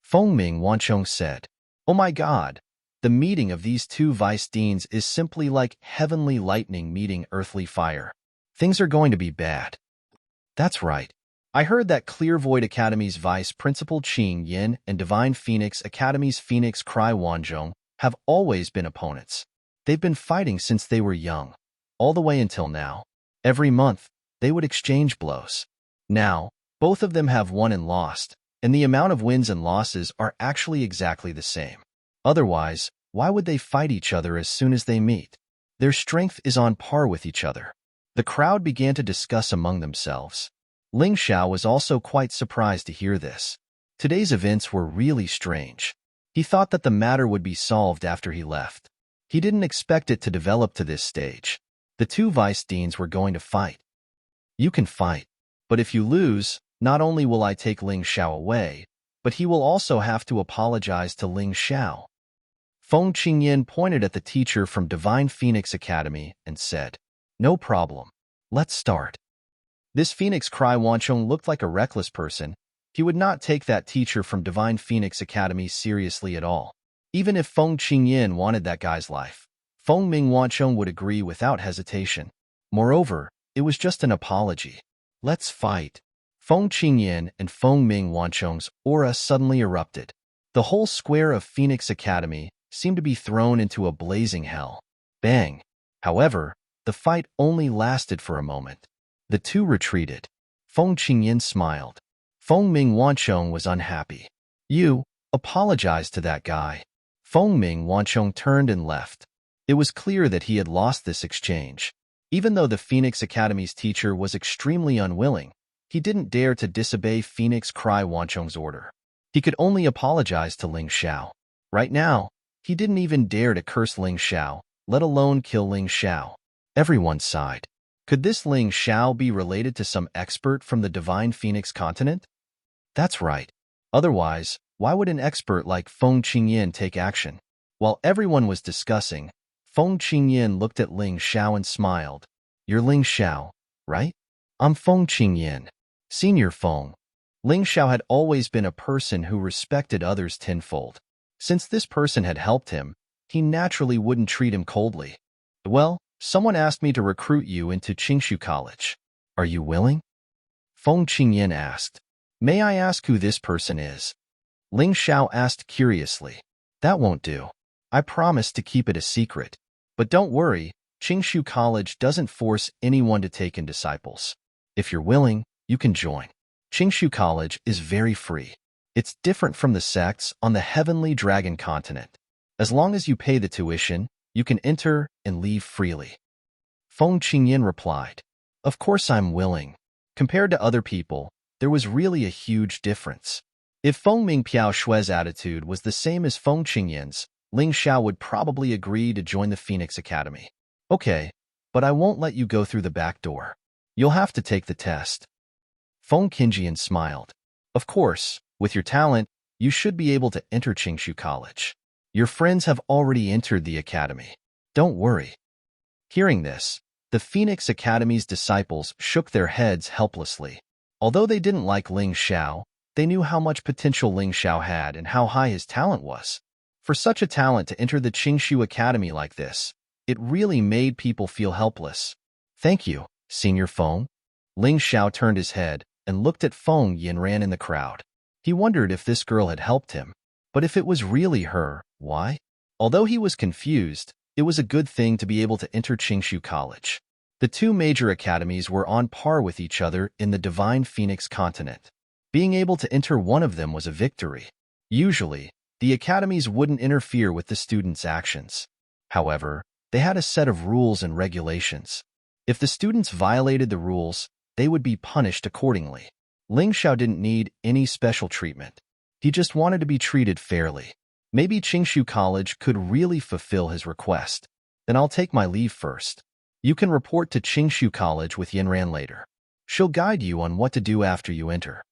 Feng Ming Wanchong said, Oh my God, the meeting of these two vice deans is simply like heavenly lightning meeting earthly fire. Things are going to be bad. That's right. I heard that Clear Void Academy's vice principal Qing Yin and Divine Phoenix Academy's Phoenix Cry Wanzhong have always been opponents. They've been fighting since they were young, all the way until now. Every month, they would exchange blows. Now, both of them have won and lost, and the amount of wins and losses are actually exactly the same. Otherwise, why would they fight each other as soon as they meet? Their strength is on par with each other. The crowd began to discuss among themselves. Ling Xiao was also quite surprised to hear this. Today's events were really strange. He thought that the matter would be solved after he left. He didn't expect it to develop to this stage. The two vice deans were going to fight. You can fight, but if you lose, not only will I take Ling Xiao away, but he will also have to apologize to Ling Xiao. Feng Qingyan pointed at the teacher from Divine Phoenix Academy and said, No problem. Let's start. This Phoenix Cry Wanchong looked like a reckless person. He would not take that teacher from Divine Phoenix Academy seriously at all. Even if Feng Qingyan wanted that guy's life, Feng Ming Wanchong would agree without hesitation. Moreover, it was just an apology. Let's fight. Feng Qingyan and Feng Ming Wanchong's aura suddenly erupted. The whole square of Phoenix Academy seemed to be thrown into a blazing hell. Bang! However, the fight only lasted for a moment. The two retreated. Feng Qingyan smiled. Feng Ming Wanchong was unhappy. You apologized to that guy. Feng Ming Wanchong turned and left. It was clear that he had lost this exchange. Even though the Phoenix Academy's teacher was extremely unwilling, he didn't dare to disobey Phoenix Cry Wanchong's order. He could only apologize to Ling Xiao. Right now, he didn't even dare to curse Ling Xiao, let alone kill Ling Xiao. Everyone sighed. Could this Ling Xiao be related to some expert from the Divine Phoenix continent? That's right. Otherwise, why would an expert like Feng Qingyan take action? While everyone was discussing, Feng Qingyan looked at Ling Xiao and smiled. You're Ling Xiao, right? I'm Feng Qingyan. Senior Feng. Ling Xiao had always been a person who respected others tenfold. Since this person had helped him, he naturally wouldn't treat him coldly. Well, someone asked me to recruit you into Qingshu College. Are you willing? Feng Qingyan asked. May I ask who this person is? Ling Xiao asked curiously. That won't do. I promise to keep it a secret. But don't worry, Qingshu College doesn't force anyone to take in disciples. If you're willing, you can join. Qingshu College is very free. It's different from the sects on the Heavenly Dragon continent. As long as you pay the tuition, you can enter and leave freely. Feng Qingyan replied, Of course I'm willing. Compared to other people, there was really a huge difference. If Feng Ming Piao Shui's attitude was the same as Feng Qingyan's, Ling Xiao would probably agree to join the Phoenix Academy. Okay, but I won't let you go through the back door. You'll have to take the test. Feng Qingyan smiled. Of course, with your talent, you should be able to enter Qingshu College. Your friends have already entered the academy. Don't worry. Hearing this, the Phoenix Academy's disciples shook their heads helplessly. Although they didn't like Ling Xiao, they knew how much potential Ling Xiao had and how high his talent was. For such a talent to enter the Qingshu Academy like this, it really made people feel helpless. Thank you, Senior Feng. Ling Xiao turned his head and looked at Feng Yinran in the crowd. He wondered if this girl had helped him. But if it was really her, why? Although he was confused, it was a good thing to be able to enter Qingshu College. The two major academies were on par with each other in the Divine Phoenix continent. Being able to enter one of them was a victory. Usually, the academies wouldn't interfere with the students' actions. However, they had a set of rules and regulations. If the students violated the rules, they would be punished accordingly. Ling Xiao didn't need any special treatment. He just wanted to be treated fairly. Maybe Qingshu College could really fulfill his request. Then I'll take my leave first. You can report to Qingshu College with Yinran later. She'll guide you on what to do after you enter.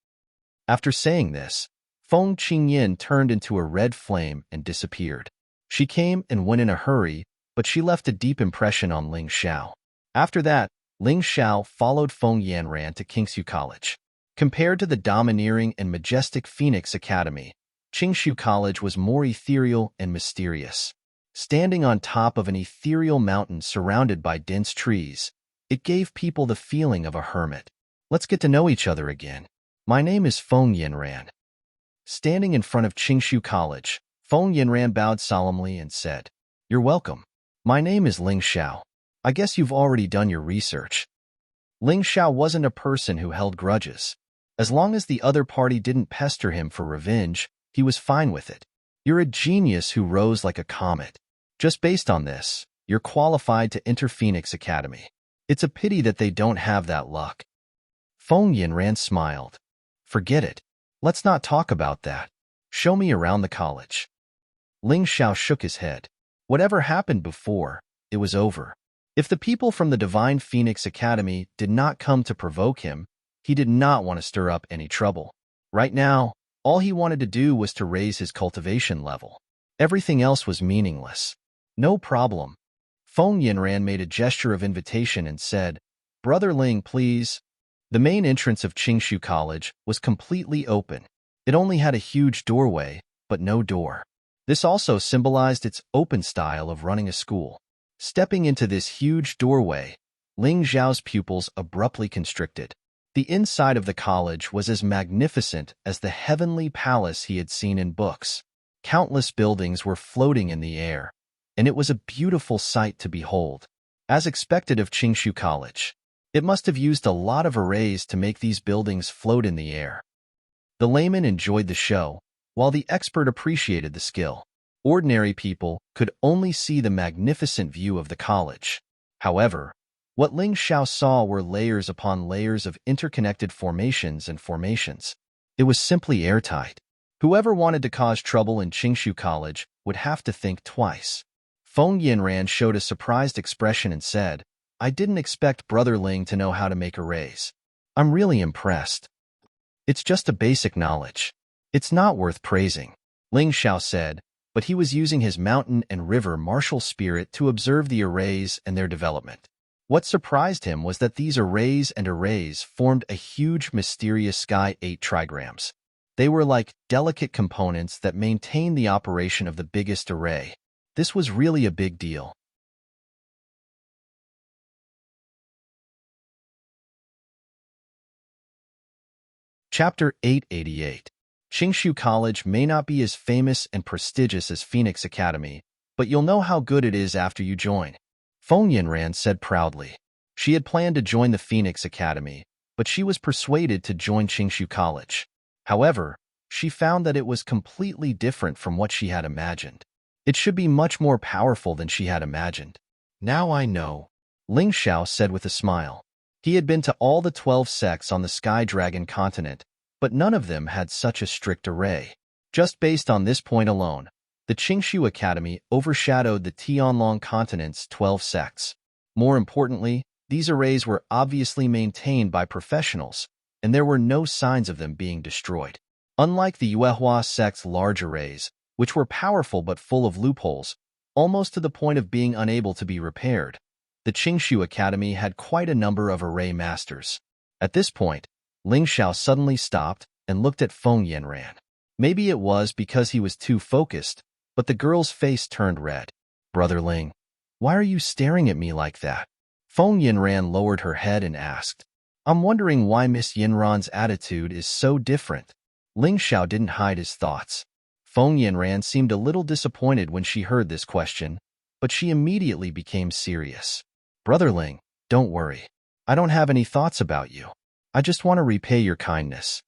After saying this, Feng Qingyin turned into a red flame and disappeared. She came and went in a hurry, but she left a deep impression on Ling Xiao. After that, Ling Xiao followed Feng Yanran to Qingshu College. Compared to the domineering and majestic Phoenix Academy, Qingshu College was more ethereal and mysterious. Standing on top of an ethereal mountain surrounded by dense trees, it gave people the feeling of a hermit. Let's get to know each other again. My name is Feng Yanran. Standing in front of Qingshu College, Feng Yanran bowed solemnly and said, You're welcome. My name is Ling Xiao. I guess you've already done your research. Ling Xiao wasn't a person who held grudges. As long as the other party didn't pester him for revenge, he was fine with it. You're a genius who rose like a comet. Just based on this, you're qualified to enter Phoenix Academy. It's a pity that they don't have that luck. Feng Yanran smiled. Forget it. Let's not talk about that. Show me around the college. Ling Xiao shook his head. Whatever happened before, it was over. If the people from the Divine Phoenix Academy did not come to provoke him, he did not want to stir up any trouble. Right now, all he wanted to do was to raise his cultivation level. Everything else was meaningless. No problem. Feng Yanran made a gesture of invitation and said, Brother Ling, please. The main entrance of Qingshu College was completely open. It only had a huge doorway, but no door. This also symbolized its open style of running a school. Stepping into this huge doorway, Ling Xiao's pupils abruptly constricted. The inside of the college was as magnificent as the heavenly palace he had seen in books. Countless buildings were floating in the air, and it was a beautiful sight to behold. As expected of Qingshu College, it must have used a lot of arrays to make these buildings float in the air. The layman enjoyed the show, while the expert appreciated the skill. Ordinary people could only see the magnificent view of the college. However, what Ling Xiao saw were layers upon layers of interconnected formations and formations. It was simply airtight. Whoever wanted to cause trouble in Qingshu College would have to think twice. Feng Yanran showed a surprised expression and said, I didn't expect Brother Ling to know how to make arrays. I'm really impressed. It's just a basic knowledge. It's not worth praising, Ling Xiao said, but he was using his mountain and river martial spirit to observe the arrays and their development. What surprised him was that these arrays formed a huge mysterious sky 8 trigrams. They were like delicate components that maintained the operation of the biggest array. This was really a big deal. Chapter 888. Qingshu College may not be as famous and prestigious as Phoenix Academy, but you'll know how good it is after you join. Feng Yanran said proudly. She had planned to join the Phoenix Academy, but she was persuaded to join Qingshu College. However, she found that it was completely different from what she had imagined. It should be much more powerful than she had imagined. Now I know, Ling Xiao said with a smile. He had been to all the 12 sects on the Sky Dragon continent, but none of them had such a strict array. Just based on this point alone, the Qingshu Academy overshadowed the Tianlong continent's 12 sects. More importantly, these arrays were obviously maintained by professionals, and there were no signs of them being destroyed. Unlike the Yuehua sect's large arrays, which were powerful but full of loopholes, almost to the point of being unable to be repaired, the Qingshu Academy had quite a number of array masters. At this point, Ling Xiao suddenly stopped and looked at Feng Yanran. Maybe it was because he was too focused, but the girl's face turned red. Brother Ling, why are you staring at me like that? Feng Yanran lowered her head and asked. I'm wondering why Miss Yanran's attitude is so different. Ling Xiao didn't hide his thoughts. Feng Yanran seemed a little disappointed when she heard this question, but she immediately became serious. Brother Ling, don't worry. I don't have any thoughts about you. I just want to repay your kindness.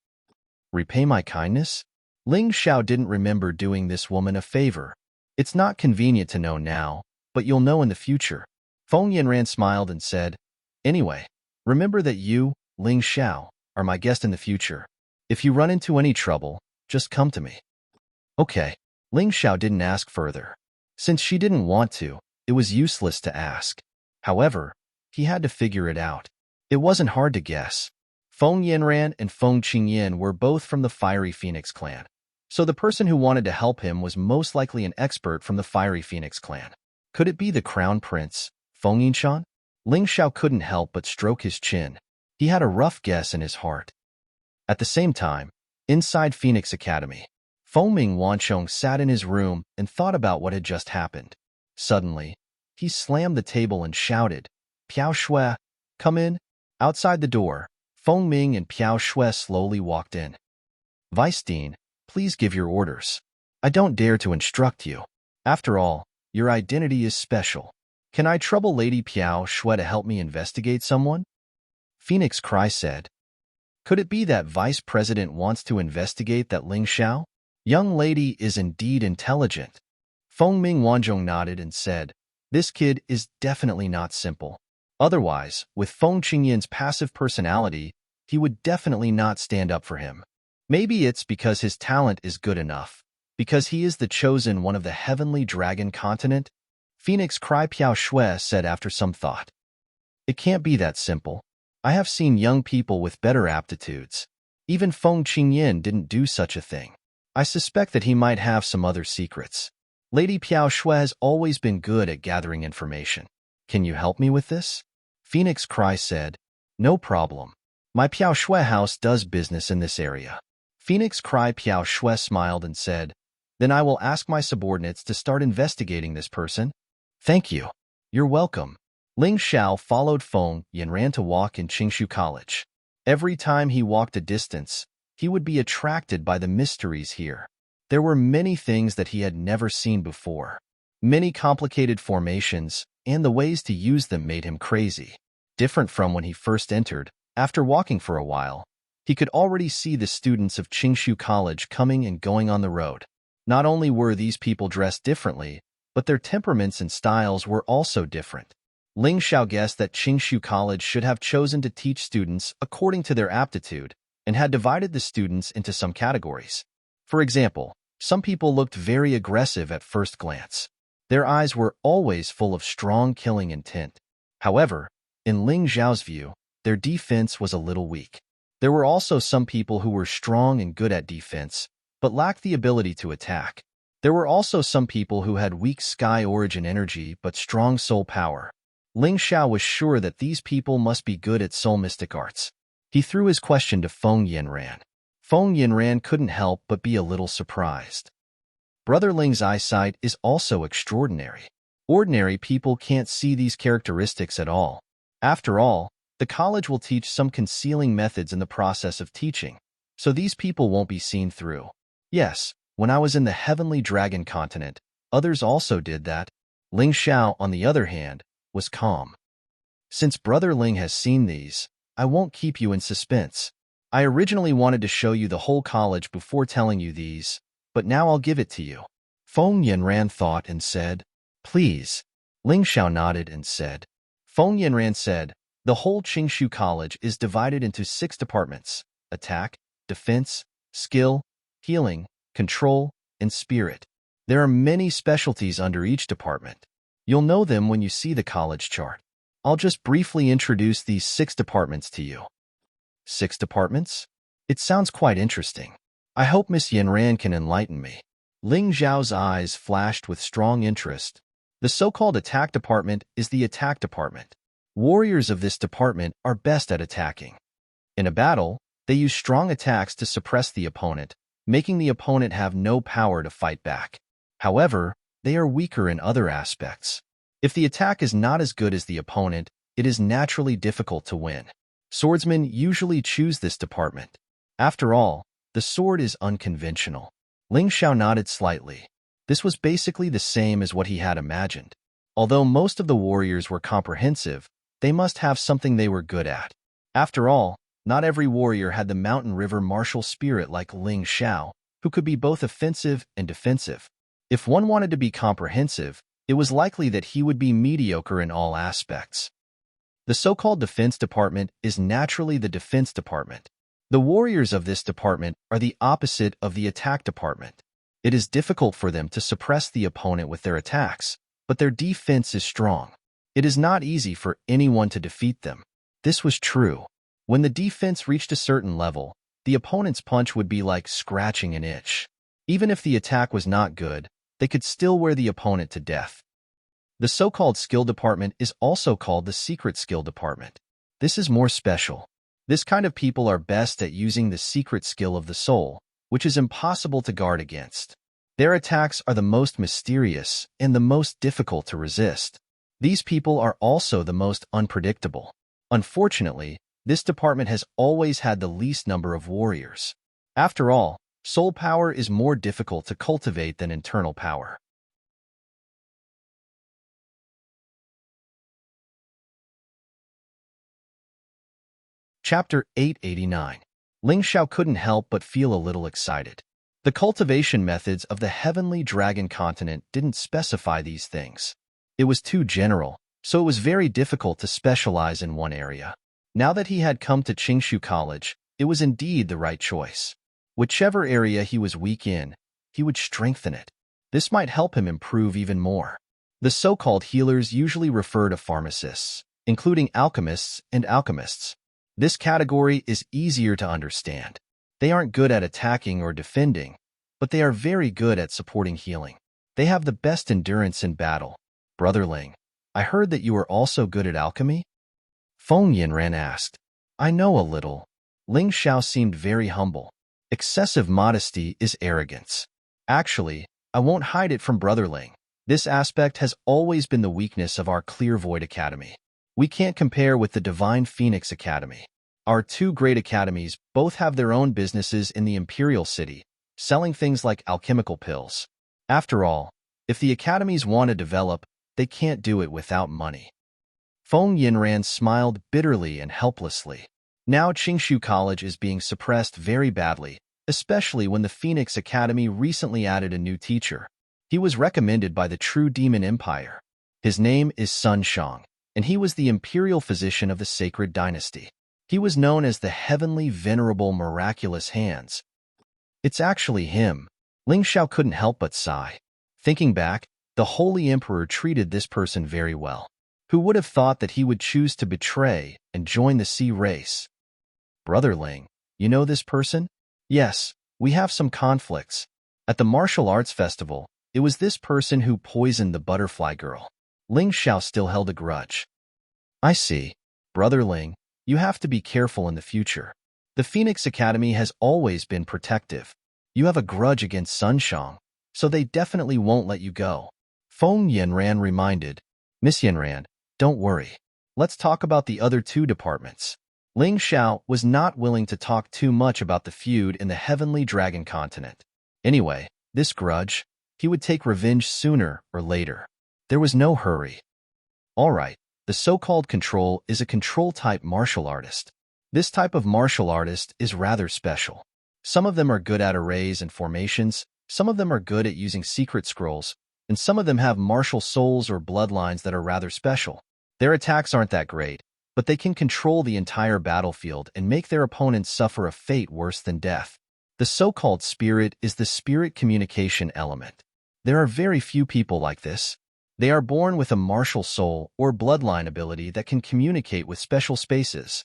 Repay my kindness? Ling Xiao didn't remember doing this woman a favor. It's not convenient to know now, but you'll know in the future. Feng Yanran smiled and said, Anyway, remember that you, Ling Xiao, are my guest in the future. If you run into any trouble, just come to me. Okay. Ling Xiao didn't ask further. Since she didn't want to, it was useless to ask. However, he had to figure it out. It wasn't hard to guess. Feng Yanran and Feng Qingyan were both from the Fiery Phoenix clan. So the person who wanted to help him was most likely an expert from the Fiery Phoenix clan. Could it be the Crown Prince, Feng Yinshan? Ling Xiao couldn't help but stroke his chin. He had a rough guess in his heart. At the same time, inside Phoenix Academy, Fengming Wanchong sat in his room and thought about what had just happened. Suddenly, he slammed the table and shouted, Piao Shui, come in. Outside the door, Fengming and Piao Shui slowly walked in. Vice Dean, please give your orders. I don't dare to instruct you. After all, your identity is special. Can I trouble Lady Piao Shui to help me investigate someone? Phoenix Cry said. Could it be that Vice President wants to investigate that Ling Xiao? Young lady is indeed intelligent. Fengming Wanzhong nodded and said, This kid is definitely not simple. Otherwise, with Feng Qingyan's passive personality, he would definitely not stand up for him. Maybe it's because his talent is good enough, because he is the chosen one of the heavenly dragon continent? Phoenix Cry Piao Shui said after some thought. It can't be that simple. I have seen young people with better aptitudes. Even Feng Qingyan didn't do such a thing. I suspect that he might have some other secrets. Lady Piao Shui has always been good at gathering information. Can you help me with this? Phoenix Cry said, No problem. My Piao Shui house does business in this area. Phoenix Cry Piao Shui smiled and said, Then I will ask my subordinates to start investigating this person. Thank you. You're welcome. Ling Xiao followed Feng Yanran to walk in Qingshu College. Every time he walked a distance, he would be attracted by the mysteries here. There were many things that he had never seen before. Many complicated formations, and the ways to use them made him crazy. Different from when he first entered, after walking for a while, he could already see the students of Qingshu College coming and going on the road. Not only were these people dressed differently, but their temperaments and styles were also different. Ling Xiao guessed that Qingshu College should have chosen to teach students according to their aptitude, and had divided the students into some categories. For example, some people looked very aggressive at first glance. Their eyes were always full of strong killing intent. However, in Ling Xiao's view, their defense was a little weak. There were also some people who were strong and good at defense, but lacked the ability to attack. There were also some people who had weak sky origin energy but strong soul power. Ling Xiao was sure that these people must be good at soul mystic arts. He threw his question to Feng Yanran. Feng Yanran couldn't help but be a little surprised. Brother Ling's eyesight is also extraordinary. Ordinary people can't see these characteristics at all. After all, the college will teach some concealing methods in the process of teaching, so these people won't be seen through. Yes, when I was in the Heavenly Dragon continent, others also did that. Ling Xiao, on the other hand, was calm. Since Brother Ling has seen these, I won't keep you in suspense. I originally wanted to show you the whole college before telling you these, but now I'll give it to you. Feng Yanran thought and said, Please. Ling Xiao nodded and said. Feng Yanran said, The whole Qingshu College is divided into 6 departments: attack, defense, skill, healing, control, and spirit. There are many specialties under each department. You'll know them when you see the college chart. I'll just briefly introduce these 6 departments to you. 6 departments? It sounds quite interesting. I hope Miss Yanran can enlighten me. Ling Xiao's eyes flashed with strong interest. The so-called attack department is the attack department. Warriors of this department are best at attacking. In a battle, they use strong attacks to suppress the opponent, making the opponent have no power to fight back. However, they are weaker in other aspects. If the attack is not as good as the opponent, it is naturally difficult to win. Swordsmen usually choose this department. After all, the sword is unconventional. Ling Xiao nodded slightly. This was basically the same as what he had imagined. Although most of the warriors were comprehensive, they must have something they were good at. After all, not every warrior had the mountain river martial spirit like Ling Xiao, who could be both offensive and defensive. If one wanted to be comprehensive, it was likely that he would be mediocre in all aspects. The so-called defense department is naturally the defense department. The warriors of this department are the opposite of the attack department. It is difficult for them to suppress the opponent with their attacks, but their defense is strong. It is not easy for anyone to defeat them. This was true. When the defense reached a certain level, the opponent's punch would be like scratching an itch. Even if the attack was not good, they could still wear the opponent to death. The so-called skill department is also called the secret skill department. This is more special. This kind of people are best at using the secret skill of the soul, which is impossible to guard against. Their attacks are the most mysterious and the most difficult to resist. These people are also the most unpredictable. Unfortunately, this department has always had the least number of warriors. After all, soul power is more difficult to cultivate than internal power. Chapter 889. Ling Xiao couldn't help but feel a little excited. The cultivation methods of the heavenly dragon continent didn't specify these things. It was too general, so it was very difficult to specialize in one area. Now that he had come to Qingshu College, it was indeed the right choice. Whichever area he was weak in, he would strengthen it. This might help him improve even more. The so-called healers usually refer to pharmacists, including alchemists and alchemists. This category is easier to understand. They aren't good at attacking or defending, but they are very good at supporting healing. They have the best endurance in battle. Brother Ling, I heard that you are also good at alchemy? Feng Yinran asked. I know a little. Ling Xiao seemed very humble. Excessive modesty is arrogance. Actually, I won't hide it from Brother Ling. This aspect has always been the weakness of our Clear Void Academy. We can't compare with the Divine Phoenix Academy. Our two great academies both have their own businesses in the Imperial City, selling things like alchemical pills. After all, if the academies want to develop, they can't do it without money. Feng Yinran smiled bitterly and helplessly. Now Qingshu College is being suppressed very badly, especially when the Phoenix Academy recently added a new teacher. He was recommended by the True Demon Empire. His name is Sun Shang, and he was the imperial physician of the Sacred Dynasty. He was known as the Heavenly Venerable Miraculous Hands. It's actually him. Ling Xiao couldn't help but sigh. Thinking back, the Holy Emperor treated this person very well. Who would have thought that he would choose to betray and join the sea race? Brother Ling, you know this person? Yes, we have some conflicts. At the martial arts festival, it was this person who poisoned the butterfly girl. Ling Xiao still held a grudge. I see. Brother Ling, you have to be careful in the future. The Phoenix Academy has always been protective. You have a grudge against Sun Shang, so they definitely won't let you go. Feng Yinran reminded. Miss Yinran, don't worry. Let's talk about the other two departments. Ling Xiao was not willing to talk too much about the feud in the Heavenly Dragon Continent. Anyway, this grudge, he would take revenge sooner or later. There was no hurry. All right, the so-called control is a control-type martial artist. This type of martial artist is rather special. Some of them are good at arrays and formations, some of them are good at using secret scrolls, and some of them have martial souls or bloodlines that are rather special. Their attacks aren't that great, but they can control the entire battlefield and make their opponents suffer a fate worse than death. The so-called spirit is the spirit communication element. There are very few people like this. They are born with a martial soul or bloodline ability that can communicate with special spaces.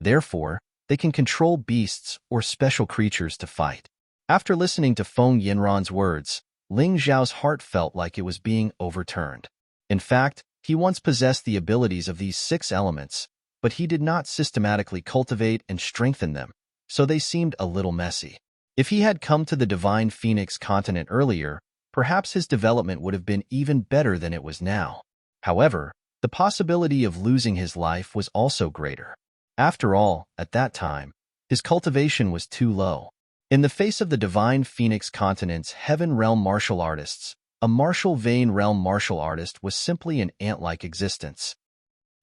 Therefore, they can control beasts or special creatures to fight. After listening to Feng Yinran's words, Ling Xiao's heart felt like it was being overturned. In fact, he once possessed the abilities of these 6 elements, but he did not systematically cultivate and strengthen them, so they seemed a little messy. If he had come to the Divine Phoenix continent earlier, perhaps his development would have been even better than it was now. However, the possibility of losing his life was also greater. After all, at that time, his cultivation was too low. In the face of the Divine Phoenix continent's Heaven Realm martial artists, a Martial Vein Realm martial artist was simply an ant-like existence.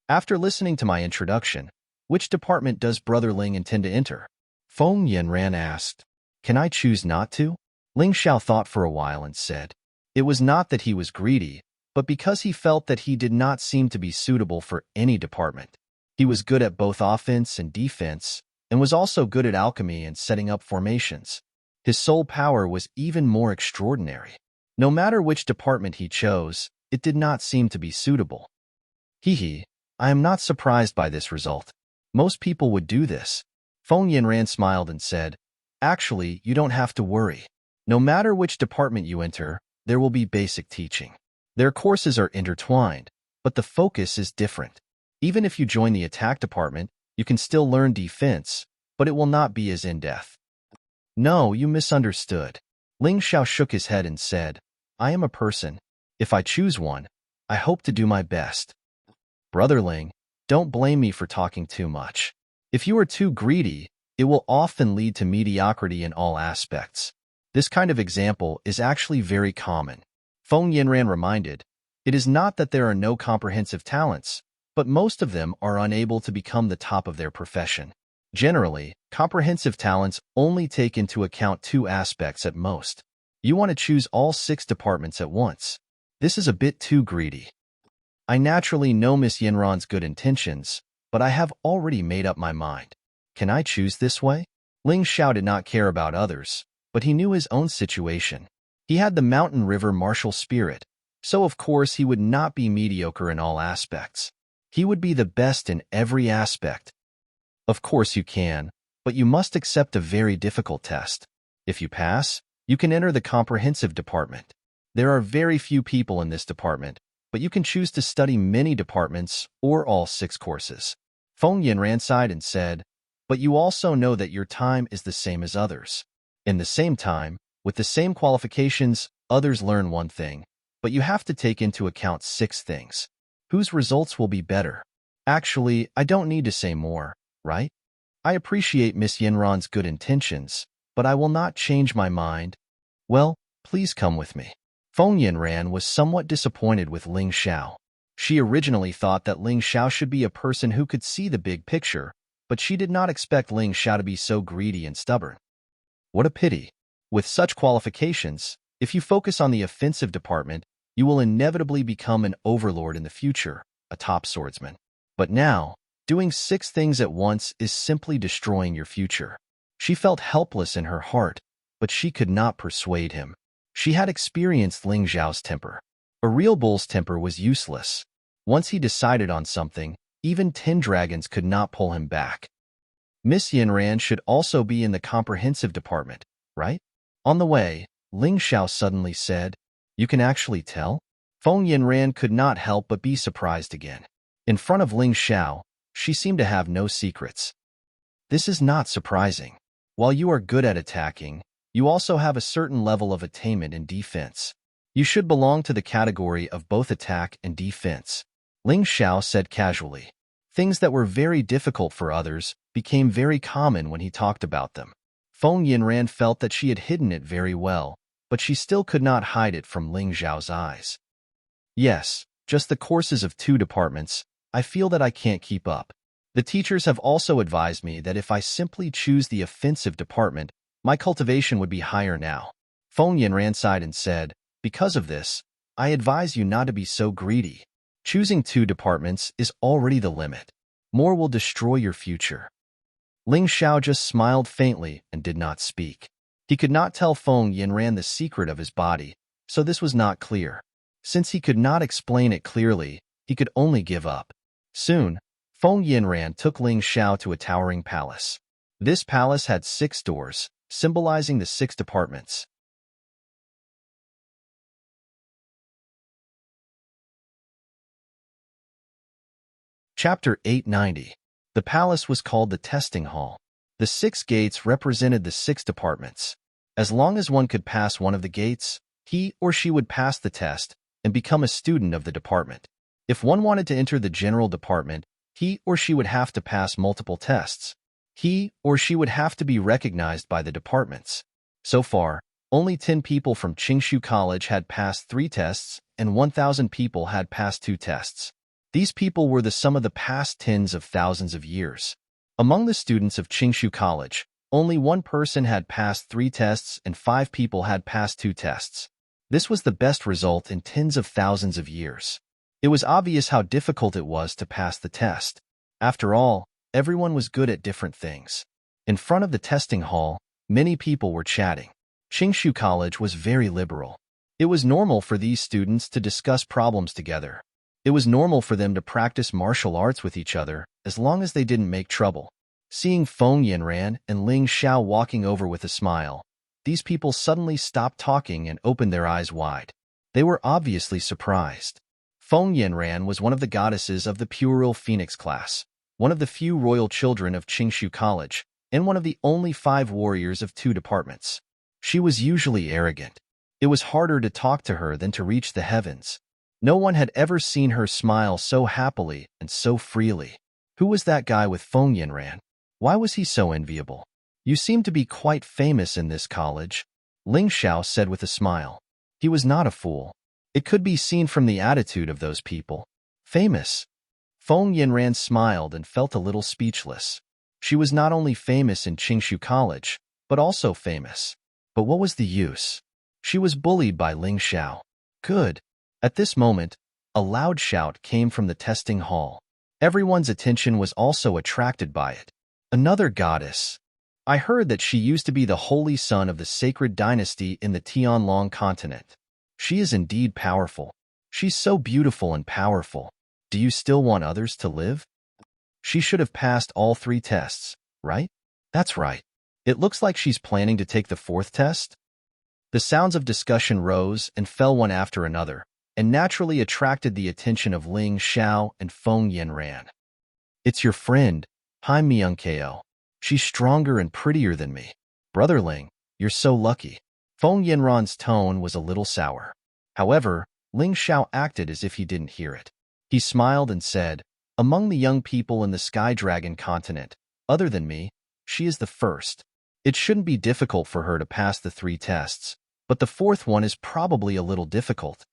After listening to my introduction, which department does Brother Ling intend to enter? Feng Yinran asked. Can I choose not to? Ling Xiao thought for a while and said. It was not that he was greedy, but because he felt that he did not seem to be suitable for any department. He was good at both offense and defense, and was also good at alchemy and setting up formations. His soul power was even more extraordinary. No matter which department he chose, it did not seem to be suitable. I am not surprised by this result. Most people would do this. Feng Yinran smiled and said, actually, you don't have to worry. No matter which department you enter, there will be basic teaching. Their courses are intertwined, but the focus is different. Even if you join the attack department, you can still learn defense, but it will not be as in-depth. No, you misunderstood. Ling Xiao shook his head and said, I am a person. If I choose one, I hope to do my best. Brother Ling, don't blame me for talking too much. If you are too greedy, it will often lead to mediocrity in all aspects. This kind of example is actually very common. Feng Yinran reminded, it is not that there are no comprehensive talents, but most of them are unable to become the top of their profession. Generally, comprehensive talents only take into account 2 aspects at most. You want to choose all 6 departments at once. This is a bit too greedy. I naturally know Miss Yinran's good intentions, but I have already made up my mind. Can I choose this way? Ling Xiao did not care about others, but he knew his own situation. He had the mountain river martial spirit, so of course he would not be mediocre in all aspects. He would be the best in every aspect. Of course you can, but you must accept a very difficult test. If you pass, you can enter the comprehensive department. There are very few people in this department, but you can choose to study many departments or all 6 courses. Feng Yinran sighed and said, but you also know that your time is the same as others. In the same time, with the same qualifications, others learn one thing, but you have to take into account 6 things. Whose results will be better? Actually, I don't need to say more, right? I appreciate Miss Yinran's good intentions, but I will not change my mind. Well, please come with me. Feng Yinran was somewhat disappointed with Ling Xiao. She originally thought that Ling Xiao should be a person who could see the big picture, but she did not expect Ling Xiao to be so greedy and stubborn. What a pity. With such qualifications, if you focus on the offensive department, you will inevitably become an overlord in the future, a top swordsman. But now, doing 6 things at once is simply destroying your future. She felt helpless in her heart, but she could not persuade him. She had experienced Ling Xiao's temper. A real bull's temper was useless. Once he decided on something, even 10 dragons could not pull him back. Miss Yinran should also be in the comprehensive department, right? On the way, Ling Xiao suddenly said, you can actually tell? Feng Yinran could not help but be surprised again. In front of Ling Xiao, she seemed to have no secrets. This is not surprising. While you are good at attacking, you also have a certain level of attainment in defense. You should belong to the category of both attack and defense. Ling Xiao said casually. Things that were very difficult for others became very common when he talked about them. Feng Yinran felt that she had hidden it very well, but she still could not hide it from Ling Xiao's eyes. Yes, just the courses of 2 departments. I feel that I can't keep up. The teachers have also advised me that if I simply choose the offensive department, my cultivation would be higher now. Feng Yinran sighed and said, because of this, I advise you not to be so greedy. Choosing 2 departments is already the limit. More will destroy your future. Ling Xiao just smiled faintly and did not speak. He could not tell Feng Yinran the secret of his body, so this was not clear. Since he could not explain it clearly, he could only give up. Soon, Feng Yinran took Ling Xiao to a towering palace. This palace had 6 doors, symbolizing the 6 departments. Chapter 890. The palace was called the Testing Hall. The 6 gates represented the 6 departments. As long as one could pass one of the gates, he or she would pass the test and become a student of the department. If one wanted to enter the general department, he or she would have to pass multiple tests. He or she would have to be recognized by the departments. So far, only 10 people from Qingshu College had passed 3 tests and 1,000 people had passed 2 tests. These people were the sum of the past tens of thousands of years. Among the students of Qingshu College, only 1 person had passed 3 tests and 5 people had passed 2 tests. This was the best result in tens of thousands of years. It was obvious how difficult it was to pass the test. After all, everyone was good at different things. In front of the testing hall, many people were chatting. Qingshu College was very liberal. It was normal for these students to discuss problems together. It was normal for them to practice martial arts with each other as long as they didn't make trouble. Seeing Feng Yanran and Ling Xiao walking over with a smile, these people suddenly stopped talking and opened their eyes wide. They were obviously surprised. Feng Yanran was one of the goddesses of the puerile phoenix class, one of the few royal children of Qingshu College, and one of the only 5 warriors of 2 departments. She was usually arrogant. It was harder to talk to her than to reach the heavens. No one had ever seen her smile so happily and so freely. Who was that guy with Feng Yanran? Why was he so enviable? You seem to be quite famous in this college, Ling Xiao said with a smile. He was not a fool. It could be seen from the attitude of those people. Famous? Feng Yanran smiled and felt a little speechless. She was not only famous in Qingshu College, but also famous. But what was the use? She was bullied by Ling Xiao. Good. At this moment, a loud shout came from the testing hall. Everyone's attention was also attracted by it. Another goddess. I heard that she used to be the holy son of the sacred dynasty in the Tianlong continent. She is indeed powerful. She's so beautiful and powerful. Do you still want others to live? She should have passed all 3 tests, right? That's right. It looks like she's planning to take the 4th test. The sounds of discussion rose and fell one after another, and naturally attracted the attention of Ling Xiao and Feng Yanran. It's your friend, Hai Myungko. She's stronger and prettier than me. Brother Ling, you're so lucky. Feng Yanran's tone was a little sour. However, Ling Xiao acted as if he didn't hear it. He smiled and said, among the young people in the Sky Dragon continent, other than me, she is the first. It shouldn't be difficult for her to pass the 3 tests, but the 4th one is probably a little difficult.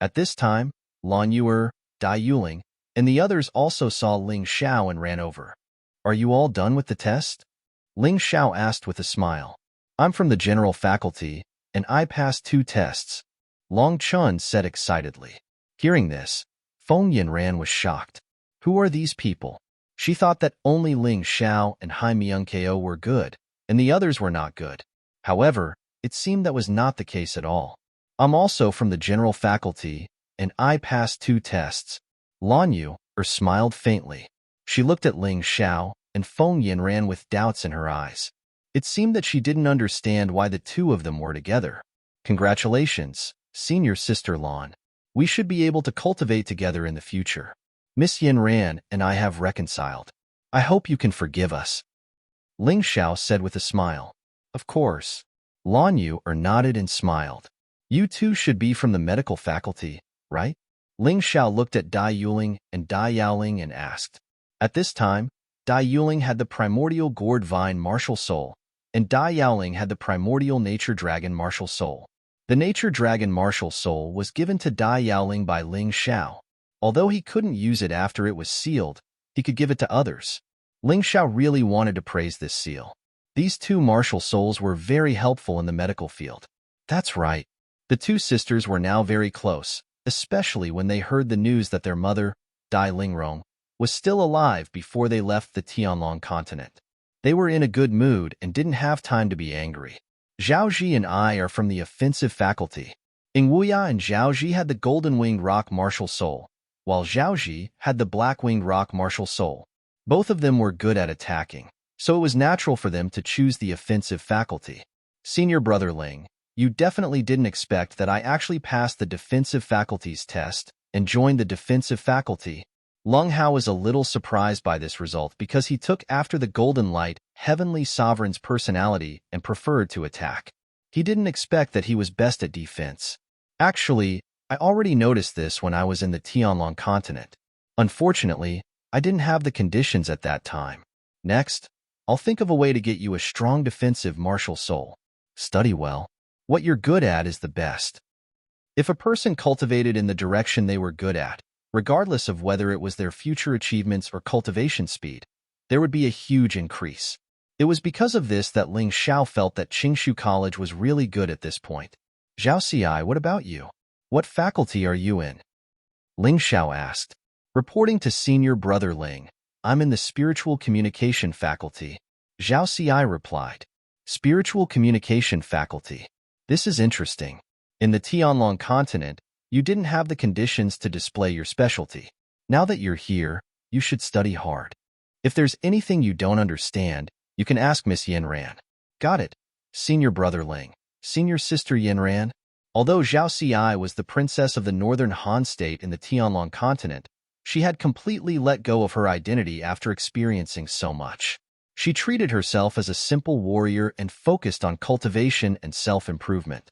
At this time, Lan Yuer, Dai Yuling, and the others also saw Ling Xiao and ran over. Are you all done with the test? Ling Xiao asked with a smile. I'm from the general faculty, and I passed 2 tests. Long Chun said excitedly. Hearing this, Feng Yanran was shocked. Who are these people? She thought that only Ling Xiao and Hai Myungko were good, and the others were not good. However, it seemed that was not the case at all. I'm also from the general faculty, and I passed 2 tests. Lan Yuer smiled faintly. She looked at Ling Xiao and Feng Yanran with doubts in her eyes. It seemed that she didn't understand why the 2 of them were together. Congratulations, senior sister Lan. We should be able to cultivate together in the future. Miss Yanran and I have reconciled. I hope you can forgive us. Ling Xiao said with a smile. Of course. Lan Yuer nodded and smiled. You 2 should be from the medical faculty, right? Ling Xiao looked at Dai Yuling and Dai Yaoling and asked. At this time, Dai Yuling had the primordial gourd vine martial soul, and Dai Yaoling had the primordial nature dragon martial soul. The nature dragon martial soul was given to Dai Yaoling by Ling Xiao. Although he couldn't use it after it was sealed, he could give it to others. Ling Xiao really wanted to praise this seal. These 2 martial souls were very helpful in the medical field. That's right. The 2 sisters were now very close, especially when they heard the news that their mother, Dai Lingrong, was still alive before they left the Tianlong continent. They were in a good mood and didn't have time to be angry. Zhaoji and I are from the offensive faculty. Ingwuya and Zhaoji had the golden-winged rock martial soul, while Zhaoji had the black-winged rock martial soul. Both of them were good at attacking, so it was natural for them to choose the offensive faculty. Senior brother Ling, you definitely didn't expect that I actually passed the defensive faculty's test and joined the defensive faculty. Lung Hao was a little surprised by this result because he took after the Golden Light, Heavenly Sovereign's personality and preferred to attack. He didn't expect that he was best at defense. Actually, I already noticed this when I was in the Tianlong continent. Unfortunately, I didn't have the conditions at that time. Next, I'll think of a way to get you a strong defensive martial soul. Study well. What you're good at is the best. If a person cultivated in the direction they were good at, regardless of whether it was their future achievements or cultivation speed, there would be a huge increase. It was because of this that Ling Xiao felt that Qingshu College was really good at this point. Zhao Xi, what about you? What faculty are you in? Ling Xiao asked. Reporting to senior brother Ling, I'm in the spiritual communication faculty. Zhao Xi replied. Spiritual communication faculty. This is interesting. In the Tianlong continent, you didn't have the conditions to display your specialty. Now that you're here, you should study hard. If there's anything you don't understand, you can ask Miss Yanran. Got it. Senior brother Ling. Senior sister Yanran. Although Zhao Xi was the princess of the northern Han state in the Tianlong continent, she had completely let go of her identity after experiencing so much. She treated herself as a simple warrior and focused on cultivation and self-improvement.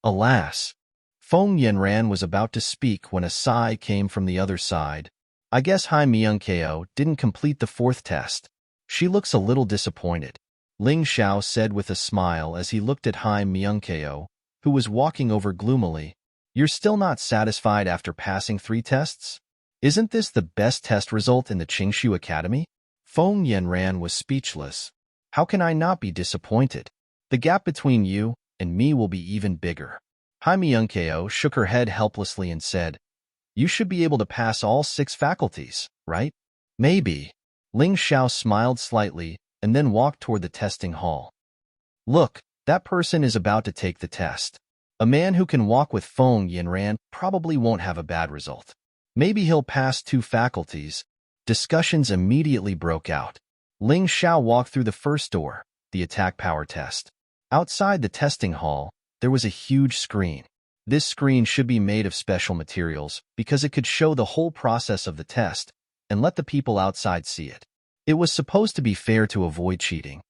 Alas, Feng Yanran was about to speak when a sigh came from the other side. I guess Hai Myungko didn't complete the 4th test. She looks a little disappointed, Ling Xiao said with a smile as he looked at Hai Myungko, who was walking over gloomily. You're still not satisfied after passing 3 tests? Isn't this the best test result in the Qingshu Academy? Feng Yanran was speechless. How can I not be disappointed? The gap between you and me will be even bigger. Hai Myungko shook her head helplessly and said, You should be able to pass all 6 faculties, right? Maybe. Ling Xiao smiled slightly and then walked toward the testing hall. Look, that person is about to take the test. A man who can walk with Feng Yanran probably won't have a bad result. Maybe he'll pass 2 faculties. Discussions immediately broke out. Ling Xiao walked through the first door, the attack power test. Outside the testing hall, there was a huge screen. This screen should be made of special materials because it could show the whole process of the test and let the people outside see it. It was supposed to be fair to avoid cheating.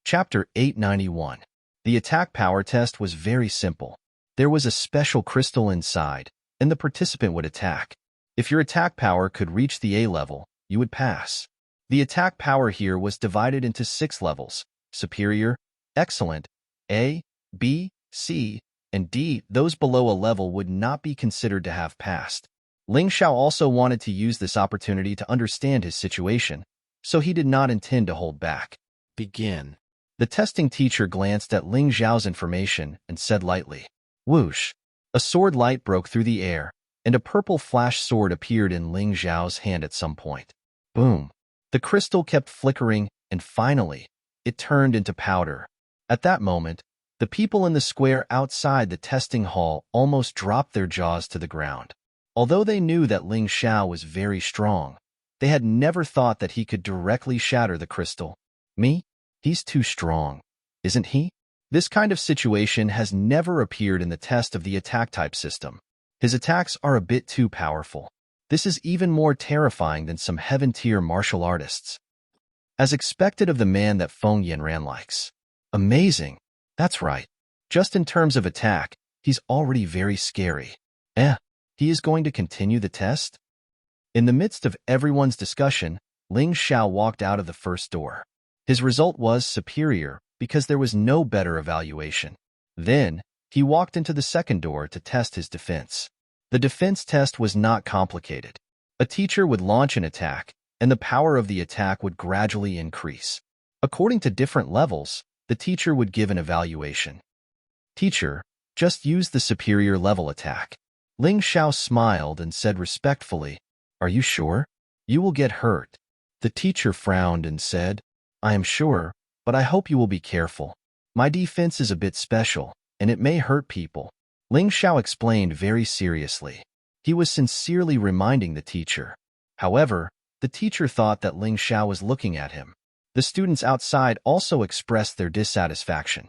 Chapter 891. The attack power test was very simple. There was a special crystal inside, and the participant would attack. If your attack power could reach the A level, you would pass. The attack power here was divided into 6 levels: superior, excellent, A, B, C, and D. Those below a level would not be considered to have passed. Ling Xiao also wanted to use this opportunity to understand his situation, so he did not intend to hold back. Begin. The testing teacher glanced at Ling Xiao's information and said lightly, Whoosh! A sword light broke through the air, and a purple flash sword appeared in Ling Xiao's hand at some point. Boom! The crystal kept flickering, and finally, it turned into powder. At that moment, the people in the square outside the testing hall almost dropped their jaws to the ground. Although they knew that Ling Xiao was very strong, they had never thought that he could directly shatter the crystal. Me? He's too strong, isn't he? This kind of situation has never appeared in the test of the attack type system. His attacks are a bit too powerful. This is even more terrifying than some heaven-tier martial artists. As expected of the man that Feng Yanran likes. Amazing. That's right. Just in terms of attack, he's already very scary. He is going to continue the test? In the midst of everyone's discussion, Ling Xiao walked out of the first door. His result was superior because there was no better evaluation. Then, he walked into the second door to test his defense. The defense test was not complicated. A teacher would launch an attack, and the power of the attack would gradually increase. According to different levels, the teacher would give an evaluation. Teacher, just use the superior level attack. Ling Xiao smiled and said respectfully, Are you sure? You will get hurt. The teacher frowned and said, I am sure, but I hope you will be careful. My defense is a bit special, and it may hurt people. Ling Xiao explained very seriously. He was sincerely reminding the teacher. However, the teacher thought that Ling Xiao was looking at him. The students outside also expressed their dissatisfaction.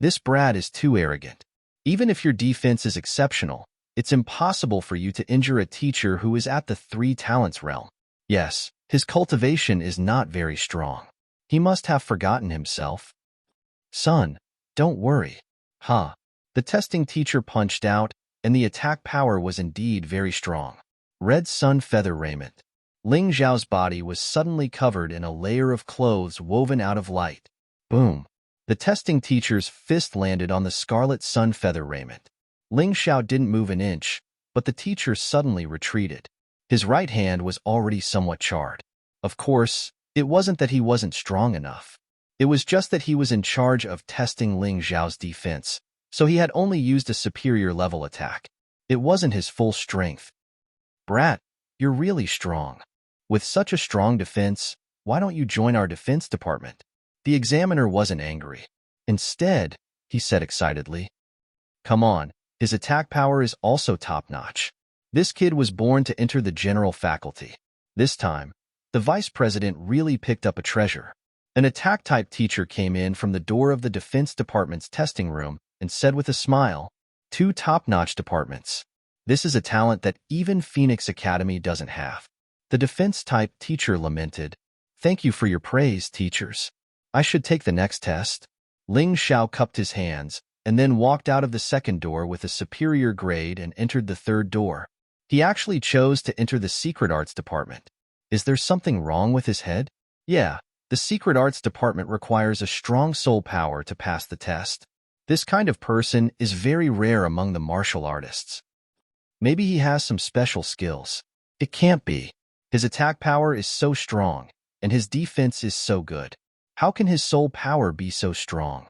This brat is too arrogant. Even if your defense is exceptional, it's impossible for you to injure a teacher who is at the 3 talents realm. Yes, his cultivation is not very strong. He must have forgotten himself. Son, don't worry. The testing teacher punched out, and the attack power was indeed very strong. Red sun feather raiment. Ling Xiao's body was suddenly covered in a layer of clothes woven out of light. Boom! The testing teacher's fist landed on the scarlet sun feather raiment. Ling Xiao didn't move an inch, but the teacher suddenly retreated. His right hand was already somewhat charred. Of course, it wasn't that he wasn't strong enough. It was just that he was in charge of testing Ling Xiao's defense, so he had only used a superior level attack. It wasn't his full strength. Brat, you're really strong. With such a strong defense, why don't you join our defense department? The examiner wasn't angry. Instead, he said excitedly, come on, his attack power is also top-notch. This kid was born to enter the general faculty. This time, the vice president really picked up a treasure. An attack-type teacher came in from the door of the defense department's testing room and said with a smile, 2 top-notch departments. This is a talent that even Phoenix Academy doesn't have. The defense-type teacher lamented, thank you for your praise, teachers. I should take the next test. Ling Xiao cupped his hands and then walked out of the second door with a superior grade and entered the third door. He actually chose to enter the secret arts department. Is there something wrong with his head? Yeah, the secret arts department requires a strong soul power to pass the test. This kind of person is very rare among the martial artists. Maybe he has some special skills. It can't be. His attack power is so strong, and his defense is so good. How can his soul power be so strong?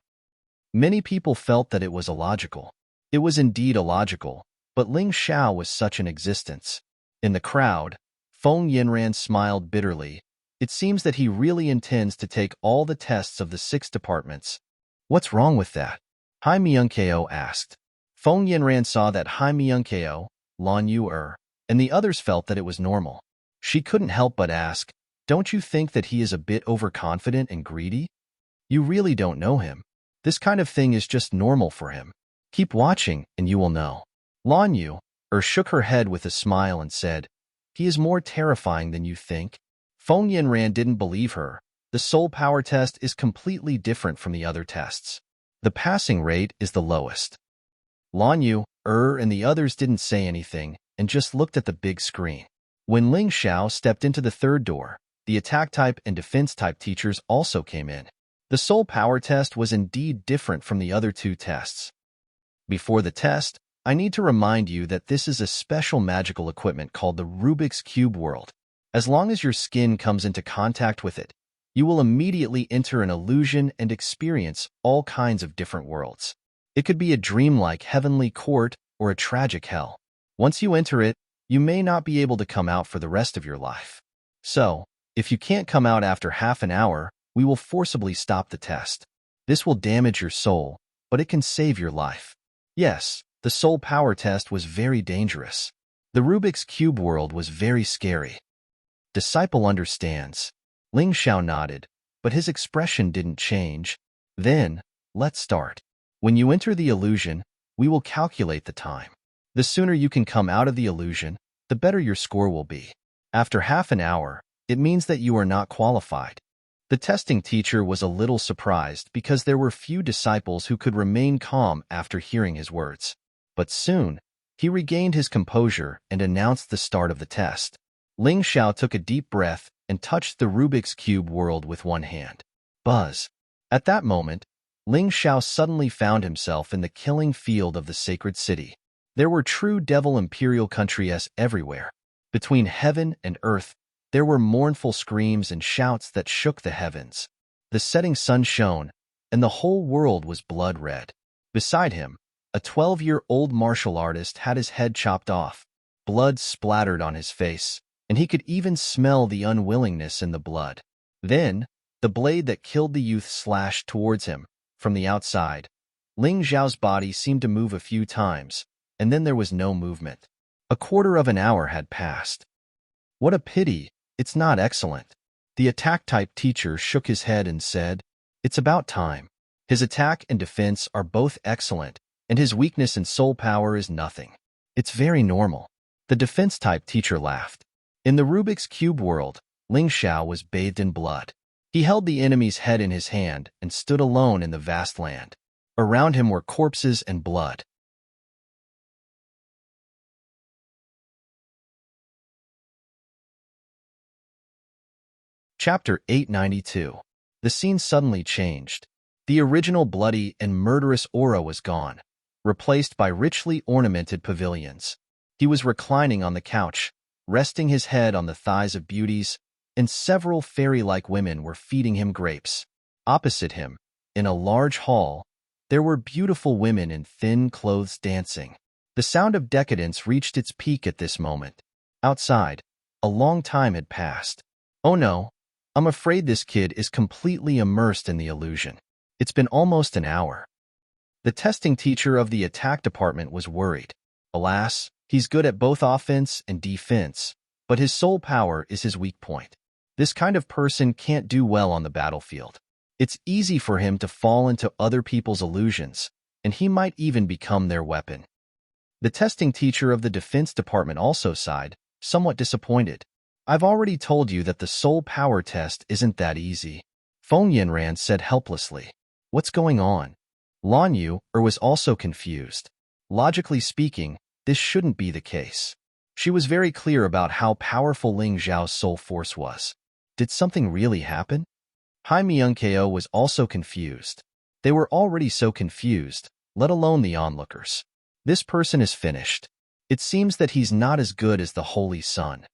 Many people felt that it was illogical. It was indeed illogical, but Ling Xiao was such an existence. In the crowd, Feng Yinran smiled bitterly. It seems that he really intends to take all the tests of the 6 departments. What's wrong with that? Hai Myunkeo asked. Feng Yinran saw that Hai Myunkeo, Lan Yu and the others felt that it was normal. She couldn't help but ask, don't you think that he is a bit overconfident and greedy? You really don't know him. This kind of thing is just normal for him. Keep watching and you will know. Lan Yu shook her head with a smile and said, he is more terrifying than you think. Feng Yinran didn't believe her. The soul power test is completely different from the other tests. The passing rate is the lowest. Lan Yu, and the others didn't say anything and just looked at the big screen. When Ling Xiao stepped into the third door, the attack type and defense type teachers also came in. The soul power test was indeed different from the other 2 tests. Before the test, I need to remind you that this is a special magical equipment called the Rubik's Cube World. As long as your skin comes into contact with it, you will immediately enter an illusion and experience all kinds of different worlds. It could be a dreamlike heavenly court or a tragic hell. Once you enter it, you may not be able to come out for the rest of your life. So, if you can't come out after half an hour, we will forcibly stop the test. This will damage your soul, but it can save your life. Yes, the soul power test was very dangerous. The Rubik's Cube world was very scary. Disciple understands. Ling Xiao nodded, but his expression didn't change. Then, let's start. When you enter the illusion, we will calculate the time. The sooner you can come out of the illusion, the better your score will be. After half an hour, it means that you are not qualified. The testing teacher was a little surprised because there were few disciples who could remain calm after hearing his words. But soon, he regained his composure and announced the start of the test. Ling Xiao took a deep breath and touched the Rubik's Cube world with one hand. Buzz. At that moment, Ling Xiao suddenly found himself in the killing field of the sacred city. There were true devil imperial countries everywhere. Between heaven and earth, there were mournful screams and shouts that shook the heavens. The setting sun shone, and the whole world was blood red. Beside him, a 12-year-old martial artist had his head chopped off. Blood splattered on his face, and he could even smell the unwillingness in the blood. Then, the blade that killed the youth slashed towards him. From the outside, Ling Xiao's body seemed to move a few times, and then there was no movement. A quarter of an hour had passed. What a pity, it's not excellent. The attack-type teacher shook his head and said, it's about time. His attack and defense are both excellent, and his weakness and soul power is nothing. It's very normal. The defense-type teacher laughed. In the Rubik's Cube world, Ling Xiao was bathed in blood. He held the enemy's head in his hand and stood alone in the vast land. Around him were corpses and blood. Chapter 892. The scene suddenly changed. The original bloody and murderous aura was gone, replaced by richly ornamented pavilions. He was reclining on the couch, resting his head on the thighs of beauties, and several fairy-like women were feeding him grapes. Opposite him, in a large hall, there were beautiful women in thin clothes dancing. The sound of decadence reached its peak at this moment. Outside, a long time had passed. Oh no, I'm afraid this kid is completely immersed in the illusion. It's been almost an hour. The testing teacher of the attack department was worried. Alas, he's good at both offense and defense, but his soul power is his weak point. This kind of person can't do well on the battlefield. It's easy for him to fall into other people's illusions, and he might even become their weapon. The testing teacher of the defense department also sighed, somewhat disappointed. I've already told you that the soul power test isn't that easy. Feng Yinran said helplessly. What's going on? Lan Yu was also confused. Logically speaking, this shouldn't be the case. She was very clear about how powerful Ling Zhao's soul force was. Did something really happen? Hai Myungko was also confused. They were already so confused, let alone the onlookers. This person is finished. It seems that he's not as good as the Holy Sun.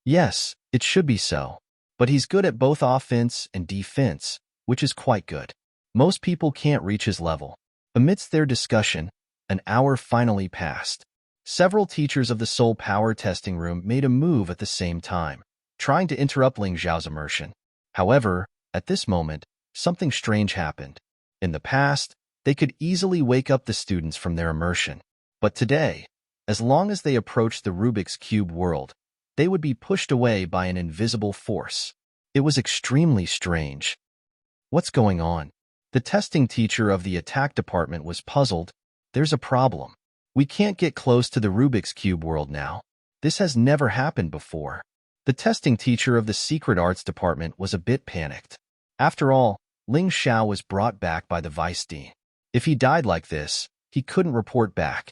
Yes, it should be so. But he's good at both offense and defense, which is quite good. Most people can't reach his level. Amidst their discussion, an hour finally passed. Several teachers of the soul power testing room made a move at the same time, trying to interrupt Ling Zhao's immersion. However, at this moment, something strange happened. In the past, they could easily wake up the students from their immersion. But today, as long as they approached the Rubik's Cube world, they would be pushed away by an invisible force. It was extremely strange. What's going on? The testing teacher of the attack department was puzzled. There's a problem. We can't get close to the Rubik's Cube world now. This has never happened before. The testing teacher of the secret arts department was a bit panicked. After all, Ling Zhao was brought back by the vice dean. If he died like this, he couldn't report back.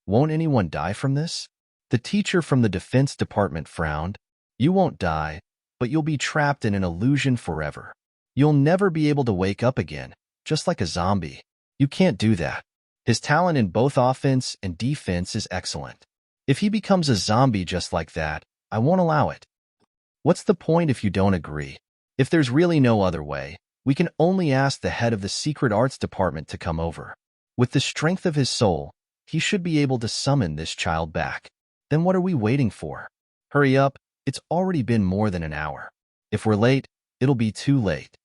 Won't anyone die from this? The teacher from the defense department frowned. You won't die, but you'll be trapped in an illusion forever. You'll never be able to wake up again, just like a zombie. You can't do that. His talent in both offense and defense is excellent. If he becomes a zombie just like that, I won't allow it. What's the point if you don't agree? If there's really no other way, we can only ask the head of the secret arts department to come over. With the strength of his soul, he should be able to summon this child back. Then what are we waiting for? Hurry up, it's already been more than an hour. If we're late, it'll be too late.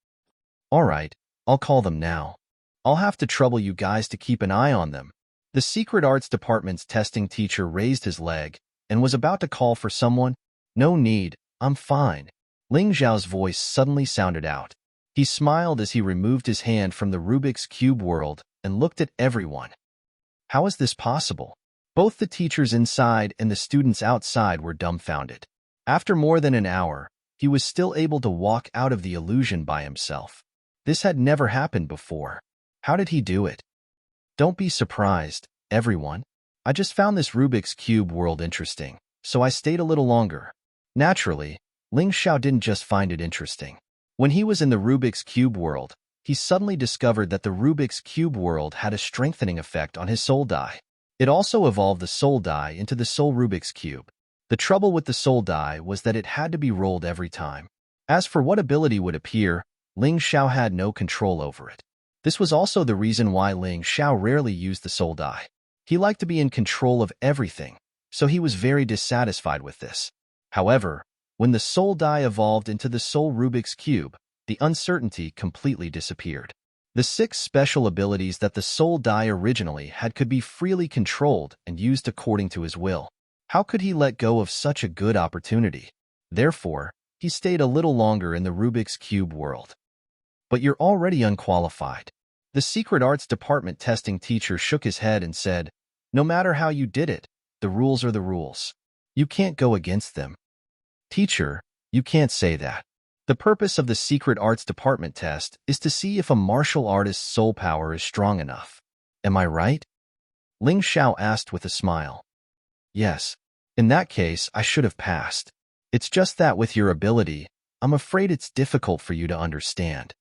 All right, I'll call them now. I'll have to trouble you guys to keep an eye on them. The secret arts department's testing teacher raised his leg and was about to call for someone. No need, I'm fine. Ling Zhao's voice suddenly sounded out. He smiled as he removed his hand from the Rubik's Cube world and looked at everyone. How is this possible? Both the teachers inside and the students outside were dumbfounded. After more than an hour, he was still able to walk out of the illusion by himself. This had never happened before. How did he do it? Don't be surprised, everyone. I just found this Rubik's Cube world interesting, so I stayed a little longer. Naturally, Ling Zhao didn't just find it interesting. When he was in the Rubik's Cube world, he suddenly discovered that the Rubik's Cube world had a strengthening effect on his soul die. It also evolved the soul die into the soul Rubik's Cube. The trouble with the soul die was that it had to be rolled every time. As for what ability would appear, Ling Zhao had no control over it. This was also the reason why Ling Zhao rarely used the soul die. He liked to be in control of everything, so he was very dissatisfied with this. However, when the soul die evolved into the soul Rubik's Cube, the uncertainty completely disappeared. The 6 special abilities that the soul die originally had could be freely controlled and used according to his will. How could he let go of such a good opportunity? Therefore, he stayed a little longer in the Rubik's Cube world. But you're already unqualified. The secret arts department testing teacher shook his head and said, no matter how you did it, the rules are the rules. You can't go against them. Teacher, you can't say that. The purpose of the secret arts department test is to see if a martial artist's soul power is strong enough. Am I right? Ling Zhao asked with a smile. Yes. In that case, I should have passed. It's just that with your ability, I'm afraid it's difficult for you to understand.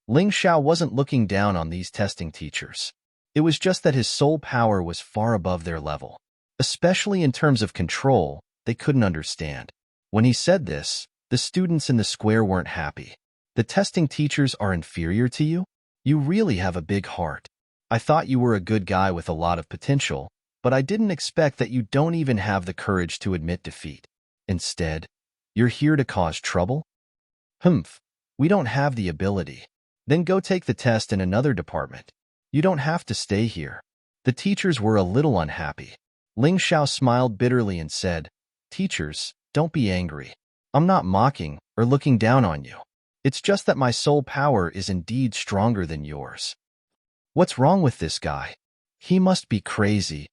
Ling Zhao wasn't looking down on these testing teachers. It was just that his soul power was far above their level. Especially in terms of control, they couldn't understand. When he said this, The students in the square weren't happy. The testing teachers are inferior to you? You really have a big heart. I thought you were a good guy with a lot of potential, but I didn't expect that you don't even have the courage to admit defeat. Instead, you're here to cause trouble? Humph, we don't have the ability. Then go take the test in another department. You don't have to stay here. The teachers were a little unhappy. Ling Xiao smiled bitterly and said, Teachers, don't be angry. I'm not mocking or looking down on you. It's just that my soul power is indeed stronger than yours. What's wrong with this guy? He must be crazy.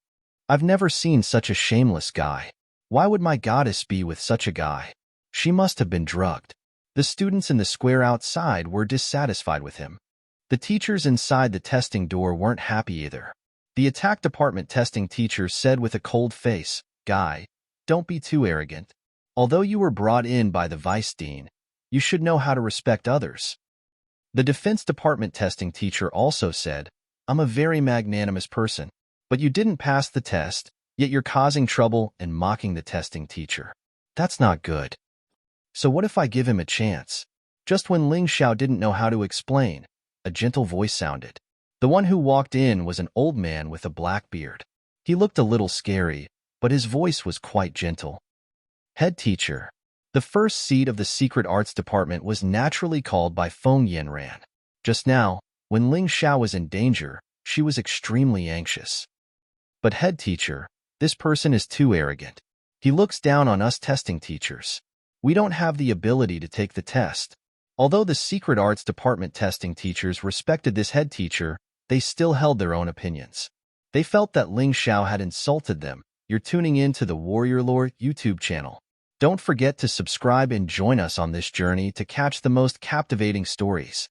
I've never seen such a shameless guy. Why would my goddess be with such a guy? She must have been drugged. The students in the square outside were dissatisfied with him. The teachers inside the testing door weren't happy either. The attack department testing teacher said with a cold face, Guy, don't be too arrogant. Although you were brought in by the vice dean, you should know how to respect others. The defense department testing teacher also said, I'm a very magnanimous person, but you didn't pass the test, yet you're causing trouble and mocking the testing teacher. That's not good. So what if I give him a chance? Just when Ling Xiao didn't know how to explain, a gentle voice sounded. The one who walked in was an old man with a black beard. He looked a little scary, but his voice was quite gentle. Head teacher. The first seat of the secret arts department was naturally called by Feng Yanran. Just now, when Ling Xiao was in danger, she was extremely anxious. But head teacher, this person is too arrogant. He looks down on us testing teachers. We don't have the ability to take the test. Although the secret arts department testing teachers respected this head teacher, they still held their own opinions. They felt that Ling Xiao had insulted them. You're tuning in to the Warrior Lore YouTube channel. Don't forget to subscribe and join us on this journey to catch the most captivating stories.